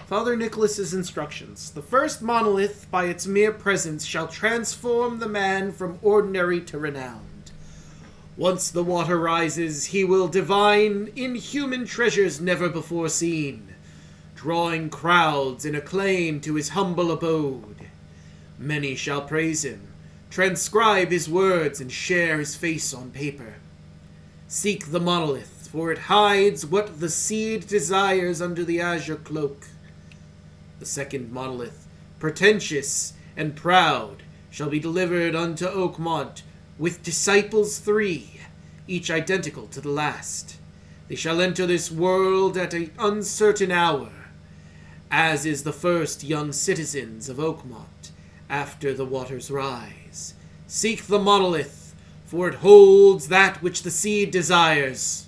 Father Nicholas's instructions. The first monolith, by its mere presence, shall transform the man from ordinary to renowned. Once the water rises, he will divine inhuman treasures never before seen, drawing crowds in acclaim to his humble abode. Many shall praise him, transcribe his words, and share his face on paper. Seek the monolith, for it hides what the Seed desires under the azure cloak. The second monolith, pretentious and proud, shall be delivered unto Oakmont with disciples 3, each identical to the last. They shall enter this world at an uncertain hour, as is the first young citizens of Oakmont after the waters rise. Seek the monolith, for it holds that which the Seed desires.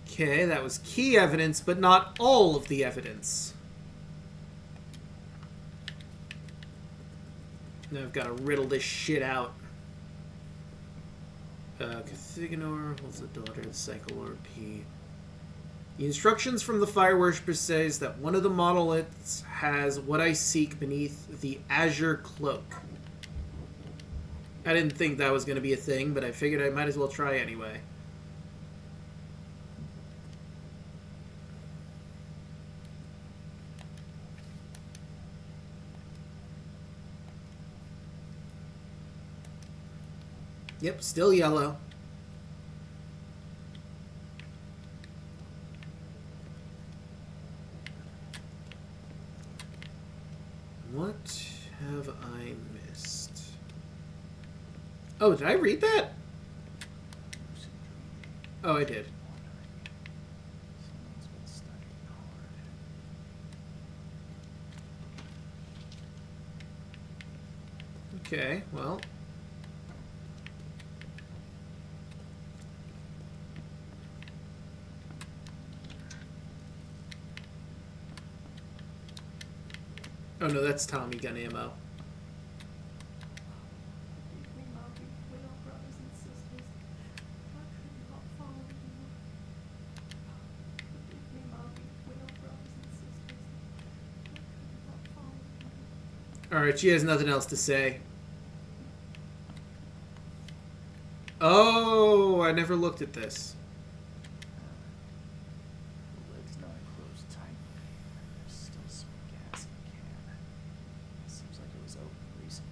Okay, that was key evidence, but not all of the evidence. Now I've got to riddle this shit out. Cthygonnaar holds the daughter of the Cycle RP. The instructions from the Fire Worshipper says that one of the monoliths has what I seek beneath the azure cloak. I didn't think that was going to be a thing, but I figured I might as well try anyway. Yep, still yellow. What have I missed? Oh, did I read that? Oh, I did. Someone's been studying hard. Okay, well. Oh no, that's Tommy gun ammo. Alright, she has nothing else to say. Oh, I never looked at this. The lid's not closed tight. There's still some gas in the can. It seems like it was open recently.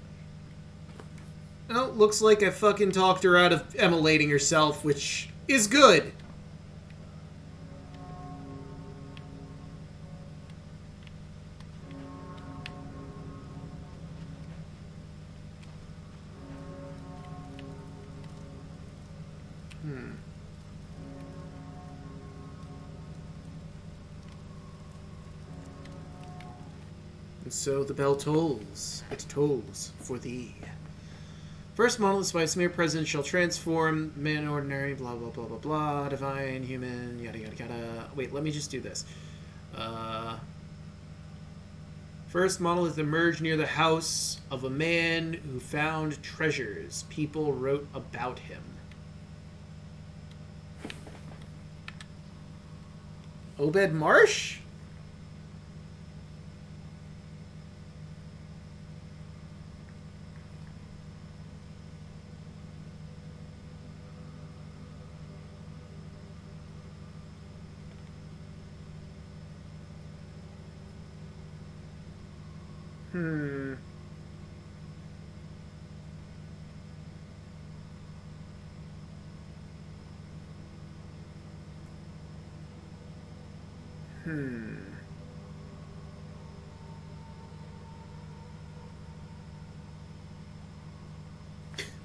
Oh, looks like I fucking talked her out of immolating herself, which is good. And so the bell tolls. It tolls for thee. First monolith by smear president shall transform man ordinary, blah, blah, blah, blah, blah, divine, human, yada, yada, yada. Wait, let me just do this. First monolith emerged near the house of a man who found treasures. People wrote about him. Obed Marsh?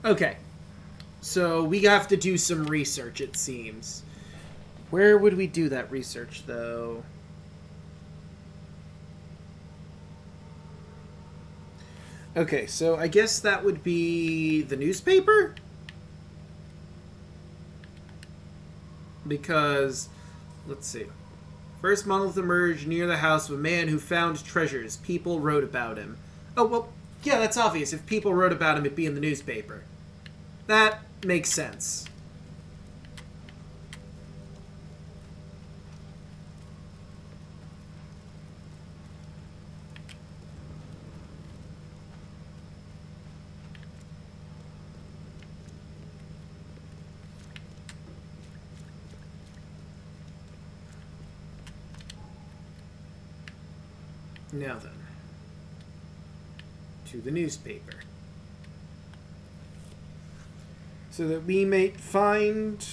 Okay. So we have to do some research, it seems. Where would we do that research, though? Okay, so I guess that would be the newspaper? Because, let's see. First monolith emerged near the house of a man who found treasures. People wrote about him. Oh, well, yeah, that's obvious. If people wrote about him, it'd be in the newspaper. That makes sense. Now then, to the newspaper. So that we may find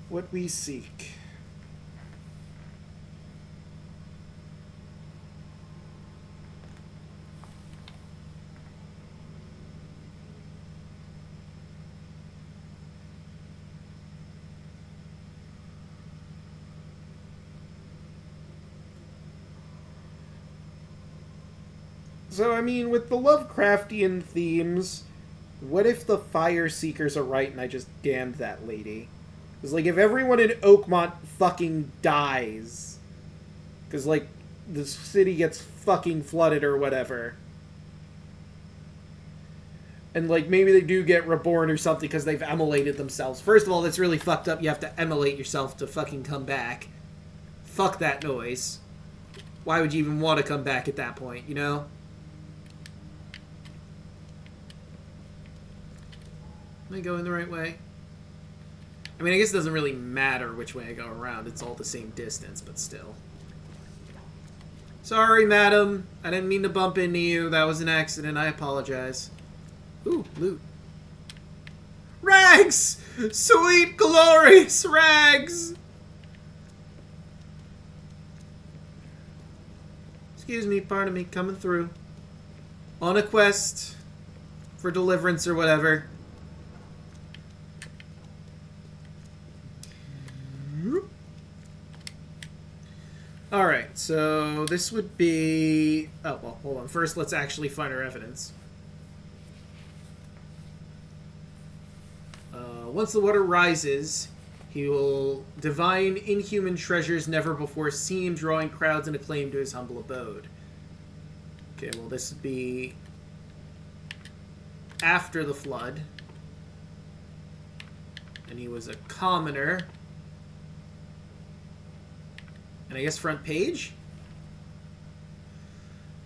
what we seek. So, I mean, with the Lovecraftian themes, what if the Fire Seekers are right and I just damned that lady? Because, like, if everyone in Oakmont fucking dies, because, like, the city gets fucking flooded or whatever, and, like, maybe they do get reborn or something because they've immolated themselves. First of all, that's really fucked up. You have to immolate yourself to fucking come back. Fuck that noise. Why would you even want to come back at that point, you know? Am I going the right way? I mean, I guess it doesn't really matter which way I go around. It's all the same distance, but still. Sorry, madam. I didn't mean to bump into you. That was an accident. I apologize. Ooh, loot. Rags! Sweet, glorious rags! Excuse me, pardon me, coming through. On a quest for deliverance or whatever. Alright, so this would be... Oh, well, hold on. First, let's actually find our evidence. Once the water rises, he will divine inhuman treasures never before seen, drawing crowds and acclaim to his humble abode. Okay, well, this would be after the flood. And he was a commoner. And I guess front page?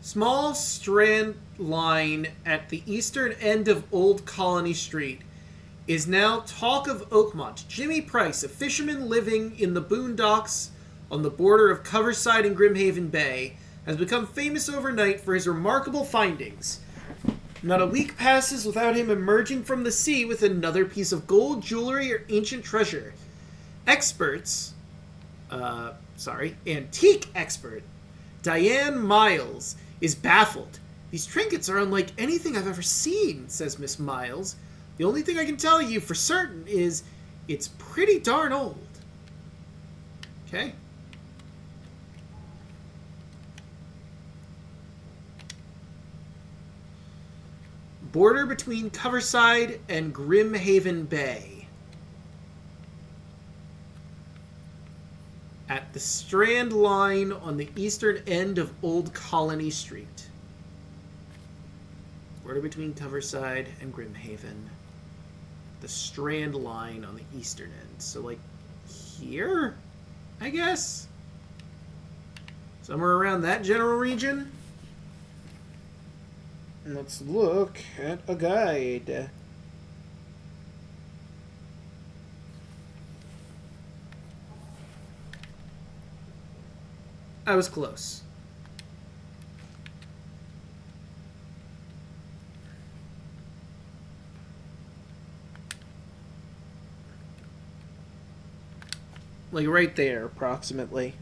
Small strand line at the eastern end of Old Colony Street is now talk of Oakmont. Jimmy Price, a fisherman living in the boondocks on the border of Coverside and Grimhaven Bay, has become famous overnight for his remarkable findings. Not a week passes without him emerging from the sea with another piece of gold, jewelry, or ancient treasure. Antique expert Diane Miles is baffled. These trinkets are unlike anything I've ever seen, says Miss Miles. The only thing I can tell you for certain is it's pretty darn old. Okay. Border between Coverside and Grimhaven Bay. At the strand line on the eastern end of Old Colony Street. Border between Coverside and Grimhaven. The strand line on the eastern end. So, like, here? I guess? Somewhere around that general region? Let's look at a guide. I was close. Like right there, approximately.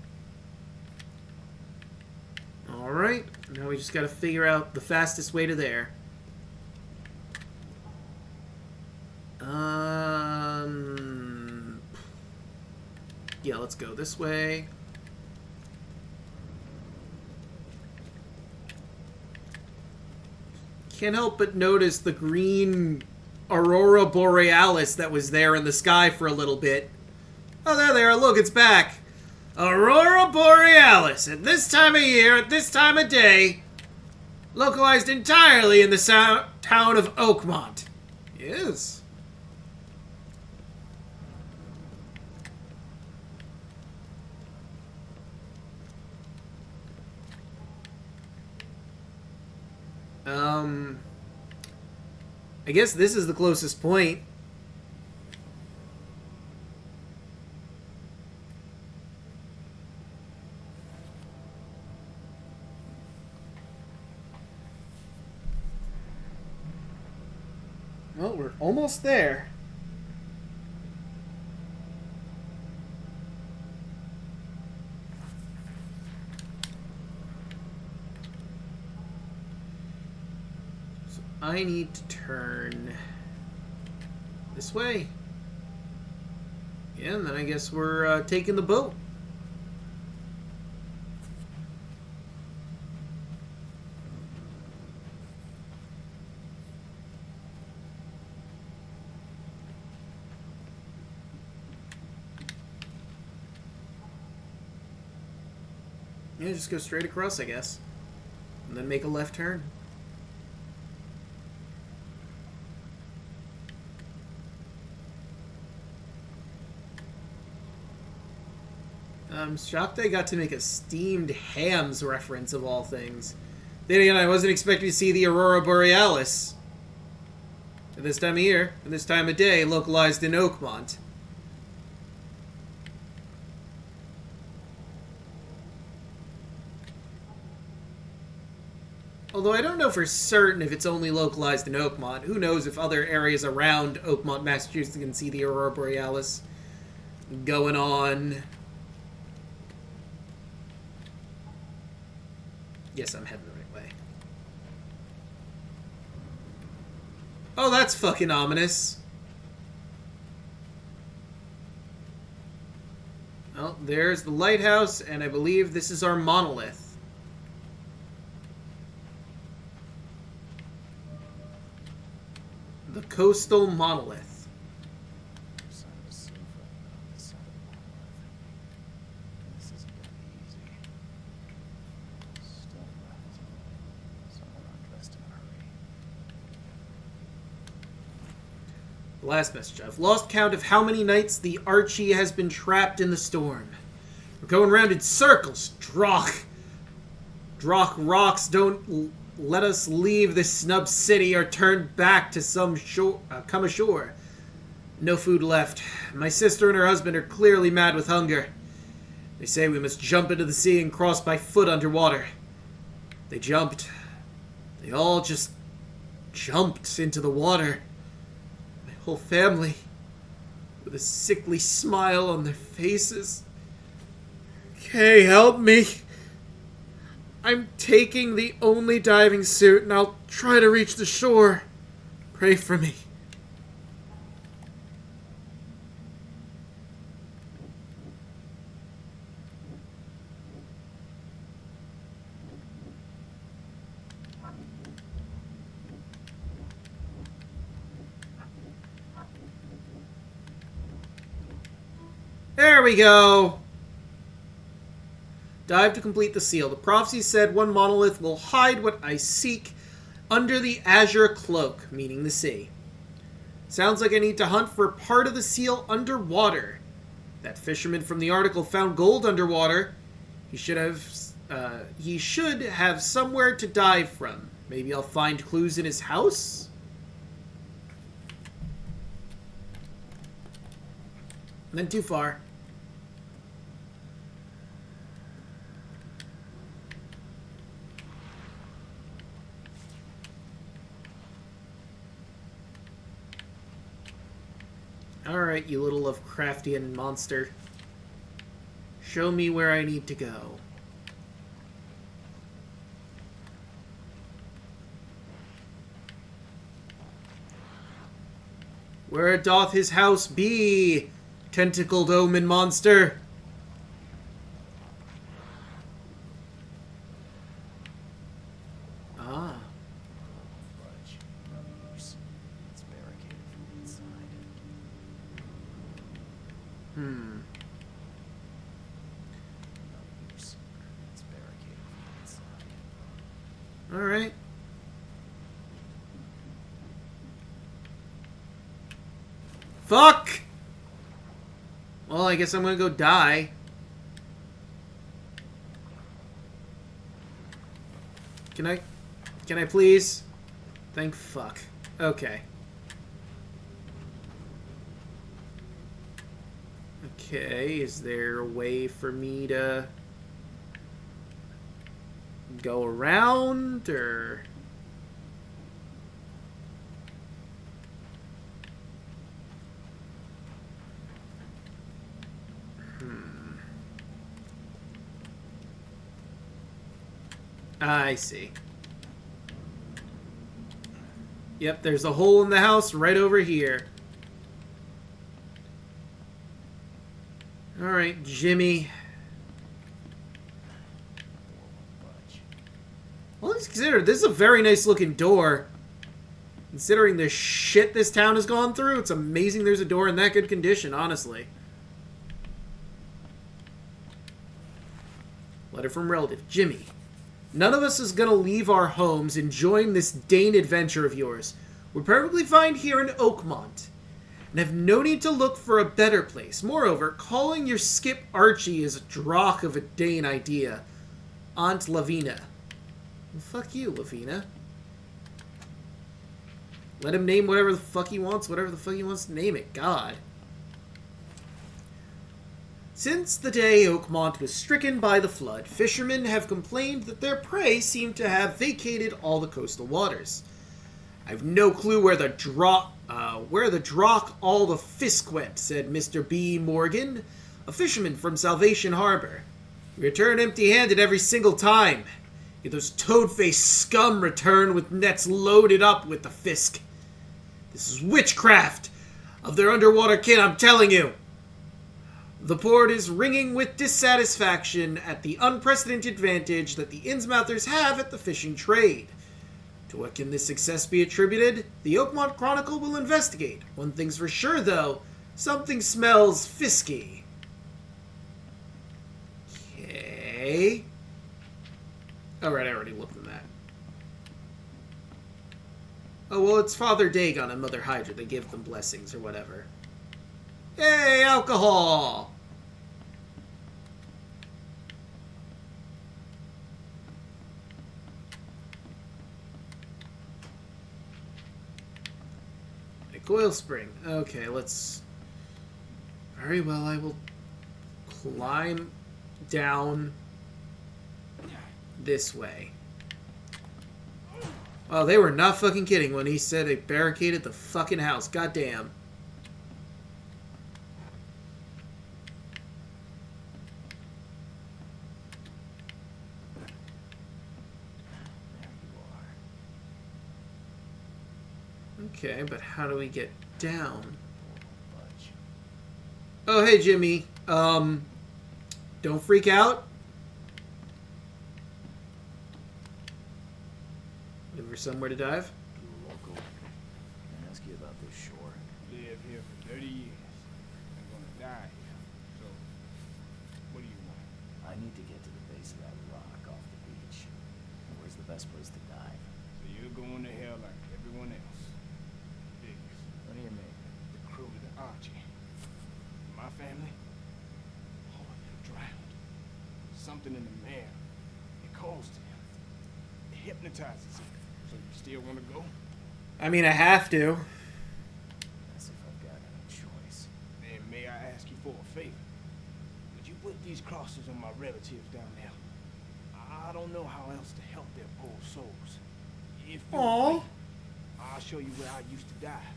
Alright, now we just gotta figure out the fastest way to there. Yeah, let's go this way. Can't help but notice the green Aurora Borealis that was there in the sky for a little bit. Oh, there, look, it's back. Aurora Borealis, at this time of year, at this time of day, localized entirely in the town of Oakmont. Yes. I guess this is the closest point. Well, we're almost there. So I need to turn this way. Yeah, and then I guess we're taking the boat. Yeah, just go straight across, I guess. And then make a left turn. I'm shocked I got to make a steamed hams reference of all things. Then again, I wasn't expecting to see the Aurora Borealis. At this time of year, and this time of day, localized in Oakmont. Although I don't know for certain if it's only localized in Oakmont. Who knows if other areas around Oakmont, Massachusetts can see the Aurora Borealis going on. Yes, I'm heading the right way. Oh, that's fucking ominous. Well, there's the lighthouse, and I believe this is our monolith. The coastal monolith. Sign of a silver on this side of the monolith. This isn't gonna be easy. Still left. Someone undressed in a hurry. Last message. I've lost count of how many nights the Archie has been trapped in the storm. We're going round in circles. Drock rocks don't let us leave this snub city or turn back to some shore, come ashore. No food left. My sister and her husband are clearly mad with hunger. They say we must jump into the sea and cross by foot underwater. They jumped. They all just jumped into the water. My whole family, with a sickly smile on their faces. Okay, help me. I'm taking the only diving suit, and I'll try to reach the shore. Pray for me. There we go. Dive to complete the seal. The prophecy said one monolith will hide what I seek under the azure cloak, meaning the sea. Sounds like I need to hunt for part of the seal underwater. That fisherman from the article found gold underwater. He should have somewhere to dive from. Maybe I'll find clues in his house? And then too far. Alright, you little Lovecraftian monster. Show me where I need to go. Where doth his house be, tentacled omen monster? Ah. Budge. No use. It's barricaded from the inside. No use. It's barricaded from the inside. Alright. Fuck! Well, I guess I'm gonna go die. Can I please? Thank fuck. Okay. Okay, is there a way for me to go around, or... I see. Yep, there's a hole in the house right over here. Alright, Jimmy. Well, let's consider this is a very nice looking door. Considering the shit this town has gone through, it's amazing there's a door in that good condition, honestly. Letter from relative. Jimmy. None of us is going to leave our homes and join this Dane adventure of yours. We're perfectly fine here in Oakmont, and have no need to look for a better place. Moreover, calling your skip Archie is a drock of a Dane idea. Aunt Lavina. Well, fuck you, Lavina. Let him name whatever the fuck he wants, whatever the fuck he wants to name it. God. Since the day Oakmont was stricken by the flood, fishermen have complained that their prey seemed to have vacated all the coastal waters. I've no clue where the drock all the fisk went, said Mr. B. Morgan, a fisherman from Salvation Harbor. We return empty-handed every single time. Yet those toad-faced scum return with nets loaded up with the fisk. This is witchcraft of their underwater kin, I'm telling you. The port is ringing with dissatisfaction at the unprecedented advantage that the Innsmouthers have at the fishing trade. To what can this success be attributed? The Oakmont Chronicle will investigate. One thing's for sure, though. Something smells fisky. Okay. Alright, I already looked at that. Oh, well, it's Father Dagon and Mother Hydra. They give them blessings or whatever. Hey, alcohol! A coil spring. Okay, let's... Very well, I will climb down this way. Oh, they were not fucking kidding when he said they barricaded the fucking house. Goddamn. Okay, but how do we get down? Oh, hey, Jimmy. Don't freak out. Looking for somewhere to dive? Local. Can I ask you about this shore? Live here for 30 years. I'm gonna die here. So, what do you want? I need to get to the base of that rock off the beach. Where's the best place to dive? So you're going to hell like everyone else. Biggs. What do you mean? The crew of the Archie. My family? Oh, they drowned. Something in the air. It calls to him. It hypnotizes him. So you still want to go? I mean, I have to. As if I've got any choice. Then may I ask you for a favor? Would you put these crosses on my relatives down there? I don't know how else to help their poor souls. If you Aww. agree, I'll show you where I used to dive.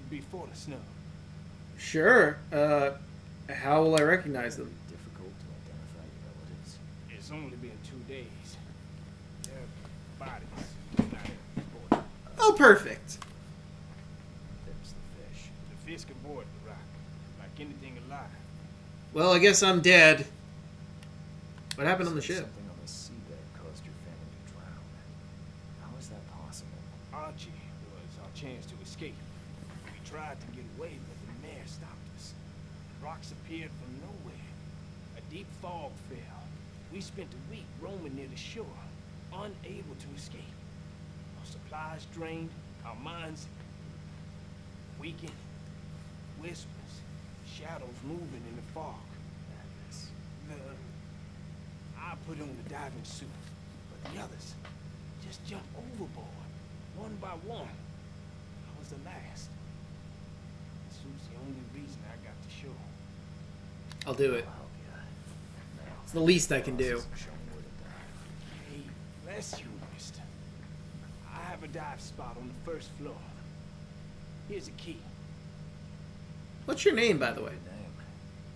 Before the snow. Sure. How will I recognize them? Difficult to identify your relatives. It's only been 2 days. Their bodies not important. Oh, perfect. There's the fish. The fish can board the rock, like anything alive. Well, I guess I'm dead. What happened on the ship? Something on the seabed caused your family to drown. How is that possible? Archie was our chance to escape. We tried to get away, but the mare stopped us. Rocks appeared from nowhere. A deep fog fell. We spent a week roaming near the shore, unable to escape. Our supplies drained, our minds weakened. Whispers, shadows moving in the fog. Madness. I put on the diving suit, but the others just jumped overboard, one by one. I was the last. The suit's the only reason I got to shore. I'll do it. I'll help you. Now, It's the least I can do. show me where to dive. Hey, bless you, mister. I have a dive spot on the first floor. Here's a key. What's your name, by the way? Your name.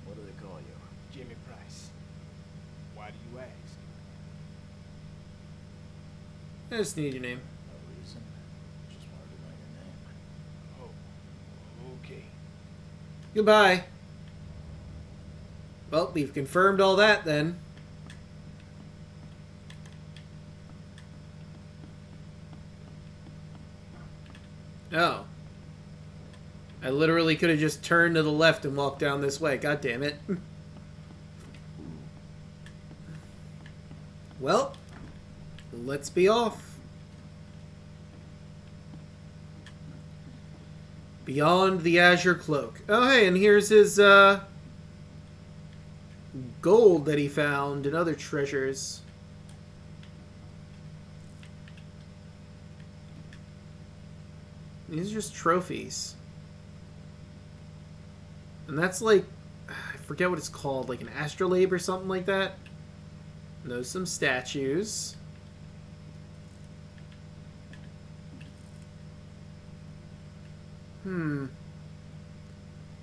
What do they call you? Jimmy Price. Why do you ask? I just need your name. No reason. Just wanted to know your name. Oh, okay. Goodbye. Well, we've confirmed all that then. Oh. I literally could have just turned to the left and walked down this way. God damn it. Well, let's be off. Beyond the Azure Cloak. Oh, hey, and here's his, gold that he found and other treasures. These are just trophies. And that's like, I forget what it's called, like an astrolabe or something like that. And there's some statues.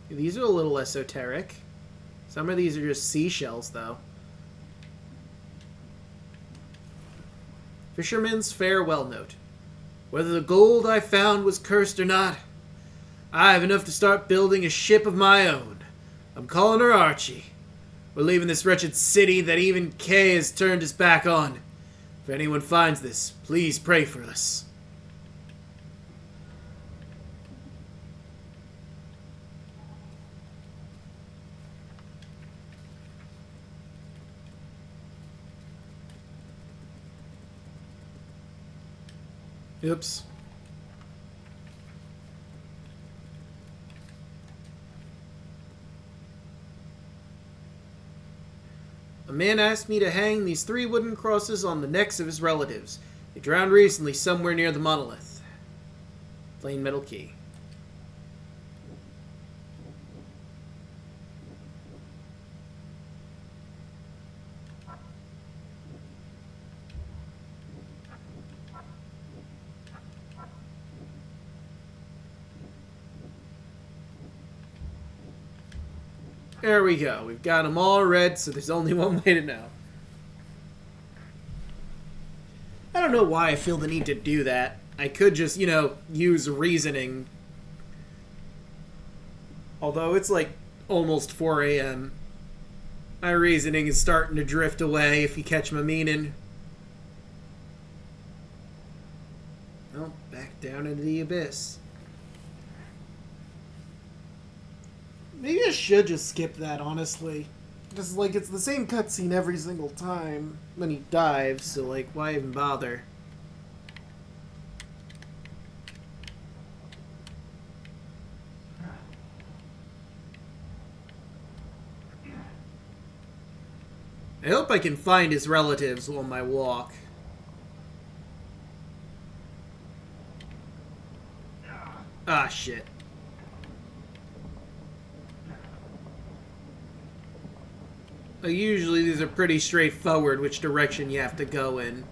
These are a little esoteric. Some of these are just seashells, though. Fisherman's farewell note. Whether the gold I found was cursed or not, I have enough to start building a ship of my own. I'm calling her Archie. We're leaving this wretched city that even Kay has turned his back on. If anyone finds this, please pray for us. Oops. A man asked me to hang these 3 wooden crosses on the necks of his relatives. They drowned recently somewhere near the monolith. Plain metal key. There we go. We've got them all read, so there's only one way to know. I don't know why I feel the need to do that. I could just, you know, use reasoning. Although it's like almost 4 a.m. My reasoning is starting to drift away, if you catch my meaning. Well, back down into the abyss. Maybe I should just skip that, honestly. Just, like, it's the same cutscene every single time when he dives, so, like, why even bother? I hope I can find his relatives on my walk. Ah, shit. Usually these are pretty straightforward which direction you have to go in.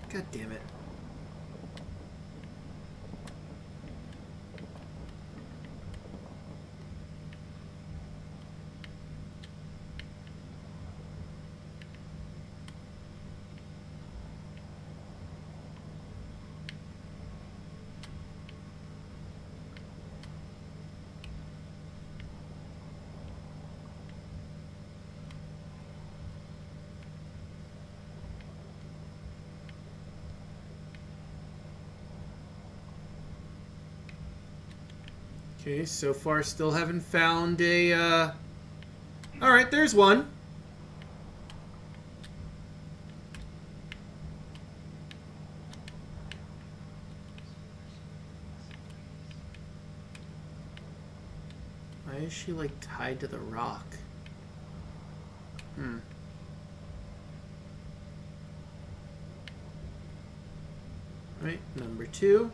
God damn it. Okay, so far still haven't found a, Alright, there's one. Why is she, like, tied to the rock? Alright, number 2.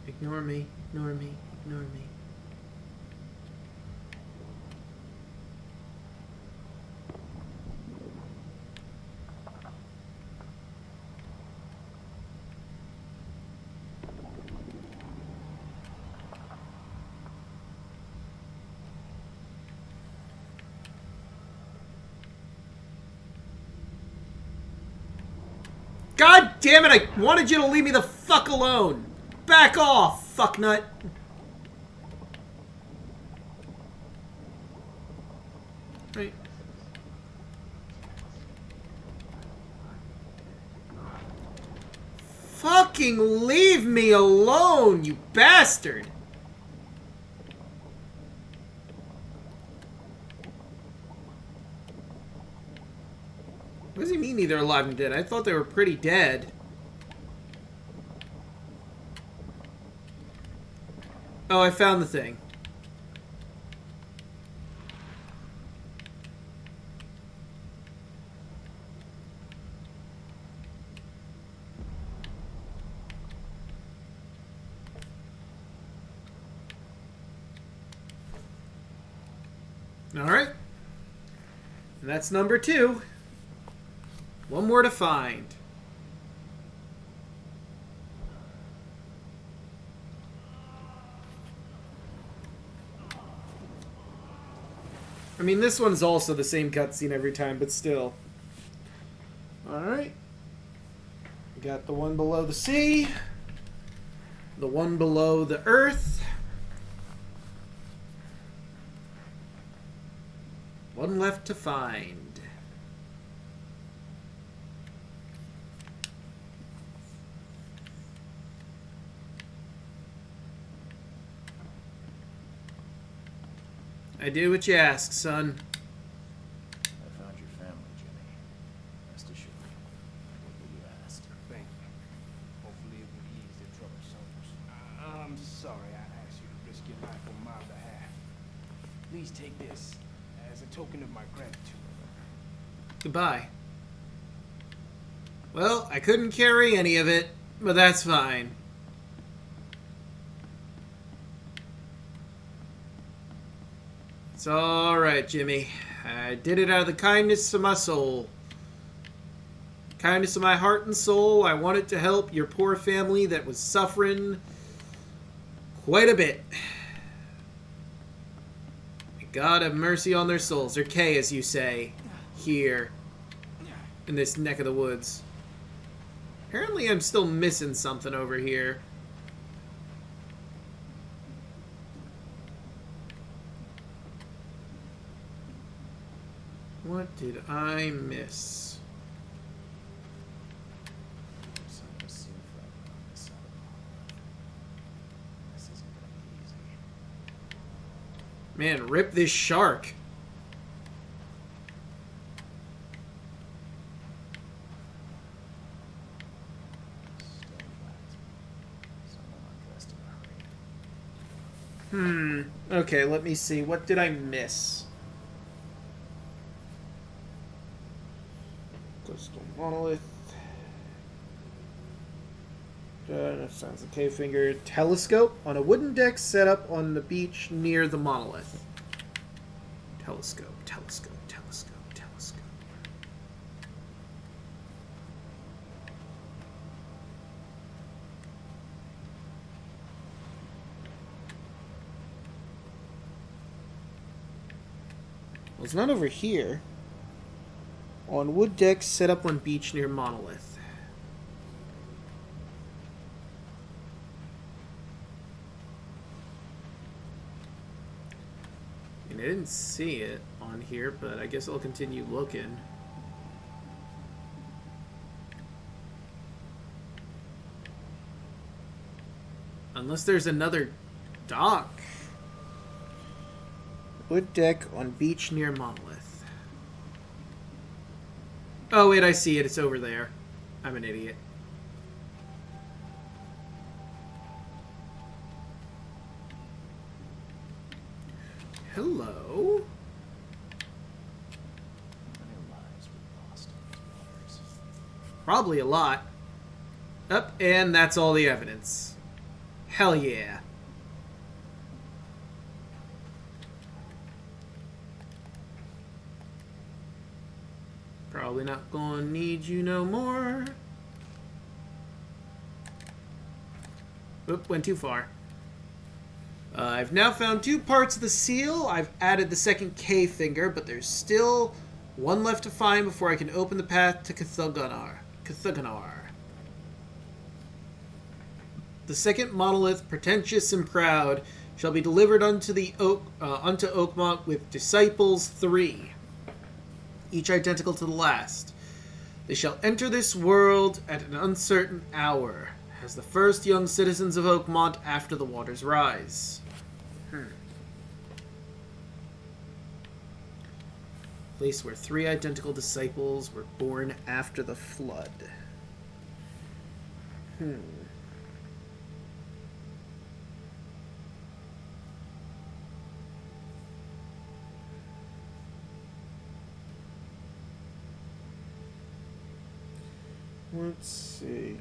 Ignore me, ignore me, ignore me. God damn it, I wanted you to leave me the fuck alone! Back off, fucknut! Right. Fucking leave me alone, you bastard! What does he mean either alive and dead? I thought they were pretty dead. Oh, I found the thing. Alright. And that's number 2. One more to find. I mean, this one's also the same cutscene every time, but still. Alright. We got the one below the sea. The one below the earth. One left to find. I did what you asked, son. I found your family, Jimmy. Rest assured. What will you ask? Thank you. Hopefully it will ease their troubled souls. I'm sorry I asked you to risk your life on my behalf. Please take this as a token of my gratitude. Goodbye. Well, I couldn't carry any of it, but that's fine. It's alright, Jimmy. I did it out of the kindness of my soul. Kindness of my heart and soul. I wanted to help your poor family that was suffering quite a bit. May God have mercy on their souls. Or K, as you say, here in this neck of the woods. Apparently I'm still missing something over here. What did I miss? Some of the sea fragment on this side of the monolith. This isn't gonna be easy. Man, rip this shark. Stone flags. Someone undressed in a hurry. Okay, let me see. What did I miss? Crystal monolith. That sounds like K-finger. Telescope on a wooden deck set up on the beach near the monolith. Telescope, telescope, telescope, telescope. Well, it's not over here. On wood deck set up on beach near monolith. I mean, I didn't see it on here, but I guess I'll continue looking. Unless there's another dock. Wood deck on beach near monolith. Oh, wait, I see it. It's over there. I'm an idiot. Hello? Many lives were lost in these waters. Probably a lot. Up, and that's all the evidence. Hell yeah. Probably not gonna need you no more. Oop, went too far. I've now found 2 parts of the seal. I've added the second K finger, but there's still one left to find before I can open the path to Cthygonnaar. The second monolith, pretentious and proud, shall be delivered unto Oakmont with disciples 3. Each identical to the last. They shall enter this world at an uncertain hour, as the first young citizens of Oakmont after the waters rise. Place where 3 identical disciples were born after the flood. Let's see.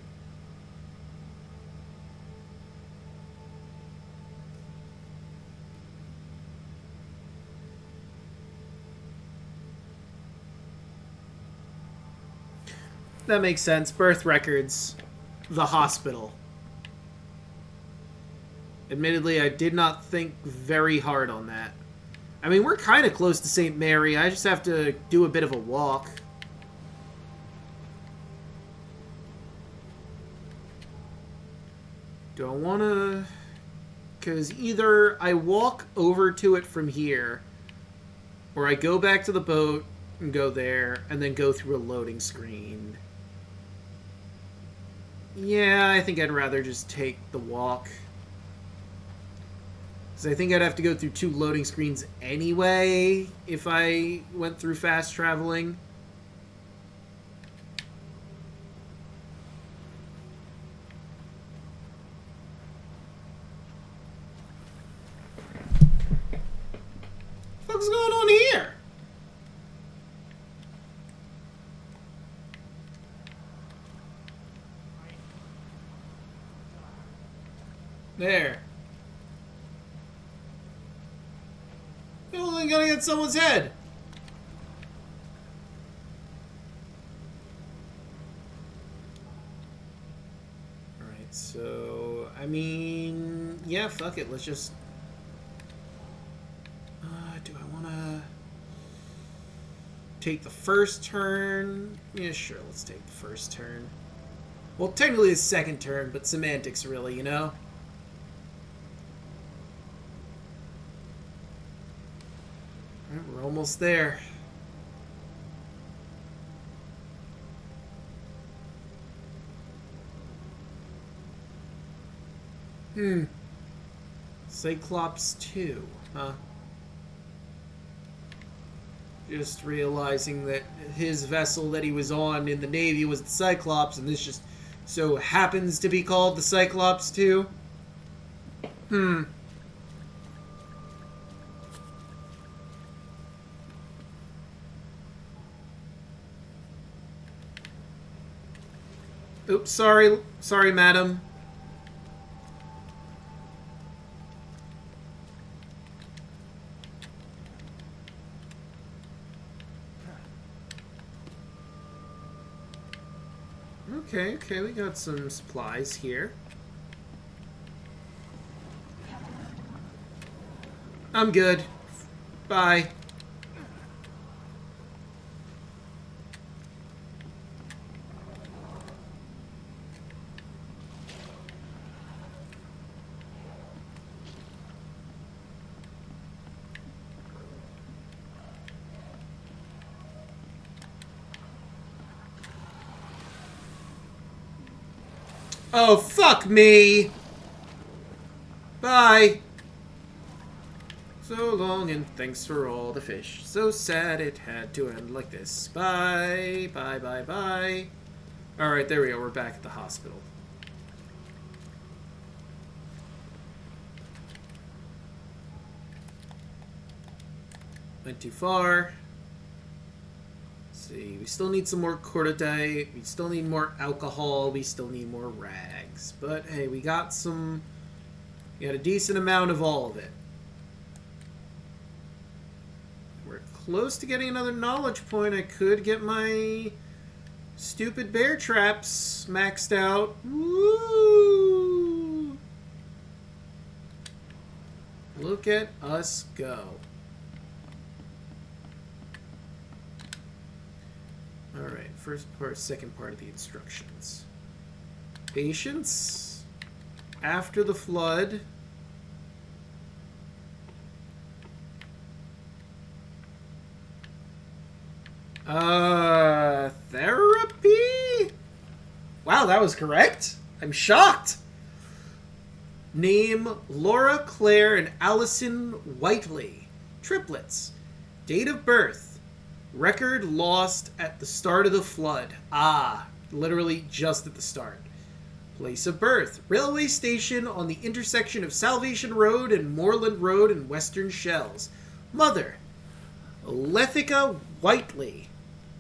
that makes sense. Birth records. The hospital. Admittedly, I did not think very hard on that. I mean, we're kind of close to St. Mary. I just have to do a bit of a walk. Do I want to... Because either I walk over to it from here, or I go back to the boat and go there, and then go through a loading screen. Yeah, I think I'd rather just take the walk. Because I think I'd have to go through 2 loading screens anyway if I went through fast traveling. What's going on here? There. You're only gonna get someone's head. Alright, so... I mean... Yeah, fuck it. Let's just... do I want to... take the first turn? Yeah, sure. Let's take the first turn. Well, technically the second turn, but semantics, really, you know? Alright, we're almost there. Cyclops 2, huh? Just realizing that his vessel that he was on in the Navy was the Cyclops, and this just so happens to be called the Cyclops 2. Oops, sorry, madam. Okay, we got some supplies here. I'm good. Bye. Oh, fuck me! Bye! So long and thanks for all the fish. So sad it had to end like this. Bye, bye, bye, bye. Alright, there we go. We're back at the hospital. Went too far. See, we still need some more cordite, we still need more alcohol, we still need more rags. But hey, we got a decent amount of all of it. We're close to getting another knowledge point. I could get my stupid bear traps maxed out. Woo! Look at us go. Alright, second part of the instructions. Patience. After the flood. Therapy? Wow, that was correct. I'm shocked. Name Laura, Claire, and Allison Whiteley. Triplets. Date of birth. Record lost at the start of the flood. Ah, literally just at the start. Place of birth. Railway station on the intersection of Salvation Road and Moorland Road in Western Shells. Mother. Lethica Whiteley.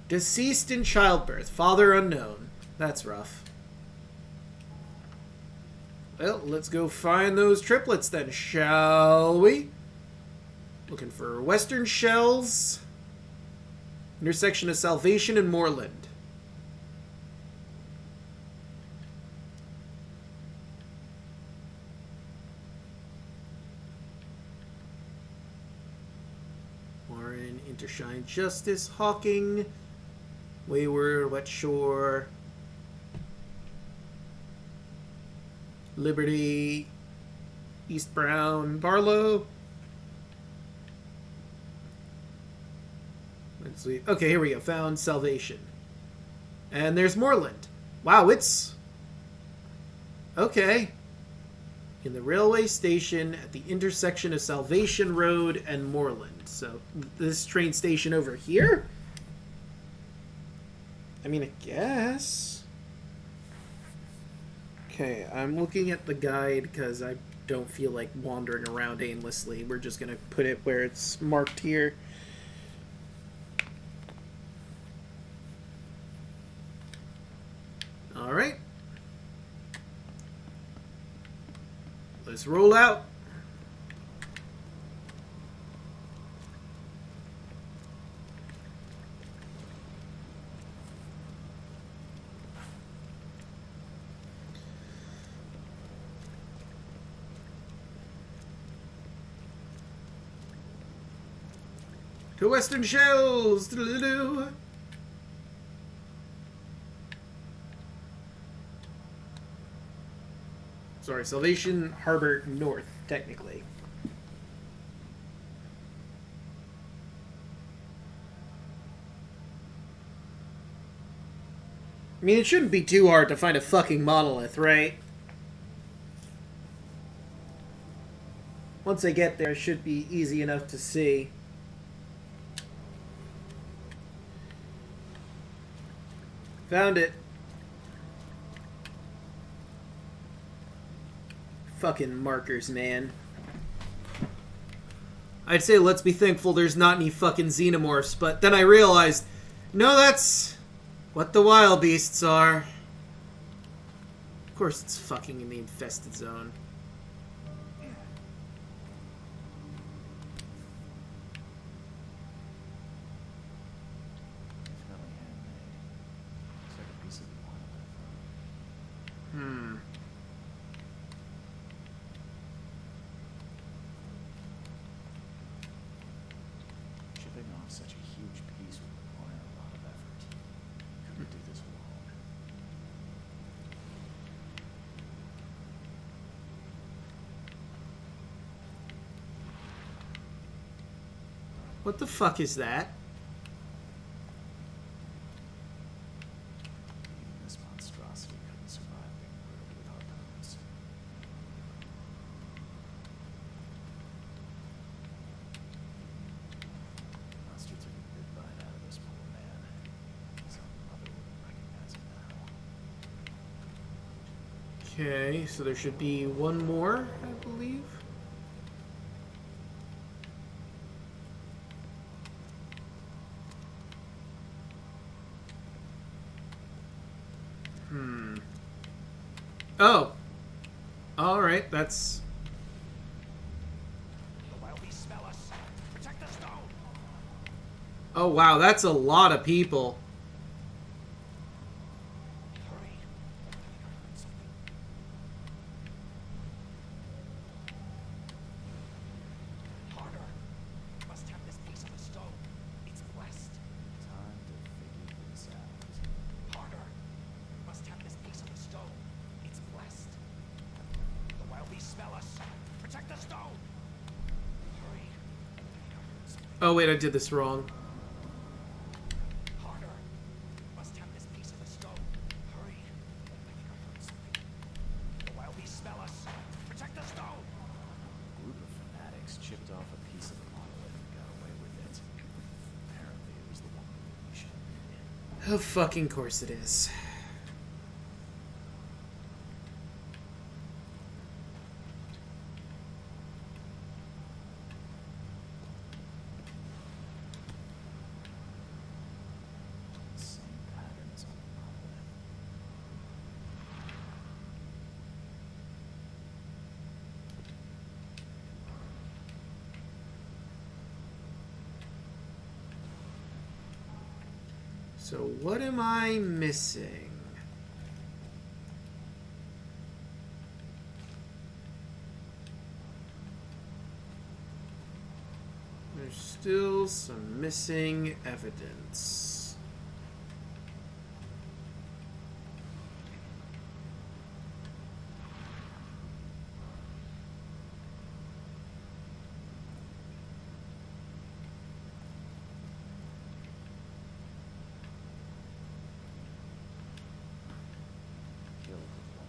Deceased in childbirth. Father unknown. That's rough. Well, let's go find those triplets then, shall we? Looking for Western Shells. Intersection of Salvation and Moorland. Warren, Intershine Justice, Hawking, Wayward, Wet Shore, Liberty, East Brown, Barlow. Let's see. Okay, here we go. Found Salvation. And there's Moreland. Wow, it's... Okay. In the railway station at the intersection of Salvation Road and Moreland. So, this train station over here? I mean, I guess. Okay, I'm looking at the guide because I don't feel like wandering around aimlessly. We're just going to put it where it's marked here. Alright. Let's roll out. To Western Shells! Doo-doo-doo. Sorry, Salvation Harbor North, technically. I mean, it shouldn't be too hard to find a fucking monolith, right? Once I get there, it should be easy enough to see. Found it. Fucking markers, man. I'd say let's be thankful there's not any fucking xenomorphs, but then I realized, no, that's what the wild beasts are. Of course it's fucking in the infested zone. Chipping off such a huge piece would require a lot of effort. Couldn't do this alone. What the fuck is that? Even this monstrosity couldn't survive being riddled with harpoons. Monster took a good bite out of this poor man. His own mother wouldn't recognize him now. Okay, so there should be one more, I believe. Oh. Alright, that's... The wild beasts smell us. Protect the stone. Oh, wow, that's a lot of people. Hurry. I think I heard something. Harder. Must have this piece of the stone. It's blessed. Time to figure this out. Harder. Must have this piece of the stone. It's blessed. The wild beasts smell us. Protect the stone. Hurry. I think I heard something. Oh, wait, I did this wrong. Harder. Must have this piece of the stone. Hurry. I think I heard something. The wild beasts smell us. Protect the stone. A group of fanatics chipped off a piece of the monolith and got away with it. Apparently it was the one we should have needed. Of fucking course it is. Same pattern as on the monolith. So what am I missing? There's Still some missing evidence. Killed with one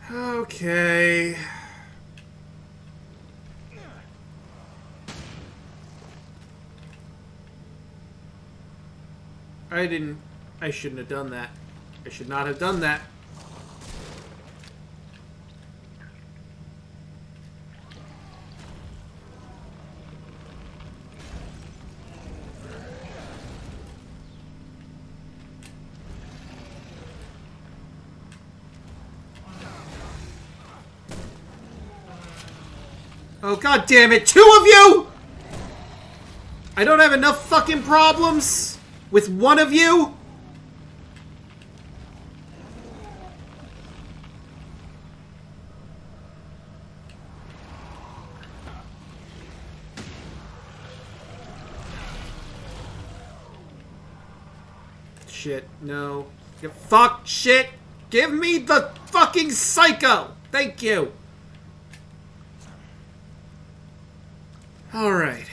blow. Okay. I shouldn't have done that. I should not have done that. Oh, god damn it, 2 of you! I don't have enough fucking problems with 1 of you? Shit, no. Fuck, shit! Give me the fucking psycho! Thank you! Alright.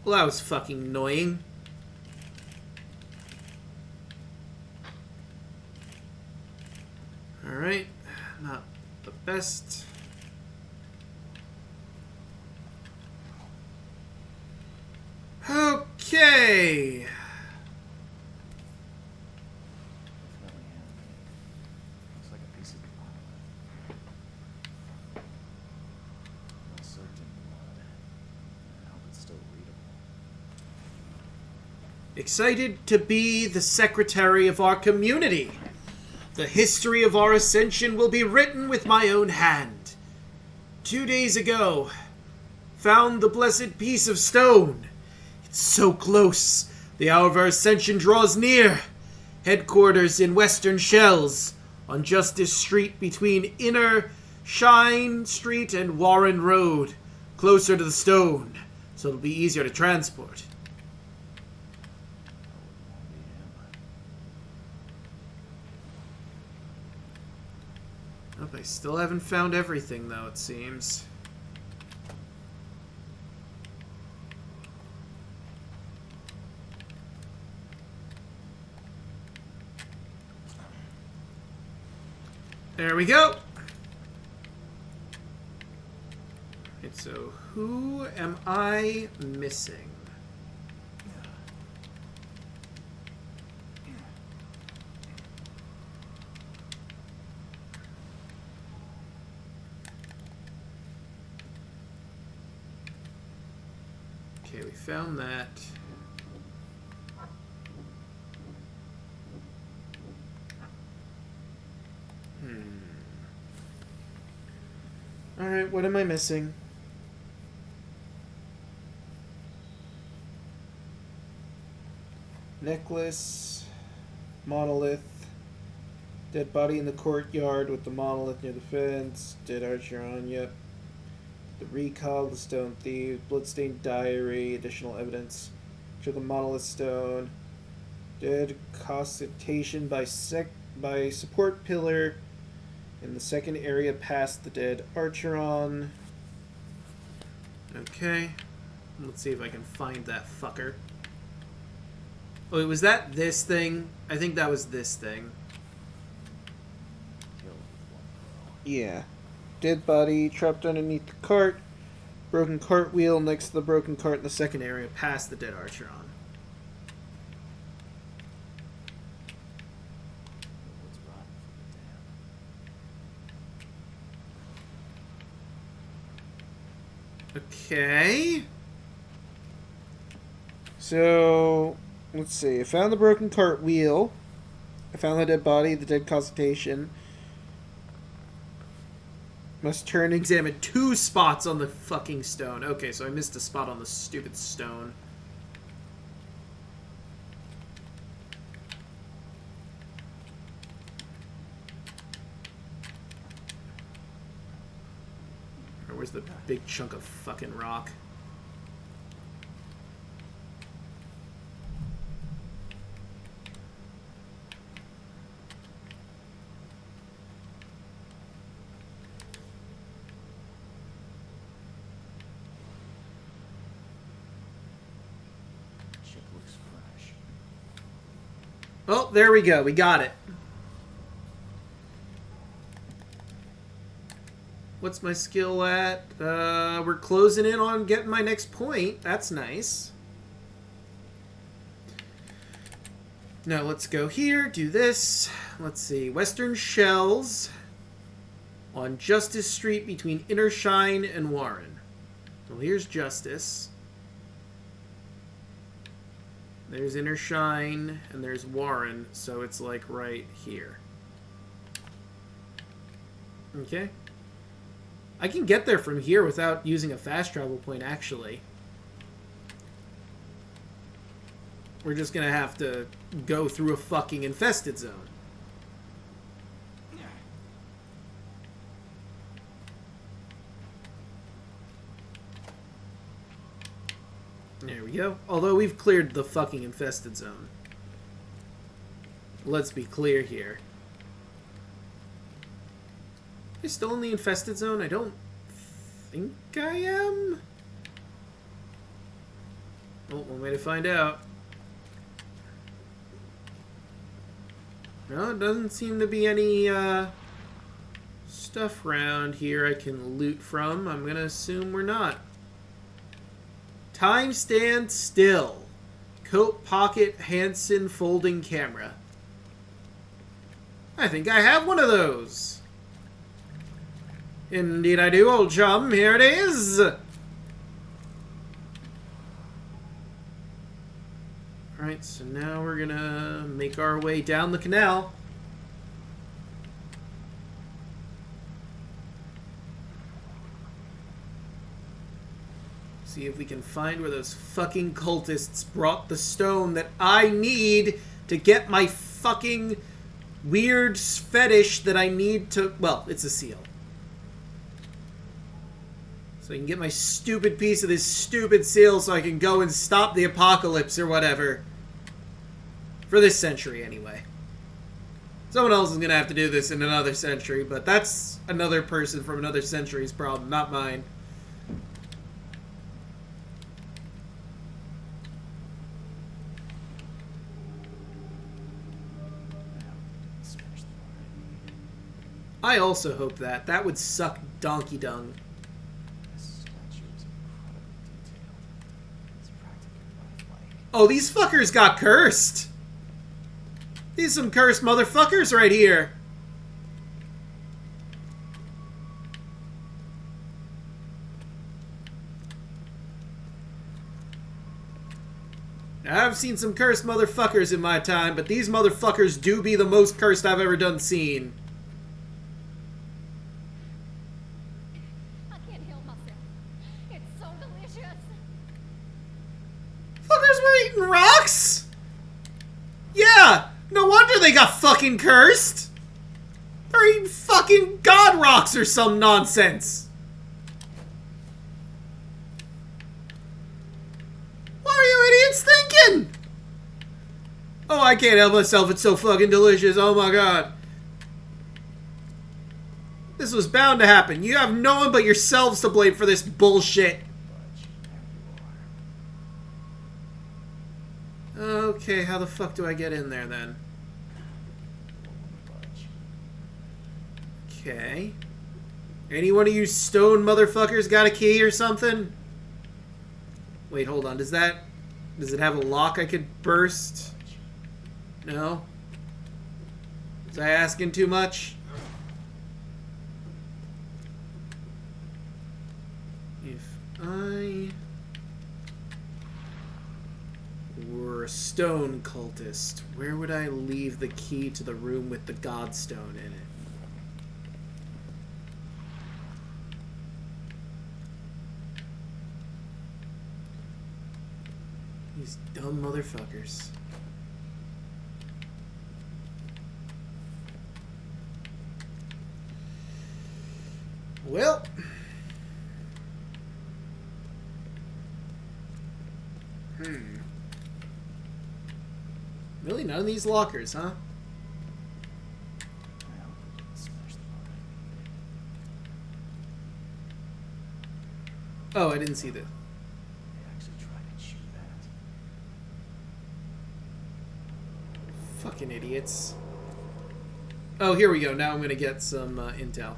Well, that was fucking annoying. Alright. Not the best. Okay. Definitely handmade. Looks like a piece of monolith. Well soaked in blood. I hope it's still readable. Excited to be the secretary of our community. The history of our ascension will be written with my own hand. 2 days ago, found the blessed piece of stone. It's so close. The hour of our ascension draws near. Headquarters in Western Shells, on Justice Street between Inner Shine Street and Warren Road, closer to the stone, so it'll be easier to transport. Nope, I still haven't found everything, though, it seems. There we go. Right, so who am I missing? Okay, we found that. Alright, what am I missing? Necklace, monolith, dead body in the courtyard with the monolith near the fence, dead Archeron, yep. The recall, the stone thief, bloodstained diary, additional evidence, took a monolith stone, dead costation by support pillar in the second area past the dead Archeron. Okay, let's see if I can find that fucker. Oh, was that this thing? I think that was this thing. Killed with one blow. Yeah. Dead body trapped underneath the cart. Broken cartwheel next to the broken cart in the second area past the dead Archeron. What's rotten for the damned? Okay. So, let's see. I found the broken cartwheel. I found the dead body, the dead consultation. Must turn and examine 2 spots on the fucking stone. Okay, so I missed a spot on the stupid stone. where's the big chunk of fucking rock? Ship looks fresh. Oh, there we go. We got it. What's my skill at? We're closing in on getting my next point. That's nice. Now let's go here, do this. Let's see. Western Shells on Justice Street between Inner Shine and Warren. Well, here's Justice. There's Inner Shine, and there's Warren, so it's like right here. Okay. I can get there from here without using a fast travel point, actually. We're just gonna have to go through a fucking infested zone. There we go. Although we've cleared the fucking infested zone. Let's be clear here. Am I still in the infested zone? I don't think I am. Oh, one way to find out. No, it doesn't seem to be any stuff around here I can loot from. I'm gonna assume we're not. Time stand still. Coat pocket Hansen folding camera. I think I have one of those. Indeed I do, old chum. Here it is. Alright, so now we're gonna make our way down the canal. See if we can find where those fucking cultists brought the stone that I need to get my fucking weird fetish that I need to... Well, it's a seal. So I can get my stupid piece of this stupid seal so I can go and stop the apocalypse or whatever. For this century, anyway. Someone else is going to have to do this in another century, but that's another person from another century's problem, not mine. I also hope that. That would suck donkey dung. Oh, these fuckers got cursed. These some cursed motherfuckers right here. Now, I've seen some cursed motherfuckers in my time, but these motherfuckers do be the most cursed I've ever done seen. Rocks? Yeah, no wonder they got fucking cursed. They're eating fucking god rocks or some nonsense. What are you idiots thinking? Oh, I can't help myself. It's so fucking delicious. Oh my god. This was bound to happen. You have no one but yourselves to blame for this bullshit. Okay, how the fuck do I get in there then? Okay. Any one of you stone motherfuckers got a key or something? Wait, hold on. Does it have a lock I could burst? No? Was I asking too much? If I were a stone cultist, where would I leave the key to the room with the godstone in it? These dumb motherfuckers. Well, Really? None of these lockers, huh? I hope it didn't smash the part I needed. Oh, I didn't see that. They actually tried to chew that. Fucking idiots. Oh, here we go. Now I'm gonna get some intel.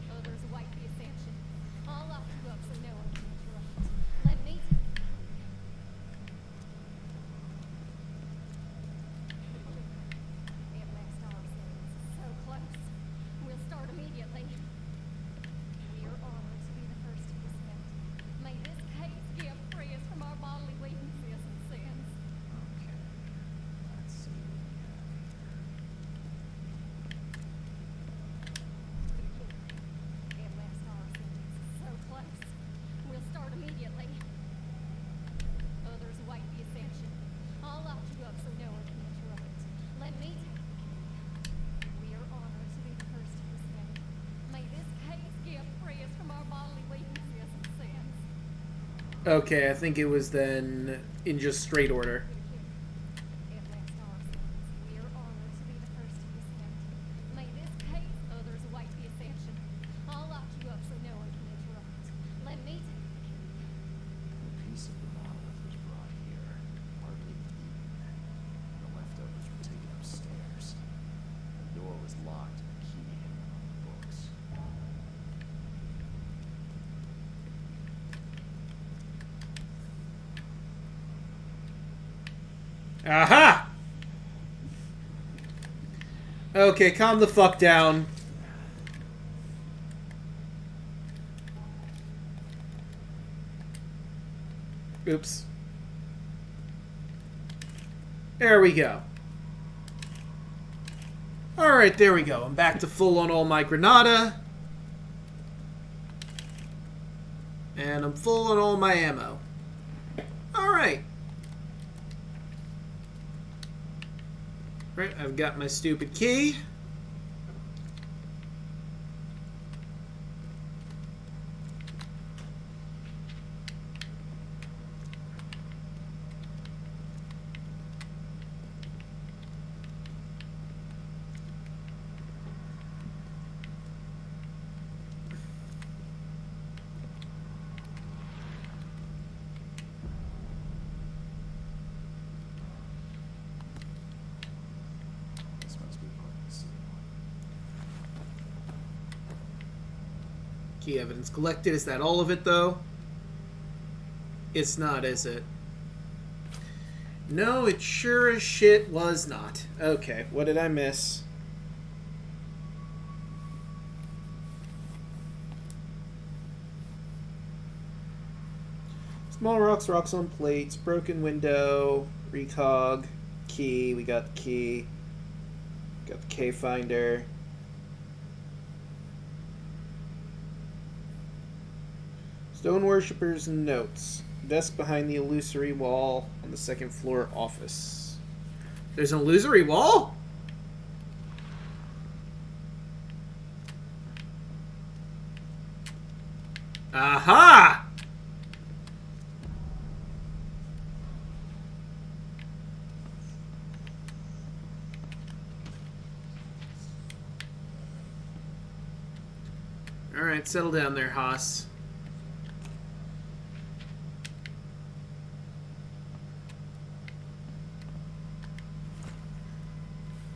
Oh, there's a white bee ascension. I'll lock you up so no one can interrupt. Let me. At last, our sentence is so close. We'll start immediately. We are honored to be the first to descend. May this case give free us from our bodily weaknesses and sins. Okay. Let's see what we have here. At last, our sentence is so close. We'll start immediately. Others await the ascension. I'll lock you up so no one can interrupt. Let me. We are honored to be the first to descend. May this case give free us from our bodily weaknesses and sins. Okay, I think it was then in just straight order. At last, our sentence. We are honored to be the first to descend. May this case. Others await the ascension. I'll lock you up so no one can interrupt. Let me. A piece of the monolith was brought here, partly eaten. The leftovers were taken upstairs. The door was locked and the key hidden among the books. Aha! Okay, calm the fuck down. Oops. There we go. Alright, there we go. I'm back to full on all my Granada. And I'm full on all my ammo. Alright. Right, I've got my stupid key. This must be part of the seal. Key evidence collected. Is that all of it, though? It's not, is it? No, it sure as shit was not. Okay, what did I miss? Small rocks, rocks on plates, broken window, recog, key. We got the key. Got the K finder. Stone worshippers notes. Desk behind the illusory wall on the second floor office. There's an illusory wall? Aha! Alright, settle down there, Haas.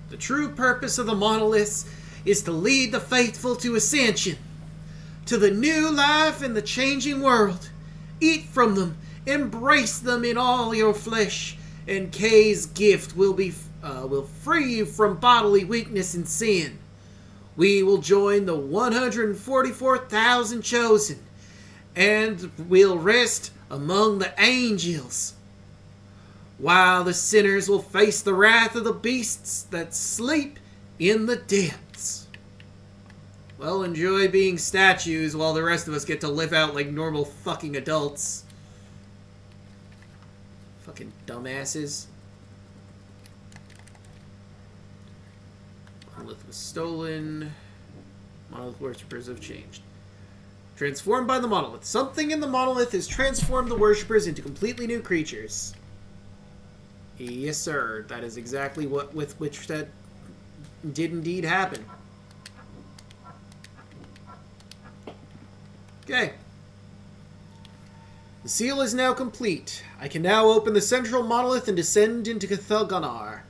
The true purpose of the monoliths is to lead the faithful to ascension, to the new life in the changing world. Eat from them, embrace them in all your flesh, and Kay's gift will free you from bodily weakness and sin. We will join the 144,000 chosen, and will rest among the angels, while the sinners will face the wrath of the beasts that sleep in the depths. Well, enjoy being statues while the rest of us get to live out like normal fucking adults. Fucking dumbasses. Monolith was stolen. Monolith worshippers have changed. Transformed by the monolith. Something in the monolith has transformed the worshippers into completely new creatures. Yes, sir. That is exactly what with which that did indeed happen. Okay. The seal is now complete. I can now open the central monolith and descend into Cthygonnaar.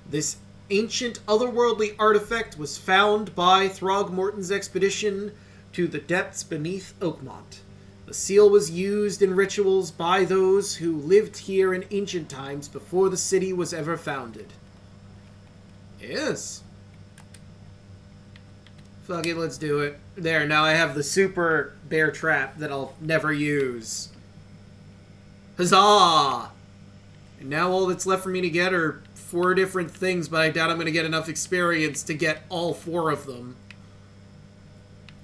This ancient otherworldly artifact was found by Throgmorton's expedition to the depths beneath Oakmont. The seal was used in rituals by those who lived here in ancient times before the city was ever founded. Yes. Fuck it, let's do it. There, now I have the super bear trap that I'll never use. Huzzah! And now all that's left for me to get are 4 different things, but I doubt I'm going to get enough experience to get all 4 of them.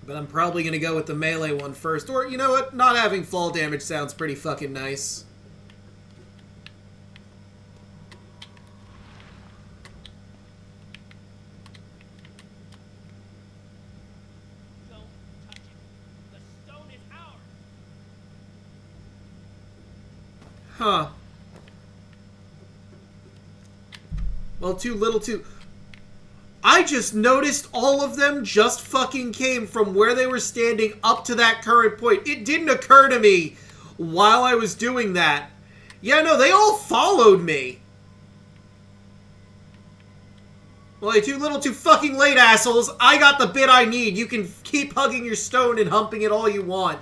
But I'm probably going to go with the melee one first. Or, you know what? Not having fall damage sounds pretty fucking nice. Huh. Well, too little too... I just noticed all of them just fucking came from where they were standing up to that current point. It didn't occur to me while I was doing that. Yeah, no, they all followed me. Well, you're too little too fucking late, assholes. I got the bit I need. You can keep hugging your stone and humping it all you want.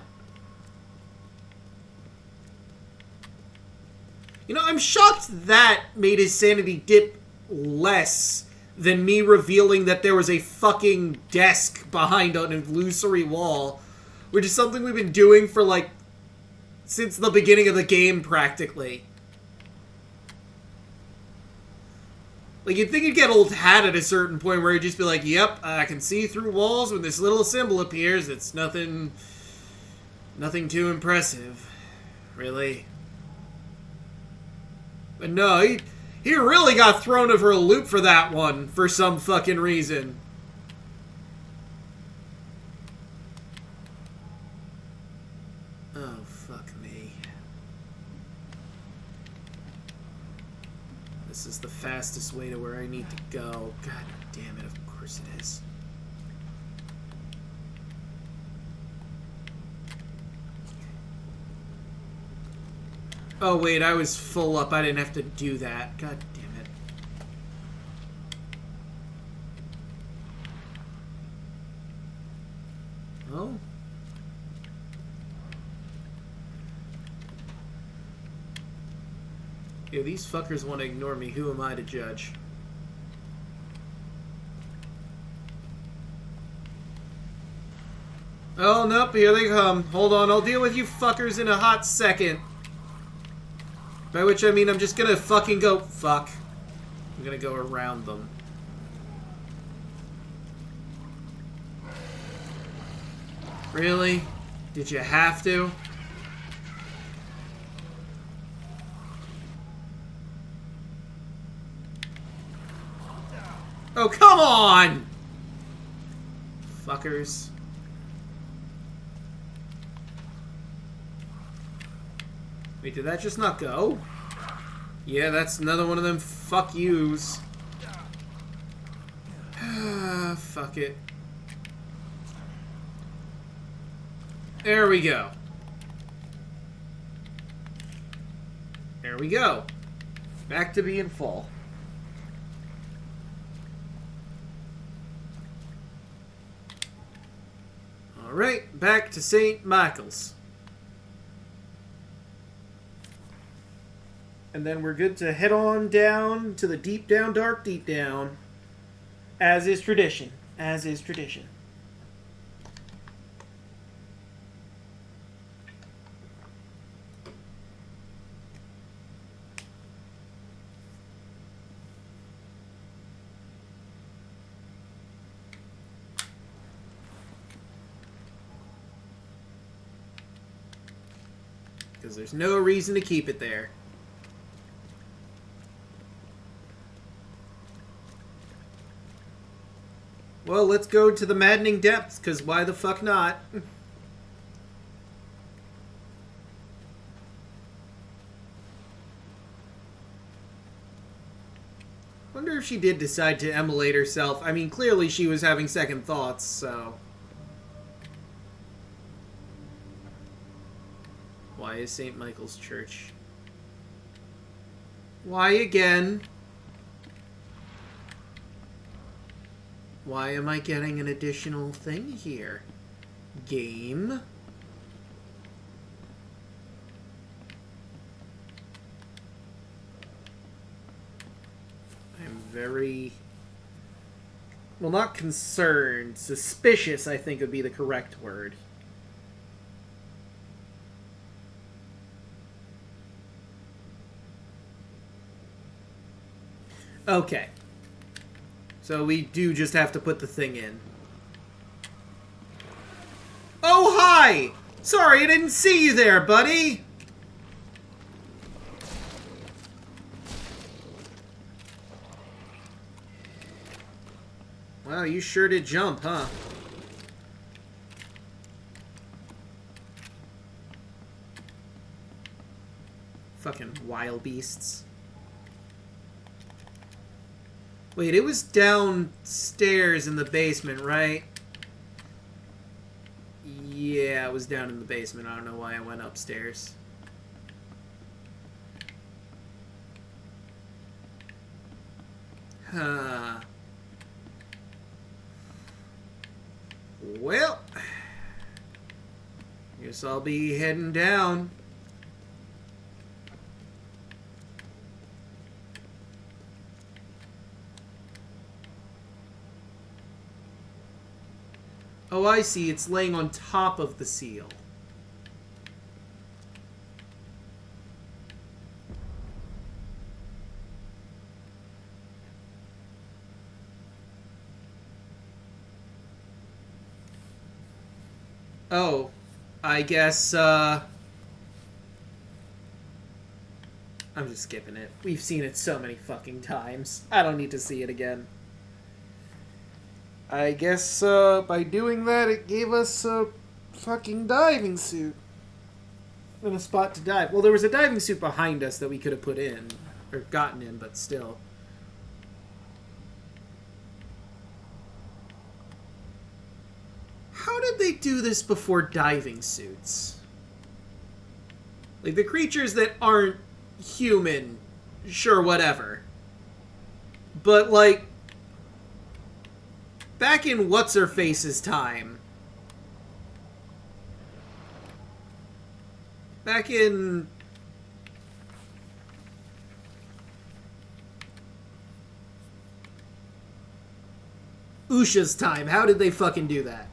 You know, I'm shocked that made his sanity dip less than me revealing that there was a fucking desk behind an illusory wall, which is something we've been doing for, like, since the beginning of the game, practically. Like, you'd think you'd get old hat at a certain point where you'd just be like, yep, I can see through walls when this little symbol appears. It's nothing too impressive, really. But no, he really got thrown over a loop for that one, for some fucking reason. Oh, fuck me. This is the fastest way to where I need to go. God damn it, of course it is. Oh wait, I was full up. I didn't have to do that. God damn it. Oh? Yeah, these fuckers want to ignore me. Who am I to judge? Oh, nope, here they come. Hold on, I'll deal with you fuckers in a hot second. By which I mean I'm just gonna fucking go... Fuck. I'm gonna go around them. Really? Did you have to? Oh, come on! Fuckers. Wait, did that just not go? Yeah, that's another one of them fuck yous. Fuck it. There we go. There we go. Back to being full. Alright, back to St. Michael's. And then we're good to head on down to the deep down, dark deep down. As is tradition. As is tradition. Because there's no reason to keep it there. Well, let's go to the maddening depths, because why the fuck not? Wonder if she did decide to immolate herself. I mean, clearly she was having second thoughts, so... Why is St. Michael's Church? Why again? Why am I getting an additional thing here? Game? I'm very... well, not concerned. Suspicious, I think, would be the correct word. Okay. So we do just have to put the thing in. Oh, hi! Sorry, I didn't see you there, buddy! Wow, you sure did jump, huh? Fucking wild beasts. Wait, it was downstairs in the basement, right? Yeah, it was down in the basement. I don't know why I went upstairs. Huh. Well, guess I'll be heading down. Oh, I see. It's laying on top of the seal. Oh, I guess, I'm just skipping it. We've seen it so many fucking times. I don't need to see it again. I guess, by doing that, it gave us a fucking diving suit. And a spot to dive. Well, there was a diving suit behind us that we could have put in. Or gotten in, but still. How did they do this before diving suits? Like, the creatures that aren't human, sure, whatever. But, like... back in What's-Her-Face's time. Back in... Usha's time. How did they fucking do that?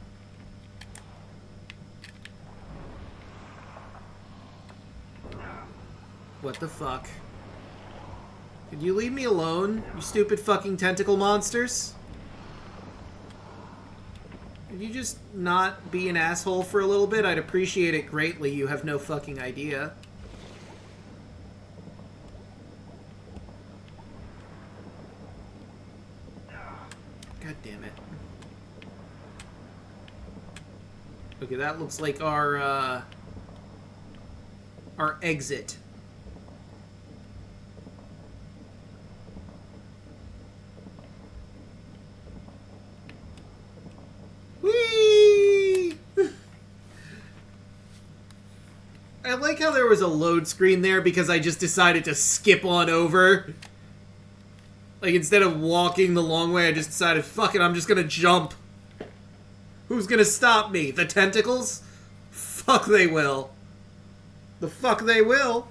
What the fuck? Could you leave me alone, you stupid fucking tentacle monsters? Could you just not be an asshole for a little bit? I'd appreciate it greatly. You have no fucking idea. God damn it. Okay, that looks like our exit. Whee! I like how there was a load screen there because I just decided to skip on over. Like, instead of walking the long way, I just decided, fuck it, I'm just gonna jump. Who's gonna stop me? The tentacles? Fuck they will. The fuck they will.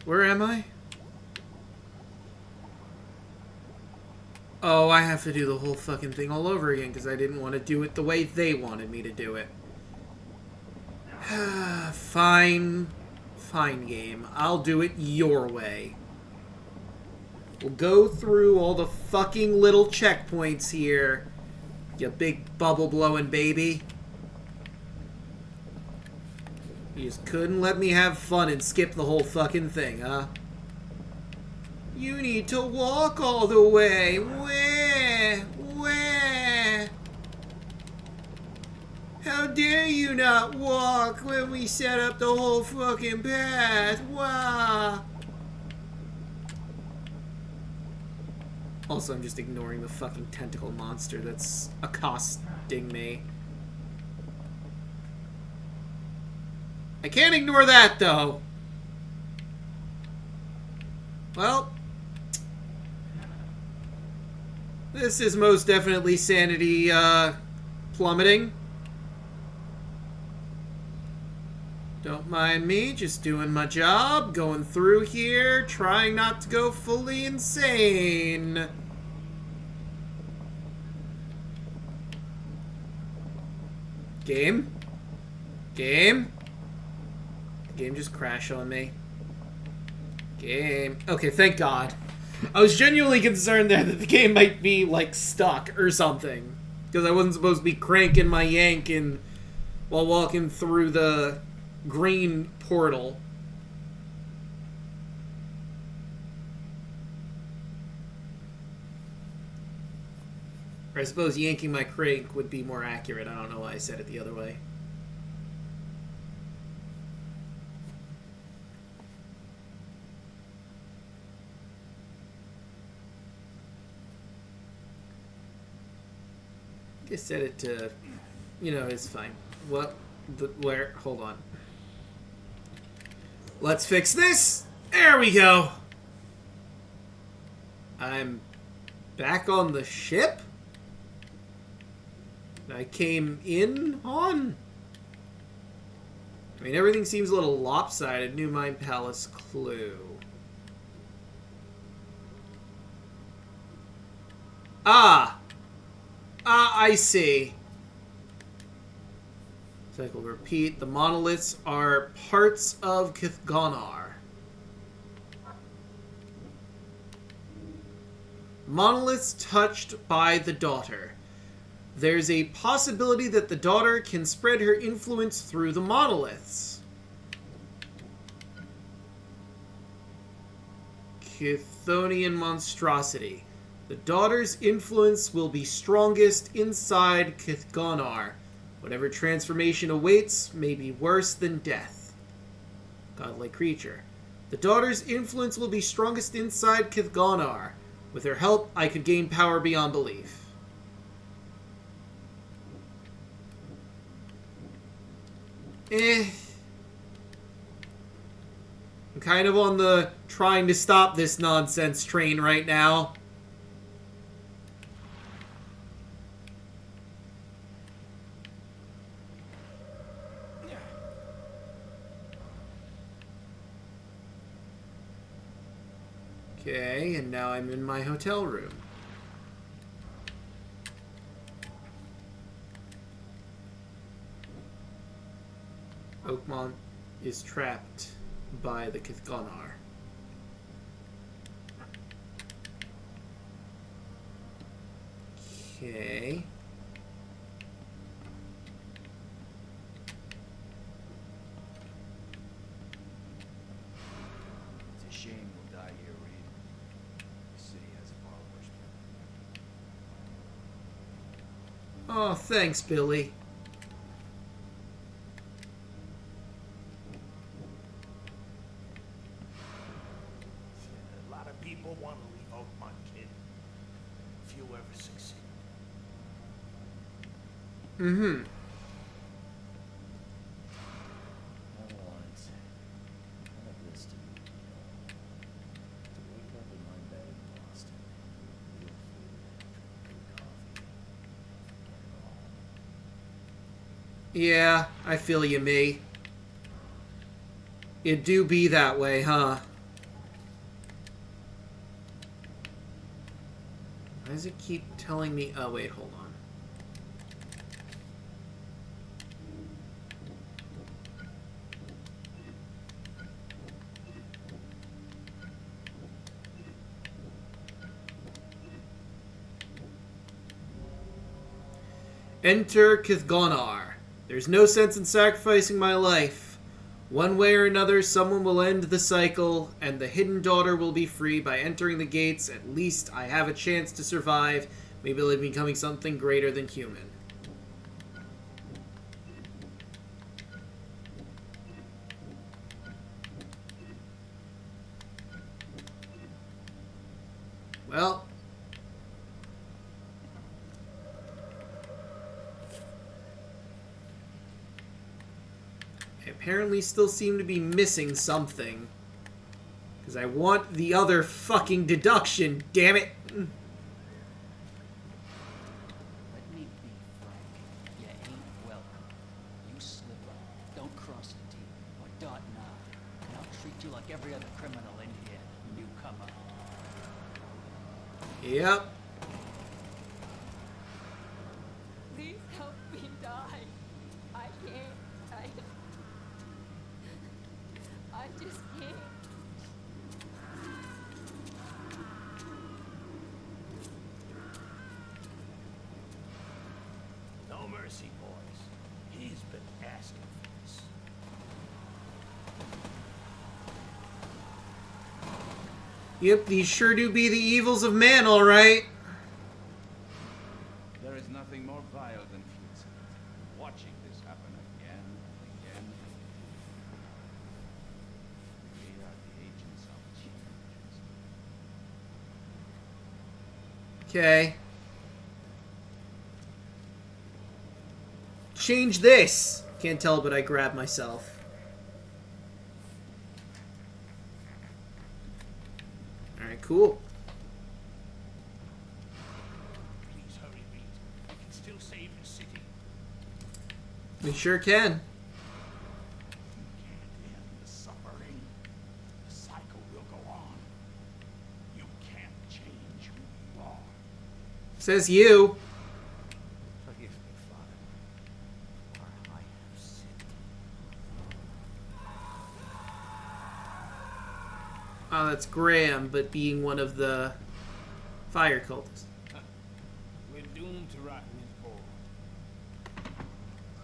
Where am I? Oh, I have to do the whole fucking thing all over again because I didn't want to do it the way they wanted me to do it. Fine. Fine, game. I'll do it your way. We'll go through all the fucking little checkpoints here. You big bubble-blowing baby. You just couldn't let me have fun and skip the whole fucking thing, huh? You need to walk all the way. Where? Where? How dare you not walk when we set up the whole fucking path? Wow. Also, I'm just ignoring the fucking tentacle monster that's accosting me. I can't ignore that, though. Well, this is most definitely sanity, plummeting. Don't mind me, just doing my job, going through here, trying not to go fully insane. Game? Game? Game just crashed on me. Game. Okay, thank God. I was genuinely concerned there that the game might be, like, stuck or something. Because I wasn't supposed to be cranking my yanking while walking through the green portal. Or I suppose yanking my crank would be more accurate. I don't know why I said it the other way. I set it to, you know, it's fine. What? Where? Hold on. Let's fix this. There we go. I'm back on the ship I came in on. I mean, everything seems a little lopsided. New Mind Palace clue. I see. Cycle repeat. The monoliths are parts of Cthygonnaar. Monoliths touched by the daughter. There's a possibility that the daughter can spread her influence through the monoliths. Chthonian monstrosity. The daughter's influence will be strongest inside Cthygonnaar. Whatever transformation awaits may be worse than death. Godlike creature. The daughter's influence will be strongest inside Cthygonnaar. With her help, I could gain power beyond belief. I'm kind of on the trying to stop this nonsense train right now. Okay, and now I'm in my hotel room. Oakmont is trapped by the Cthygonnaar. Okay. It's a shame we'll die here, Reed. The city has followers. Oh, thanks, Billy. A lot of people want to leave Oakmont, kid. Few ever succeed. Mm-hmm. I want none of this to be real. To wake up in my bed in Boston, real food, drink good coffee, forget it all. Yeah, I feel you, me. It do be that way, huh? Why does it keep telling me... Oh, wait, hold on. Enter Cthygonnaar. There's no sense in sacrificing my life. One way or another, someone will end the cycle, and the hidden daughter will be free. By entering the gates, at least I have a chance to survive, maybe becoming something greater than human. Well... I apparently still seem to be missing something. Because I want the other fucking deduction, damn it! Let me be frank. You ain't welcome. You slip up, don't cross the T, or dot an I, and I'll treat you like every other criminal in here when you come up. Yep. Please help me die. I can't. I just can't. No mercy, boys. He's been asking for this. Yep, these sure do be the evils of man, alright. There is nothing more vile than futility. Watching this happen again and again. We are the agents of change. Okay. Change this! Can't tell, but I grabbed myself. Alright, cool. Please hurry, Reed. We can still save the city. We sure can. You can't end the suffering. The cycle will go on. You can't change who you are. Says you. Forgive me, Father, for I have sinned. Oh, that's Graham, but being one of the fire cultists. We're doomed to rot in this bowl.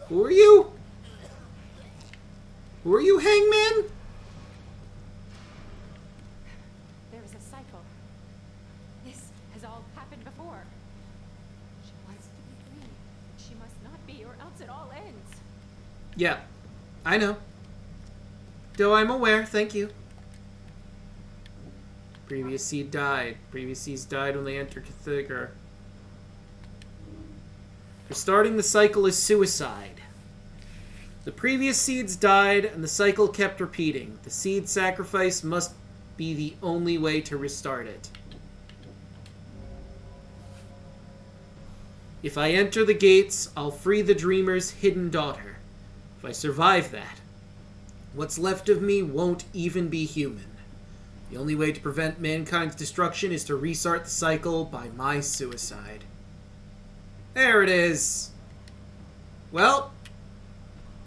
Who are you? Who are you, Hangman? There is a cycle. This has all happened before. She wants to be free. She must not be, or else it all ends. Yeah, I know. Though I'm aware, thank you. Previous seed died. Previous seeds died when they entered Cthygonnaar. Restarting the cycle is suicide. The previous seeds died, and the cycle kept repeating. The seed sacrifice must be the only way to restart it. If I enter the gates, I'll free the dreamer's hidden daughter. If I survive that, what's left of me won't even be human. The only way to prevent mankind's destruction is to restart the cycle by my suicide. There it is. Well,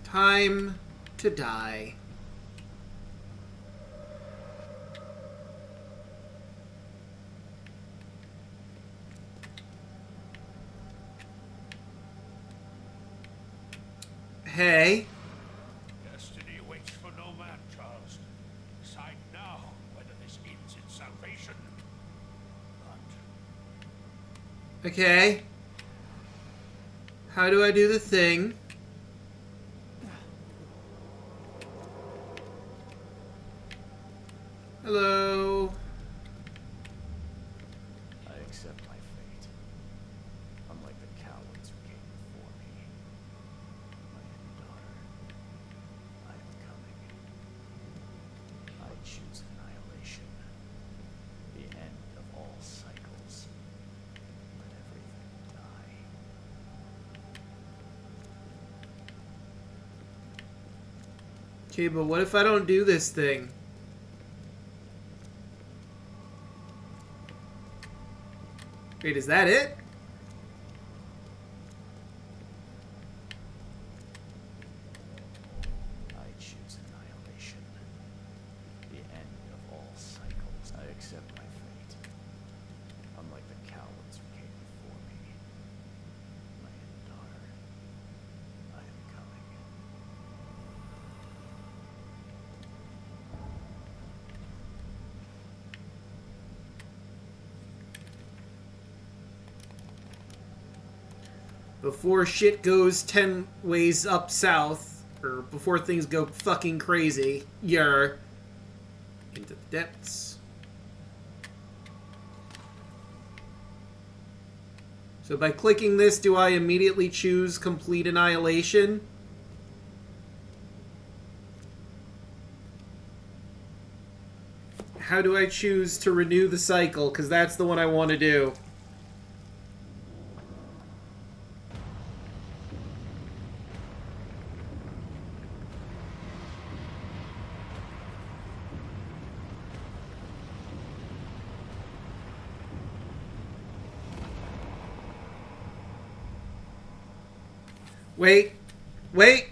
time to die. Hey. Destiny waits for no man, Charles. Decide now whether this ends in salvation. But Okay. How do I do the thing? Hello. I accept my fate. Unlike the cowards who came before me. My hidden daughter. I am coming. I choose annihilation. The end of all cycles. Let everything die. Okay, but what if I don't do this thing? Wait, is that it? I choose annihilation. The end of all cycles. I accept my fate. Unlike the cowards who came before me. My hidden daughter. I am coming. Before shit goes 10 ways up south, or before things go fucking crazy, you're into the depths. So by clicking this, do I immediately choose complete annihilation? How do I choose to renew the cycle? Because that's the one I want to do. Wait. Wait.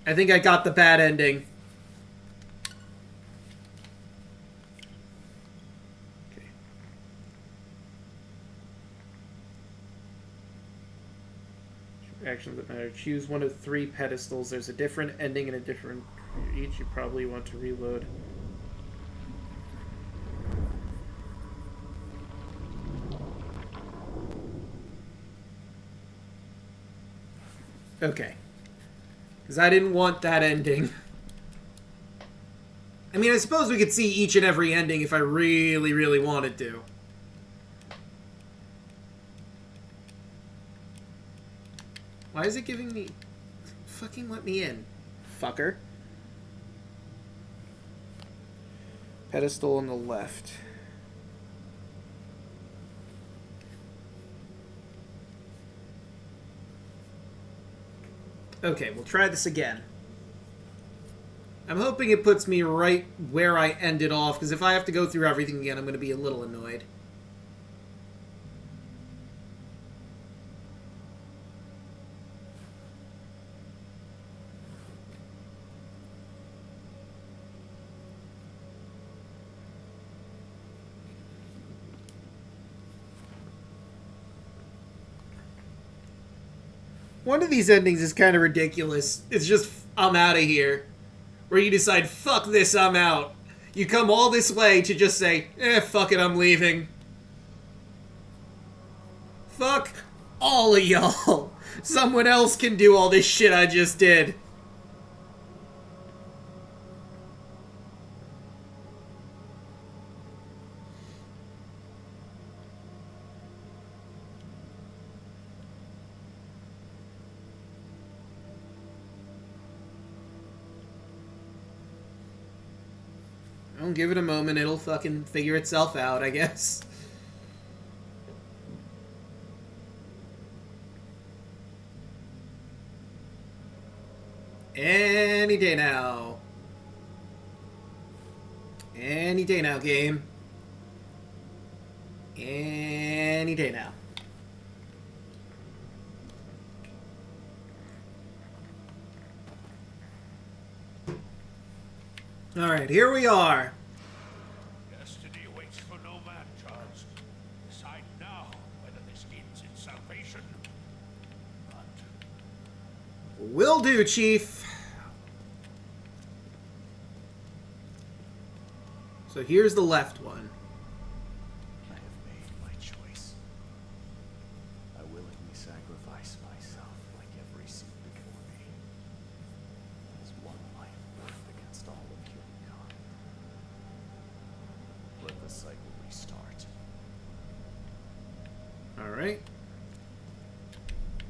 I think I got the bad ending. Okay. Actions that matter. Choose one of 3 pedestals. There's a different ending and a different for each. You probably want to reload. Okay. Because I didn't want that ending. I mean, I suppose we could see each and every ending if I really, really wanted to. Why is it giving me... Fucking let me in, fucker. Pedestal on the left. Okay, we'll try this again. I'm hoping it puts me right where I ended off, because if I have to go through everything again, I'm going to be a little annoyed. One of these endings is kind of ridiculous. It's just, I'm out of here. Where you decide, fuck this, I'm out. You come all this way to just say, fuck it, I'm leaving. Fuck all of y'all. Someone else can do all this shit I just did. Don't give it a moment, it'll fucking figure itself out, I guess. Any day now. Any day now, game. Any day now. Alright, here we are. Destiny awaits for no man, Charles. Decide now whether this ends in salvation. But Will do, Chief. So here's the left one. I have made my choice. I willingly sacrifice myself like every seed before me. As one life worth against all of humankind. Let the cycle restart. Alright.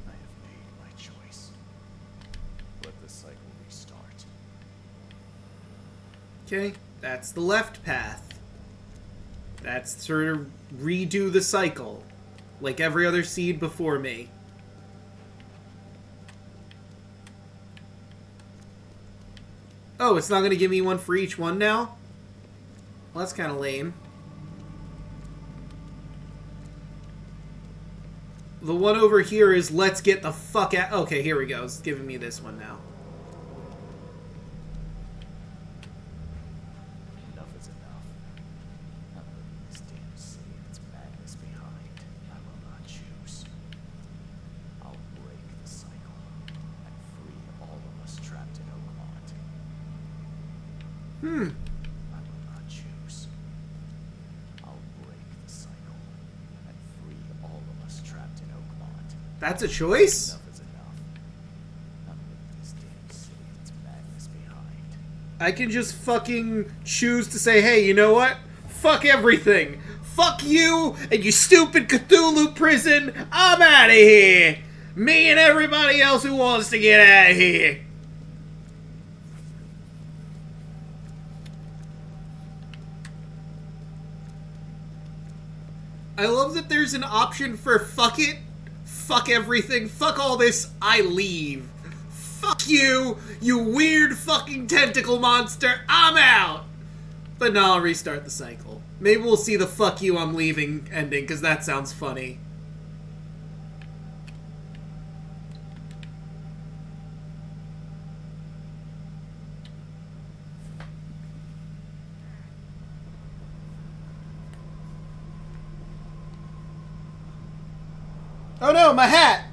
I have made my choice. Let the cycle restart. Okay, that's the left path. That's sort of redo the cycle. Like every other seed before me. Oh, it's not going to give me one for each one now? Well, that's kind of lame. The one over here is let's get the fuck out. Okay, here we go. It's giving me this one now. Enough is enough. I'm leaving this damn city and its madness behind. I will not choose. I'll break the cycle and free all of us trapped in Oakmont. I will not choose. I'll break the cycle and free all of us trapped in Oakmont. That's a choice? Enough is enough. I'm leaving this damn city and its madness behind. I can just fucking choose to say, hey, you know what? Fuck everything. Fuck you and you stupid Cthulhu prison. I'm out of here. Me and everybody else who wants to get out of here. I love that there's an option for fuck it, fuck everything, fuck all this, I leave. Fuck you, you weird fucking tentacle monster, I'm out! But no, I'll restart the cycle. Maybe we'll see the fuck you, I'm leaving ending, because that sounds funny. Oh no, my hat!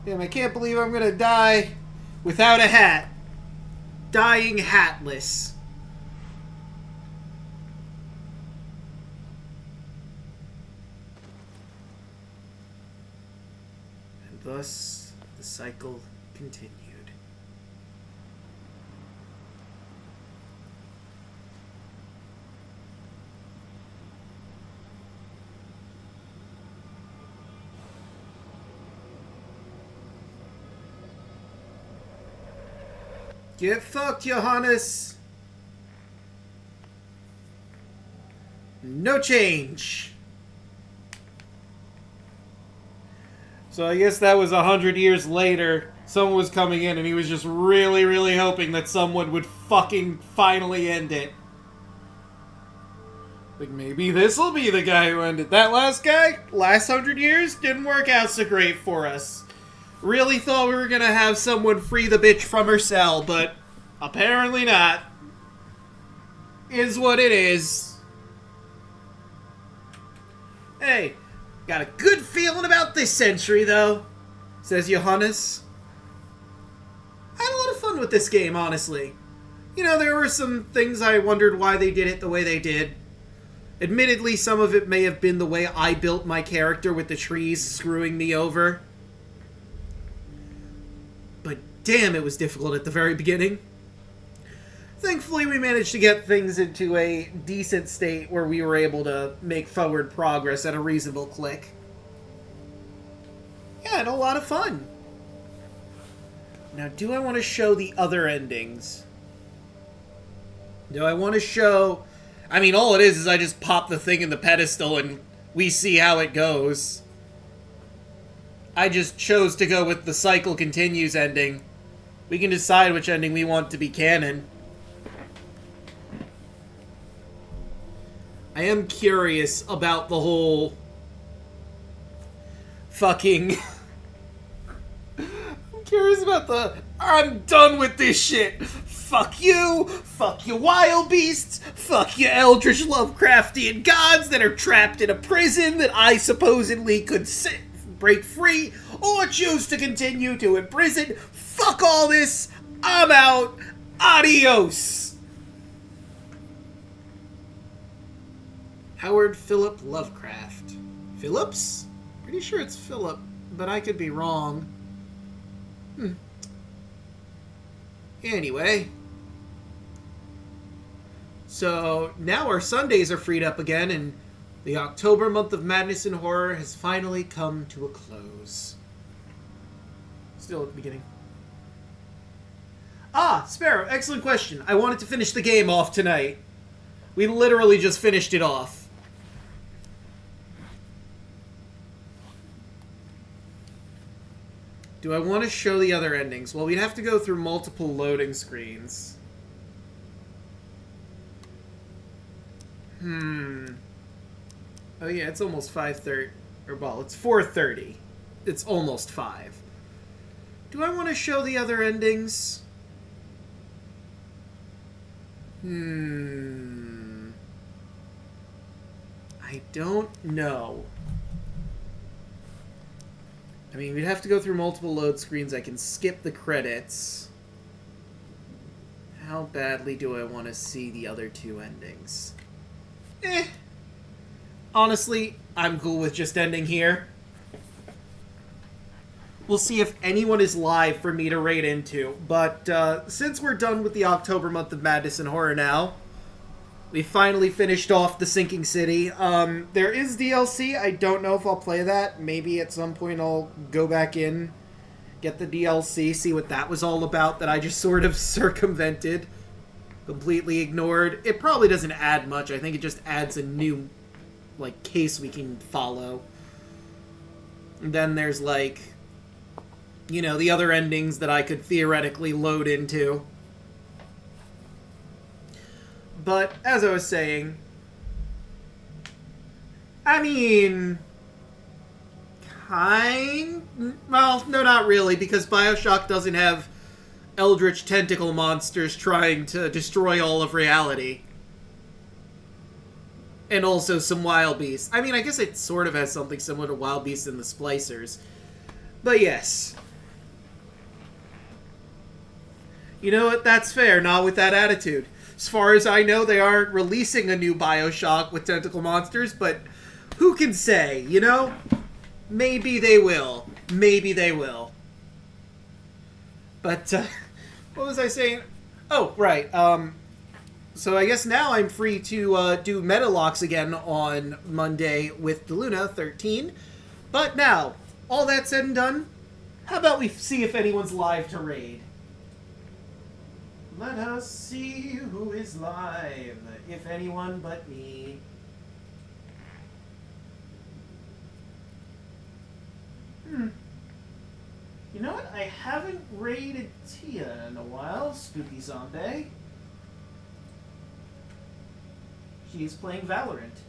Damn, I can't believe I'm gonna die without a hat. Dying hatless. And thus, the cycle continued. Get fucked, Johannes. No change. So I guess that was 100 years later. Someone was coming in and he was just really, really hoping that someone would fucking finally end it. Like, maybe this'll be the guy who ended. That last guy, last 100 years, didn't work out so great for us. Really thought we were gonna have someone free the bitch from her cell, but apparently not. Is what it is. Hey, got a good feeling about this century, though, says Johannes. I had a lot of fun with this game, honestly. You know, there were some things I wondered why they did it the way they did. Admittedly, some of it may have been the way I built my character with the trees screwing me over. But damn, it was difficult at the very beginning. Thankfully, we managed to get things into a decent state where we were able to make forward progress at a reasonable click. Yeah, and a lot of fun. Now, do I want to show the other endings? Do I want to show... I mean, all it is I just pop the thing in the pedestal and we see how it goes. I just chose to go with the cycle continues ending. We can decide which ending we want to be canon. I am curious about the whole fucking... I'm curious about the... I'm done with this shit! Fuck you wild beasts, fuck you eldritch Lovecraftian gods that are trapped in a prison that I supposedly could break free, or choose to continue to imprison. Fuck all this, I'm out, adios! Howard Philip Lovecraft. Phillips? Pretty sure it's Philip, but I could be wrong. Anyway. So, now our Sundays are freed up again, and the October month of madness and horror has finally come to a close. Still at the beginning. Ah, Sparrow, excellent question. I wanted to finish the game off tonight. We literally just finished it off. Do I want to show the other endings? Well, we'd have to go through multiple loading screens. Oh yeah, it's almost 5:30. Or, well, it's 4:30. It's almost 5. Do I want to show the other endings? I don't know. I mean, we'd have to go through multiple load screens. I can skip the credits. How badly do I want to see the other two endings? Honestly, I'm cool with just ending here. We'll see if anyone is live for me to raid into. But since we're done with the October month of Madness and Horror now, we finally finished off the Sinking City. There is DLC. I don't know if I'll play that. Maybe at some point I'll go back in, get the DLC, see what that was all about that I just sort of circumvented, completely ignored. It probably doesn't add much. I think it just adds a new, like, case we can follow. And then there's, like, you know, the other endings that I could theoretically load into. But, as I was saying, I mean, well, no, not really, because BioShock doesn't have eldritch tentacle monsters trying to destroy all of reality. And also some wild beasts. I mean, I guess it sort of has something similar to wild beasts in the Splicers. But yes. You know what? That's fair. Not with that attitude. As far as I know, they aren't releasing a new BioShock with tentacle monsters, but who can say, you know? Maybe they will. Maybe they will. But, what was I saying? Oh, right. So I guess now I'm free to do Metalocks again on Monday with DeLuna 13. But now, all that said and done, how about we see if anyone's live to raid? Let us see who is live, if anyone but me. You know what? I haven't raided Tia in a while, Spooky Zombie. She's playing Valorant.